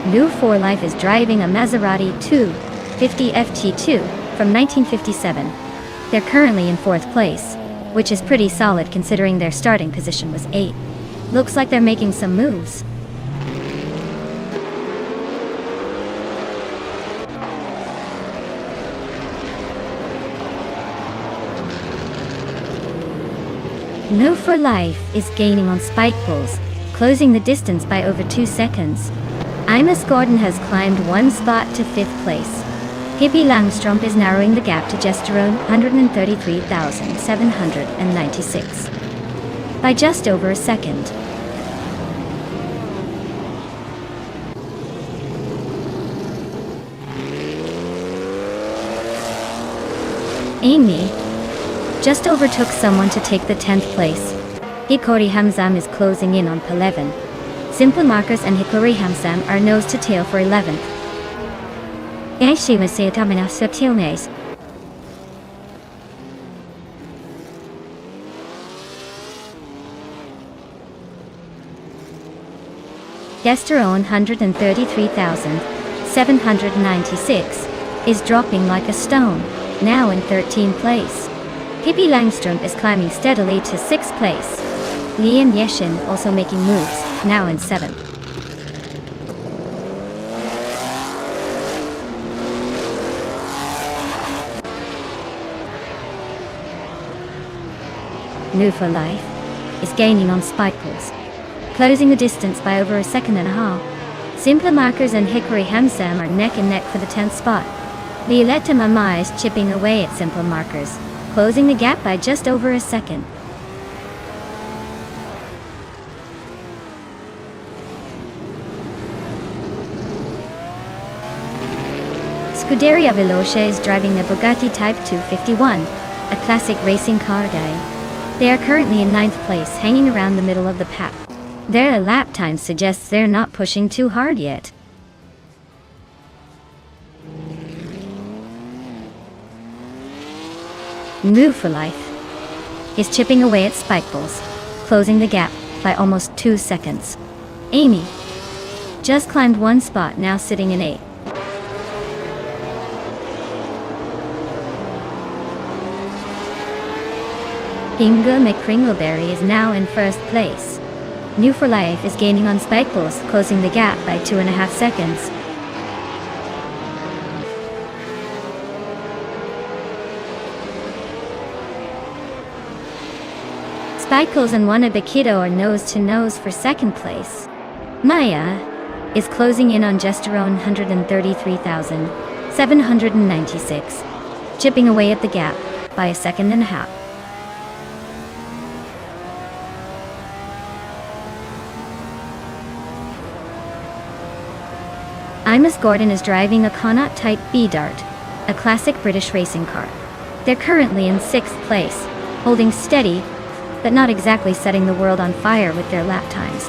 New for Life is driving a Maserati 250 FT2 from 1957. They're currently in 4th place, which is pretty solid considering their starting position was 8. Looks like they're making some moves. New for Life is gaining on spike pulls, closing the distance by over 2 seconds. Imus Gordon has climbed 1 spot to 5th place. Hippie Langstrup is narrowing the gap to just around 133,796 by just over a second. Amy just overtook someone to take the 10th place. Hikori Hamzam is closing in on P11. Simple Markers and Hikori Hamzam are nose to tail for 11th. Gesterone 133,796 is dropping like a stone, now in 13th place. Hippie Langstrup is climbing steadily to 6th place. Lian Yeshin also making moves, now in 7th. New for Life is gaining on spike pulls, closing the distance by over a second and a half. Simpler Markers and Hickory Hamsam are neck and neck for the 10th spot. Violetta Mama is chipping away at Simple Markers, closing the gap by just over a second. Scuderia Veloce is driving the Bugatti Type 251, a classic racing car guy. They are currently in 9th place, hanging around the middle of the pack. Their lap time suggests they're not pushing too hard yet. Move for Life is chipping away at spike pulls, closing the gap by almost 2 seconds. Amy just climbed 1 spot, now sitting in 8th. Inga McCringleberry is now in 1st place. New for Life is gaining on spike pulls, closing the gap by 2.5 seconds. Spikles and Wannabe Kiddo are nose to nose for 2nd place. Maya is closing in on just around 133,796, chipping away at the gap by a second and a half. Primus Gordon is driving a Connaught Type B Dart, a classic British racing car. They're currently in 6th place, holding steady, but not exactly setting the world on fire with their lap times.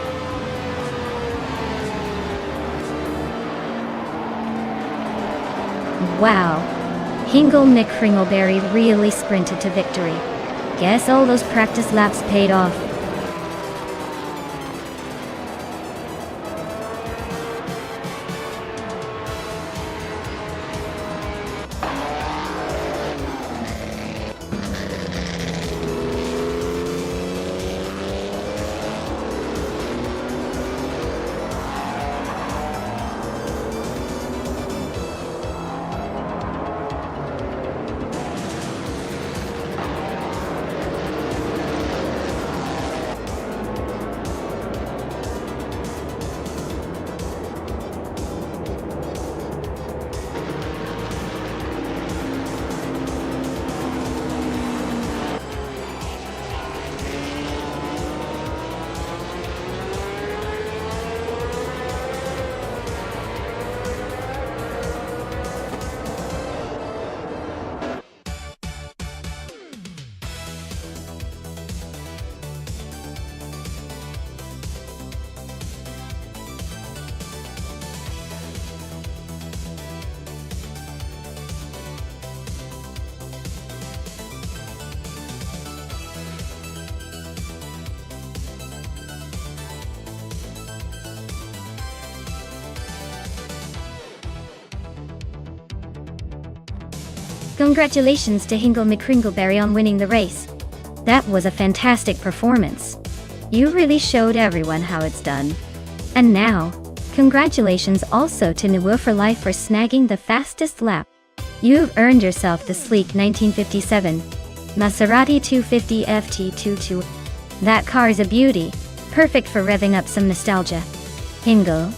Wow, Hingle McCringleberry really sprinted to victory. Guess all those practice laps paid off. Congratulations to Hingle McCringleberry on winning the race. That was a fantastic performance. You really showed everyone how it's done. And now, congratulations also to Nuwa for Life for snagging the fastest lap. You've earned yourself the sleek 1957 Maserati 250 FT22. That car is a beauty, perfect for revving up some nostalgia. Hingle,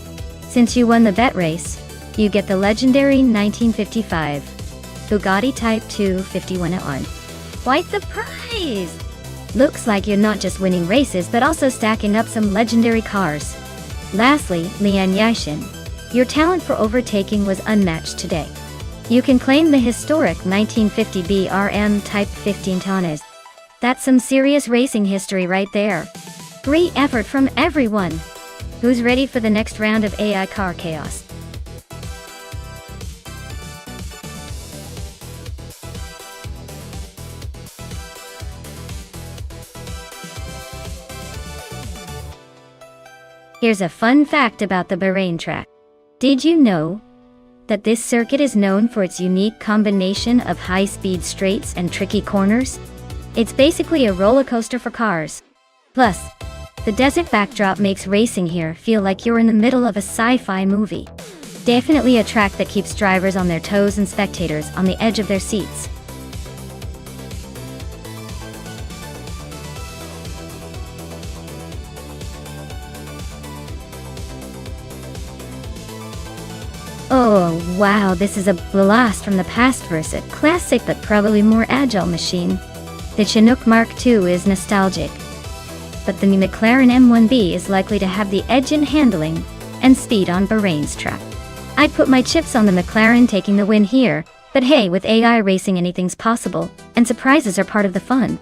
since you won the bet race, you get the legendary 1955 Bugatti Type 251 on. Quite the prize! Looks like you're not just winning races but also stacking up some legendary cars. Lastly, Lian Yashin, your talent for overtaking was unmatched today. You can claim the historic 1950 BRM Type 15 tonnes. That's some serious racing history right there. Great effort from everyone! Who's ready for the next round of AI car chaos? Here's a fun fact about the Bahrain track. Did you know that this circuit is known for its unique combination of high-speed straights and tricky corners? It's basically a roller coaster for cars. Plus, the desert backdrop makes racing here feel like you're in the middle of a sci-fi movie. Definitely a track that keeps drivers on their toes and spectators on the edge of their seats. Oh wow, this is a blast from the past versus a classic but probably more agile machine. The Chinook Mark II is nostalgic, but the new McLaren M1B is likely to have the edge in handling and speed on Bahrain's track. I'd put my chips on the McLaren taking the win here, but hey, with AI racing anything's possible, and surprises are part of the fun.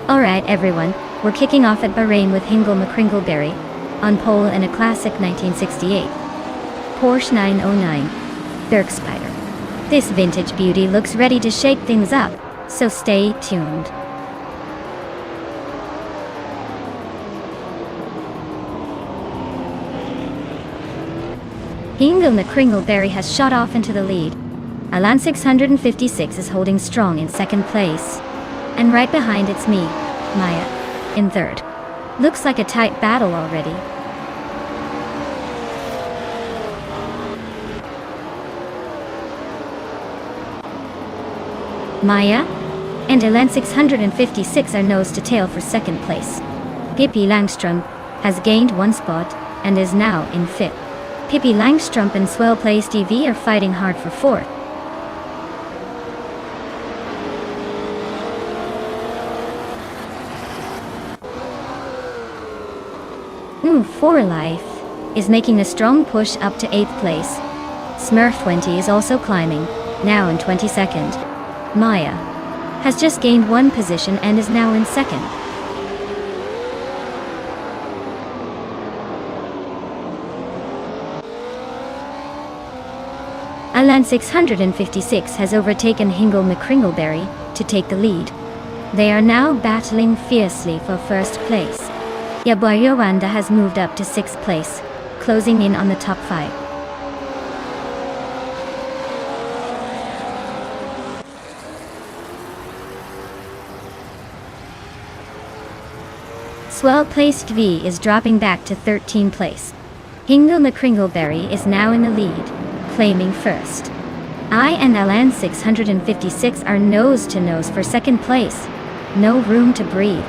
Alright everyone, we're kicking off at Bahrain with Hingle McCringleberry on pole in a classic 1968 Porsche 909 Bergspider. This vintage beauty looks ready to shake things up, so stay tuned. Hingle McCringleberry has shot off into the lead. Alan 656 is holding strong in second place. And right behind it's me, Maya, in third. Looks like a tight battle already. Maya and Alan 656 are nose to tail for second place. Pippi Langström has gained one spot and is now in fifth. Pippi Langström and Swell Plays TV are fighting hard for fourth. For Life is making a strong push up to 8th place. Smurf 20 is also climbing, now in 22nd. Maya has just gained one position and is now in second. Alan 656 has overtaken Hingle McCringleberry to take the lead. They are now battling fiercely for first place. Yaboyowanda has moved up to 6th place, closing in on the top 5. Swell Placed V is dropping back to 13th place. Hingle McCringleberry is now in the lead, claiming first. I and Alan 656 are nose to nose for second place. No room to breathe.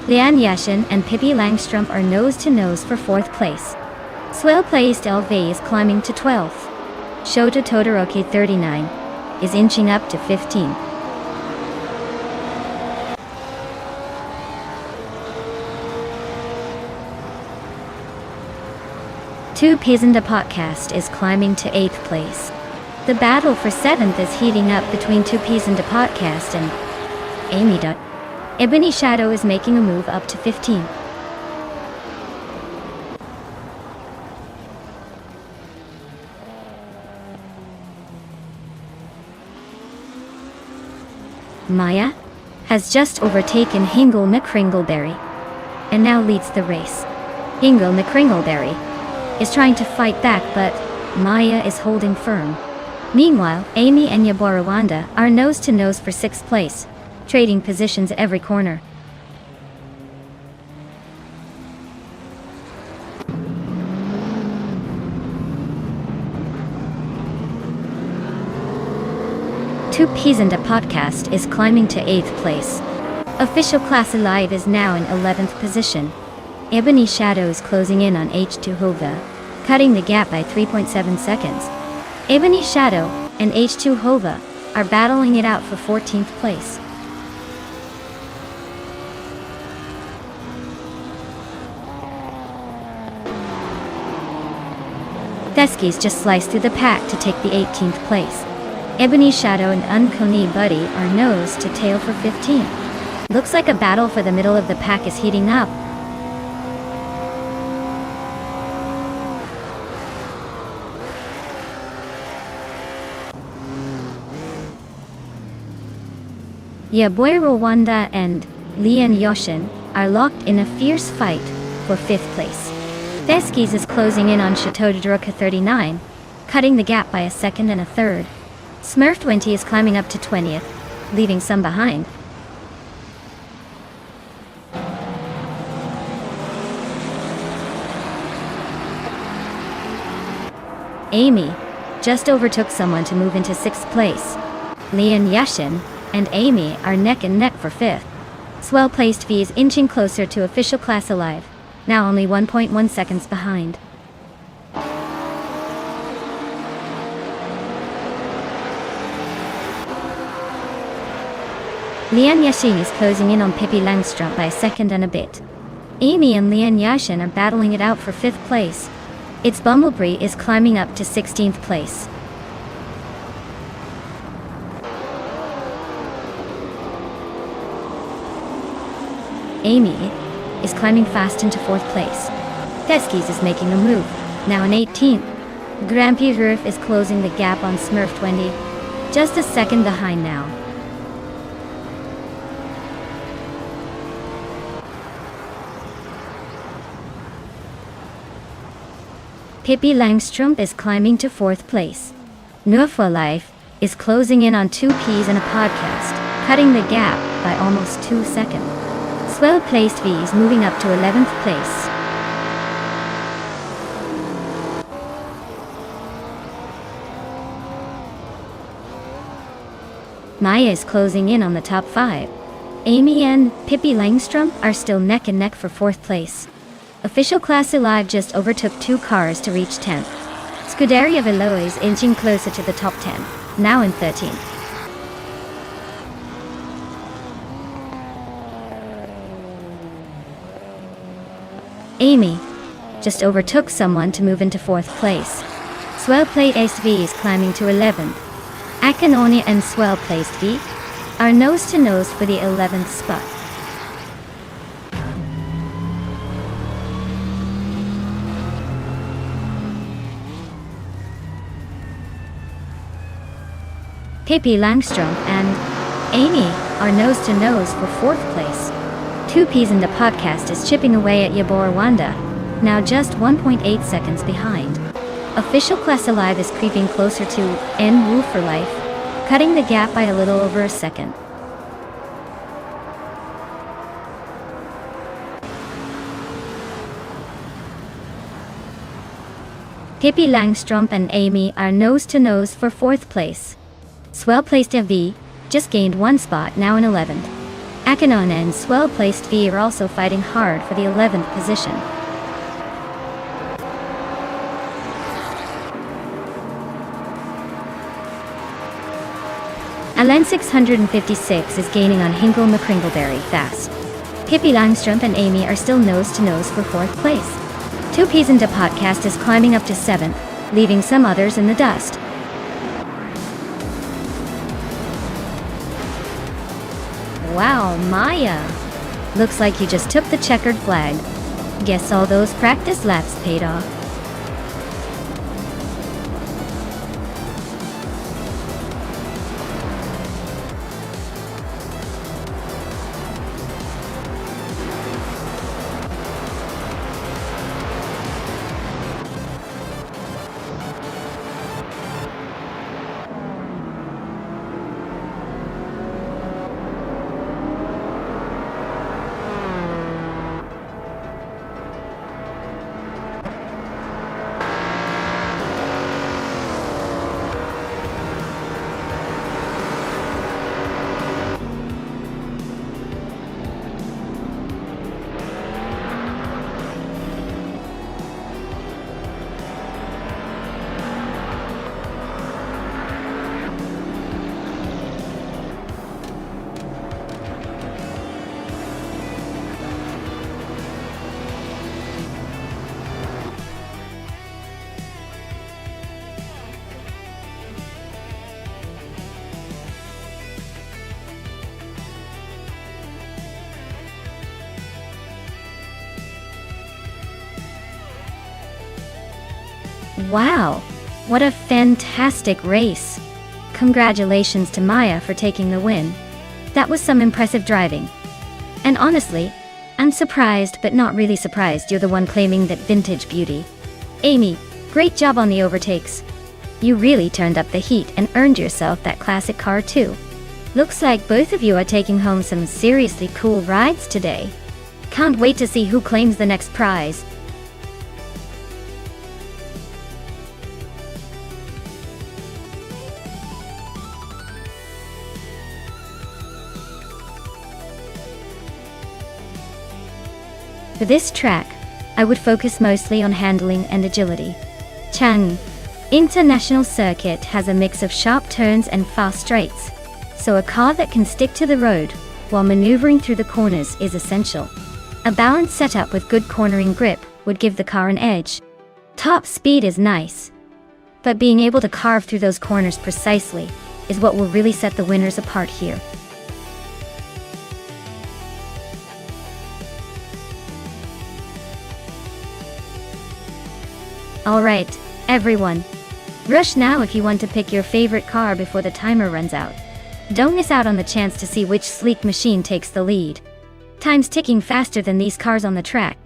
Lian Yashin and Pippi Langström are nose to nose for fourth place. Swell Placed LV is climbing to 12th. Shota Todoroki 39 is inching up to 15. Two Pizanda Podcast is climbing to 8th place. The battle for 7th is heating up between Two Pizanda Podcast and Amy. Ebony Shadow is making a move up to 15. Maya has just overtaken Hingle McCringleberry and now leads the race. Hingle McCringleberry is trying to fight back, but Maya is holding firm. Meanwhile, Amy and Yaborawanda are nose to nose for 6th place, trading positions every corner. Two Pizanda Podcast is climbing to 8th place. Official Class Alive is now in 11th position. Ebony Shadow is closing in on H2 Hova, cutting the gap by 3.7 seconds. Ebony Shadow and H2 Hova are battling it out for 14th place. Theskis just sliced through the pack to take the 18th place. Ebony Shadow and Unkoni Buddy are nose to tail for 15. Looks like a battle for the middle of the pack is heating up. Yaboy Rwanda and Lian Yoshin are locked in a fierce fight for 5th place. Theskis is closing in on Chateau-de-Druka 39, cutting the gap by a second and a third. Smurf 20 is climbing up to 20th, leaving some behind. Amy just overtook someone to move into 6th place. Lian Yashin and Amy are neck and neck for 5th. Swell Placed V is inching closer to Official Class Alive, now only 1.1 seconds behind. Lian Yashin is closing in on Pippi Langström by a second and a bit. Amy and Lian Yashin are battling it out for 5th place. Its Bumblebee is climbing up to 16th place. Amy is climbing fast into 4th place. Theskis is making a move, now in 18th. Grampy Roof is closing the gap on Smurf 20, just a second behind now. Pippi Langstrumpf is climbing to 4th place. Nur for Life is closing in on 2 Ps in a podcast, cutting the gap by almost 2 seconds. Swell placed V is moving up to 11th place. Maya is closing in on the top 5. Amy and Pippi Langstrumpf are still neck and neck for 4th place. Official Class Alive just overtook 2 cars to reach 10th. Scuderia Veloce is inching closer to the top 10, now in 13th. Amy just overtook someone to move into 4th place. Swell Plate SV is climbing to 11th. Akanonia and Swell Placed V are nose to nose for the 11th spot. Pippi Langstrumpf and Amy are nose to nose for 4th place. 2 Ps in the podcast is chipping away at Yabor Wanda, now just 1.8 seconds behind. Official Class Alive is creeping closer to N Wu for Life, cutting the gap by a little over a second. Pippi Langstrumpf and Amy are nose to nose for 4th place. Swell Placed V just gained 1 spot, now in 11th. Akanon and Swell Placed V are also fighting hard for the 11th position. Alen 656 is gaining on Hinkle McCringleberry fast. Pippi Langstrumpf and Amy are still nose to nose for 4th place. 2 Ps into podcast is climbing up to 7th, leaving some others in the dust. Wow, Maya! Looks like you just took the checkered flag. Guess all those practice laps paid off. Wow, what a fantastic race. Congratulations to Maya for taking the win. That was some impressive driving. And honestly, I'm surprised but not really surprised you're the one claiming that vintage beauty. Amy, great job on the overtakes. You really turned up the heat and earned yourself that classic car too. Looks like both of you are taking home some seriously cool rides today. Can't wait to see who claims the next prize. For this track, I would focus mostly on handling and agility. Chang International Circuit has a mix of sharp turns and fast straights, so a car that can stick to the road while maneuvering through the corners is essential. A balanced setup with good cornering grip would give the car an edge. Top speed is nice, but being able to carve through those corners precisely is what will really set the winners apart here. Alright, everyone. Rush now if you want to pick your favorite car before the timer runs out. Don't miss out on the chance to see which sleek machine takes the lead. Time's ticking faster than these cars on the track.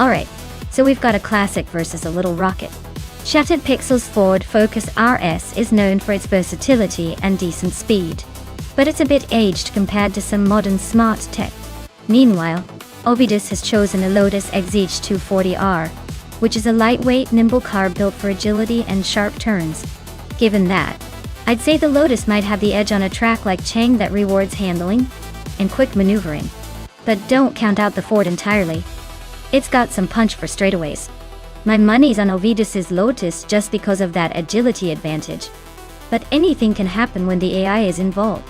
Alright, so we've got a classic versus a little rocket. Shattered Pixel's Ford Focus RS is known for its versatility and decent speed, but it's a bit aged compared to some modern smart tech. Meanwhile, Ovidus has chosen a Lotus Exige 240R, which is a lightweight, nimble car built for agility and sharp turns. Given that, I'd say the Lotus might have the edge on a track like Chang that rewards handling and quick maneuvering. But don't count out the Ford entirely. It's got some punch for straightaways. My money's on Ovidus's Lotus just because of that agility advantage. But anything can happen when the AI is involved.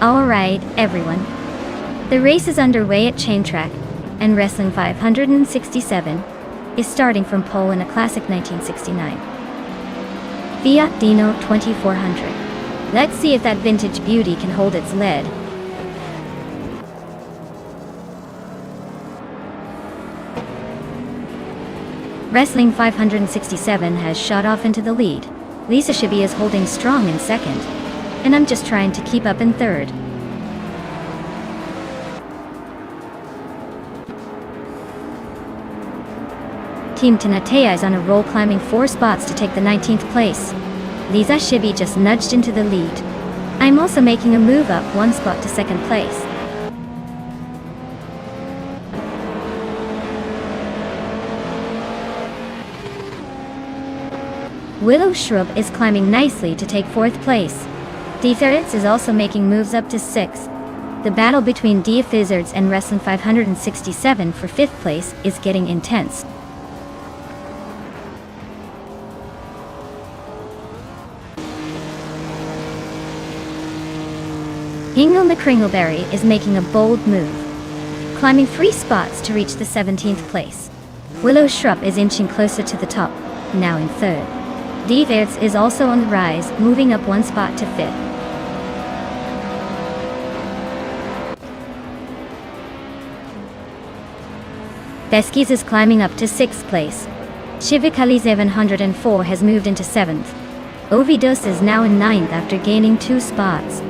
Alright, everyone. The race is underway at Chain Track, and Wrestling 567 is starting from pole in a classic 1969 Fiat Dino 2400. Let's see if that vintage beauty can hold its lead. Wrestling 567 has shot off into the lead. Lisa Shibi is holding strong in second, and I'm just trying to keep up in third. Team Tinatea is on a roll, climbing 4 spots to take the 19th place. Lisa Shibi just nudged into the lead. I'm also making a move up 1 spot to second place. Willow Shrub is climbing nicely to take 4th place. Deferitz is also making moves up to 6th. The battle between Deferitz and Wrestling 567 for 5th place is getting intense. Hingle McCringleberry is making a bold move, climbing 3 spots to reach the 17th place. Willow Shrub is inching closer to the top, now in 3rd. Deferitz is also on the rise, moving up 1 spot to 5th. Beskis is climbing up to 6th place. Shivakali 704 has moved into 7th. Ovidus is now in 9th after gaining 2 spots.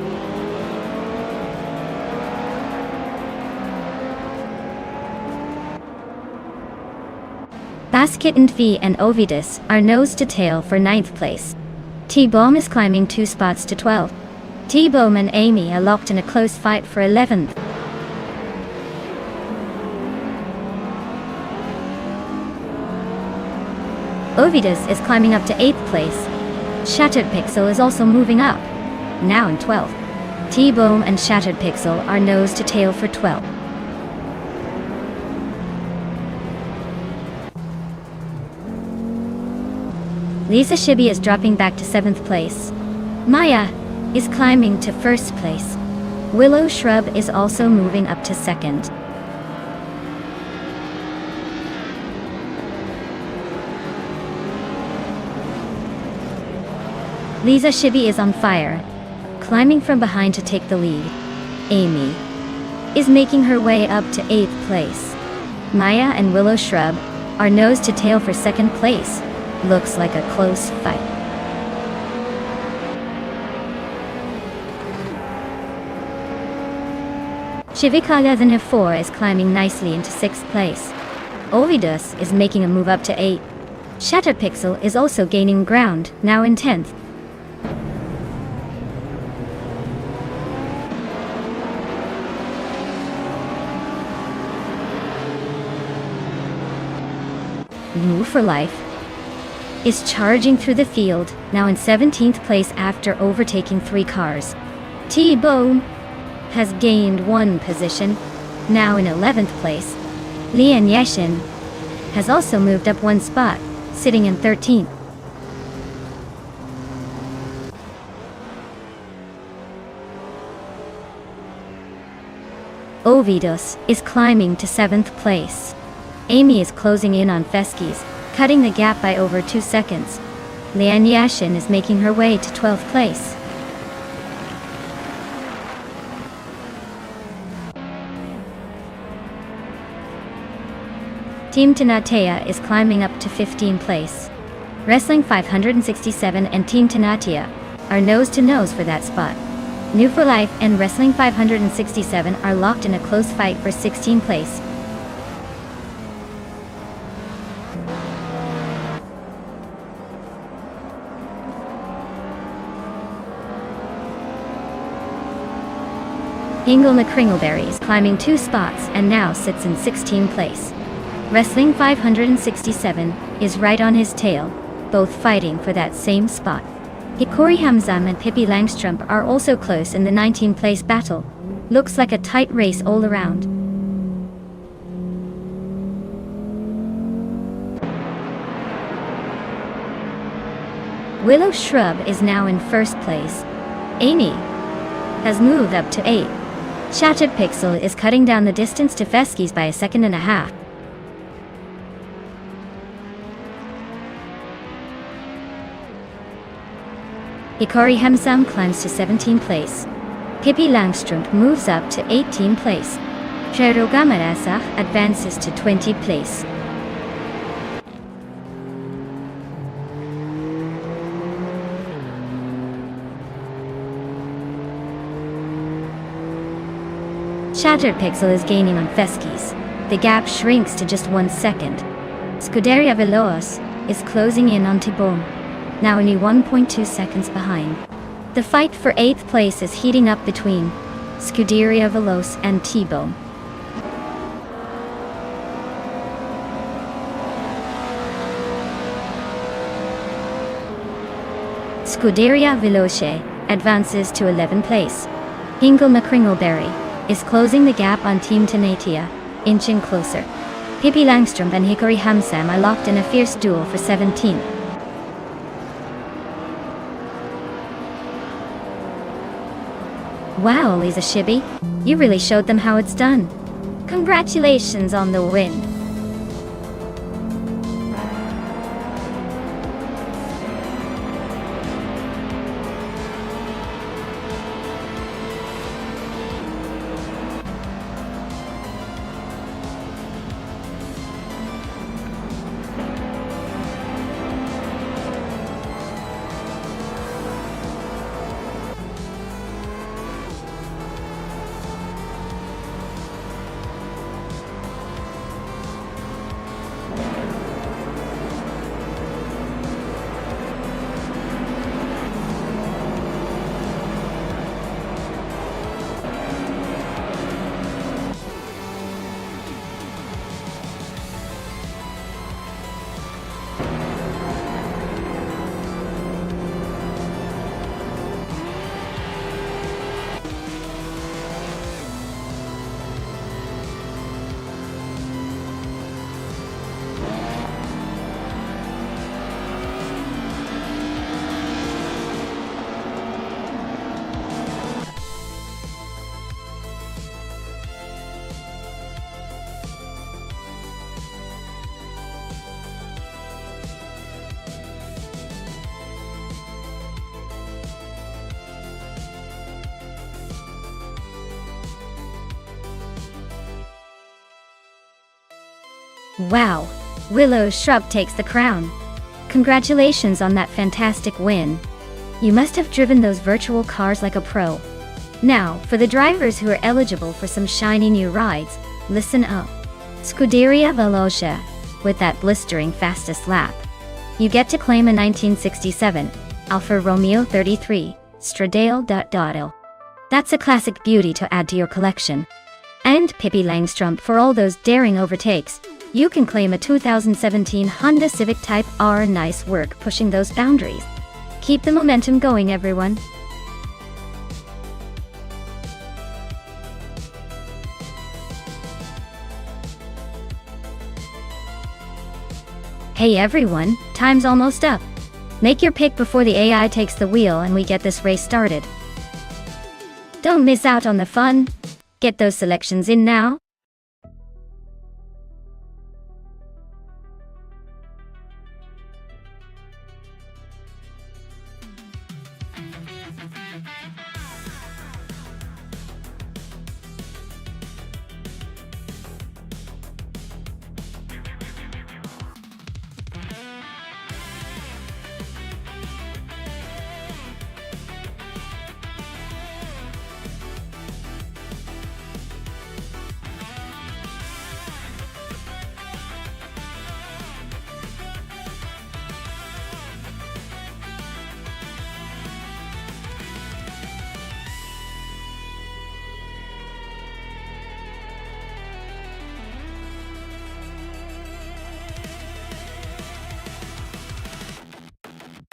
Basket and V and Ovidus are nose to tail for 9th place. T-Bomb is climbing 2 spots to 12th. T-Bomb and Amy are locked in a close fight for 11th. Ovidus is climbing up to 8th place. Shattered Pixel is also moving up, now in 12th. T-Bomb and Shattered Pixel are nose to tail for 12th. Lisa Shibi is dropping back to 7th place. Maya is climbing to 1st place. Willow Shrub is also moving up to 2nd. Lisa Shibi is on fire, climbing from behind to take the lead. Amy is making her way up to 8th place. Maya and Willow Shrub are nose to tail for 2nd place. Looks like a close fight. Shivikaga Than 4 is climbing nicely into 6th place. Ovidus is making a move up to 8. Shattered Pixel is also gaining ground, now in 10th. Move for Life is charging through the field, now in 17th place after overtaking 3 cars. T-Bone has gained 1 position, now in 11th place. Lian Yeshin has also moved up one spot, sitting in 13th. Ovidos is climbing to 7th place. Amy is closing in on Feskis, cutting the gap by over 2 seconds. Lian Yashin is making her way to 12th place. Team Tanatea is climbing up to 15th place. Wrestling 567 and Team Tanatea are nose-to-nose for that spot. New for Life and Wrestling 567 are locked in a close fight for 16th place. Hingle McCringleberry is climbing 2 spots and now sits in 16th place. Wrestling 567 is right on his tail, both fighting for that same spot. Hikori Hamzam and Pippi Langstrup are also close in the 19th place battle. Looks like a tight race all around. Willow Shrub is now in 1st place. Amy has moved up to 8. Shattered Pixel is cutting down the distance to Feskis by 1.5 seconds. Hikari Hamsam climbs to 17th place. Pippi Langstrup moves up to 18th place. Jero Gamarasa advances to 20th place. Shattered Pixel is gaining on Feskis. The gap shrinks to just 1 second. Scuderia Veloz is closing in on Tibom, now only 1.2 seconds behind. The fight for 8th place is heating up between Scuderia Veloz and Tibom. Scuderia Veloce advances to 11th place. Hingle McCringleberry is closing the gap on Team Tanatea, inching closer. Pippi Langstrup and Hikari Hamsam are locked in a fierce duel for 17th. Wow, Lisa Shibby, you really showed them how it's done. Congratulations on the win. Wow, Willow Shrub takes the crown. Congratulations on that fantastic win. You must have driven those virtual cars like a pro. Now, for the drivers who are eligible for some shiny new rides, listen up. Scuderia Veloce, with that blistering fastest lap. You get to claim a 1967 Alfa Romeo 33 Stradale. That's a classic beauty to add to your collection. And Pippi Langstrup for all those daring overtakes. You can claim a 2017 Honda Civic Type R. Nice work pushing those boundaries. Keep the momentum going, everyone. Hey everyone, time's almost up. Make your pick before the AI takes the wheel and we get this race started. Don't miss out on the fun. Get those selections in now.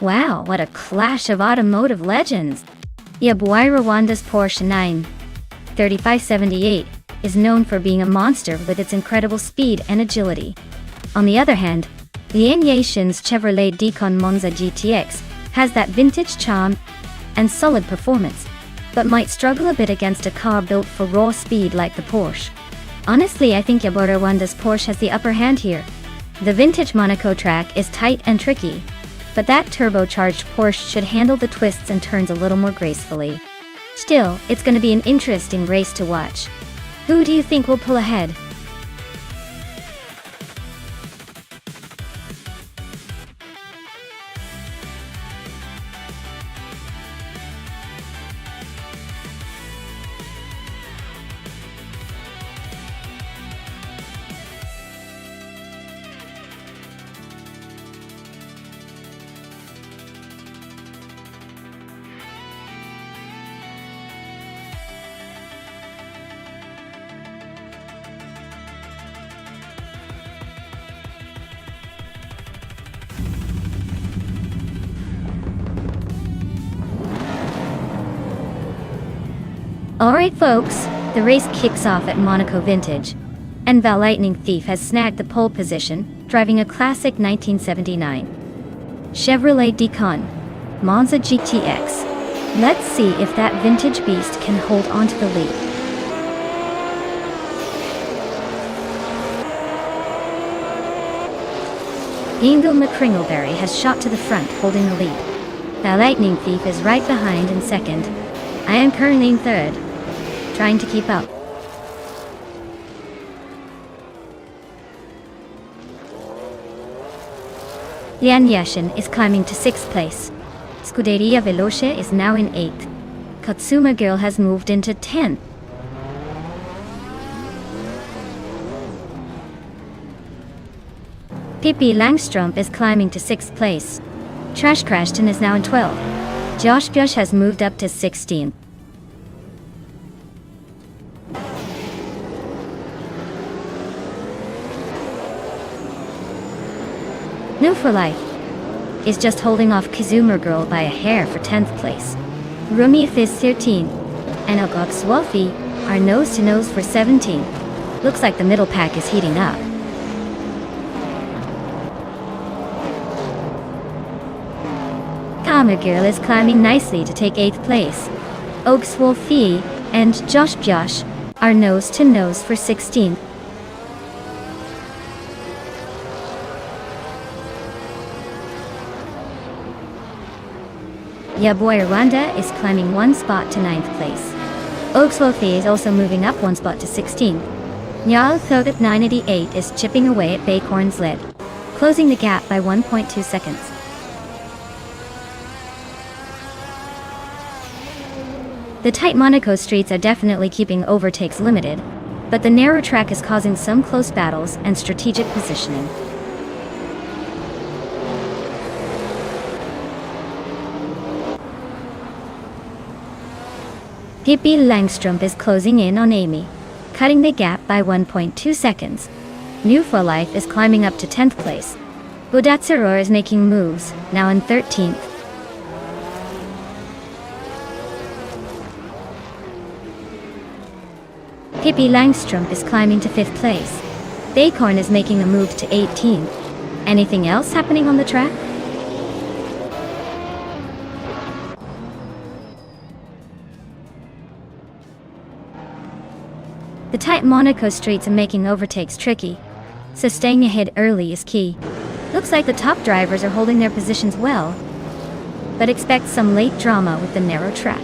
Wow, what a clash of automotive legends! Yabuai Rwanda's Porsche 93578 is known for being a monster with its incredible speed and agility. On the other hand, Lien Yashin's Chevrolet Decon Monza GTX has that vintage charm and solid performance, but might struggle a bit against a car built for raw speed like the Porsche. Honestly, I think Yabuai Rwanda's Porsche has the upper hand here. The vintage Monaco track is tight and tricky, but that turbocharged Porsche should handle the twists and turns a little more gracefully. Still, it's going to be an interesting race to watch. Who do you think will pull ahead? Alright folks, the race kicks off at Monaco Vintage, and Val Lightning Thief has snagged the pole position, driving a classic 1979 Chevrolet Decon Monza GTX. Let's see if that vintage beast can hold on to the lead. Ingo McCringleberry has shot to the front, holding the lead. Val Lightning Thief is right behind in second. I am currently in third, trying to keep up. Lian Yashin is climbing to 6th place. Scuderia Veloce is now in 8th. Katsuma Girl has moved into 10th. Pippi Langstrumpf is climbing to 6th place. Trash Crashton is now in 12th. Josh Gush has moved up to 16th. New for Life is just holding off Kazuma Girl by a hair for 10th place. Rumi Fizz 13 and Ogok Swafi are nose to nose for 17th. Looks like the middle pack is heating up. Kama Girl is climbing nicely to take 8th place. Og Swafi and Josh Josh are nose to nose for 16th. Yabuai Rwanda is climbing 1 spot to 9th place. Oakswothy is also moving up 1 spot to 16th. Nyal Thogat 988 is chipping away at Bacorn's lead, closing the gap by 1.2 seconds. The tight Monaco streets are definitely keeping overtakes limited, but the narrow track is causing some close battles and strategic positioning. Pippi Langstrumpf is closing in on Amy, cutting the gap by 1.2 seconds. New for Life is climbing up to 10th place. Budatsiror is making moves, now in 13th. Pippi Langstrumpf is climbing to 5th place. Bacorn is making a move to 18th. Anything else happening on the track? The tight Monaco streets are making overtakes tricky, so staying ahead early is key. Looks like the top drivers are holding their positions well, but expect some late drama with the narrow track.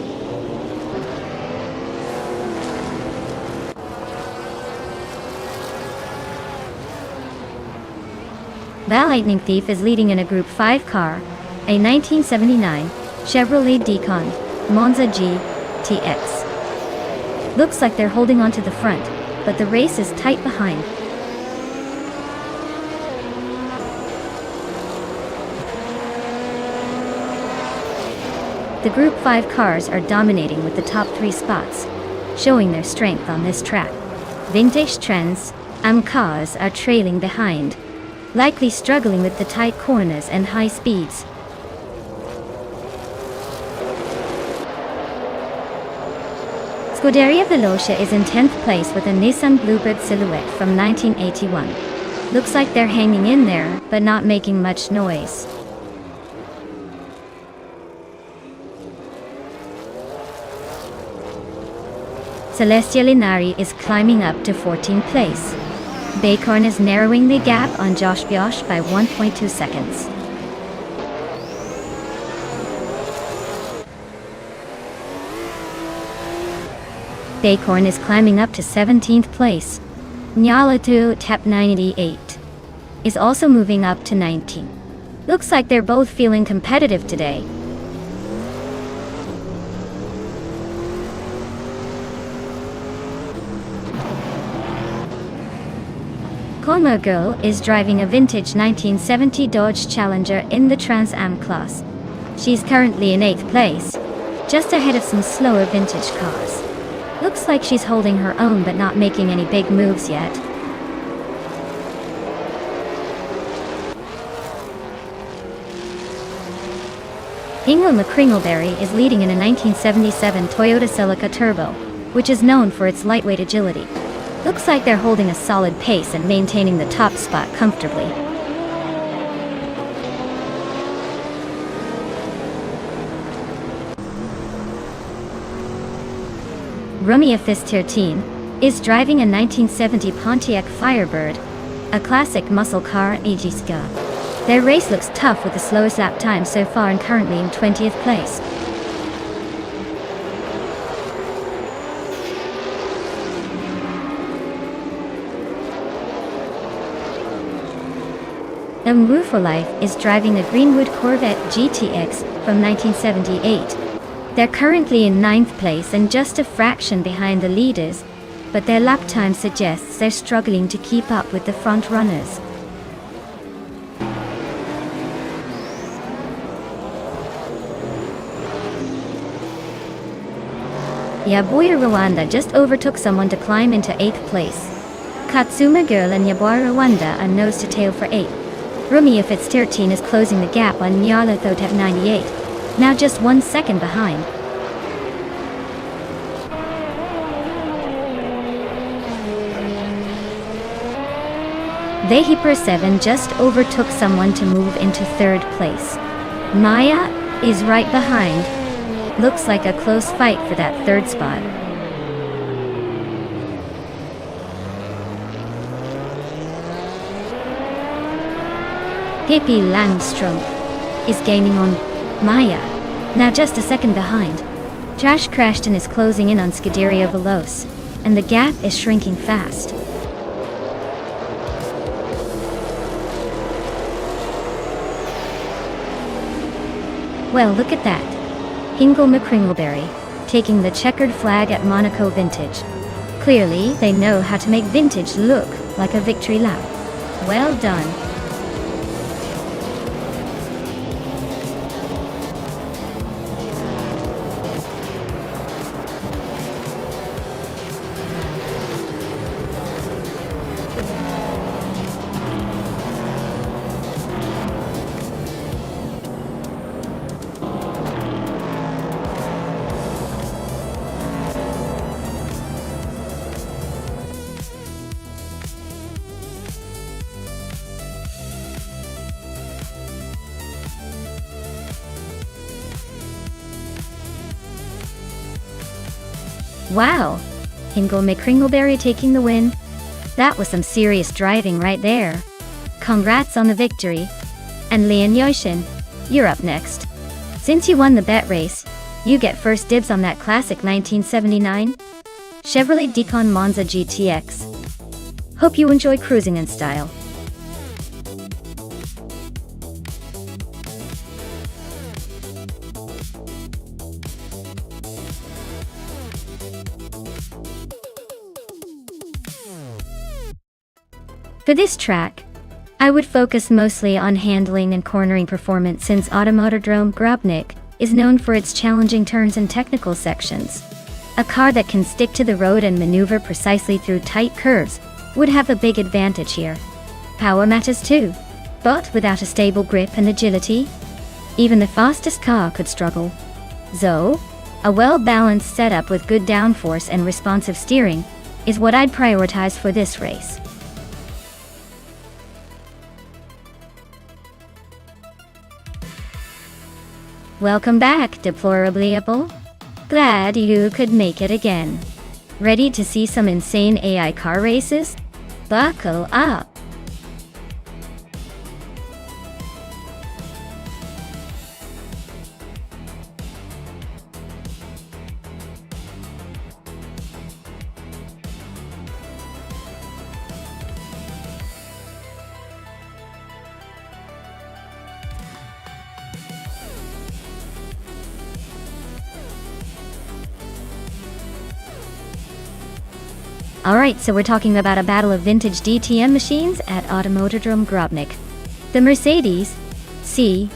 The Lightning Thief is leading in a Group 5 car, a 1979 Chevrolet Decon Monza GTX. Looks like they're holding on to the front, but the race is tight behind. The Group 5 cars are dominating with the top 3 spots, showing their strength on this track. Vintage Trends cars are trailing behind, likely struggling with the tight corners and high speeds. Scuderia Veloce is in 10th place with a Nissan Bluebird Silhouette from 1981. Looks like they're hanging in there, but not making much noise. Celestia Linari is climbing up to 14th place. Baycorn is narrowing the gap on Josh Biosh by 1.2 seconds. Baycorn is climbing up to 17th place. Nyalatu Tap 98 is also moving up to 19. Looks like they're both feeling competitive today. Colmer Girl is driving a vintage 1970 Dodge Challenger in the Trans Am class. She's currently in 8th place, just ahead of some slower vintage cars. Looks like she's holding her own but not making any big moves yet. Ingo McCringleberry is leading in a 1977 Toyota Celica Turbo, which is known for its lightweight agility. Looks like they're holding a solid pace and maintaining the top spot comfortably. Rumia Fis13 is driving a 1970 Pontiac Firebird, a classic muscle car Aegiska. Their race looks tough with the slowest lap time so far and currently in 20th place. Rue for Life is driving a Greenwood Corvette GTX from 1978. They're currently in 9th place and just a fraction behind the leaders, but their lap time suggests they're struggling to keep up with the front runners. Yaboya Rwanda just overtook someone to climb into 8th place. Katsuma Girl and Yaboya Rwanda are nose to tail for 8th. Rumia Fis13 is closing the gap on Nyala Thotep 98, now just 1 second behind. Vehiper 7 just overtook someone to move into 3rd place. Maya is right behind. Looks like a close fight for that 3rd spot. Pippi Langstrom is gaining on Maya, now just a second behind. Josh crashed and is closing in on Scuderia Veloce, and the gap is shrinking fast. Well, look at that. Ingo McCringleberry, taking the checkered flag at Monaco Vintage. Clearly, they know how to make vintage look like a victory lap. Well done. Wow! Hingle McCringleberry taking the win. That was some serious driving right there. Congrats on the victory. And Lian Yoshin, you're up next. Since you won the bet race, you get first dibs on that classic 1979 Chevrolet Decon Monza GTX. Hope you enjoy cruising in style. For this track, I would focus mostly on handling and cornering performance since Automotodrome Grobnik is known for its challenging turns and technical sections. A car that can stick to the road and maneuver precisely through tight curves would have a big advantage here. Power matters too, but without a stable grip and agility, even the fastest car could struggle. So, a well-balanced setup with good downforce and responsive steering is what I'd prioritize for this race. Welcome back, Deplorably Apple. Glad you could make it again. Ready to see some insane AI car races? Buckle up! Alright, so we're talking about a battle of vintage DTM machines at Automotodrome Grobnik. The Mercedes C180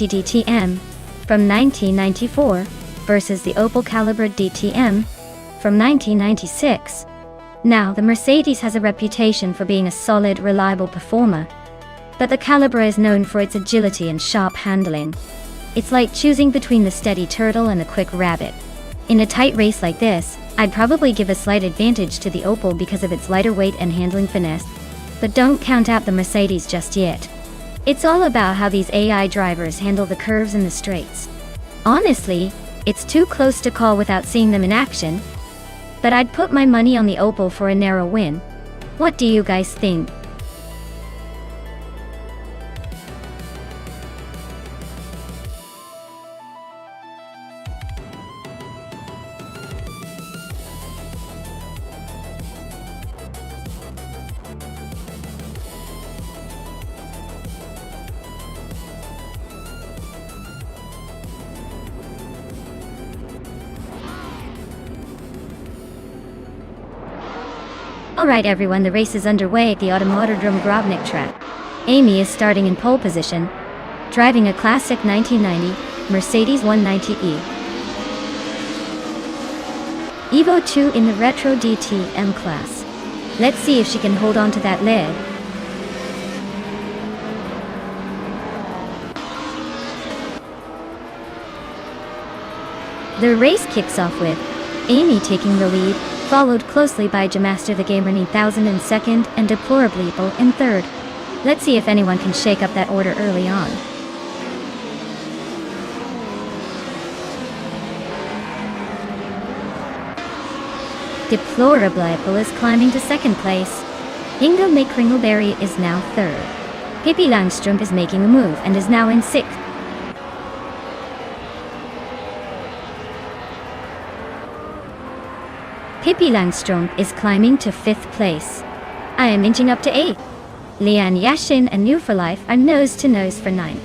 DTM from 1994 versus the Opel Calibra DTM from 1996. Now, the Mercedes has a reputation for being a solid, reliable performer, but the Calibra is known for its agility and sharp handling. It's like choosing between the steady turtle and the quick rabbit. In a tight race like this, I'd probably give a slight advantage to the Opel because of its lighter weight and handling finesse, but don't count out the Mercedes just yet. It's all about how these AI drivers handle the curves and the straights. Honestly, it's too close to call without seeing them in action, but I'd put my money on the Opel for a narrow win. What do you guys think? Alright everyone, the race is underway at the Automotodrome Grobnik track. Amy is starting in pole position, driving a classic 1990 Mercedes 190E. Evo 2 in the Retro DTM class. Let's see if she can hold on to that lead. The race kicks off with Amy taking the lead, followed closely by Jamaster the Gamer 9000 in second and Deplorably Apple in third. Let's see if anyone can shake up that order early on. Deplorably Apple is climbing to second place. Hingle McCringleberry is now third. Pippi Langstrumpf is making a move and is now in sixth. Pippi Langstrumpf is climbing to 5th place. I am inching up to 8th. Lian Yashin and New for Life are nose to nose for 9th.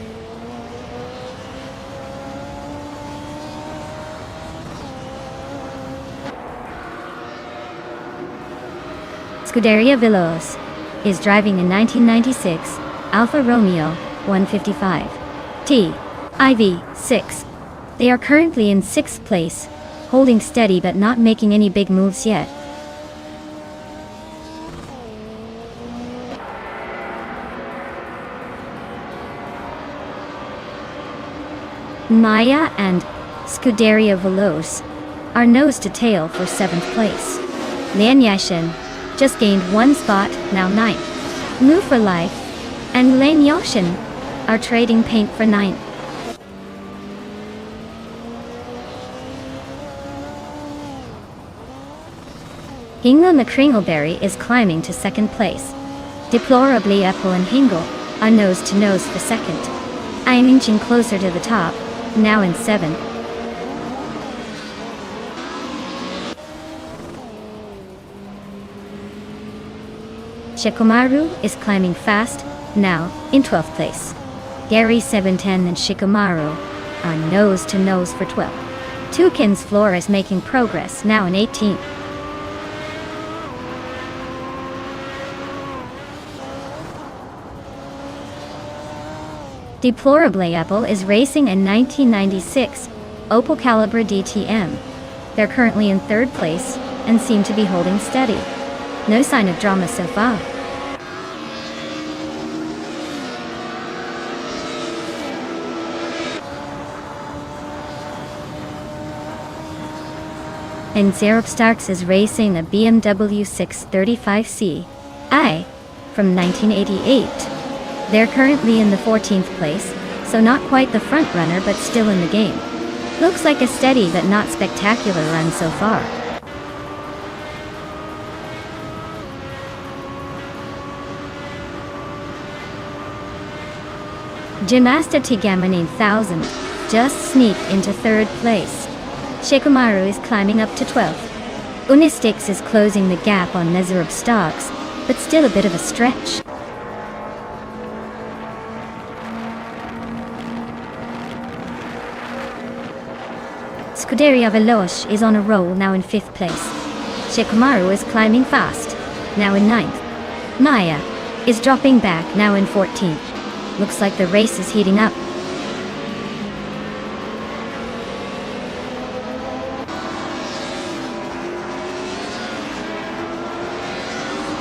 Scuderia Veloz is driving a 1996 Alfa Romeo 155 T IV6. They are currently in 6th place, holding steady but not making any big moves yet. Maya and Scuderia Veloz are nose to tail for 7th place. Lian Yashin just gained 1 spot, now 9th. Move for Life and Lian Yashin are trading paint for 9th. Hingle McCringleberry is climbing to second place. Deplorably Apple and Hingle are nose to nose for second. I'm inching closer to the top, now in 7th. Shikamaru is climbing fast, now in 12th place. Gary 710 and Shikamaru are nose to nose for 12th. Toucan's Floor is making progress, now in 18th. Deplorably Apple is racing in 1996 Opel Calibra DTM. They're currently in 3rd place and seem to be holding steady. No sign of drama so far. And Zerup Starks is racing a BMW 635C I from 1988. They're currently in the 14th place, so not quite the front runner but still in the game. Looks like a steady but not spectacular run so far. Gymnasta Tigama 9000 just sneaked into 3rd place. Shikamaru is climbing up to 12th. Unistix is closing the gap on Nezerup Starks, but still a bit of a stretch. Scuderia Veloce is on a roll, now in 5th place. Shikamaru is climbing fast, now in 9th. Maya is dropping back, now in 14th. Looks like the race is heating up.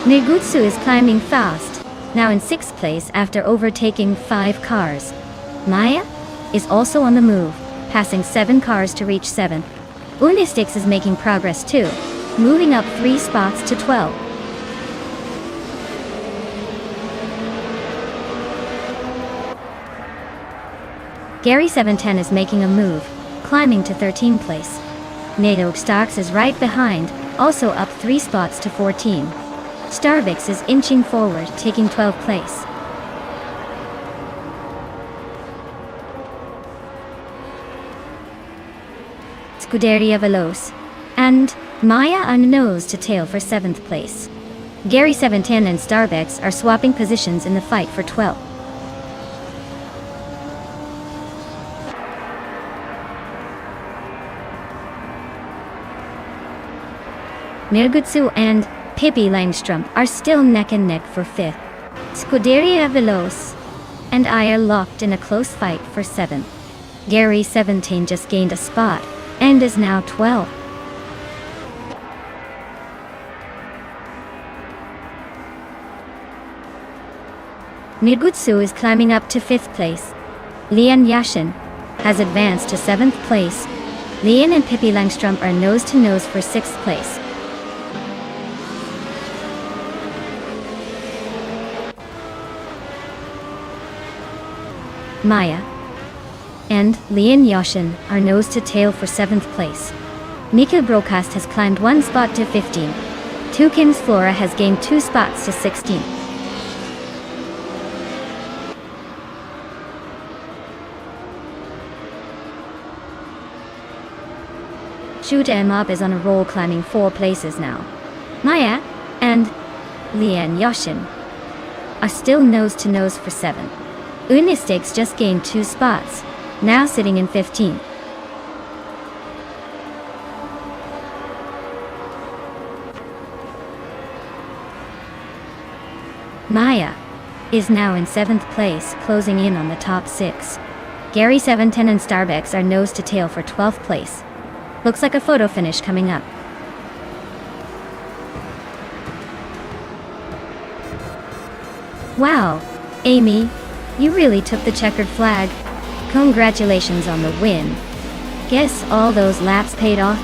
Negutsu is climbing fast, now in 6th place after overtaking 5 cars. Maya is also on the move, passing 7 cars to reach 7th. Unistix is making progress too, moving up 3 spots to 12. Gary 710 is making a move, climbing to 13th place. NATO Starks is right behind, also up 3 spots to 14. Starvix is inching forward, taking 12th place. Scuderia Veloce and Maya are nose to tail for 7th place. Gary 710 and Starbex are swapping positions in the fight for 12th. Nirgutsu and Pippi Langstrom are still neck and neck for 5th. Scuderia Veloce and I are locked in a close fight for 7th. Gary 17 just gained a spot and is now 12th. Nirgutsu is climbing up to 5th place. Lian Yashin has advanced to 7th place. Lian and Pippi Langstrom are nose to nose for 6th place. Maya and Lian Yashin are nose to tail for 7th place. Mika Broadcast has climbed 1 spot to 15. Toucan's Flora has gained 2 spots to 16. Shoot Mob is on a roll, climbing 4 places now. Maya and Lian Yashin are still nose to nose for 7th. Unistix just gained 2 spots, now sitting in 15th. Maya is now in 7th place, closing in on the top 6. Gary 710 and Starbex are nose to tail for 12th place. Looks like a photo finish coming up. Wow, Amy, you really took the checkered flag. Congratulations on the win. Guess all those laps paid off?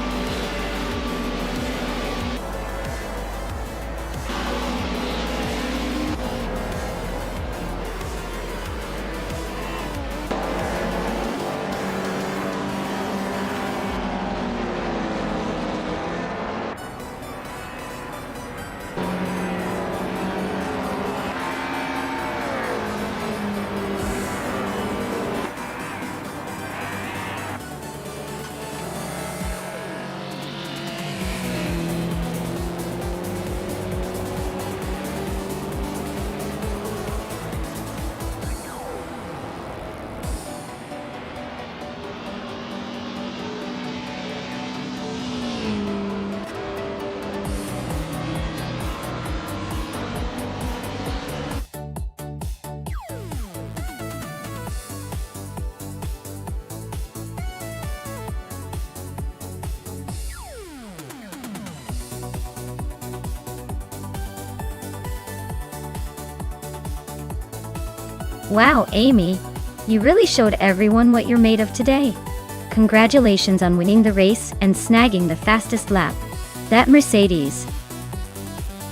Wow, Amy, you really showed everyone what you're made of today. Congratulations on winning the race and snagging the fastest lap. That Mercedes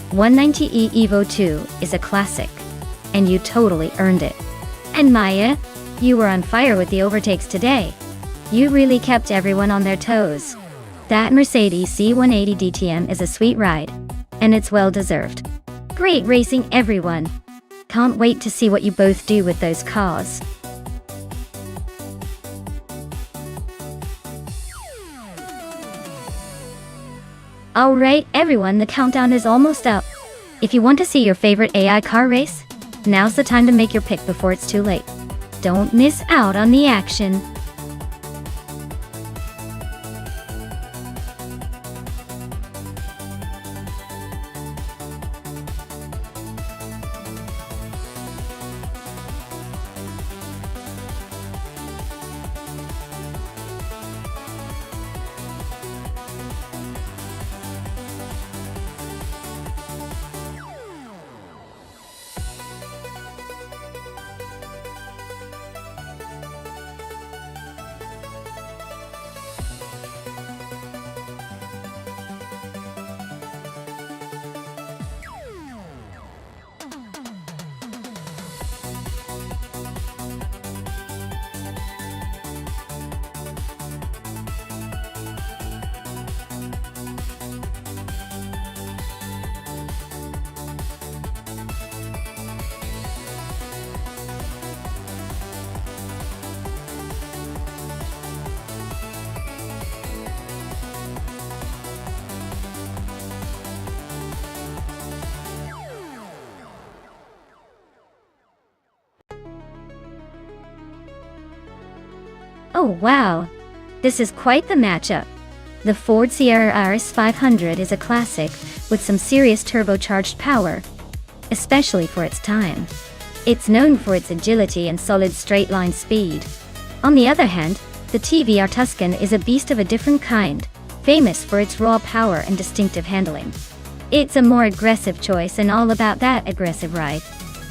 190e Evo 2 is a classic, and you totally earned it. And Maya, you were on fire with the overtakes today. You really kept everyone on their toes. That Mercedes C180 DTM is a sweet ride, and it's well deserved. Great racing, everyone. Can't wait to see what you both do with those cars. Alright everyone, the countdown is almost up. If you want to see your favorite AI car race, now's the time to make your pick before it's too late. Don't miss out on the action. Oh wow, this is quite the matchup. The Ford Sierra RS500 is a classic with some serious turbocharged power, especially for its time. It's known for its agility and solid straight-line speed. On the other hand, the TVR Tuscan is a beast of a different kind, famous for its raw power and distinctive handling. It's a more aggressive choice and all about that aggressive ride.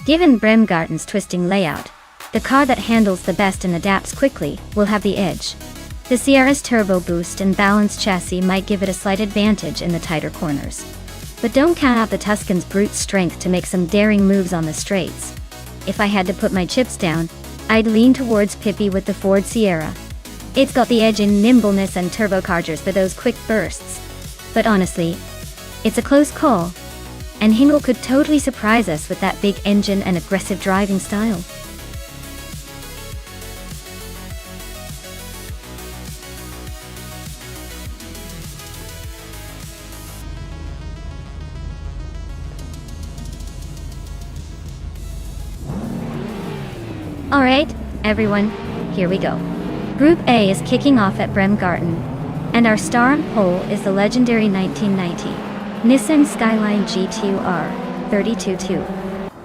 Given Bremgarten's twisting layout, the car that handles the best and adapts quickly will have the edge. The Sierra's turbo boost and balanced chassis might give it a slight advantage in the tighter corners. But don't count out the Tuscan's brute strength to make some daring moves on the straights. If I had to put my chips down, I'd lean towards Pippi with the Ford Sierra. It's got the edge in nimbleness and turbochargers for those quick bursts. But honestly, it's a close call, and Hingle could totally surprise us with that big engine and aggressive driving style. Alright, everyone, here we go. Group A is kicking off at Bremgarten, and our star on pole is the legendary 1990 Nissan Skyline GT-R 322.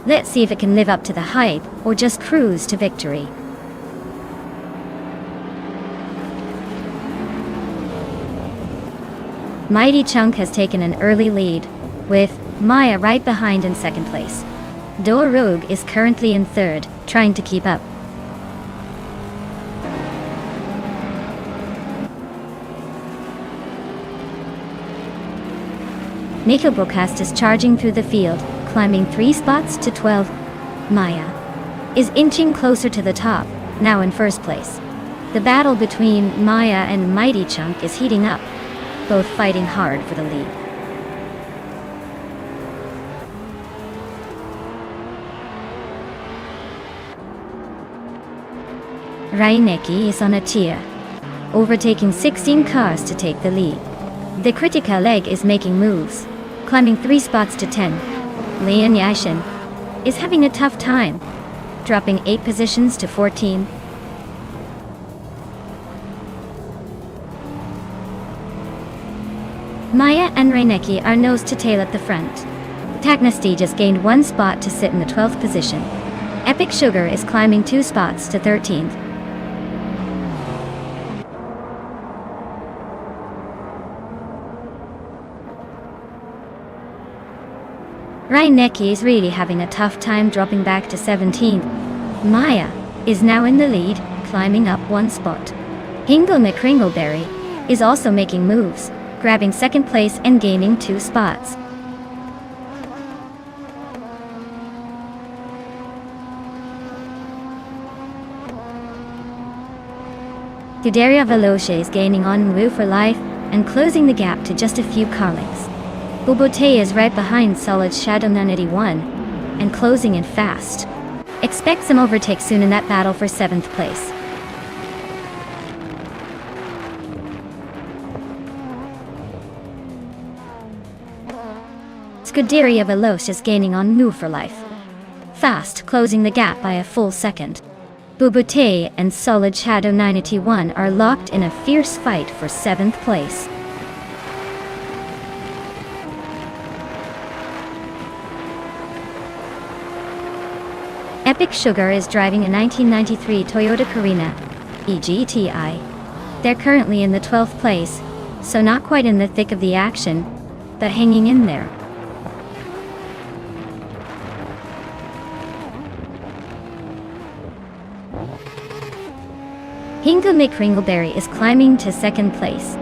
Let's see if it can live up to the hype or just cruise to victory. Mighty Chunk has taken an early lead, with Maya right behind in second place. Door Rogue is currently in third, trying to keep up. Nickelbrocast is charging through the field, climbing 3 spots to 12. Maya is inching closer to the top, now in first place. The battle between Maya and Mighty Chunk is heating up, both fighting hard for the lead. Reinecke is on a tear, overtaking 16 cars to take the lead. The Critical Leg is making moves, climbing 3 spots to 10. Leon Yashin is having a tough time, dropping 8 positions to 14. Maya and Reinecke are nose to tail at the front. Tagnasty just gained 1 spot to sit in the 12th position. Epic Sugar is climbing 2 spots to 13th. Reinecke is really having a tough time dropping back to 17th. Maya is now in the lead, climbing up one spot. Hingle McCringleberry is also making moves, grabbing second place and gaining 2 spots. Scuderia Veloce is gaining on Move for Life and closing the gap to just a few car lengths. Bobote is right behind Solid Shadow 981 and closing in fast. Expect some overtakes soon in that battle for 7th place. Scuderia Veloce is gaining on Move for Life, fast, closing the gap by a full second. Bobote and Solid Shadow 981 are locked in a fierce fight for 7th place. Epic Sugar is driving a 1993 Toyota Carina EGTI. They're currently in the 12th place, so not quite in the thick of the action, but hanging in there. Hingle McCringleberry is climbing to 2nd place.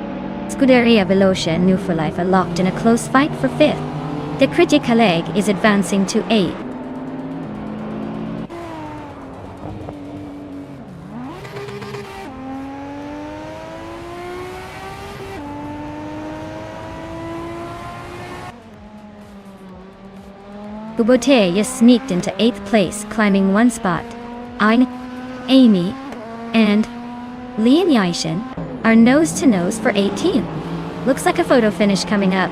Scuderia Veloce and New for Life are locked in a close fight for 5th. The Critical Egg is advancing to 8th. Bobote is sneaked into 8th place, climbing 1 spot. Amy and Lian Yaishin are nose-to-nose for 18th. Looks like a photo finish coming up.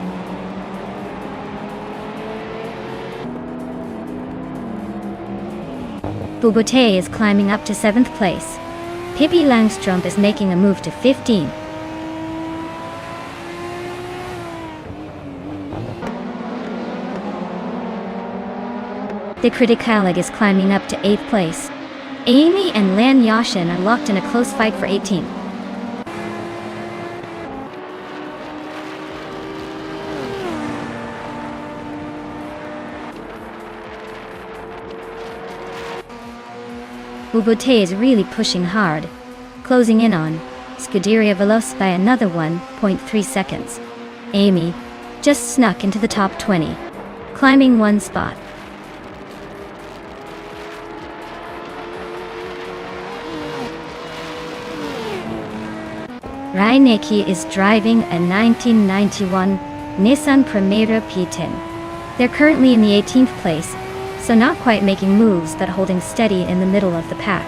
Bobote is climbing up to 7th place. Pippi Langstrup is making a move to 15th. The Criticalig is climbing up to 8th place. Amy and Lan Yashin are locked in a close fight for 18th. Bobote is really pushing hard, closing in on Scuderia Veloce by another 1.3 seconds. Amy just snuck into the top 20, climbing 1 spot. Raineki is driving a 1991 Nissan Primera P10. They're currently in the 18th place, so not quite making moves but holding steady in the middle of the pack.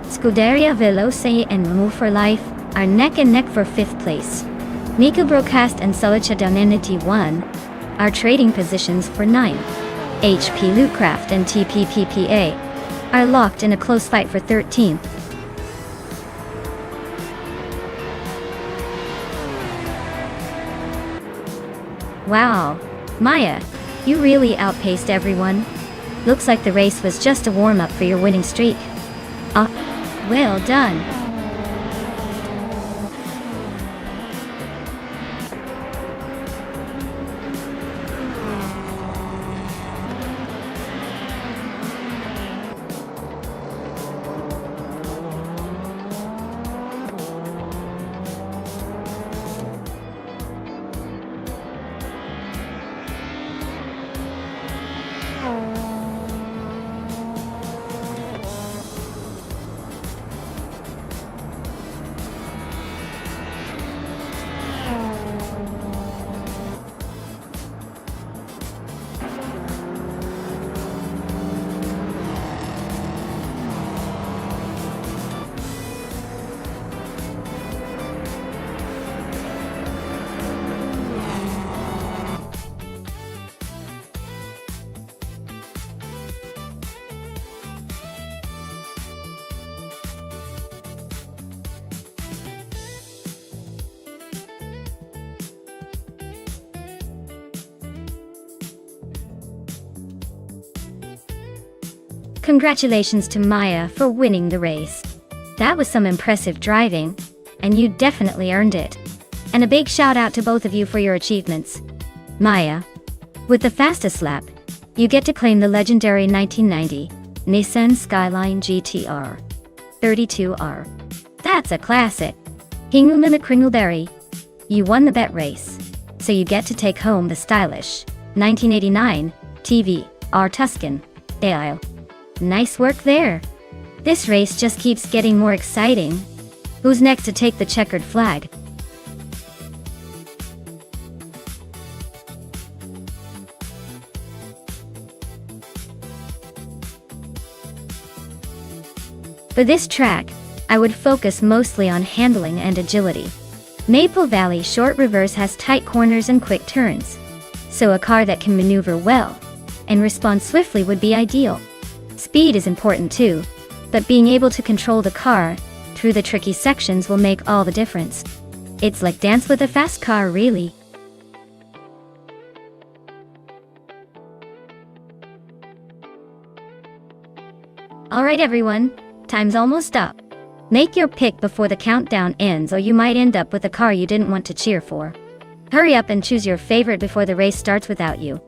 Scuderia Veloce and Move for Life are neck and neck for 5th place. Mika Broadcast and Solid Shadow 981 are trading positions for 9th. HP Lootcraft and TPPPA are locked in a close fight for 13th. Wow, Maya, you really outpaced everyone. Looks like the race was just a warm-up for your winning streak. Well done. Congratulations to Maya for winning the race. That was some impressive driving. and you definitely earned it. And a big shout out to both of you for your achievements. Maya, with the fastest lap, you get to claim the legendary 1990 Nissan Skyline GTR 32R. That's a classic. Hingumina Kringleberry. You won the bet race, so you get to take home the stylish 1989 TV R Tuscan Ale. Nice work there. This race just keeps getting more exciting. Who's next to take the checkered flag? For this track, I would focus mostly on handling and agility. Maple Valley Short Reverse has tight corners and quick turns, so a car that can maneuver well and respond swiftly would be ideal. Speed is important too, but being able to control the car through the tricky sections will make all the difference. It's like dance with a fast car, really. Alright everyone, time's almost up. Make your pick before the countdown ends, or you might end up with a car you didn't want to cheer for. Hurry up and choose your favorite before the race starts without you.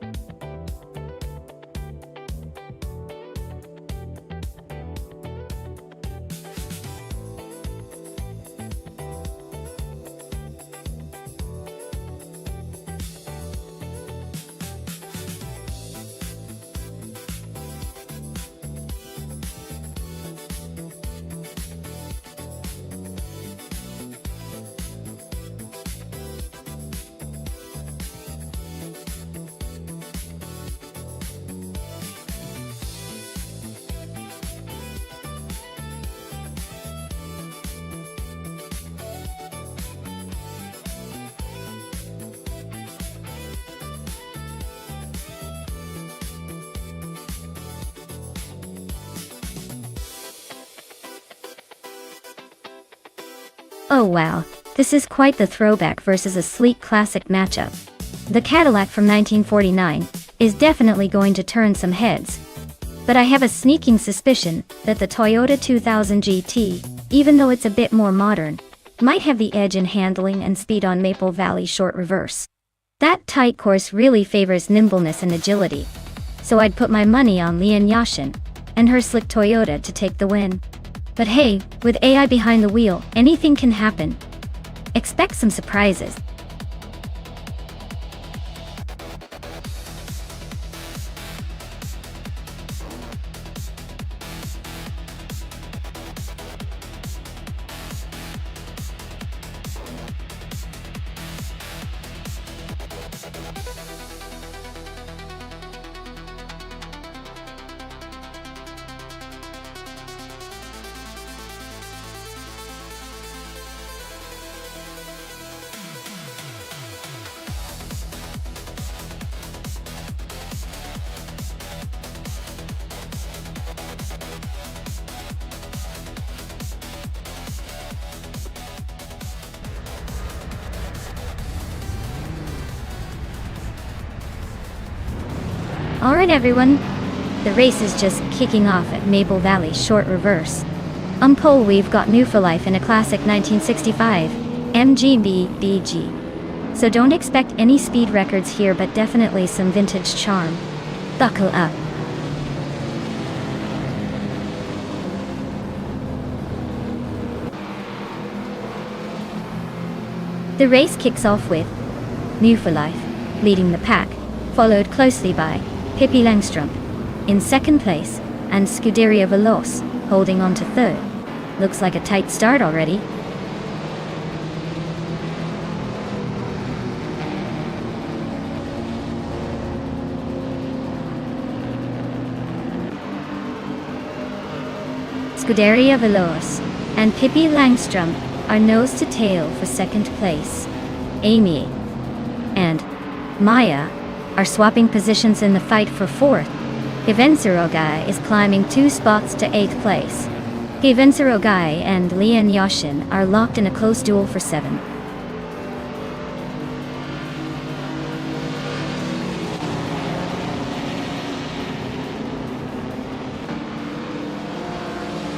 Oh wow, this is quite the throwback versus a sleek classic matchup. The Cadillac from 1949 is definitely going to turn some heads. But I have a sneaking suspicion that the Toyota 2000 GT, even though it's a bit more modern, might have the edge in handling and speed on Maple Valley Short Reverse. That tight course really favors nimbleness and agility, so I'd put my money on Lian Yashin and her slick Toyota to take the win. But hey, with AI behind the wheel, anything can happen. Expect some surprises. Alright everyone, the race is just kicking off at Maple Valley Short Reverse. On pole we've got New for Life in a classic 1965 MGB BG. So don't expect any speed records here, but definitely some vintage charm. Buckle up. The race kicks off with New for Life leading the pack, followed closely by Pippi Langstrump in second place, and Scuderia Veloce holding on to third. Looks like a tight start already. Scuderia Veloce and Pippi Langstrump are nose to tail for second place. Amy and Maya are swapping positions in the fight for fourth. Givenserogai is climbing 2 spots to 8th place. Givenserogai and Lian Yashin are locked in a close duel for 7.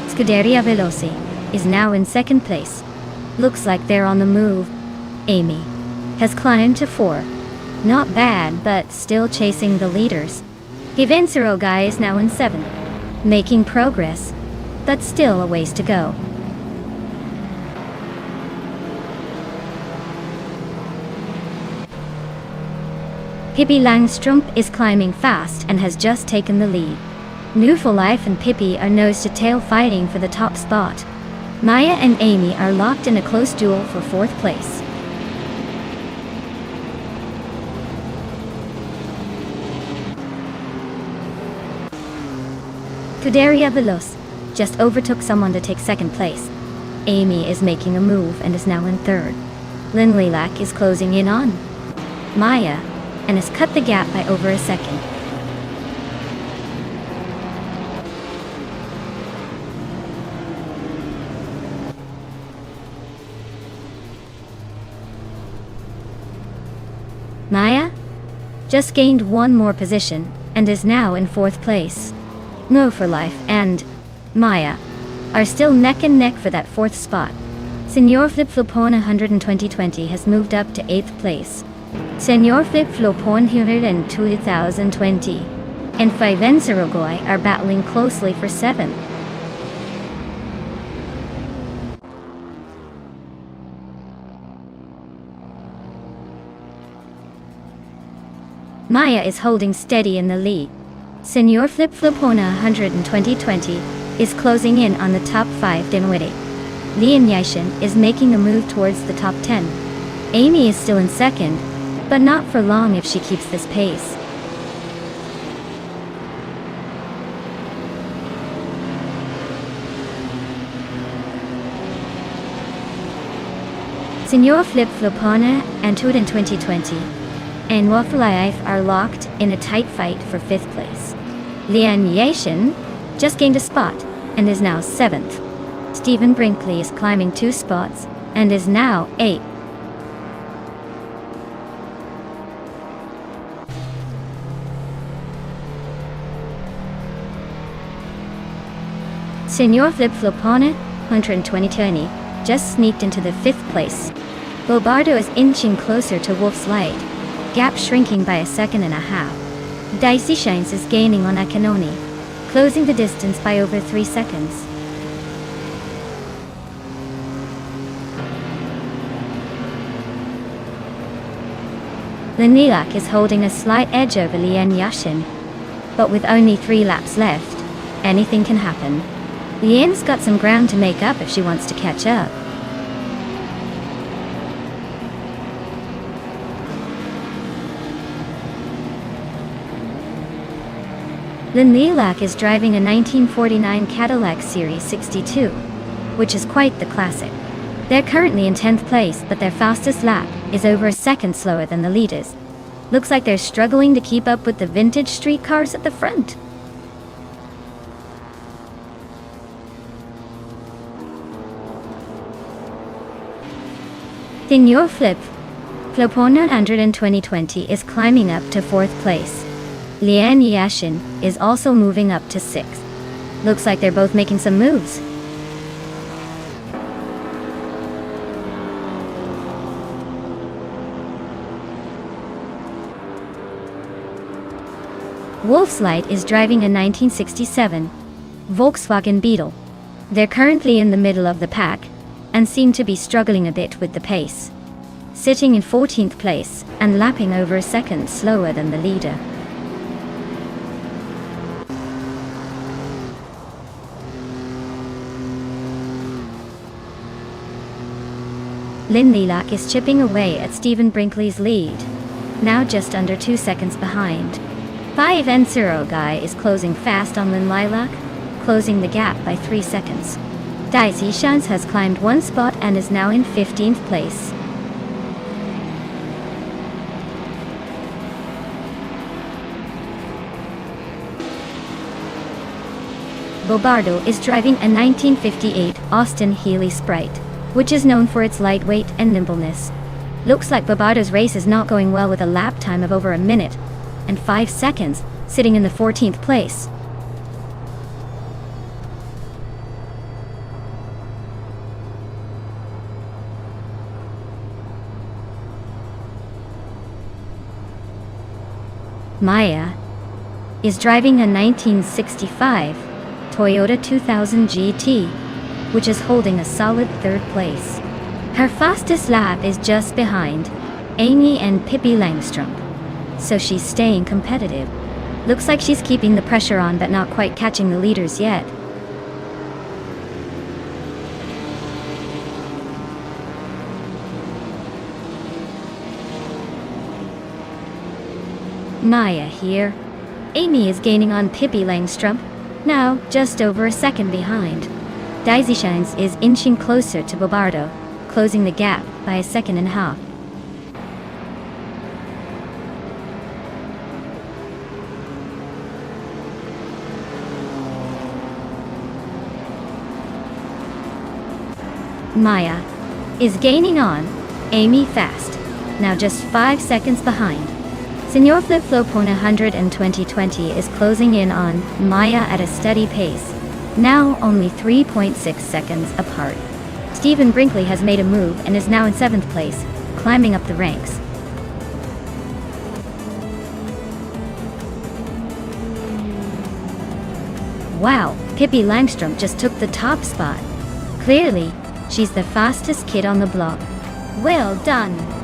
Scuderia Veloce is now in second place. Looks like they're on the move. Amy has climbed to 4. Not bad, but still chasing the leaders. Hivensero guy is now in 7. Making progress, but still a ways to go. Pippi Langstrumpf is climbing fast and has just taken the lead. New for Life and Pippi are nose to tail fighting for the top spot. Maya and Amy are locked in a close duel for 4th place. Kuderia Veloz just overtook someone to take 2nd place. Amy is making a move and is now in 3rd. Lynn Lilac is closing in on Maya and has cut the gap by over a second. Maya just gained 1 more position and is now in 4th place. No for Life and Maya are still neck and neck for that 4th spot. Senor Flip Flopon 12020 has moved up to 8th place. Senor Flip Flopon 2020 and Fivenserogoi are battling closely for 7th. Maya is holding steady in the lead. Senor Flip Flopona 12020 is closing in on the top 5 Dinwiddie. Lian Yashin is making a move towards the top 10. Amy is still in 2nd, but not for long if she keeps this pace. Senor Flip Flopona and 2020 and Waflife are locked in a tight fight for 5th place. Lian Yashin just gained a spot and is now 7th. Stephen Brinkley is climbing 2 spots and is now 8th. Senor Flip Flopona 120 just sneaked into the 5th place. Bobardo is inching closer to Wolf's Light, gap shrinking by 1.5 seconds. Dicey Shines is gaining on Akanoni, closing the distance by over 3 seconds. Lenilak is holding a slight edge over Lian Yashin, but with only 3 laps left, anything can happen. Lian's got some ground to make up if she wants to catch up. Lynn Lilac is driving a 1949 Cadillac Series 62, which is quite the classic. They're currently in 10th place, but their fastest lap is over a second slower than the leaders. Looks like they're struggling to keep up with the vintage street cars at the front. Senor Flip Flopona 120 is climbing up to 4th place. Lian Yashin is also moving up to 6th. Looks like they're both making some moves. Wolf's Light is driving a 1967 Volkswagen Beetle. They're currently in the middle of the pack and seem to be struggling a bit with the pace, sitting in 14th place and lapping over a second slower than the leader. Lynn Lilac is chipping away at Stephen Brinkley's lead, now just under 2 seconds behind. 5N0 guy is closing fast on Lynn Lilac, closing the gap by 3 seconds. Dicey Shans has climbed 1 spot and is now in 15th place. Bobardo is driving a 1958 Austin Healey Sprite, which is known for its lightweight and nimbleness. Looks like Bobardo's race is not going well with a lap time of over 1 minute and 5 seconds, sitting in the 14th place. Maya is driving a 1965 Toyota 2000 GT, which is holding a solid third place. Her fastest lap is just behind Amy and Pippi Langstrump, so she's staying competitive. Looks like she's keeping the pressure on but not quite catching the leaders yet. Maya here. Amy is gaining on Pippi Langstrump, now just over a second behind. Daisy Shines is inching closer to Bobardo, closing the gap by a second and a half. Maya is gaining on Amy fast, now just 5 seconds behind. Senor Flip Flopona 100 and 2020 is closing in on Maya at a steady pace, now only 3.6 seconds apart. Stephen Brinkley has made a move and is now in 7th place, climbing up the ranks. Wow, Pippi Langstrump just took the top spot. Clearly, she's the fastest kid on the block. Well done!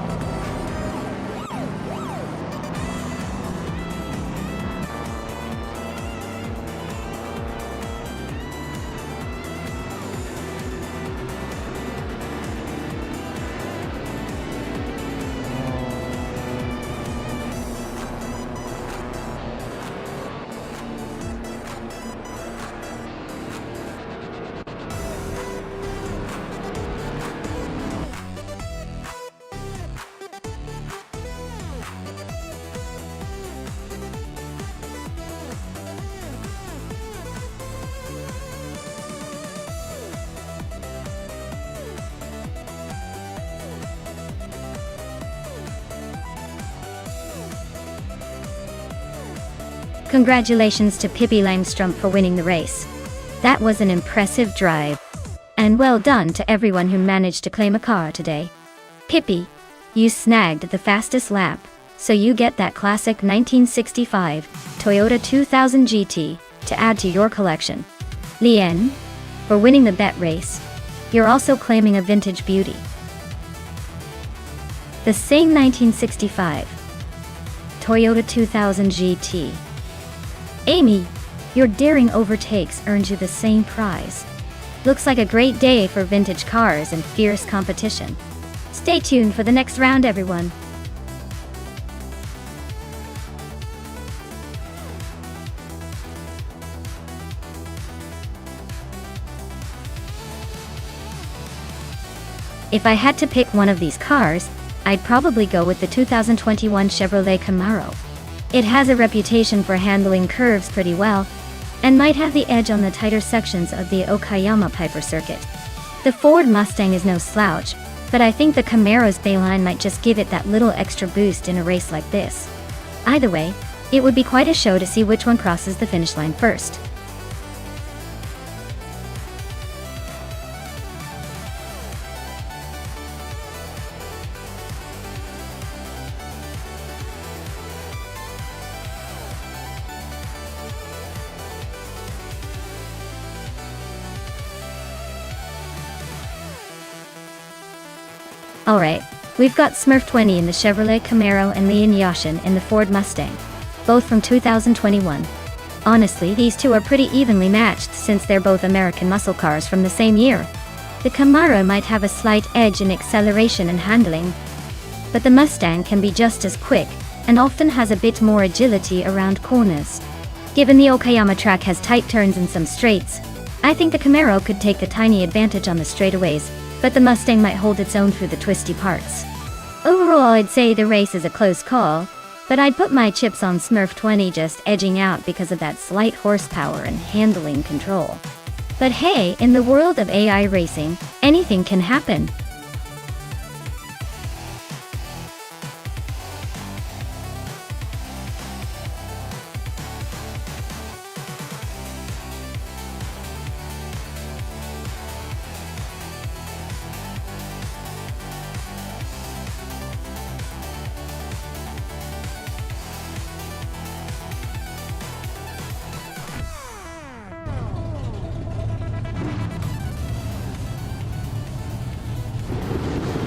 Congratulations to Pippi Langstrump for winning the race. That was an impressive drive. And well done to everyone who managed to claim a car today. Pippi, you snagged the fastest lap, so you get that classic 1965 Toyota 2000 GT to add to your collection. Lien, for winning the bet race, you're also claiming a vintage beauty. The same 1965 Toyota 2000 GT. Amy, your daring overtakes earned you the same prize. Looks like a great day for vintage cars and fierce competition. Stay tuned for the next round, everyone. If I had to pick one of these cars, I'd probably go with the 2021 Chevrolet Camaro. It has a reputation for handling curves pretty well, and might have the edge on the tighter sections of the Okayama Piper circuit. The Ford Mustang is no slouch, but I think the Camaro's Bayline might just give it that little extra boost in a race like this. Either way, it would be quite a show to see which one crosses the finish line first. Alright, we've got Smurf 20 in the Chevrolet Camaro and Lian Yashin in the Ford Mustang, both from 2021. Honestly, these two are pretty evenly matched since they're both American muscle cars from the same year. The Camaro might have a slight edge in acceleration and handling, but the Mustang can be just as quick, and often has a bit more agility around corners. Given the Okayama track has tight turns and some straights, I think the Camaro could take a tiny advantage on the straightaways, but the Mustang might hold its own through the twisty parts. Overall, I'd say the race is a close call, but I'd put my chips on Smurf 20 just edging out because of that slight horsepower and handling control. But hey, in the world of AI racing, anything can happen.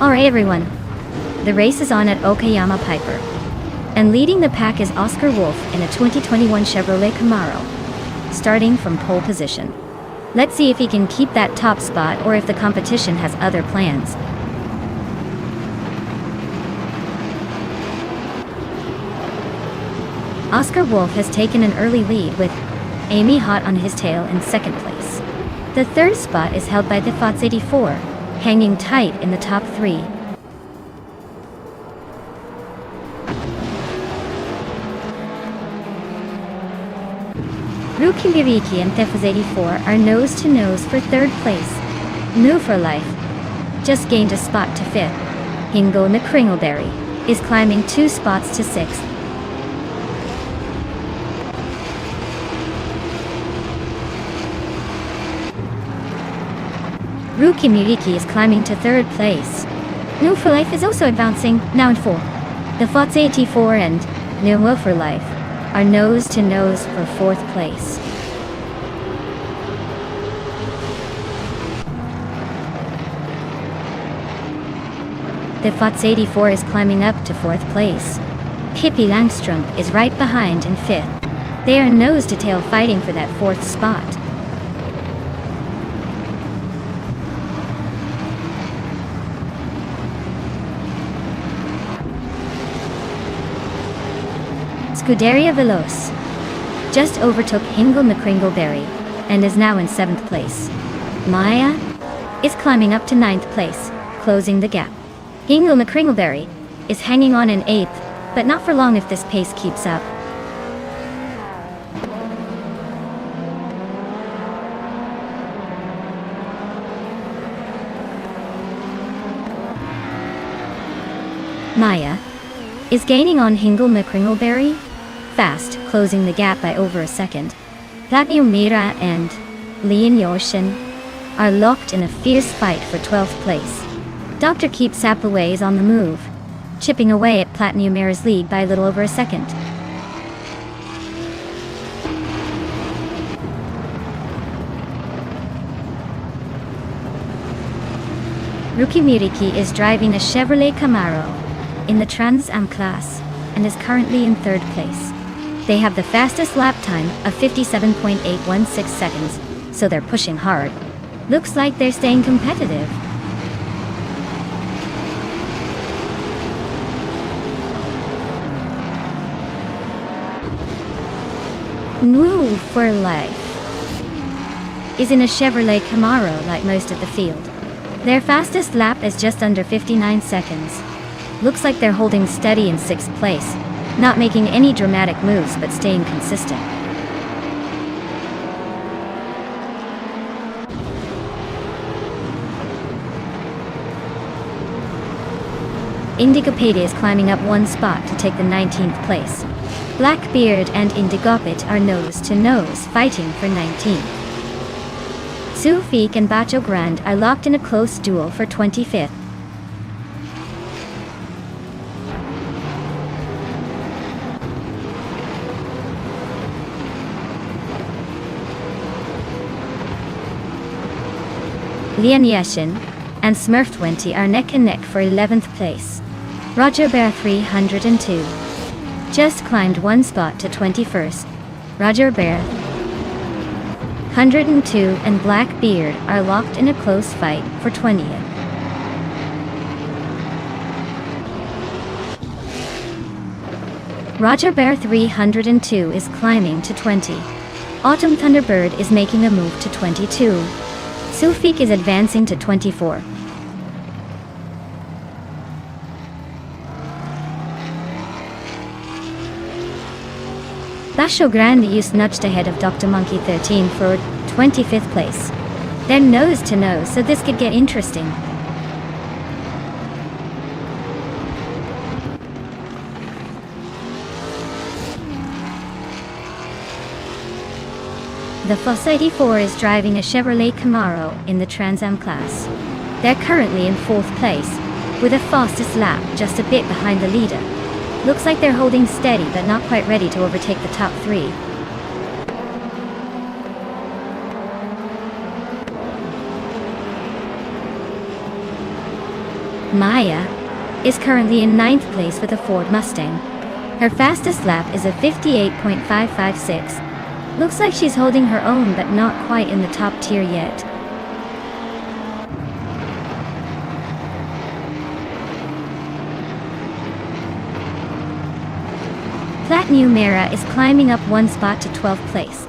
Alright everyone, the race is on at Okayama Piper. And leading the pack is Oscar Wolf in a 2021 Chevrolet Camaro, starting from pole position. Let's see if he can keep that top spot or if the competition has other plans. Oscar Wolf has taken an early lead with Amy hot on his tail in second place. The third spot is held by the Fox 84, hanging tight in the top three. Rukimuriki and Thefas 84 are nose-to-nose for third place. New for Life just gained a spot to fifth. Hingo McCringleberry is climbing 2 spots to sixth. Rukimuriki is climbing to third place. New for Life is also advancing, now in fourth. The Fox 84 and New for Life are nose-to-nose for fourth place. The Fox 84 is climbing up to fourth place. Pippi Langstrom is right behind in fifth. They are nose-to-tail fighting for that fourth spot. Scuderia Veloce just overtook Hingle McCringleberry and is now in 7th place. Maya is climbing up to 9th place, closing the gap. Hingle McCringleberry is hanging on in 8th, but not for long if this pace keeps up. Maya is gaining on Hingle McCringleberry fast, closing the gap by over a second. Platinum Mira and Lian Yoshin are locked in a fierce fight for 12th place. Dr. Keep Sapaway is on the move, chipping away at Platinum Mira's lead by a little over a second. Rukimuriki is driving a Chevrolet Camaro in the Trans Am class and is currently in 3rd place. They have the fastest lap time of 57.816 seconds, so they're pushing hard. Looks like they're staying competitive. New for Life is in a Chevrolet Camaro like most of the field. Their fastest lap is just under 59 seconds. Looks like they're holding steady in 6th place, not making any dramatic moves but staying consistent. Indigopedia is climbing up 1 spot to take the 19th place. Blackbeard and Indigopit are nose-to-nose fighting for 19th. Sufik and Bacho Grand are locked in a close duel for 25th. Lian Yashin and Smurf 20 are neck and neck for 11th place. Roger Bear 302 just climbed 1 spot to 21st. Roger Bear 102 and Blackbeard are locked in a close fight for 20th. Roger Bear 302 is climbing to 20. Autumn Thunderbird is making a move to 22. Sufik is advancing to 24. Basho Grande is nudged ahead of Dr. Monkey 13 for 25th place. They're nose to nose, so this could get interesting. The Fox 84 is driving a Chevrolet Camaro in the Trans Am class. They're currently in 4th place, with the fastest lap just a bit behind the leader. Looks like they're holding steady but not quite ready to overtake the top 3. Maya is currently in 9th place with a Ford Mustang. Her fastest lap is a 58.556. Looks like she's holding her own but not quite in the top tier yet. Platnumera is climbing up one spot to 12th place.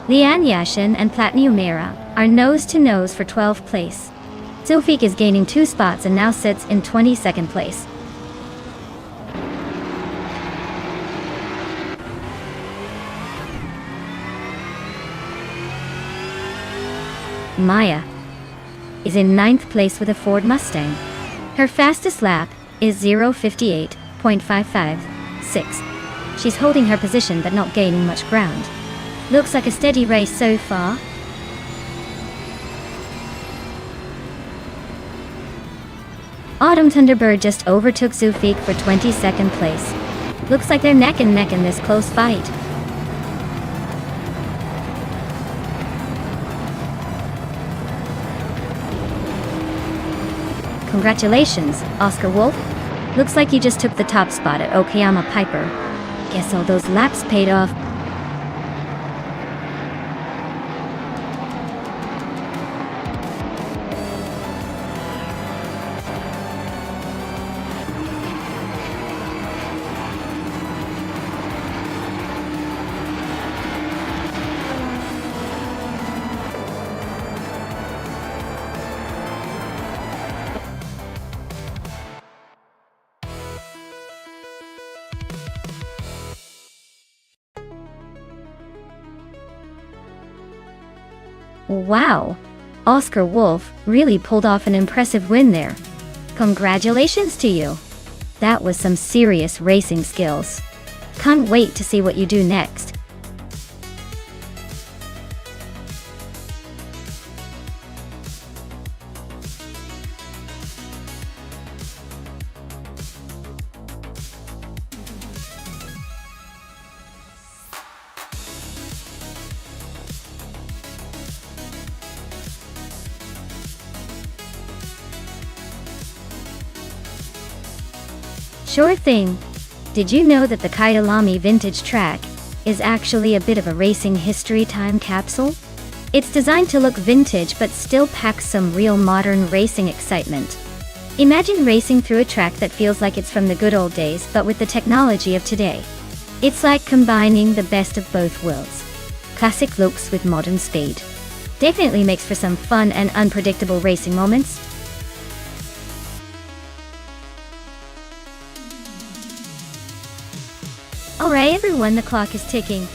Lian Yashin and Platnumera are nose to nose for 12th place. Zulfiq is gaining 2 spots and now sits in 22nd place. Maya is in 9th place with a Ford Mustang. Her fastest lap is 0:58.556. She's holding her position but not gaining much ground. Looks like a steady race so far. Autumn Thunderbird just overtook Zulfiq for 22nd place. Looks like they're neck and neck in this close fight. Congratulations, Oscar Wolf. Looks like you just took the top spot at Okayama Piper. Guess all those laps paid off. Wow! Oscar Wolf really pulled off an impressive win there. Congratulations to you! That was some serious racing skills. Can't wait to see what you do next. Sure thing. Did you know that the Kyalami vintage track is actually a bit of a racing history time capsule? It's designed to look vintage but still packs some real modern racing excitement. Imagine racing through a track that feels like it's from the good old days but with the technology of today. It's like combining the best of both worlds. Classic looks with modern speed. Definitely makes for some fun and unpredictable racing moments. Alright everyone, the clock is ticking.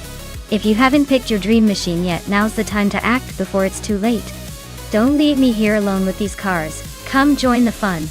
If you haven't picked your dream machine yet, now's the time to act before it's too late. Don't leave me here alone with these cars. Come join the fun.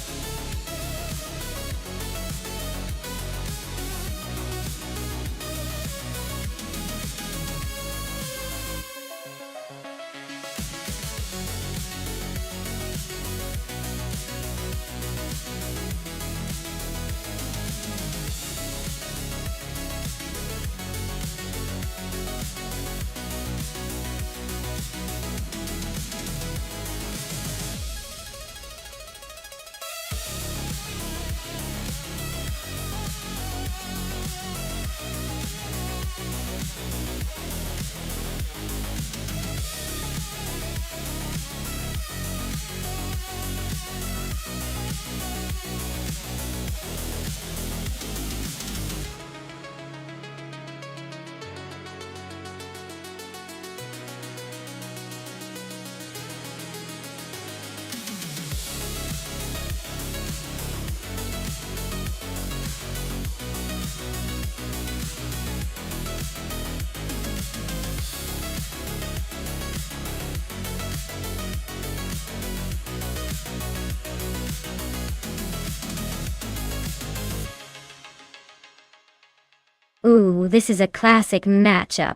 Ooh, this is a classic matchup.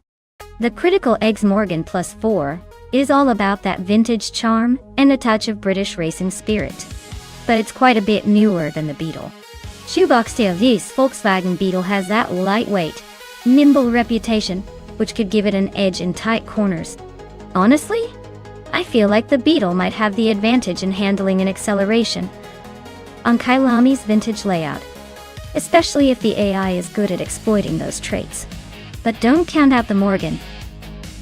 The Critical Eggs Morgan Plus 4 is all about that vintage charm and a touch of British racing spirit. But it's quite a bit newer than the Beetle. Shoebox This Volkswagen Beetle has that lightweight, nimble reputation, which could give it an edge in tight corners. Honestly, I feel like the Beetle might have the advantage in handling and acceleration. on Kailami's vintage layout, especially if the AI is good at exploiting those traits. But don't count out the Morgan.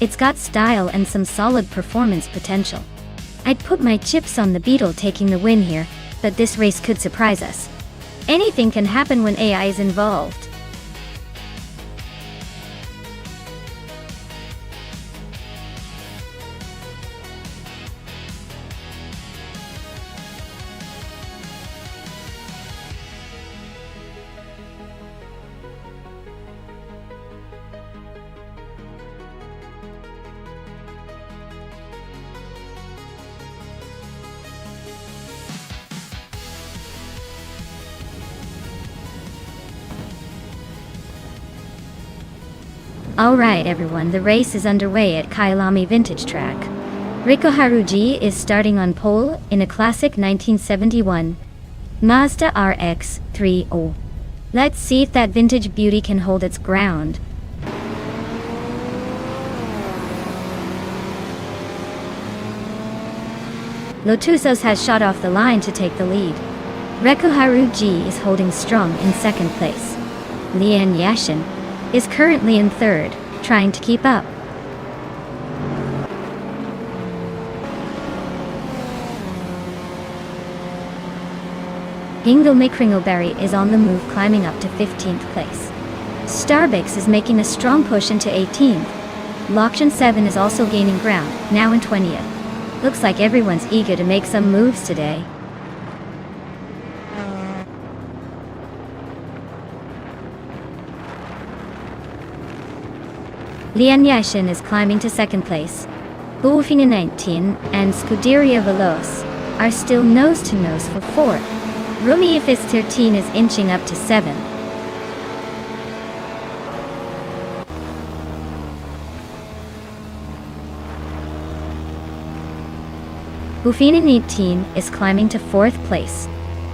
It's got style and some solid performance potential. I'd put my chips on the Beetle taking the win here, but this race could surprise us. Anything can happen when AI is involved. Alright everyone, the race is underway at Kailami Vintage Track. Riko Haruji is starting on pole in a classic 1971 Mazda RX 3.0. Let's see if that vintage beauty can hold its ground. Lotusos has shot off the line to take the lead. Riko Haruji is holding strong in second place. Lian Yashin is currently in third, trying to keep up. Hingo Mikringleberry is on the move, climbing up to 15th place. Starbix is making a strong push into 18th. Lokshan 7 is also gaining ground, now in 20th. Looks like everyone's eager to make some moves today. Lian Yashin is climbing to second place. Buofina 19 and Scuderia Veloce are still nose-to-nose for fourth. Rumi Ifis 13 is inching up to 7th. Buofina 18 is climbing to 4th place.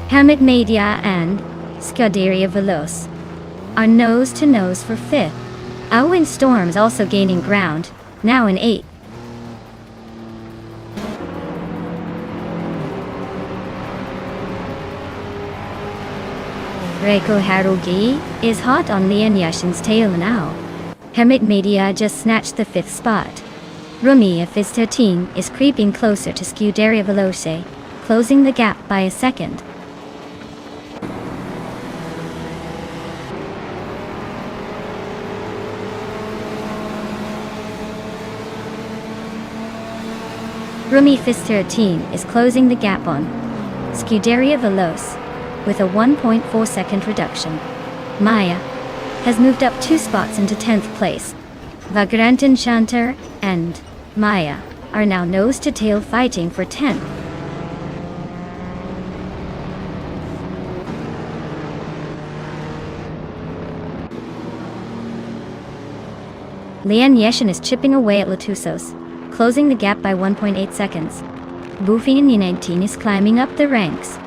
Hamid Media and Scuderia Veloce are nose-to-nose for 5th. Alwyn Storm's also gaining ground, now in 8th. Reiko Haruji is hot on Lian Yashin's tail now. Hamid Media just snatched the 5th spot. Rumi Ifis 13 is creeping closer to Scuderia Veloce, closing the gap by a second. Rumi Ifis 13 is closing the gap on Scuderia Veloce with a 1.4 second reduction. Maya has moved up 2 spots into 10th place. Vagrantan Shantar and Maya are now nose-to-tail fighting for 10th. Lian Yashin is chipping away at Lotusos, closing the gap by 1.8 seconds. Buofina 19 is climbing up the ranks,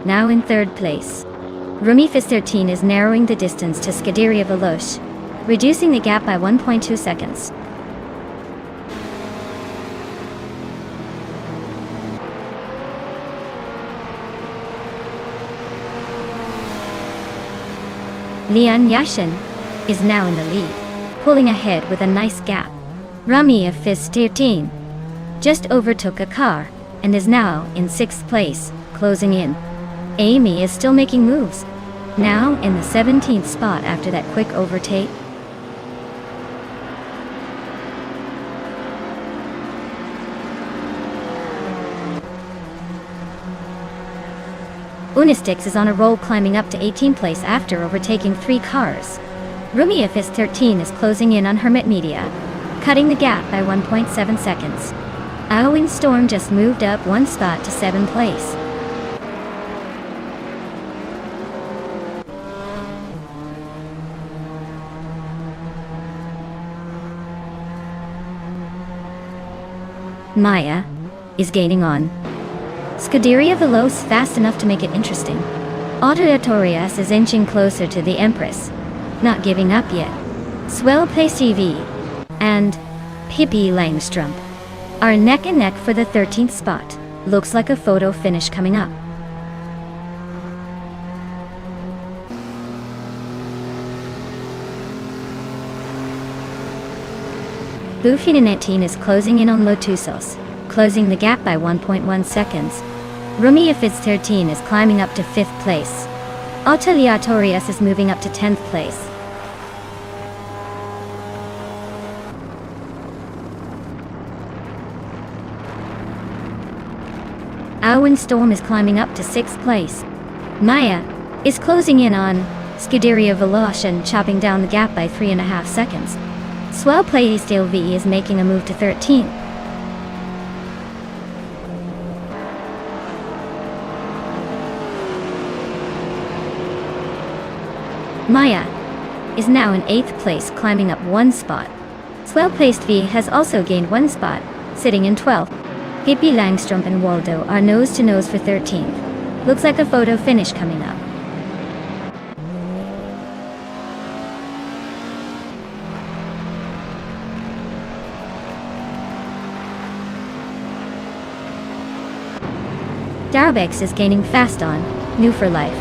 now in 3rd place. Rumi Ifis 13 is narrowing the distance to Scuderia Veloce, reducing the gap by 1.2 seconds. Lian Yashin is now in the lead, pulling ahead with a nice gap. Rumi Ifis 13 just overtook a car and is now in 6th place, closing in. Amy is still making moves, now in the 17th spot after that quick overtake. Unistix is on a roll, climbing up to 18th place after overtaking 3 cars. Rumi Ifis 13 is closing in on Hermit Media, cutting the gap by 1.7 seconds. Alwyn Storm just moved up 1 spot to 7th place. Maya is gaining on Scuderia Veloce fast enough to make it interesting. Autotorias is inching closer to the Empress, not giving up yet. Swell Place TV and Pippi Langstrump are neck and neck for the 13th spot. Looks like a photo finish coming up. Buffininettine is closing in on Lotusos, closing the gap by 1.1 seconds. Rumiafis 13 is climbing up to 5th place. Ateliatorius is moving up to 10th place. Alwyn Storm is climbing up to 6th place. Maya is closing in on Scuderia Veloce, chopping down the gap by 3.5 seconds. Swell Playstyle V is making a move to 13th. Maya is now in 8th place, climbing up 1 spot. Swell Placed V has also gained 1 spot, sitting in 12th. Hippie Langstrom and Waldo are nose to nose for 13th. Looks like a photo finish coming up. Darbex is gaining fast on New for Life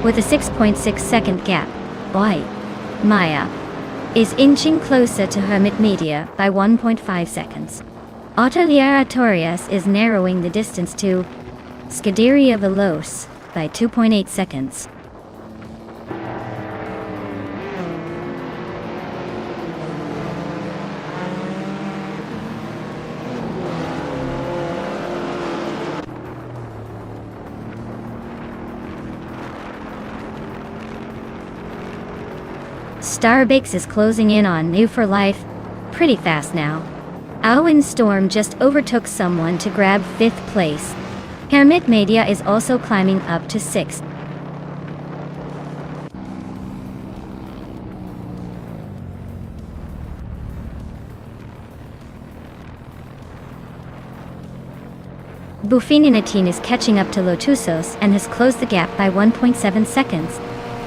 with a 6.6 second gap. Boy, Maya is inching closer to Hermit Media by 1.5 seconds. Atelier Artorias is narrowing the distance to Scuderia Veloce by 2.8 seconds. Starbix is closing in on New for Life pretty fast now. Alwyn Storm just overtook someone to grab 5th place. Hermit Media is also climbing up to 6th. Buffininettine is catching up to Lotusos and has closed the gap by 1.7 seconds.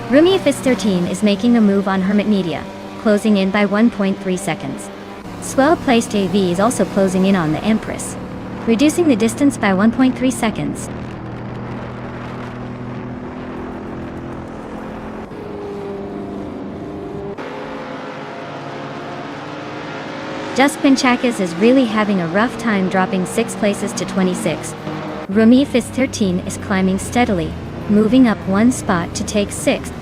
Rumiafis 13 is making a move on Hermit Media, closing in by 1.3 seconds. Swell Placed AV is also closing in on the Empress, reducing the distance by 1.3 seconds. Duskpinchakis is really having a rough time, dropping 6 places to 26. Rumiafis 13 is climbing steadily, moving up 1 spot to take 6th.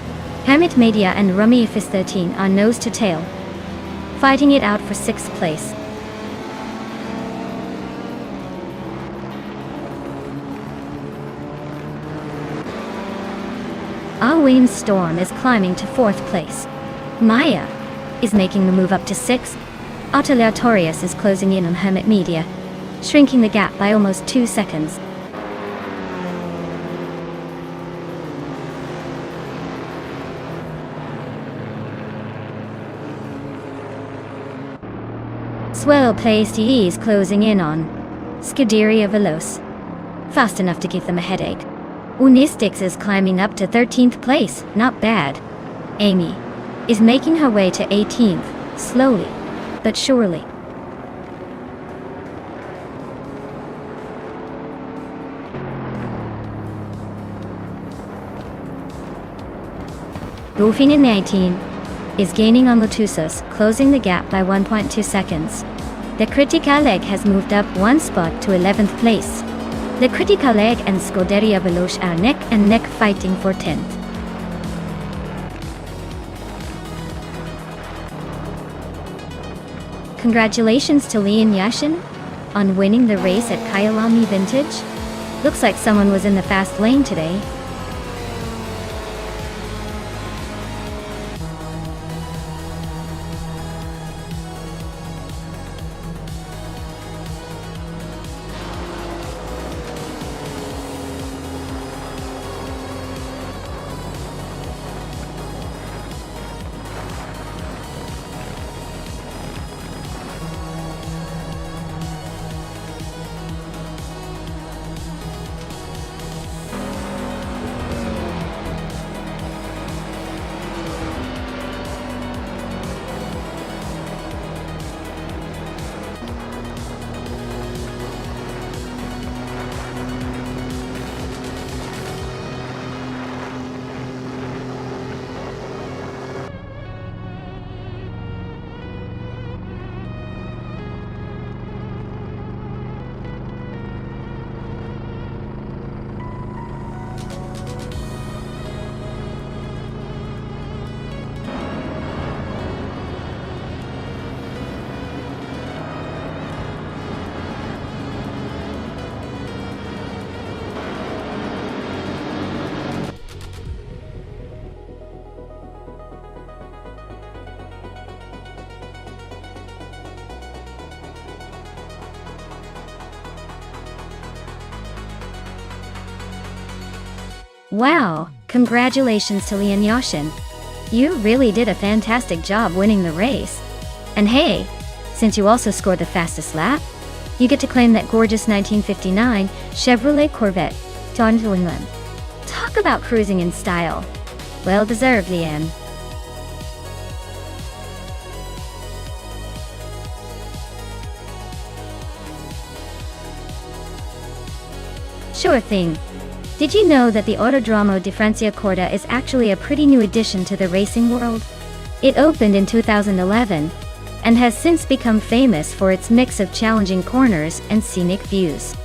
Hermit Media and Rumiafis 13 are nose to tail, fighting it out for 6th place. Alwyn Storm is climbing to 4th place. Maya is making the move up to 6th. Ateliatorius is closing in on Hermit Media, shrinking the gap by almost 2 seconds. Swell Placed E is closing in on Scuderia Veloce, fast enough to give them a headache. Unistix is climbing up to 13th place, not bad. Amy is making her way to 18th, slowly but surely. Buffininettine is gaining on Lotusos, closing the gap by 1.2 seconds. The Critical Leg has moved up 1 spot to 11th place. The Critical Leg and Scuderia Veloce are neck and neck, fighting for 10th. Congratulations to Leon Yashin on winning the race at Kyalami Vintage. Looks like someone was in the fast lane today. Wow, congratulations to Lian Yashin. You really did a fantastic job winning the race. And hey, since you also scored the fastest lap, you get to claim that gorgeous 1959 Chevrolet Corvette Don England. Talk about cruising in style. Well deserved, Lian. Sure thing. Did you know that the Autodromo di Franciacorta is actually a pretty new addition to the racing world? It opened in 2011 and has since become famous for its mix of challenging corners and scenic views.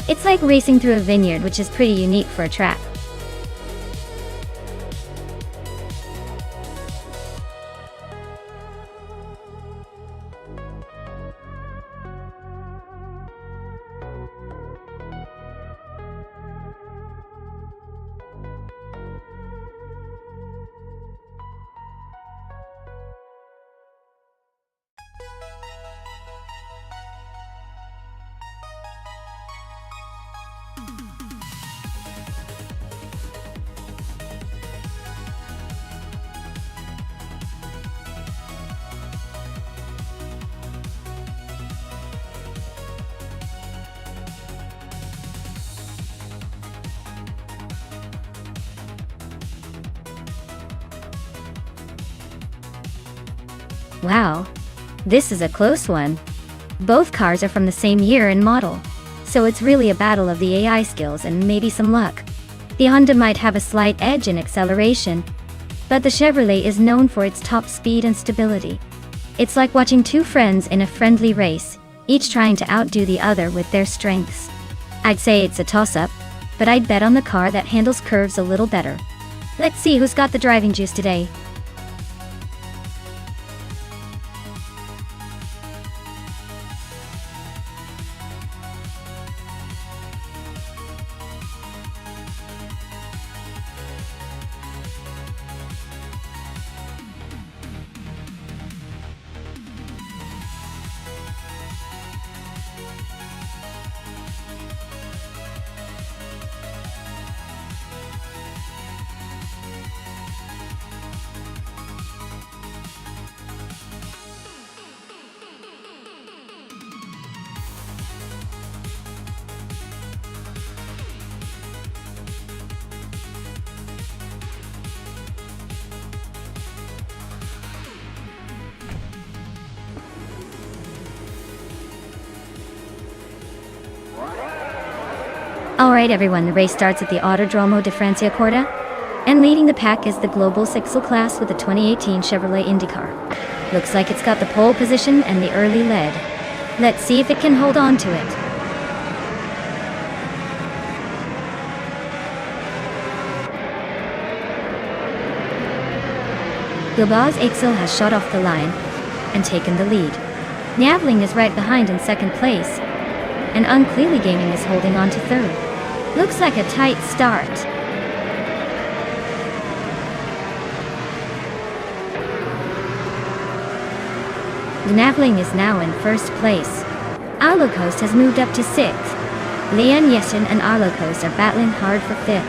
It's like racing through a vineyard, which is pretty unique for a track. Wow, this is a close one. Both cars are from the same year and model, so it's really a battle of the AI skills and maybe some luck. The Honda might have a slight edge in acceleration, but the Chevrolet is known for its top speed and stability. It's like watching two friends in a friendly race, each trying to outdo the other with their strengths. I'd say it's a toss-up, but I'd bet on the car that handles curves a little better. Let's see who's got the driving juice today. Alright everyone, the race starts at the Autodromo di Franciacorta, and leading the pack is the Global Sixel class with the 2018 Chevrolet IndyCar. Looks like it's got the pole position and the early lead. Let's see if it can hold on to it. Global Sixel has shot off the line and taken the lead. Navling is right behind in second place, and Unclearly Gaming is holding on to third. Looks like a tight start. Navling is now in first place. Arlocost has moved up to sixth. Lian Yashin and Arlocost are battling hard for fifth.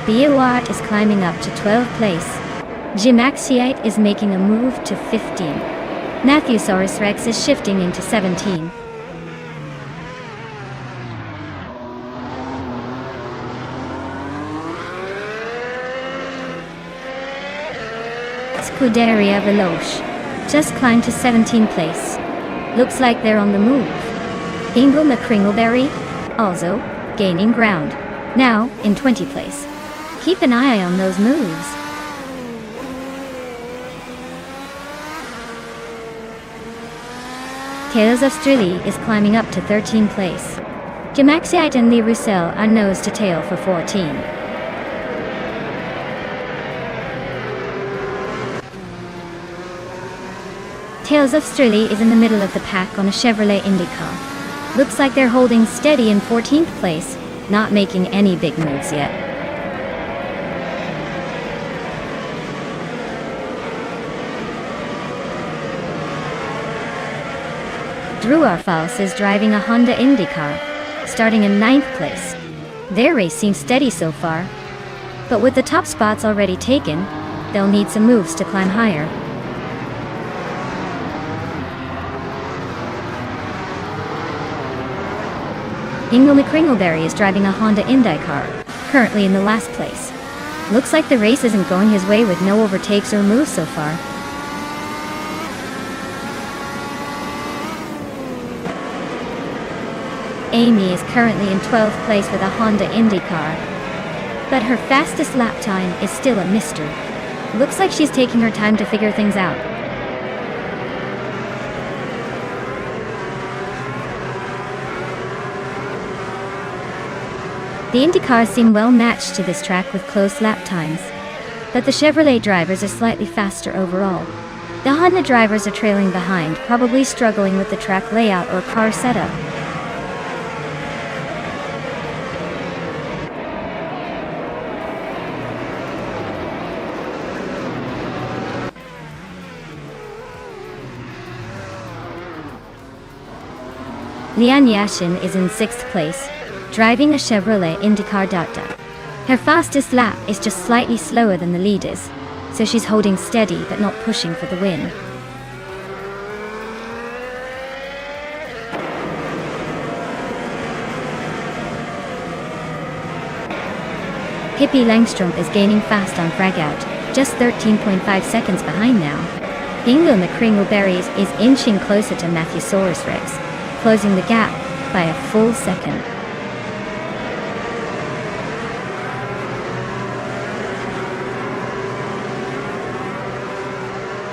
Biowart is climbing up to 12th place. Jimaxiite is making a move to 15. Nathusaurus Rex is shifting into 17. Scuderia Veloce just climbed to 17th place. Looks like they're on the move. Ingle McCringleberry also gaining ground, now in 20th place. Keep an eye on those moves. Tales of Strilly is climbing up to 13th place. Jamaxiite and Lee Roussel are nose to tail for 14. Tales of Strilly is in the middle of the pack on a Chevrolet IndyCar. Looks like they're holding steady in 14th place, not making any big moves yet. Drew Arfals is driving a Honda Indy car, starting in 9th place. Their race seems steady so far, but with the top spots already taken, they'll need some moves to climb higher. Ingo McCringleberry is driving a Honda Indy car, currently in the last place. Looks like the race isn't going his way with no overtakes or moves so far. Amy is currently in 12th place with a Honda Indy car, but her fastest lap time is still a mystery. Looks like she's taking her time to figure things out. The Indy cars seem well matched to this track with close lap times, but the Chevrolet drivers are slightly faster overall. The Honda drivers are trailing behind, probably struggling with the track layout or car setup. Lian Yashin is in 6th place, driving a Chevrolet IndyCar. Her fastest lap is just slightly slower than the leaders, so she's holding steady but not pushing for the win. Pippi Langstrom is gaining fast on Fragout, just 13.5 seconds behind now. Ingo McCringleberry is inching closer to Matthewsaurus Rex, closing the gap by a full second.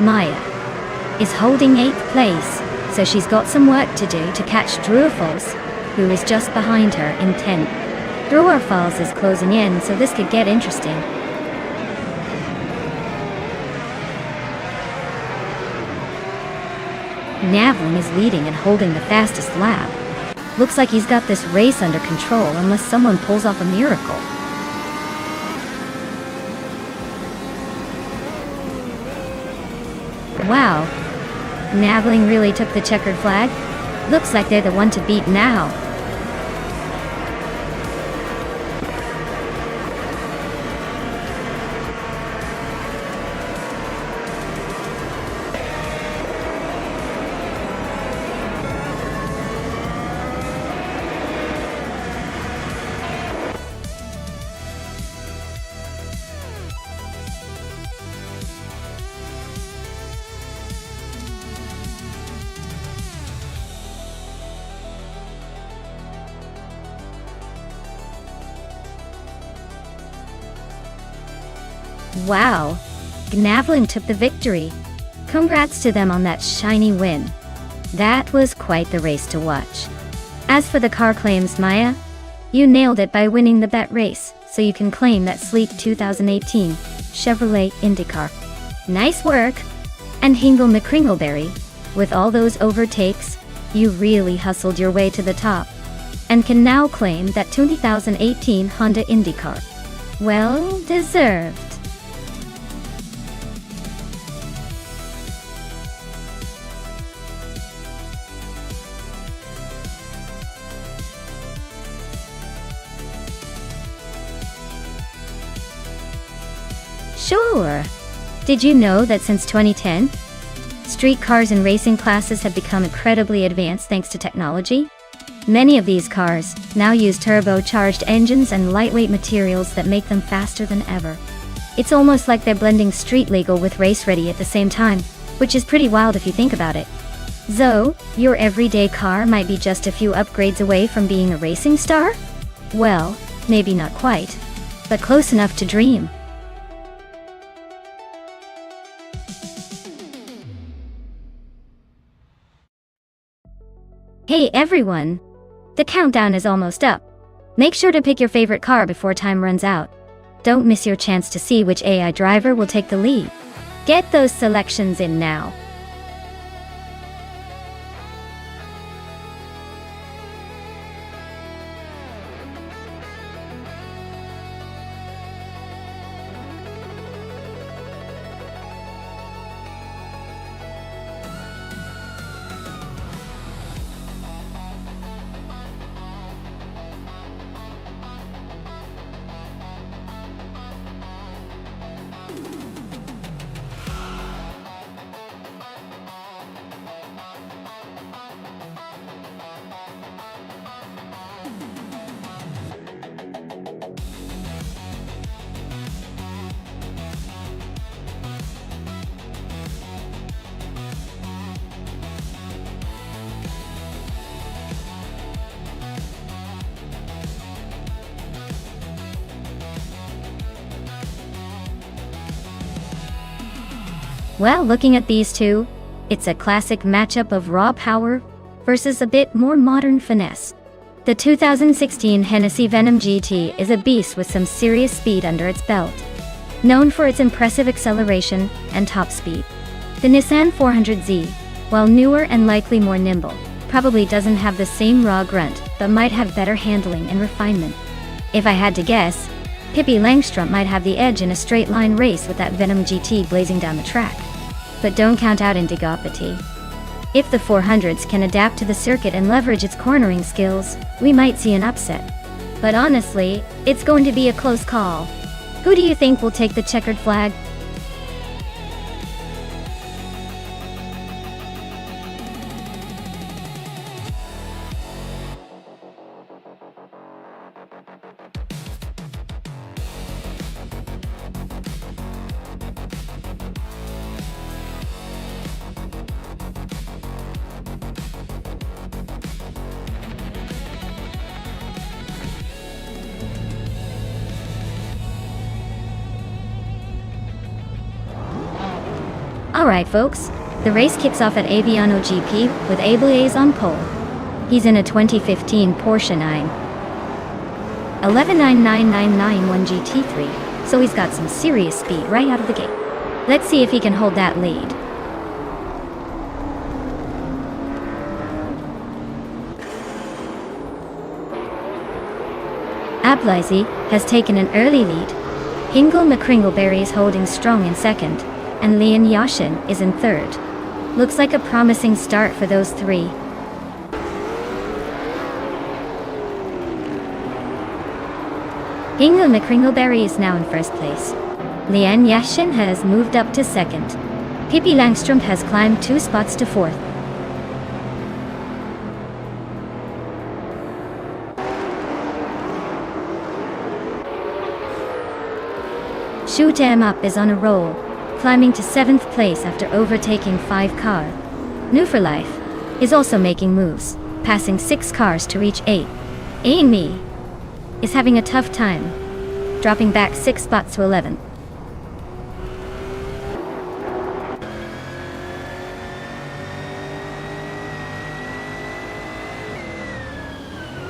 Maya is holding 8th place, so she's got some work to do to catch Drew Arfals, who is just behind her in 10th. Drew Arfals is closing in, so this could get interesting. Navlin is leading and holding the fastest lap. Looks like he's got this race under control unless someone pulls off a miracle. Wow, Navlin really took the checkered flag? Looks like they're the one to beat now. Wow, Navlin took the victory. Congrats to them on that shiny win. That was quite the race to watch. As for the car claims, Maya, you nailed it by winning the bet race, so you can claim that sleek 2018 Chevrolet IndyCar. Nice work! And Ingo McCringleberry, with all those overtakes, you really hustled your way to the top, and can now claim that 2018 Honda IndyCar. Well deserved. Sure. Did you know that since 2010, street cars and racing classes have become incredibly advanced thanks to technology? Many of these cars now use turbocharged engines and lightweight materials that make them faster than ever. It's almost like they're blending street legal with race ready at the same time, which is pretty wild if you think about it. So, your everyday car might be just a few upgrades away from being a racing star? Well, maybe not quite, but close enough to dream. Hey everyone! The countdown is almost up. Make sure to pick your favorite car before time runs out. Don't miss your chance to see which AI driver will take the lead. Get those selections in now. Well, looking at these two, it's a classic matchup of raw power versus a bit more modern finesse. The 2016 Hennessy Venom GT is a beast with some serious speed under its belt. Known for its impressive acceleration and top speed, the Nissan 400Z, while newer and likely more nimble, probably doesn't have the same raw grunt, but might have better handling and refinement. If I had to guess, Pippi Langstrup might have the edge in a straight-line race with that Venom GT blazing down the track. But don't count out Indigopati. If the 400s can adapt to the circuit and leverage its cornering skills, we might see an upset. But honestly, it's going to be a close call. Who do you think will take the checkered flag? Alright folks, the race kicks off at Aviano GP with Ablaze on pole. He's in a 2015 Porsche 9119991 GT3, so he's got some serious speed right out of the gate. Let's see if he can hold that lead. Ablaze has taken an early lead. Hingle McCringleberry is holding strong in second, and Leon Yashin is in third. Looks like a promising start for those three. Hingle McCringleberry is now in first place. Leon Yashin has moved up to second. Pippi Langstrup has climbed 2 spots to fourth. Shoot 'em Up is on a roll, climbing to 7th place after overtaking 5 cars. New for Life is also making moves, passing 6 cars to reach 8. Amy is having a tough time, dropping back 6 spots to 11th.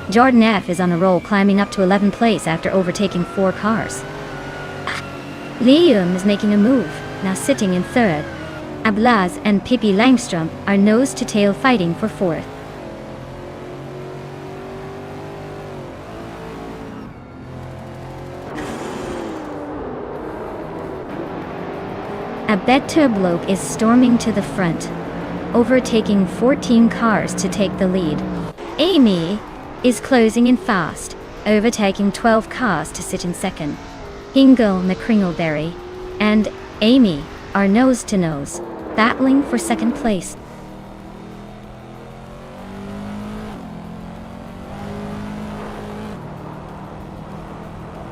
Jordan F is on a roll, climbing up to 11th place after overtaking 4 cars. Liam is making a move, now sitting in third. Ablaz and Pippi Langstrup are nose-to-tail fighting for fourth. Abed Turbloke is storming to the front, overtaking 14 cars to take the lead. Amy is closing in fast, overtaking 12 cars to sit in second. Hingle McCringleberry and Amy are nose-to-nose, battling for second place.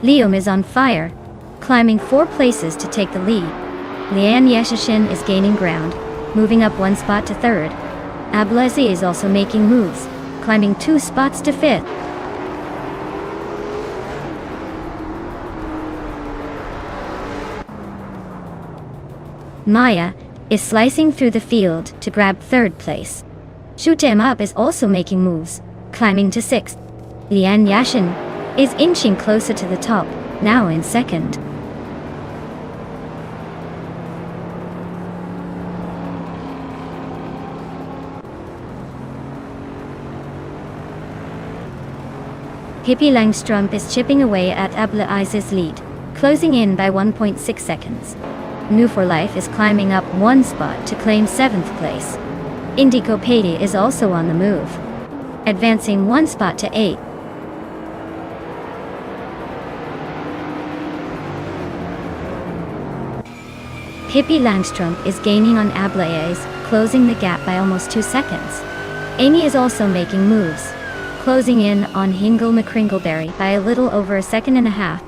Liam is on fire, climbing 4 places to take the lead. Leanne Yashin is gaining ground, moving up 1 spot to third. Ablaze is also making moves, climbing 2 spots to fifth. Maya is slicing through the field to grab 3rd place. Shoot 'em Up is also making moves, climbing to 6th. Leanne Yashin is inching closer to the top, now in second. Pippi Langstrup is chipping away at Ablaze's lead, closing in by 1.6 seconds. New for Life is climbing up 1 spot to claim 7th place. Indigo Pady is also on the move, advancing 1 spot to 8th. Pippi Langstrumpf is gaining on Ablaze, closing the gap by almost 2 seconds. Amy is also making moves, closing in on Hingle McCringleberry by a little over a second and a half.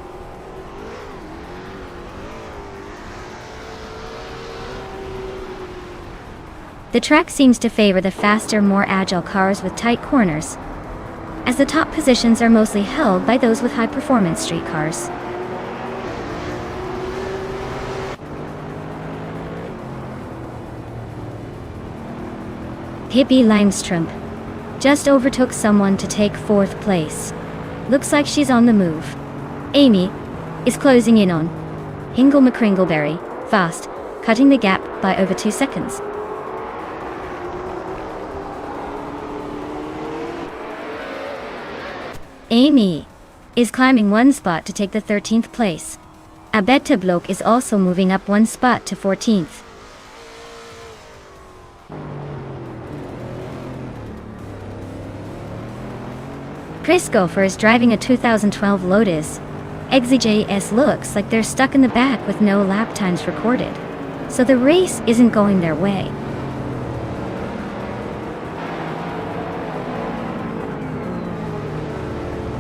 The track seems to favor the faster, more agile cars with tight corners, as the top positions are mostly held by those with high-performance street cars. Pippi Langstrumpf just overtook someone to take 4th place. Looks like she's on the move. Amy is closing in on Hingle McCringleberry fast, cutting the gap by over 2 seconds. Amy is climbing 1 spot to take the 13th place. Abetta Bloke is also moving up 1 spot to 14th. Chris Gopher is driving a 2012 Lotus XJS. Looks like they're stuck in the back with no lap times recorded, so the race isn't going their way.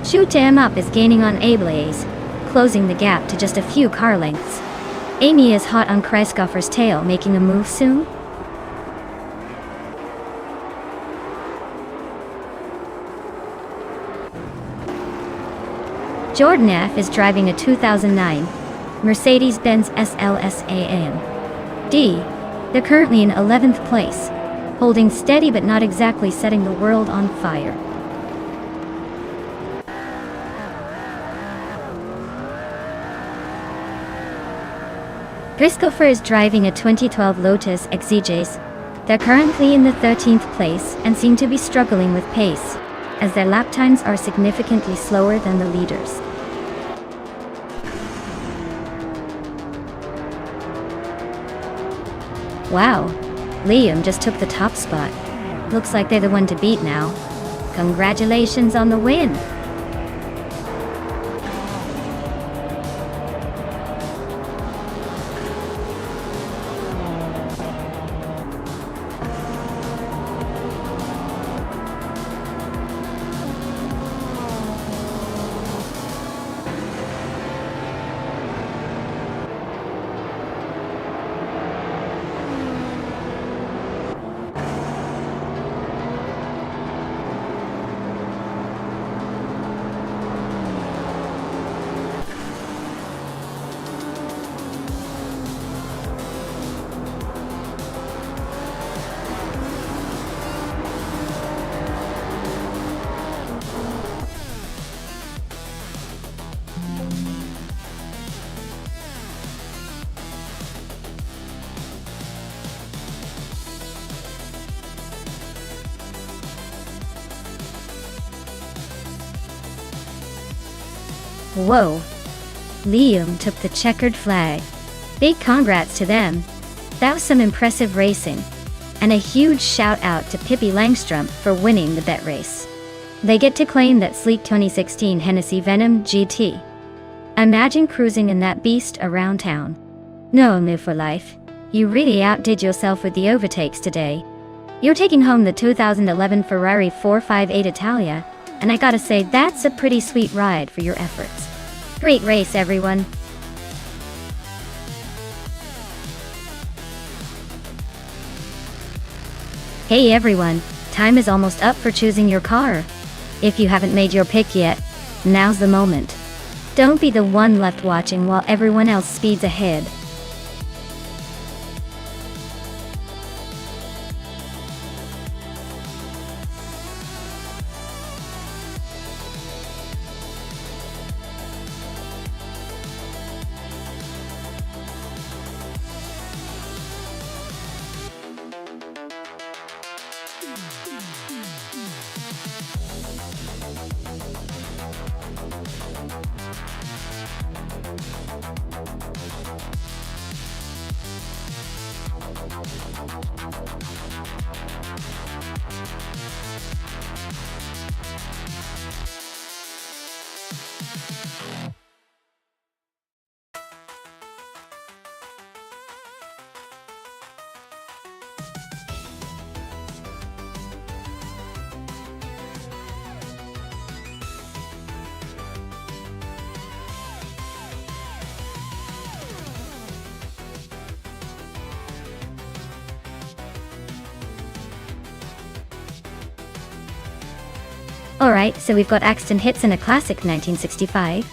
Shoot 'em Up is gaining on Ablaze, closing the gap to just a few car lengths. Amy is hot on Chris Gopher's tail, making a move soon. Jordan F is driving a 2009 Mercedes-Benz SLS AMD. They're currently in 11th place, holding steady but not exactly setting the world on fire. Christopher is driving a 2012 Lotus XJS. They're currently in the 13th place and seem to be struggling with pace, as their lap times are significantly slower than the leaders. Wow, Liam just took the top spot. Looks like they're the one to beat now. Congratulations on the win! Whoa! Liam took the checkered flag. Big congrats to them. That was some impressive racing. And a huge shout out to Pippi Langstrumpf for winning the bet race. They get to claim that sleek 2016 Hennessy Venom GT. Imagine cruising in that beast around town. No move for life. You really outdid yourself with the overtakes today. You're taking home the 2011 Ferrari 458 Italia, and I gotta say that's a pretty sweet ride for your efforts. Great race, everyone. Hey everyone, time is almost up for choosing your car. If you haven't made your pick yet, now's the moment. Don't be the one left watching while everyone else speeds ahead. Alright, so we've got Axton Hits in a classic 1965,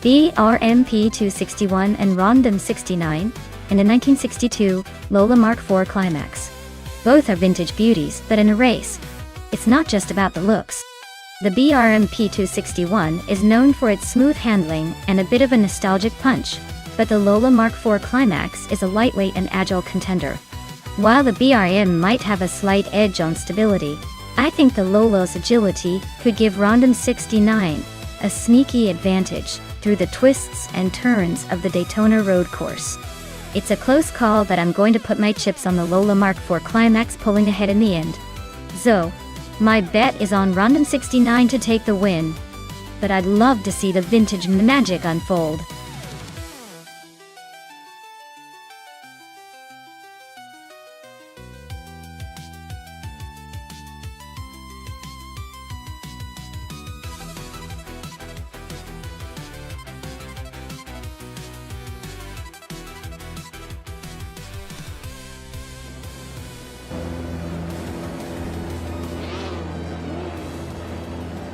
BRMP 261 and Rondon 69, and a 1962 Lola Mark IV Climax. Both are vintage beauties, but in a race, it's not just about the looks. The BRMP 261 is known for its smooth handling and a bit of a nostalgic punch, but the Lola Mark IV Climax is a lightweight and agile contender. While the BRM might have a slight edge on stability, I think the Lola's agility could give Rondon 69 a sneaky advantage through the twists and turns of the Daytona road course. It's a close call, but I'm going to put my chips on the Lola Mark IV Climax pulling ahead in the end. So, my bet is on Rondon 69 to take the win, but I'd love to see the vintage magic unfold.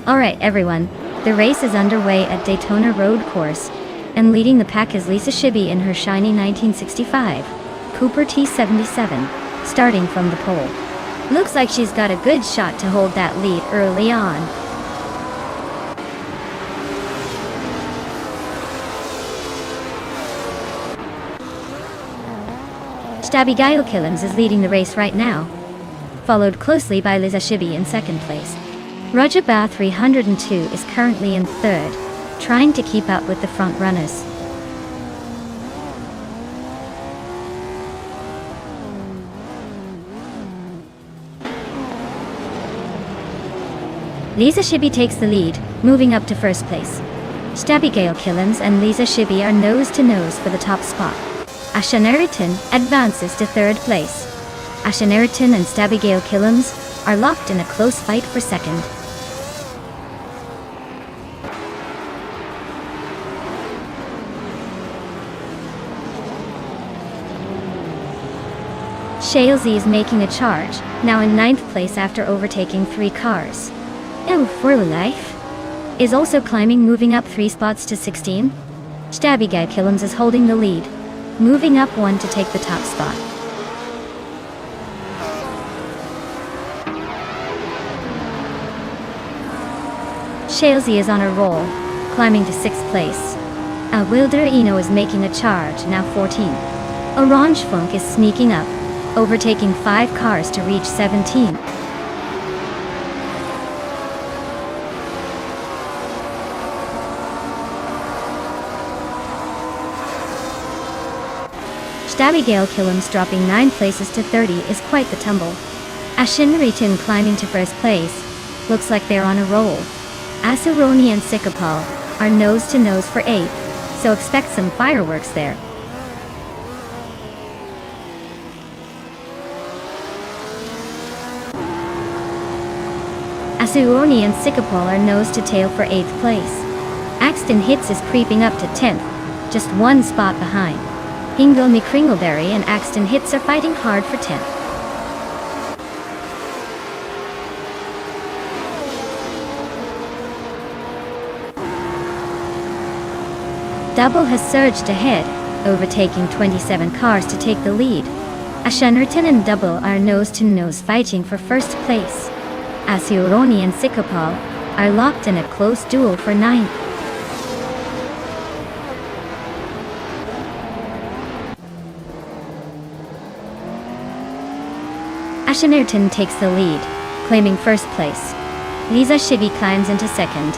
Alright everyone, the race is underway at Daytona Road Course, and leading the pack is Lisa Shibby in her shiny 1965 Cooper T77, starting from the pole. Looks like she's got a good shot to hold that lead early on. Stabby Killens is leading the race right now, followed closely by Lisa Shibby in second place. Roger Bow 302 is currently in third, trying to keep up with the front runners. Lisa Shibby takes the lead, moving up to first place. Stabby Killens and Lisa Shibby are nose to nose for the top spot. Asha Neriton advances to third place. Asha Neriton and Stabby Killens are locked in a close fight for second. Shalesy is making a charge, now in 9th place after overtaking 3 cars. Oh, for life! Is also climbing, moving up 3 spots to 16. Stabby Killens is holding the lead, moving up 1 to take the top spot. Shalesy is on a roll, climbing to 6th place. A Wilder Eno is making a charge, now 14. Orange Funk is sneaking up, overtaking 5 cars to reach 17. Stabby Killens dropping 9 places to 30 is quite the tumble. Ashinritin climbing to first place. Looks like they're on a roll. Asuroni and Sikapal are nose to nose for 8th, so expect some fireworks there. Asuroni and Sikapal are nose to tail for 8th place. Axton Hits is creeping up to 10th, just 1 spot behind. Hinglemy Kringleberry and Axton Hits are fighting hard for 10th. Double has surged ahead, overtaking 27 cars to take the lead. Ashanurton and Double are nose-to-nose fighting for first place. Asuroni and Sikapal are locked in a close duel for 9th. Ashanurton takes the lead, claiming first place. Lisa Shibby climbs into second.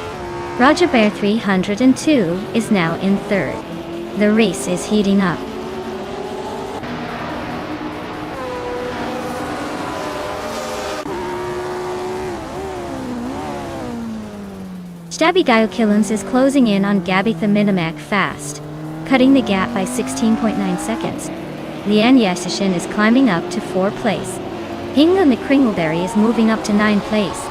Roger Bear 302 is now in third. The race is heating up. Stabby Killens is closing in on Gabitha Minimac fast, cutting the gap by 16.9 seconds. Leanne Yasishin is climbing up to 4th place. Hinga McCringleberry is moving up to 9th place.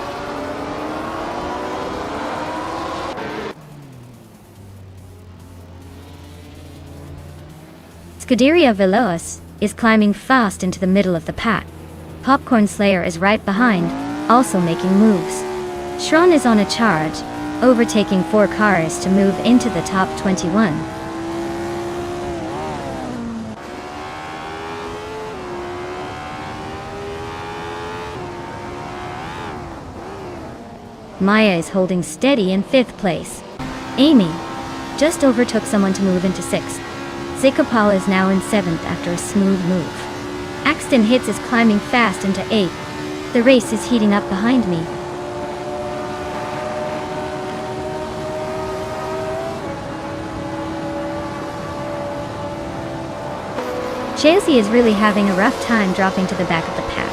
Scuderia Veloz is climbing fast into the middle of the pack. Popcorn Slayer is right behind, also making moves. Shron is on a charge, overtaking 4 cars to move into the top 21. Maya is holding steady in 5th place. Amy just overtook someone to move into 6th. Zikopal is now in 7th after a smooth move. Axton Hits is climbing fast into 8th. The race is heating up behind me. Chelsea is really having a rough time dropping to the back of the pack.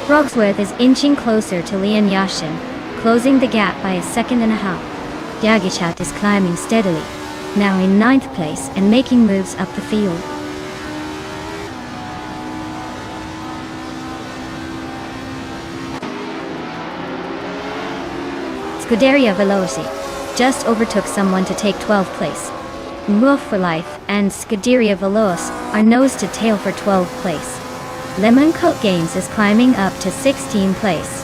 Rogsworth is inching closer to Leon Yashin, closing the gap by 1.5 seconds. Yagishat is climbing steadily, now in 9th place and making moves up the field. Scuderia Veloci just overtook someone to take 12th place. Move for Life and Scuderia Veloce are nose to tail for 12th place. Lemon Coat Games is climbing up to 16th place.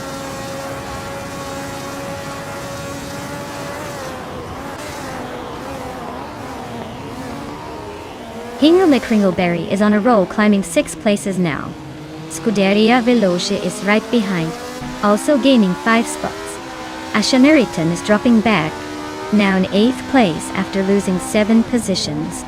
Hingle McCringleberry is on a roll, climbing 6 places now. Scuderia Veloce is right behind, also gaining 5 spots. Ashaneriton is dropping back, now in 8th place after losing 7 positions.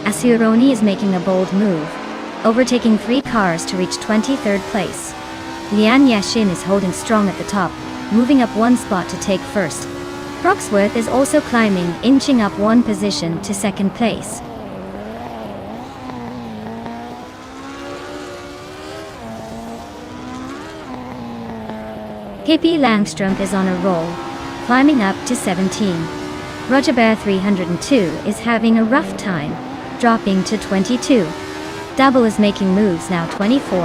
Asuroni is making a bold move, overtaking 3 cars to reach 23rd place. Lian Yashin is holding strong at the top, moving up 1 spot to take 1st. Broxworth is also climbing, inching up 1 position to 2nd place. KP Langstrom is on a roll, climbing up to 17. Roger Bear 302 is having a rough time, dropping to 22. Double is making moves, now 24,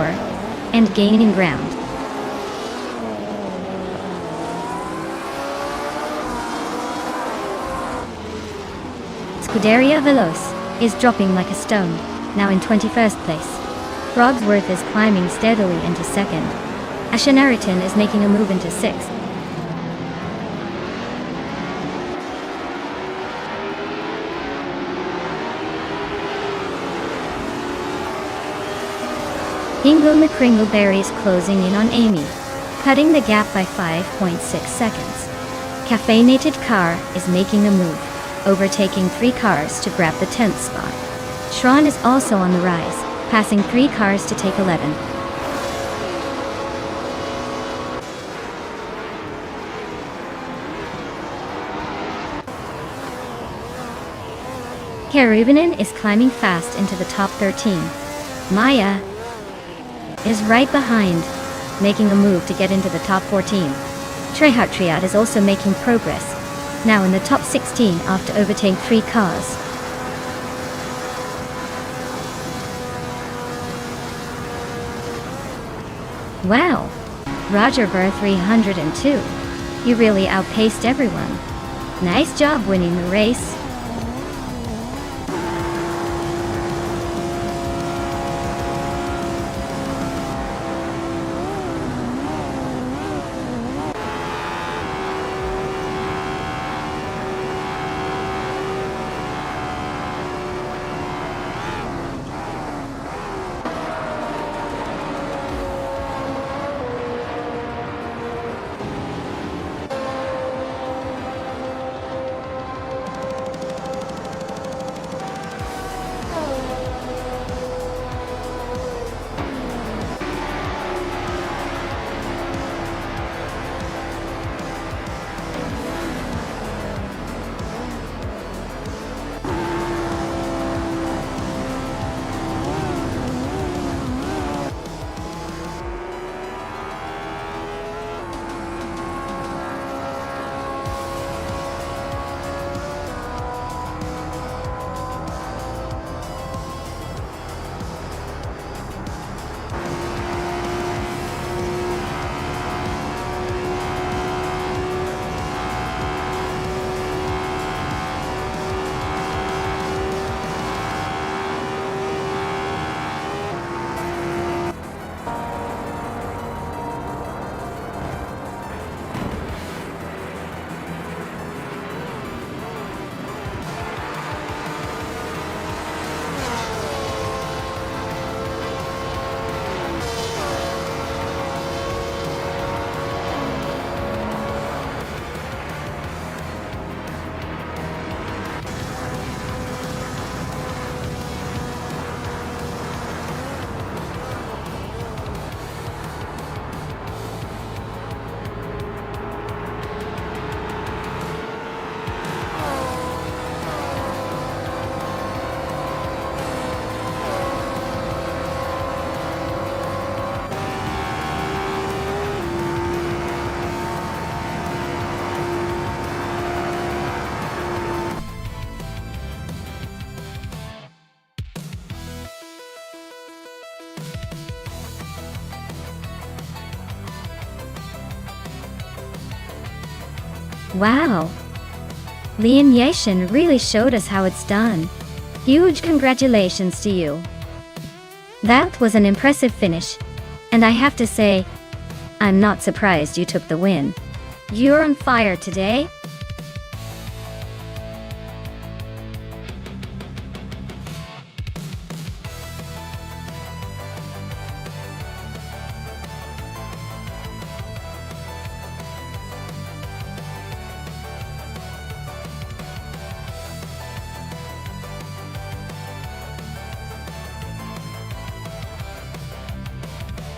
and gaining ground. Scuderia Veloce is dropping like a stone, now in 21st place. Brogsworth is climbing steadily into 2nd. Ashaneriton is making a move into 6th. Hingle McCringleberry is closing in on Amy, cutting the gap by 5.6 seconds. Caffeinated Car is making a move, overtaking 3 cars to grab the 10th spot. Shron is also on the rise, passing 3 cars to take 11th. Karubinin is climbing fast into the top 13. Maya is right behind, making a move to get into the top 14. Trehart Triad is also making progress, now in the top 16 after overtaking 3 cars. Wow! Roger Burr 302. You really outpaced everyone. Nice job winning the race. Wow! Lian Yashin really showed us how it's done. Huge congratulations to you. That was an impressive finish. And I have to say, I'm not surprised you took the win. You're on fire today.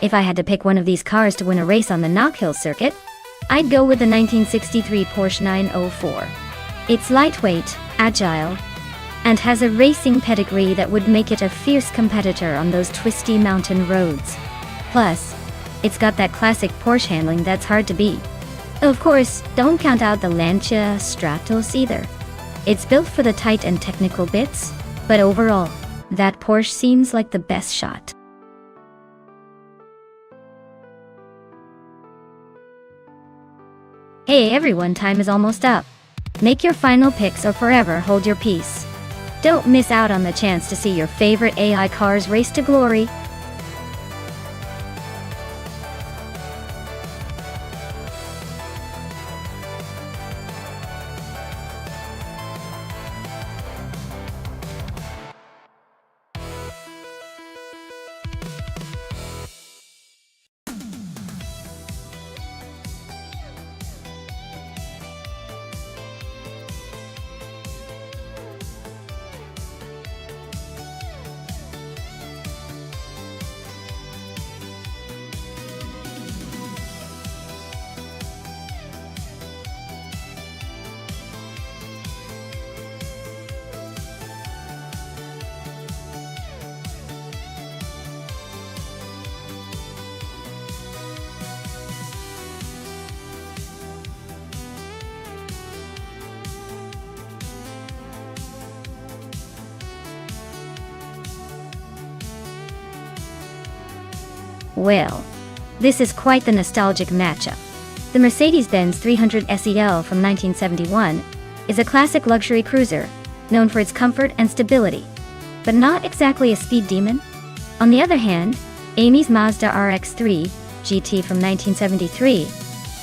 If I had to pick one of these cars to win a race on the Knockhill circuit, I'd go with the 1963 Porsche 904. It's lightweight, agile, and has a racing pedigree that would make it a fierce competitor on those twisty mountain roads. Plus, it's got that classic Porsche handling that's hard to beat. Of course, don't count out the Lancia Stratos either. It's built for the tight and technical bits, but overall, that Porsche seems like the best shot. Hey everyone, time is almost up. Make your final picks or forever hold your peace. Don't miss out on the chance to see your favorite AI cars race to glory. Well, this is quite the nostalgic matchup. The Mercedes-Benz 300 SEL from 1971 is a classic luxury cruiser, known for its comfort and stability, but not exactly a speed demon. On the other hand, Amy's Mazda RX-3 GT from 1973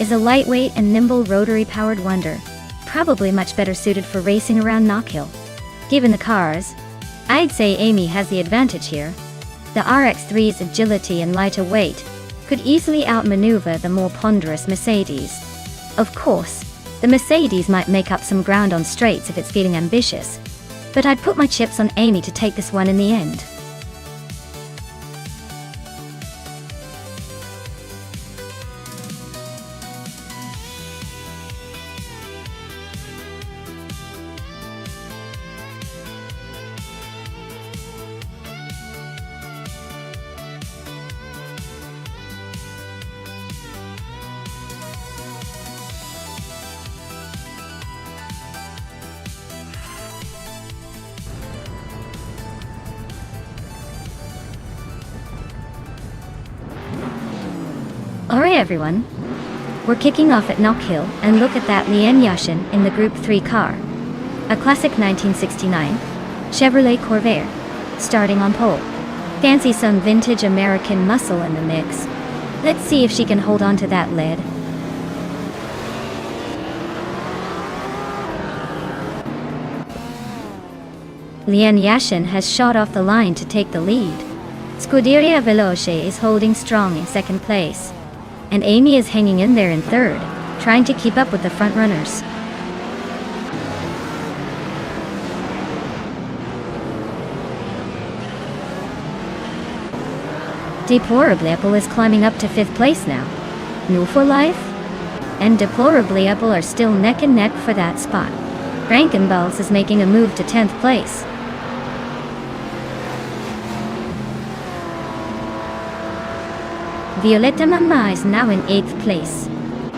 is a lightweight and nimble rotary-powered wonder, probably much better suited for racing around Knockhill. Given the cars, I'd say Amy has the advantage here. The RX-3's agility and lighter weight could easily outmaneuver the more ponderous Mercedes. Of course, the Mercedes might make up some ground on straights if it's feeling ambitious, but I'd put my chips on Amy to take this one in the end. Alright everyone, we're kicking off at Knockhill, and look at that Lian Yashin in the Group 3 car. A classic 1969 Chevrolet Corvair, starting on pole. Fancy some vintage American muscle in the mix. Let's see if she can hold on to that lead. Lian Yashin has shot off the line to take the lead. Scuderia Veloce is holding strong in second place, and Amy is hanging in there in third, trying to keep up with the front runners. Deplorably Apple is climbing up to 5th place now. New for life? And Deplorably Apple are still neck and neck for that spot. Frankenbals is making a move to 10th place. Violetta Mama is now in 8th place.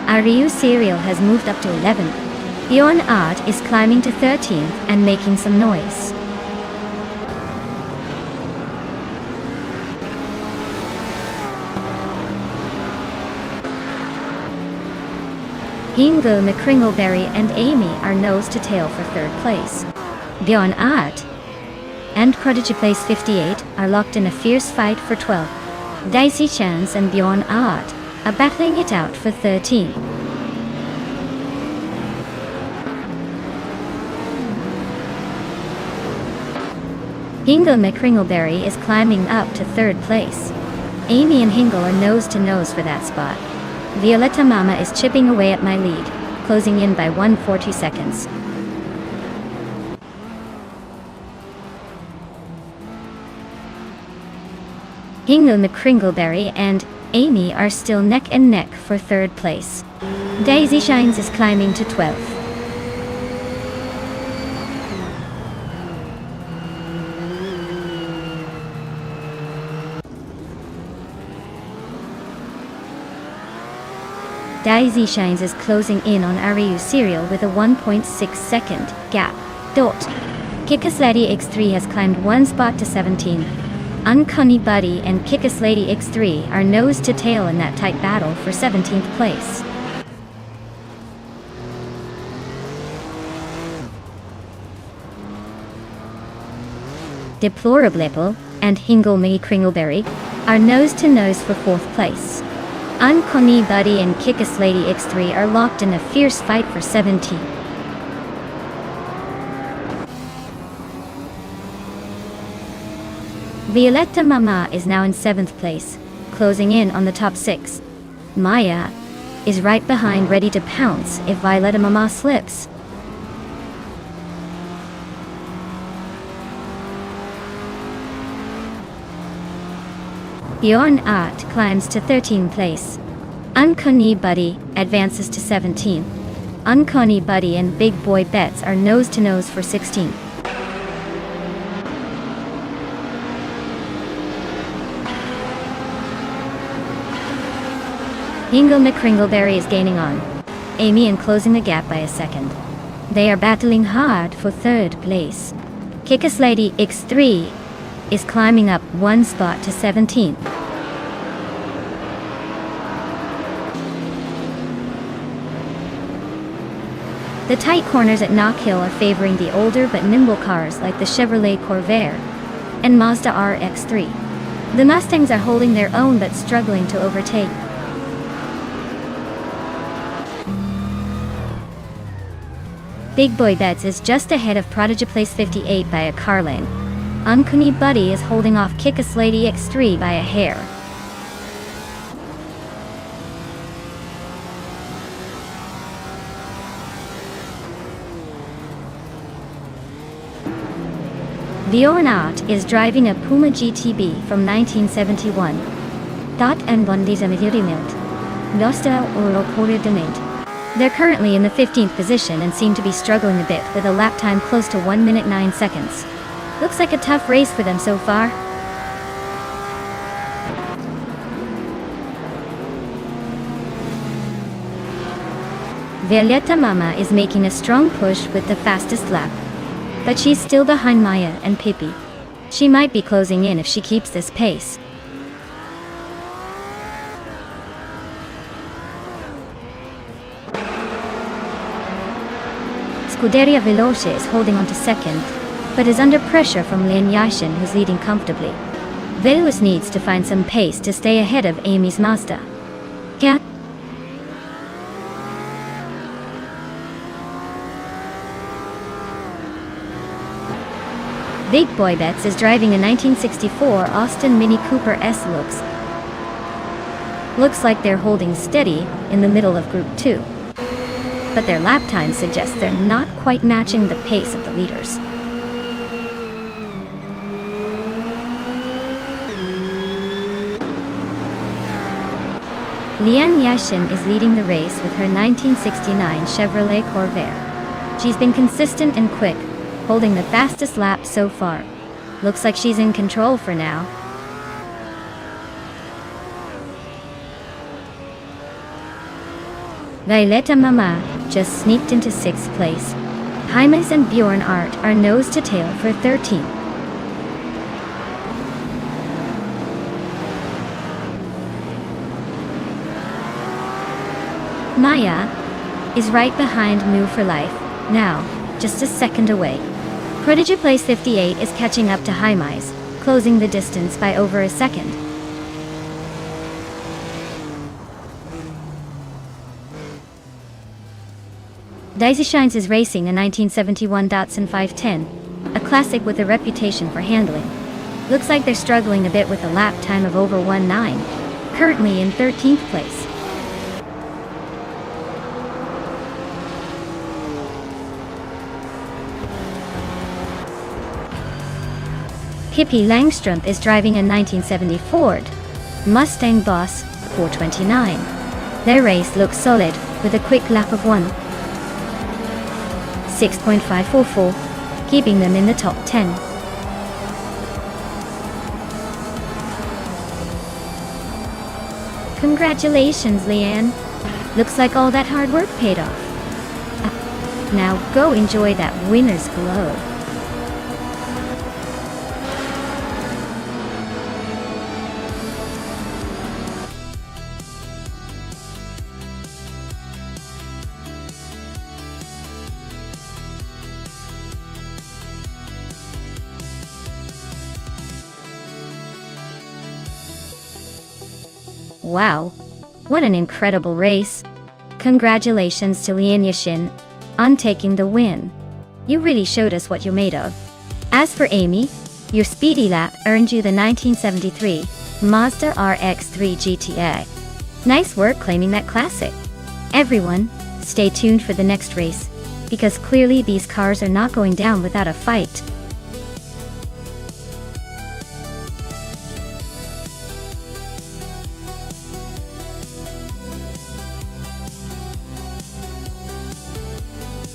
Ariu Serial has moved up to 11th. Bjorn Art is climbing to 13th and making some noise. Hingle, McCringleberry, and Amy are nose to tail for third place. Bjorn Art and Prodigy Place 58 are locked in a fierce fight for 12. Daisy Chance and Bjorn Art are battling it out for 13. Hingle McCringleberry is climbing up to third place. Amy and Hingle are nose to nose for that spot. Violetta Mama is chipping away at my lead, closing in by 140 seconds. Hingle McCringleberry and Amy are still neck and neck for third place. Daisy Shines is climbing to 12th. Daisy Shines is closing in on Ariu Serial with a 1.6 second gap. Kickass Lady X3 has climbed one spot to 17. Uncanny Buddy and Kickass Lady X3 are nose to tail in that tight battle for 17th place. Deplorable and Hingle McCringleberry are nose to nose for 4th place. Uncanny Buddy and Kickass Lady X3 are locked in a fierce fight for 17. Violetta Mama is now in 7th place, closing in on the top 6. Maya is right behind, ready to pounce if Violetta Mama slips. Bjorn Art climbs to 13th place. Uncanny Buddy advances to 17. Uncanny Buddy and Big Boy Bets are nose to nose for 16. Hingle McCringleberry is gaining on Amy and closing the gap by a second. They are battling hard for 3rd place. Kickass Lady X3 is climbing up one spot to 17. The tight corners at Knock Hill are favoring the older but nimble cars like the Chevrolet Corvair and Mazda RX-3. The Mustangs are holding their own but struggling to overtake. Big Boy Bets is just ahead of Prodigy Place 58 by a car lane. Uncanny Buddy is holding off Kickass Lady X3 by a hair. Bjorn Art is driving a Puma GTB from 1971. En Bondizamidirimelt. Nosta Oro. They're currently in the 15th position and seem to be struggling a bit with a lap time close to 1 minute 9 seconds. Looks like a tough race for them so far. Violetta Mama is making a strong push with the fastest lap. But she's still behind Maya and Pippi. She might be closing in if she keeps this pace. Scuderia Veloce is holding on to 2nd, but is under pressure from Lin Yashin, who's leading comfortably. Veloce needs to find some pace to stay ahead of Amy's Mazda. Yeah. Big Boy Bets is driving a 1964 Austin Mini Cooper S. Looks like they're holding steady in the middle of Group 2. But their lap time suggests they're not quite matching the pace of the leaders. Lian Yashin is leading the race with her 1969 Chevrolet Corvair. She's been consistent and quick, holding the fastest lap so far. Looks like she's in control for now. Violetta Mama just sneaked into 6th place. Jaimes and Bjorn Art are nose to tail for 13th. Maya is right behind Move for Life, now, just a second away. Prodigy Place 58 is catching up to High Mice, closing the distance by over a second. Daisy Shines is racing a 1971 Datsun 510, a classic with a reputation for handling. Looks like they're struggling a bit with a lap time of over 1:9, currently in 13th place. Pippi Langstrumpf is driving a 1970 Ford Mustang Boss 429. Their race looks solid, with a quick lap of 1:6.544, keeping them in the top 10. Congratulations, Leanne. Looks like all that hard work paid off. Now go enjoy that winner's glow. Wow, what an incredible race. Congratulations to Leanne Yashin on taking the win. You really showed us what you're made of. As for Amy, your speedy lap earned you the 1973 Mazda RX-3 GTA. Nice work claiming that classic. Everyone, stay tuned for the next race, because clearly these cars are not going down without a fight.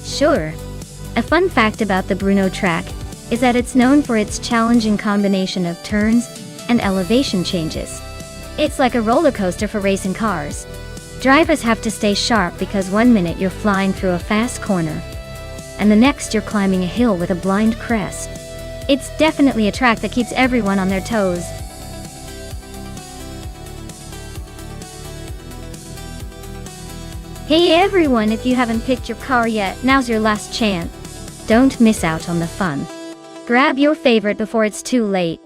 Sure. A fun fact about the Brno track is that it's known for its challenging combination of turns and elevation changes. It's like a roller coaster for racing cars. Drivers have to stay sharp because one minute you're flying through a fast corner, and the next you're climbing a hill with a blind crest. It's definitely a track that keeps everyone on their toes. Hey everyone, if you haven't picked your car yet, now's your last chance. Don't miss out on the fun. Grab your favorite before it's too late.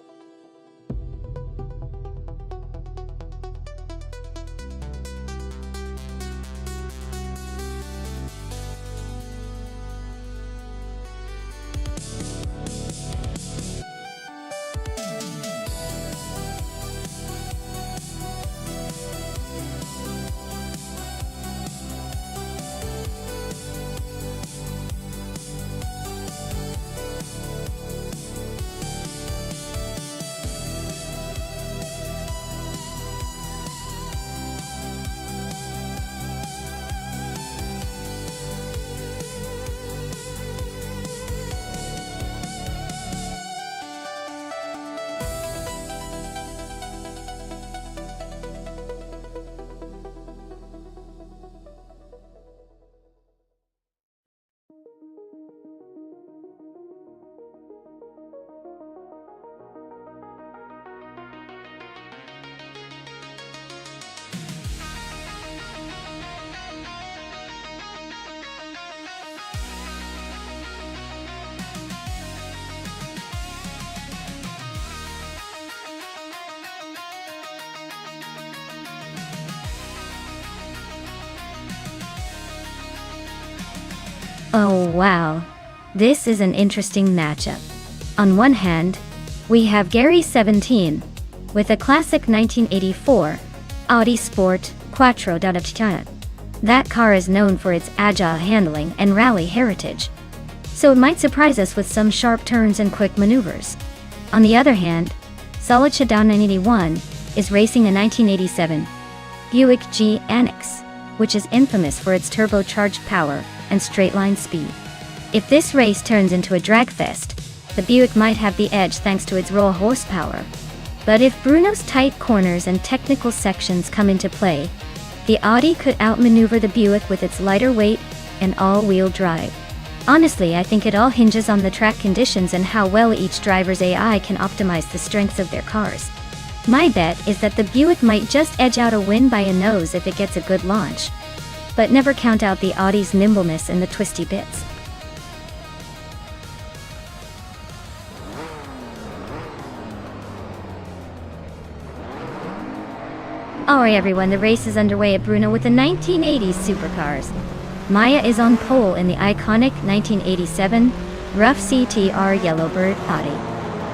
Oh wow, this is an interesting matchup. On one hand, we have Gary 17 with a classic 1984 Audi Sport Quattro d'Adaptation. That car is known for its agile handling and rally heritage, so it might surprise us with some sharp turns and quick maneuvers. On the other hand, Solid Shadow 981 is racing a 1987 Buick G Annex, which is infamous for its turbocharged power and straight-line speed. If this race turns into a dragfest, the Buick might have the edge thanks to its raw horsepower. But if Bruno's tight corners and technical sections come into play, the Audi could outmaneuver the Buick with its lighter weight and all-wheel drive. Honestly, I think it all hinges on the track conditions and how well each driver's AI can optimize the strengths of their cars. My bet is that the Buick might just edge out a win by a nose if it gets a good launch. but never count out the Audi's nimbleness in the twisty bits. Alright everyone, the race is underway at Brno with the 1980s supercars. Maya is on pole in the iconic 1987 rough CTR Yellowbird Audi.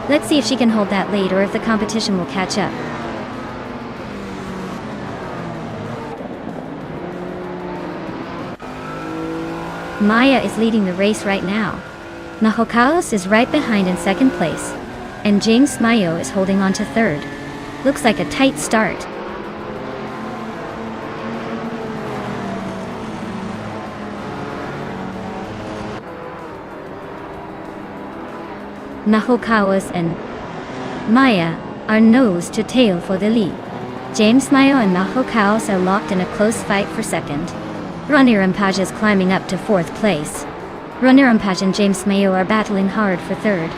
Let's see if she can hold that lead or if the competition will catch up. Maya is leading the race right now. Nahokalos is right behind in second place, and James Mayo is holding on to third. Looks like a tight start. Nahokawas and Maya are nose to tail for the lead. James Mayo and Nahokawas are locked in a close fight for second. Ronnie Rampage is climbing up to fourth place. Ronnie Rampage and James Mayo are battling hard for third.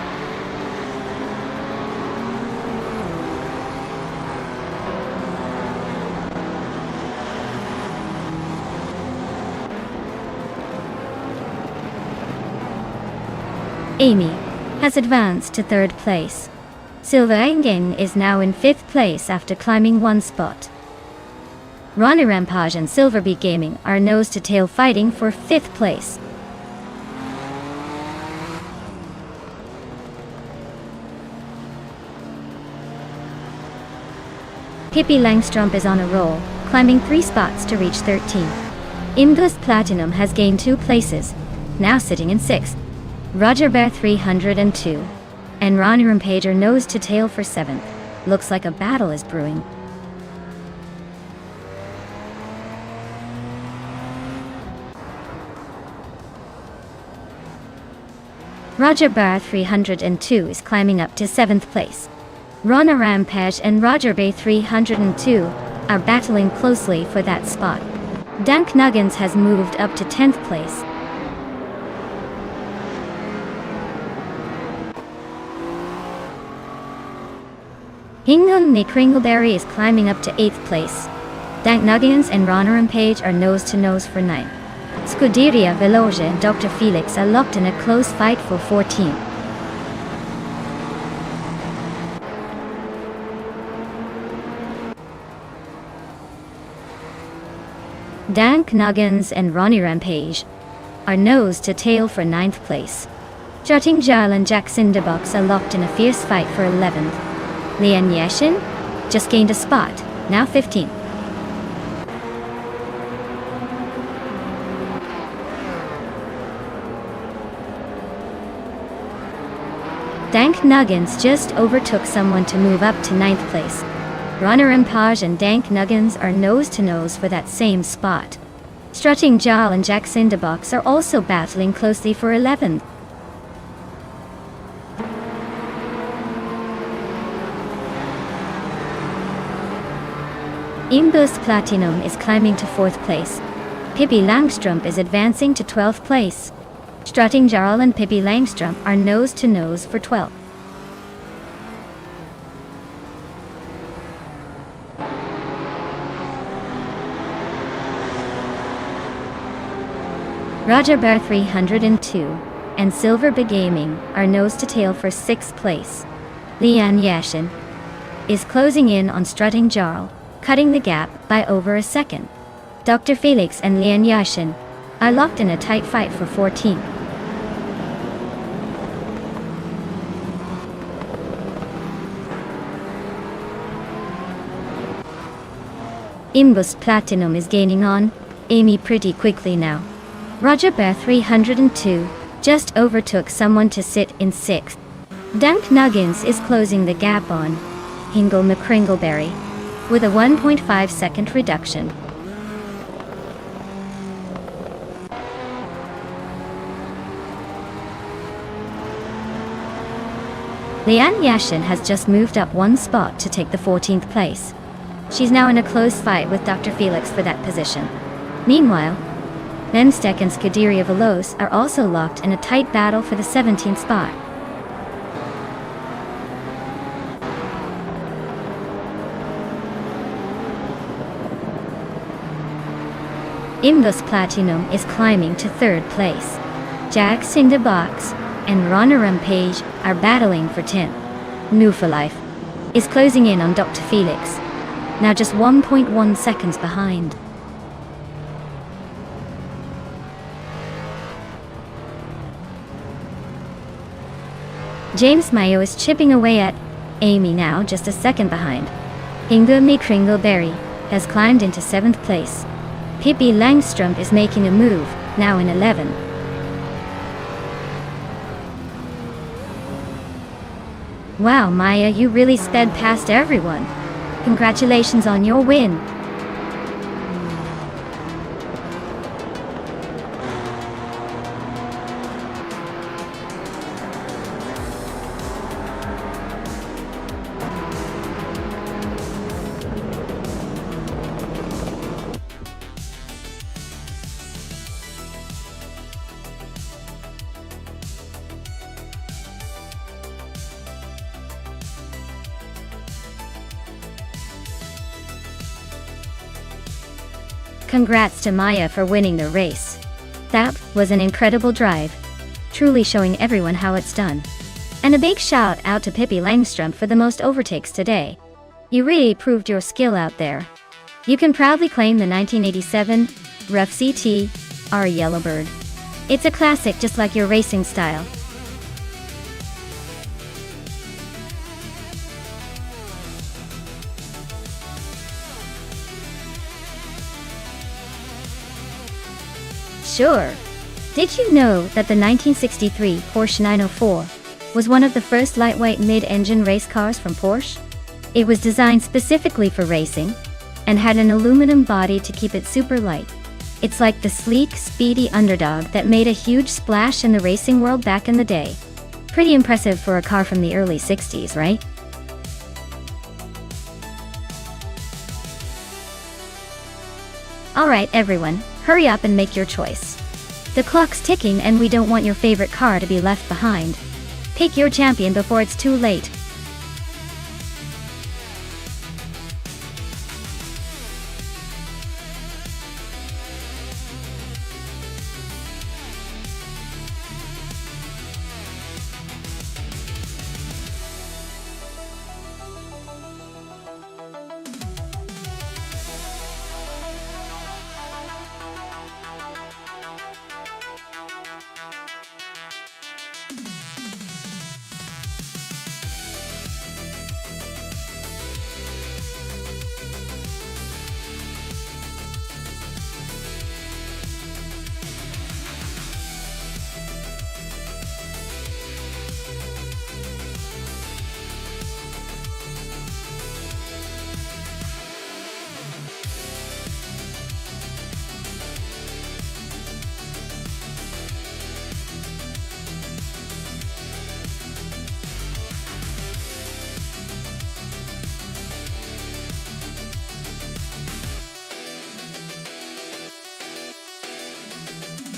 Amy has advanced to third place. Silver Engin is now in fifth place after climbing one spot. Ronnie Rampage and Silverbeak Gaming are nose-to-tail fighting for fifth place. Pippi Langstrump is on a roll, climbing 3 spots to reach 13. Imdust Platinum has gained 2 places, now sitting in 6th. Roger Bear 302 and Ronnie Rampage are nose-to-tail for 7th. Looks like a battle is brewing. Roger Bear 302 is climbing up to 7th place. Ronnie Rampage and Roger Bay 302 are battling closely for that spot. Dank Nuggins has moved up to 10th place. Hingle Kringleberry is climbing up to 8th place. Dank Nuggins and Ronnie Rampage are nose-to-nose for 9th. Scuderia Veloce and Dr. Felix are locked in a close fight for 14th. Dank Nuggins and Ronnie Rampage are nose-to-tail for 9th place. Jutting Jarl and Jack Cinderbox are locked in a fierce fight for 11th. Lian Yashin just gained a spot, now 15th. Dank Nuggins just overtook someone to move up to 9th place. Ronnie Rampage and Dank Nuggins are nose-to-nose for that same spot. Strutting Jarl and Jack Cinderbox are also battling closely for 11th. Imbus Platinum is climbing to 4th place. Pippi Langstrump is advancing to 12th place. Strutting Jarl and Pippi Langstrump are nose-to-nose for 12th. Roger Bear 302 and Silver Begaming are nose-to-tail for 6th place. Lian Yashin is closing in on Strutting Jarl, cutting the gap by over a second. Dr. Felix and Lian Yashin are locked in a tight fight for 14th. Imbus Platinum is gaining on Amy pretty quickly now. Roger Bear 302 just overtook someone to sit in 6th. Dank Nuggins is closing the gap on Hingle McCringleberry with a 1.5 second reduction. Lian Yashin has just moved up 1 spot to take the 14th place. She's now in a close fight with Dr. Felix for that position. Meanwhile, Nemstek and Scuderia Veloce are also locked in a tight battle for the 17th spot. Imbus Platinum is climbing to third place. Jax in the Box and Ronner Page are battling for 10th. New for Life is closing in on Dr. Felix, now just 1.1 seconds behind. James Mayo is chipping away at Amy, now just a second behind. Inglemy Kringleberry has climbed into 7th place. Pippi Langstrump is making a move, now in 11th. Wow, Maya, you really sped past everyone. Congratulations on your win. Congrats to Maya for winning the race. That was an incredible drive, truly showing everyone how it's done. And a big shout out to Pippi Langstrump for the most overtakes today. You really proved your skill out there. You can proudly claim the 1987 Rough CT R Yellowbird. It's a classic just like your racing style. Sure. Did you know that the 1963 Porsche 904 was one of the first lightweight mid-engine race cars from Porsche? It was designed specifically for racing and had an aluminum body to keep it super light. It's like the sleek, speedy underdog that made a huge splash in the racing world back in the day. Pretty impressive for a car from the early 60s, right? Alright everyone, hurry up and make your choice. The clock's ticking and we don't want your favorite car to be left behind. Pick your champion before it's too late.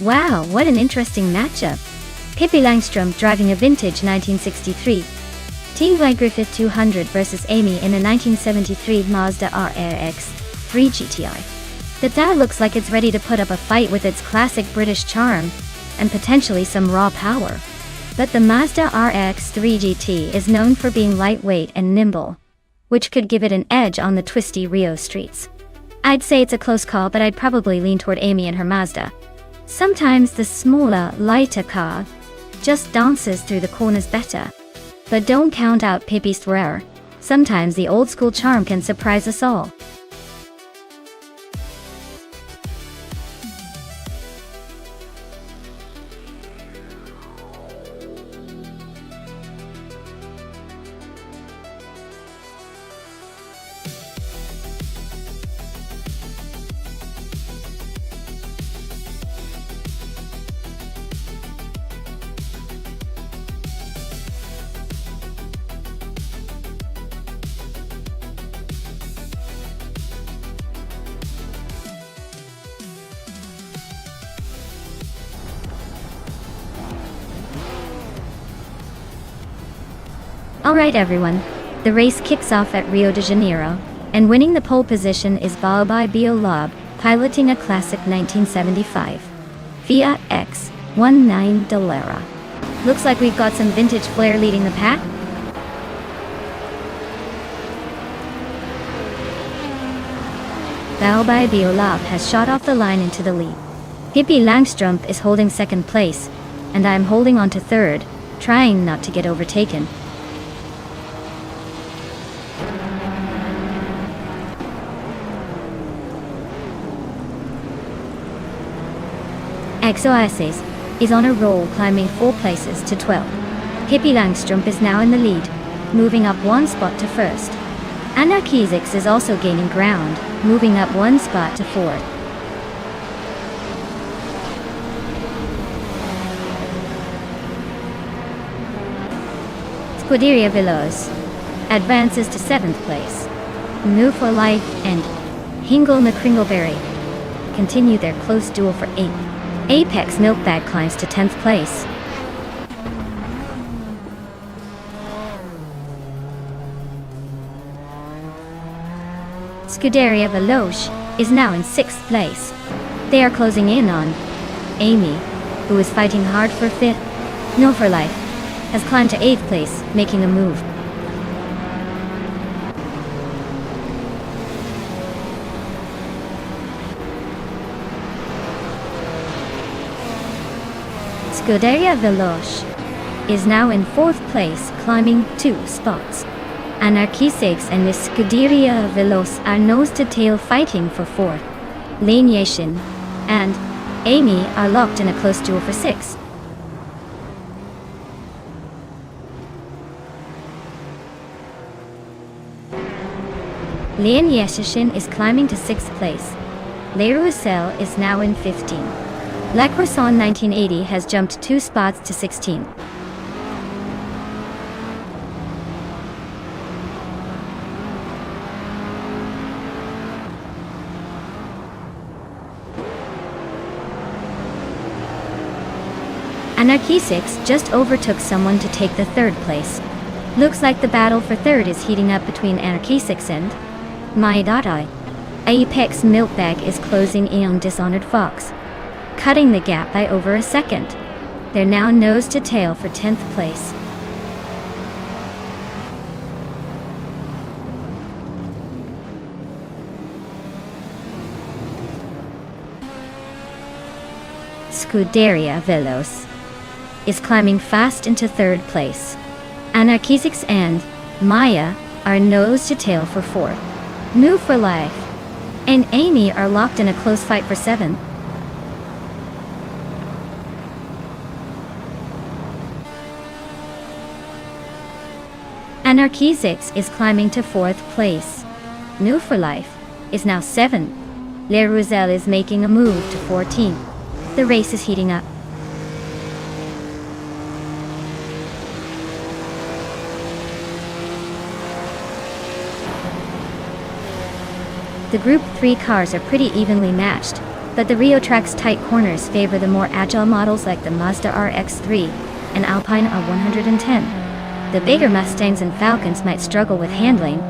Wow, what an interesting matchup. Pippi Langstrump driving a vintage 1963 Team Guy Griffith 200 versus Amy in a 1973 Mazda RX 3 GTI. That looks like it's ready to put up a fight with its classic British charm and potentially some raw power. But the Mazda RX 3 GT is known for being lightweight and nimble, which could give it an edge on the twisty Rio streets. I'd say it's a close call, but I'd probably lean toward Amy and her Mazda. Sometimes the smaller, lighter car just dances through the corners better. But don't count out Pippi's thrower. Sometimes the old school charm can surprise us all. Alright everyone, the race kicks off at Rio de Janeiro, and winning the pole position is Balbai Biolab, piloting a classic 1975 Fiat X19 Dallara. Looks like we've got some vintage flair leading the pack. Bauby Biolab has shot off the line into the lead. Hippie Langstrumpf is holding second place, and I'm holding on to third, trying not to get overtaken. Exoaces is on a roll, climbing 4 places to 12. Hippie Langstrumpf is now in the lead, moving up 1 spot to first. Anarchizix is also gaining ground, moving up 1 spot to fourth. Scuderia Veloz advances to 7th place. New for Life and Hingle McCringleberry continue their close duel for 8th. Apex Milkbag climbs to 10th place. Scuderia Veloz is now in 6th place. They are closing in on Amy, who is fighting hard for 5th. No for Life has climbed to 8th place, making a move. Scuderia Veloz is now in 4th place, climbing 2 spots. Anarchizix and Miss Scuderia Veloz are nose-to-tail fighting for 4th. Laniation and Amy are locked in a close duel for 6th. Laniation is climbing to 6th place. Le Roussel is now in 15th. La Croissant 1980 has jumped 2 spots to 16th. Anarchizix just overtook someone to take the 3rd place. Looks like the battle for 3rd is heating up between Anarchizix and Maidai. Apex Milkbag is closing in on Dishonored Fox, cutting the gap by over a second. They're now nose to tail for 10th place. Scuderia Veloz is climbing fast into 3rd place. Anarchizix and Maya are nose to tail for 4th. New for Life and Amy are locked in a close fight for 7th. Anarchizix is climbing to 4th place. New for Life is now 7th. Le Roussel is making a move to 14th. The race is heating up. The Group 3 cars are pretty evenly matched, but the Rio Track's tight corners favor the more agile models like the Mazda RX-3 and Alpine R110. The bigger Mustangs and Falcons might struggle with handling,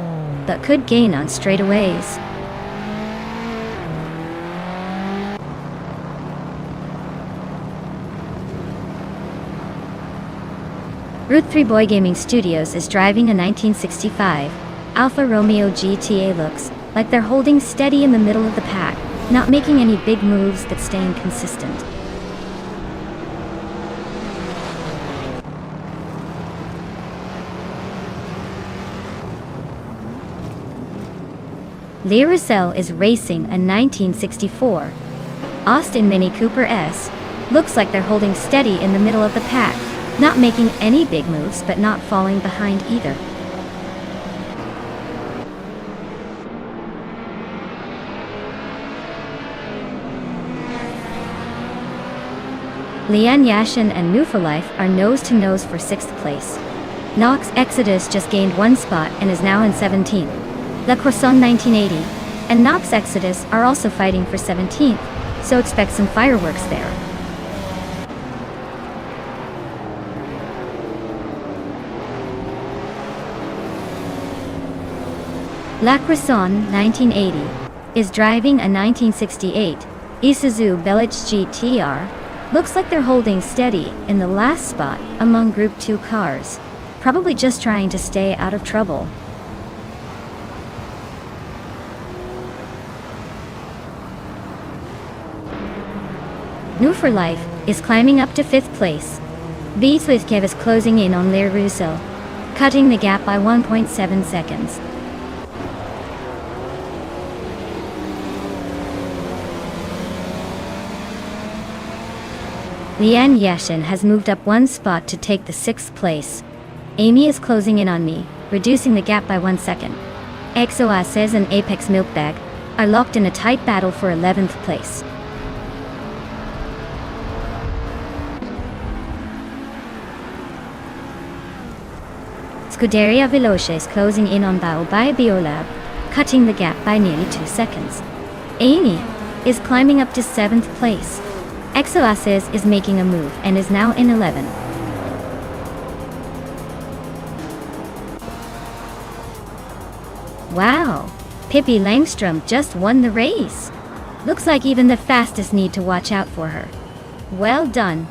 but could gain on straightaways. Route 3 Boy Gaming Studios is driving a 1965 Alfa Romeo GTA. Looks like they're holding steady in the middle of the pack, not making any big moves but staying consistent. Le Roussel is racing a 1964 Austin Mini Cooper S. Looks like they're holding steady in the middle of the pack, not making any big moves but not falling behind either. Lian Yashin and New for Life are nose-to-nose for 6th place. Nox Exodus just gained 1 spot and is now in 17th. La Croissant 1980 and Nox Exodus are also fighting for 17th, so expect some fireworks there. La Croissant 1980 is driving a 1968 Isuzu Belic GTR. Looks like they're holding steady in the last spot among Group 2 cars. Probably just trying to stay out of trouble. New for Life is climbing up to 5th place. B Swiftkev is closing in on Lear Russo, cutting the gap by 1.7 seconds. Lian Yashin has moved up one spot to take the 6th place. Amy is closing in on me, reducing the gap by 1 second. XOASes and Apex Milkbag are locked in a tight battle for 11th place. Scuderia Veloce is closing in on Bao by Biolab, cutting the gap by nearly 2 seconds. Amy is climbing up to 7th place. XOASes is making a move and is now in 11. Wow, Pippi Langstrom just won the race. Looks like even the fastest need to watch out for her. Well done.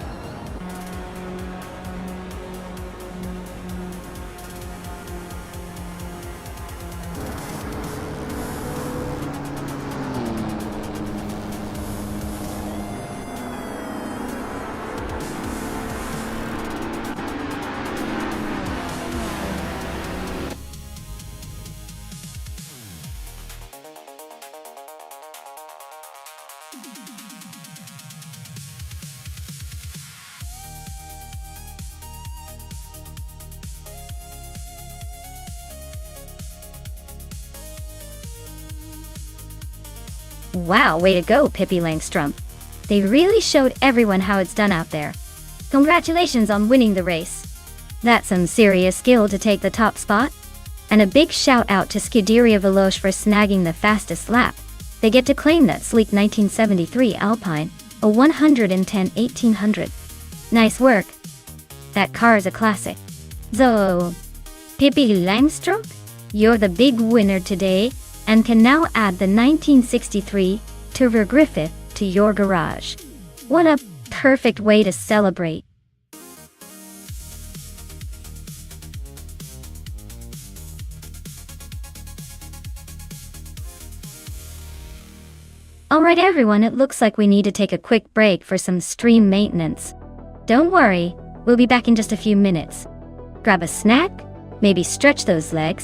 Wow, way to go, Pippi Langstrom. They really showed everyone how it's done out there. Congratulations on winning the race. That's some serious skill to take the top spot. And a big shout out to Scuderia Veloce for snagging the fastest lap. They get to claim that sleek 1973 Alpine, a 110/1800. Nice work. That car is a classic. So, Pippi Langstrom, you're the big winner today, and can now add the 1963 Turver Griffith to your garage. What a perfect way to celebrate. Alright everyone, it looks like we need to take a quick break for some stream maintenance. Don't worry, we'll be back in just a few minutes. Grab a snack, maybe stretch those legs,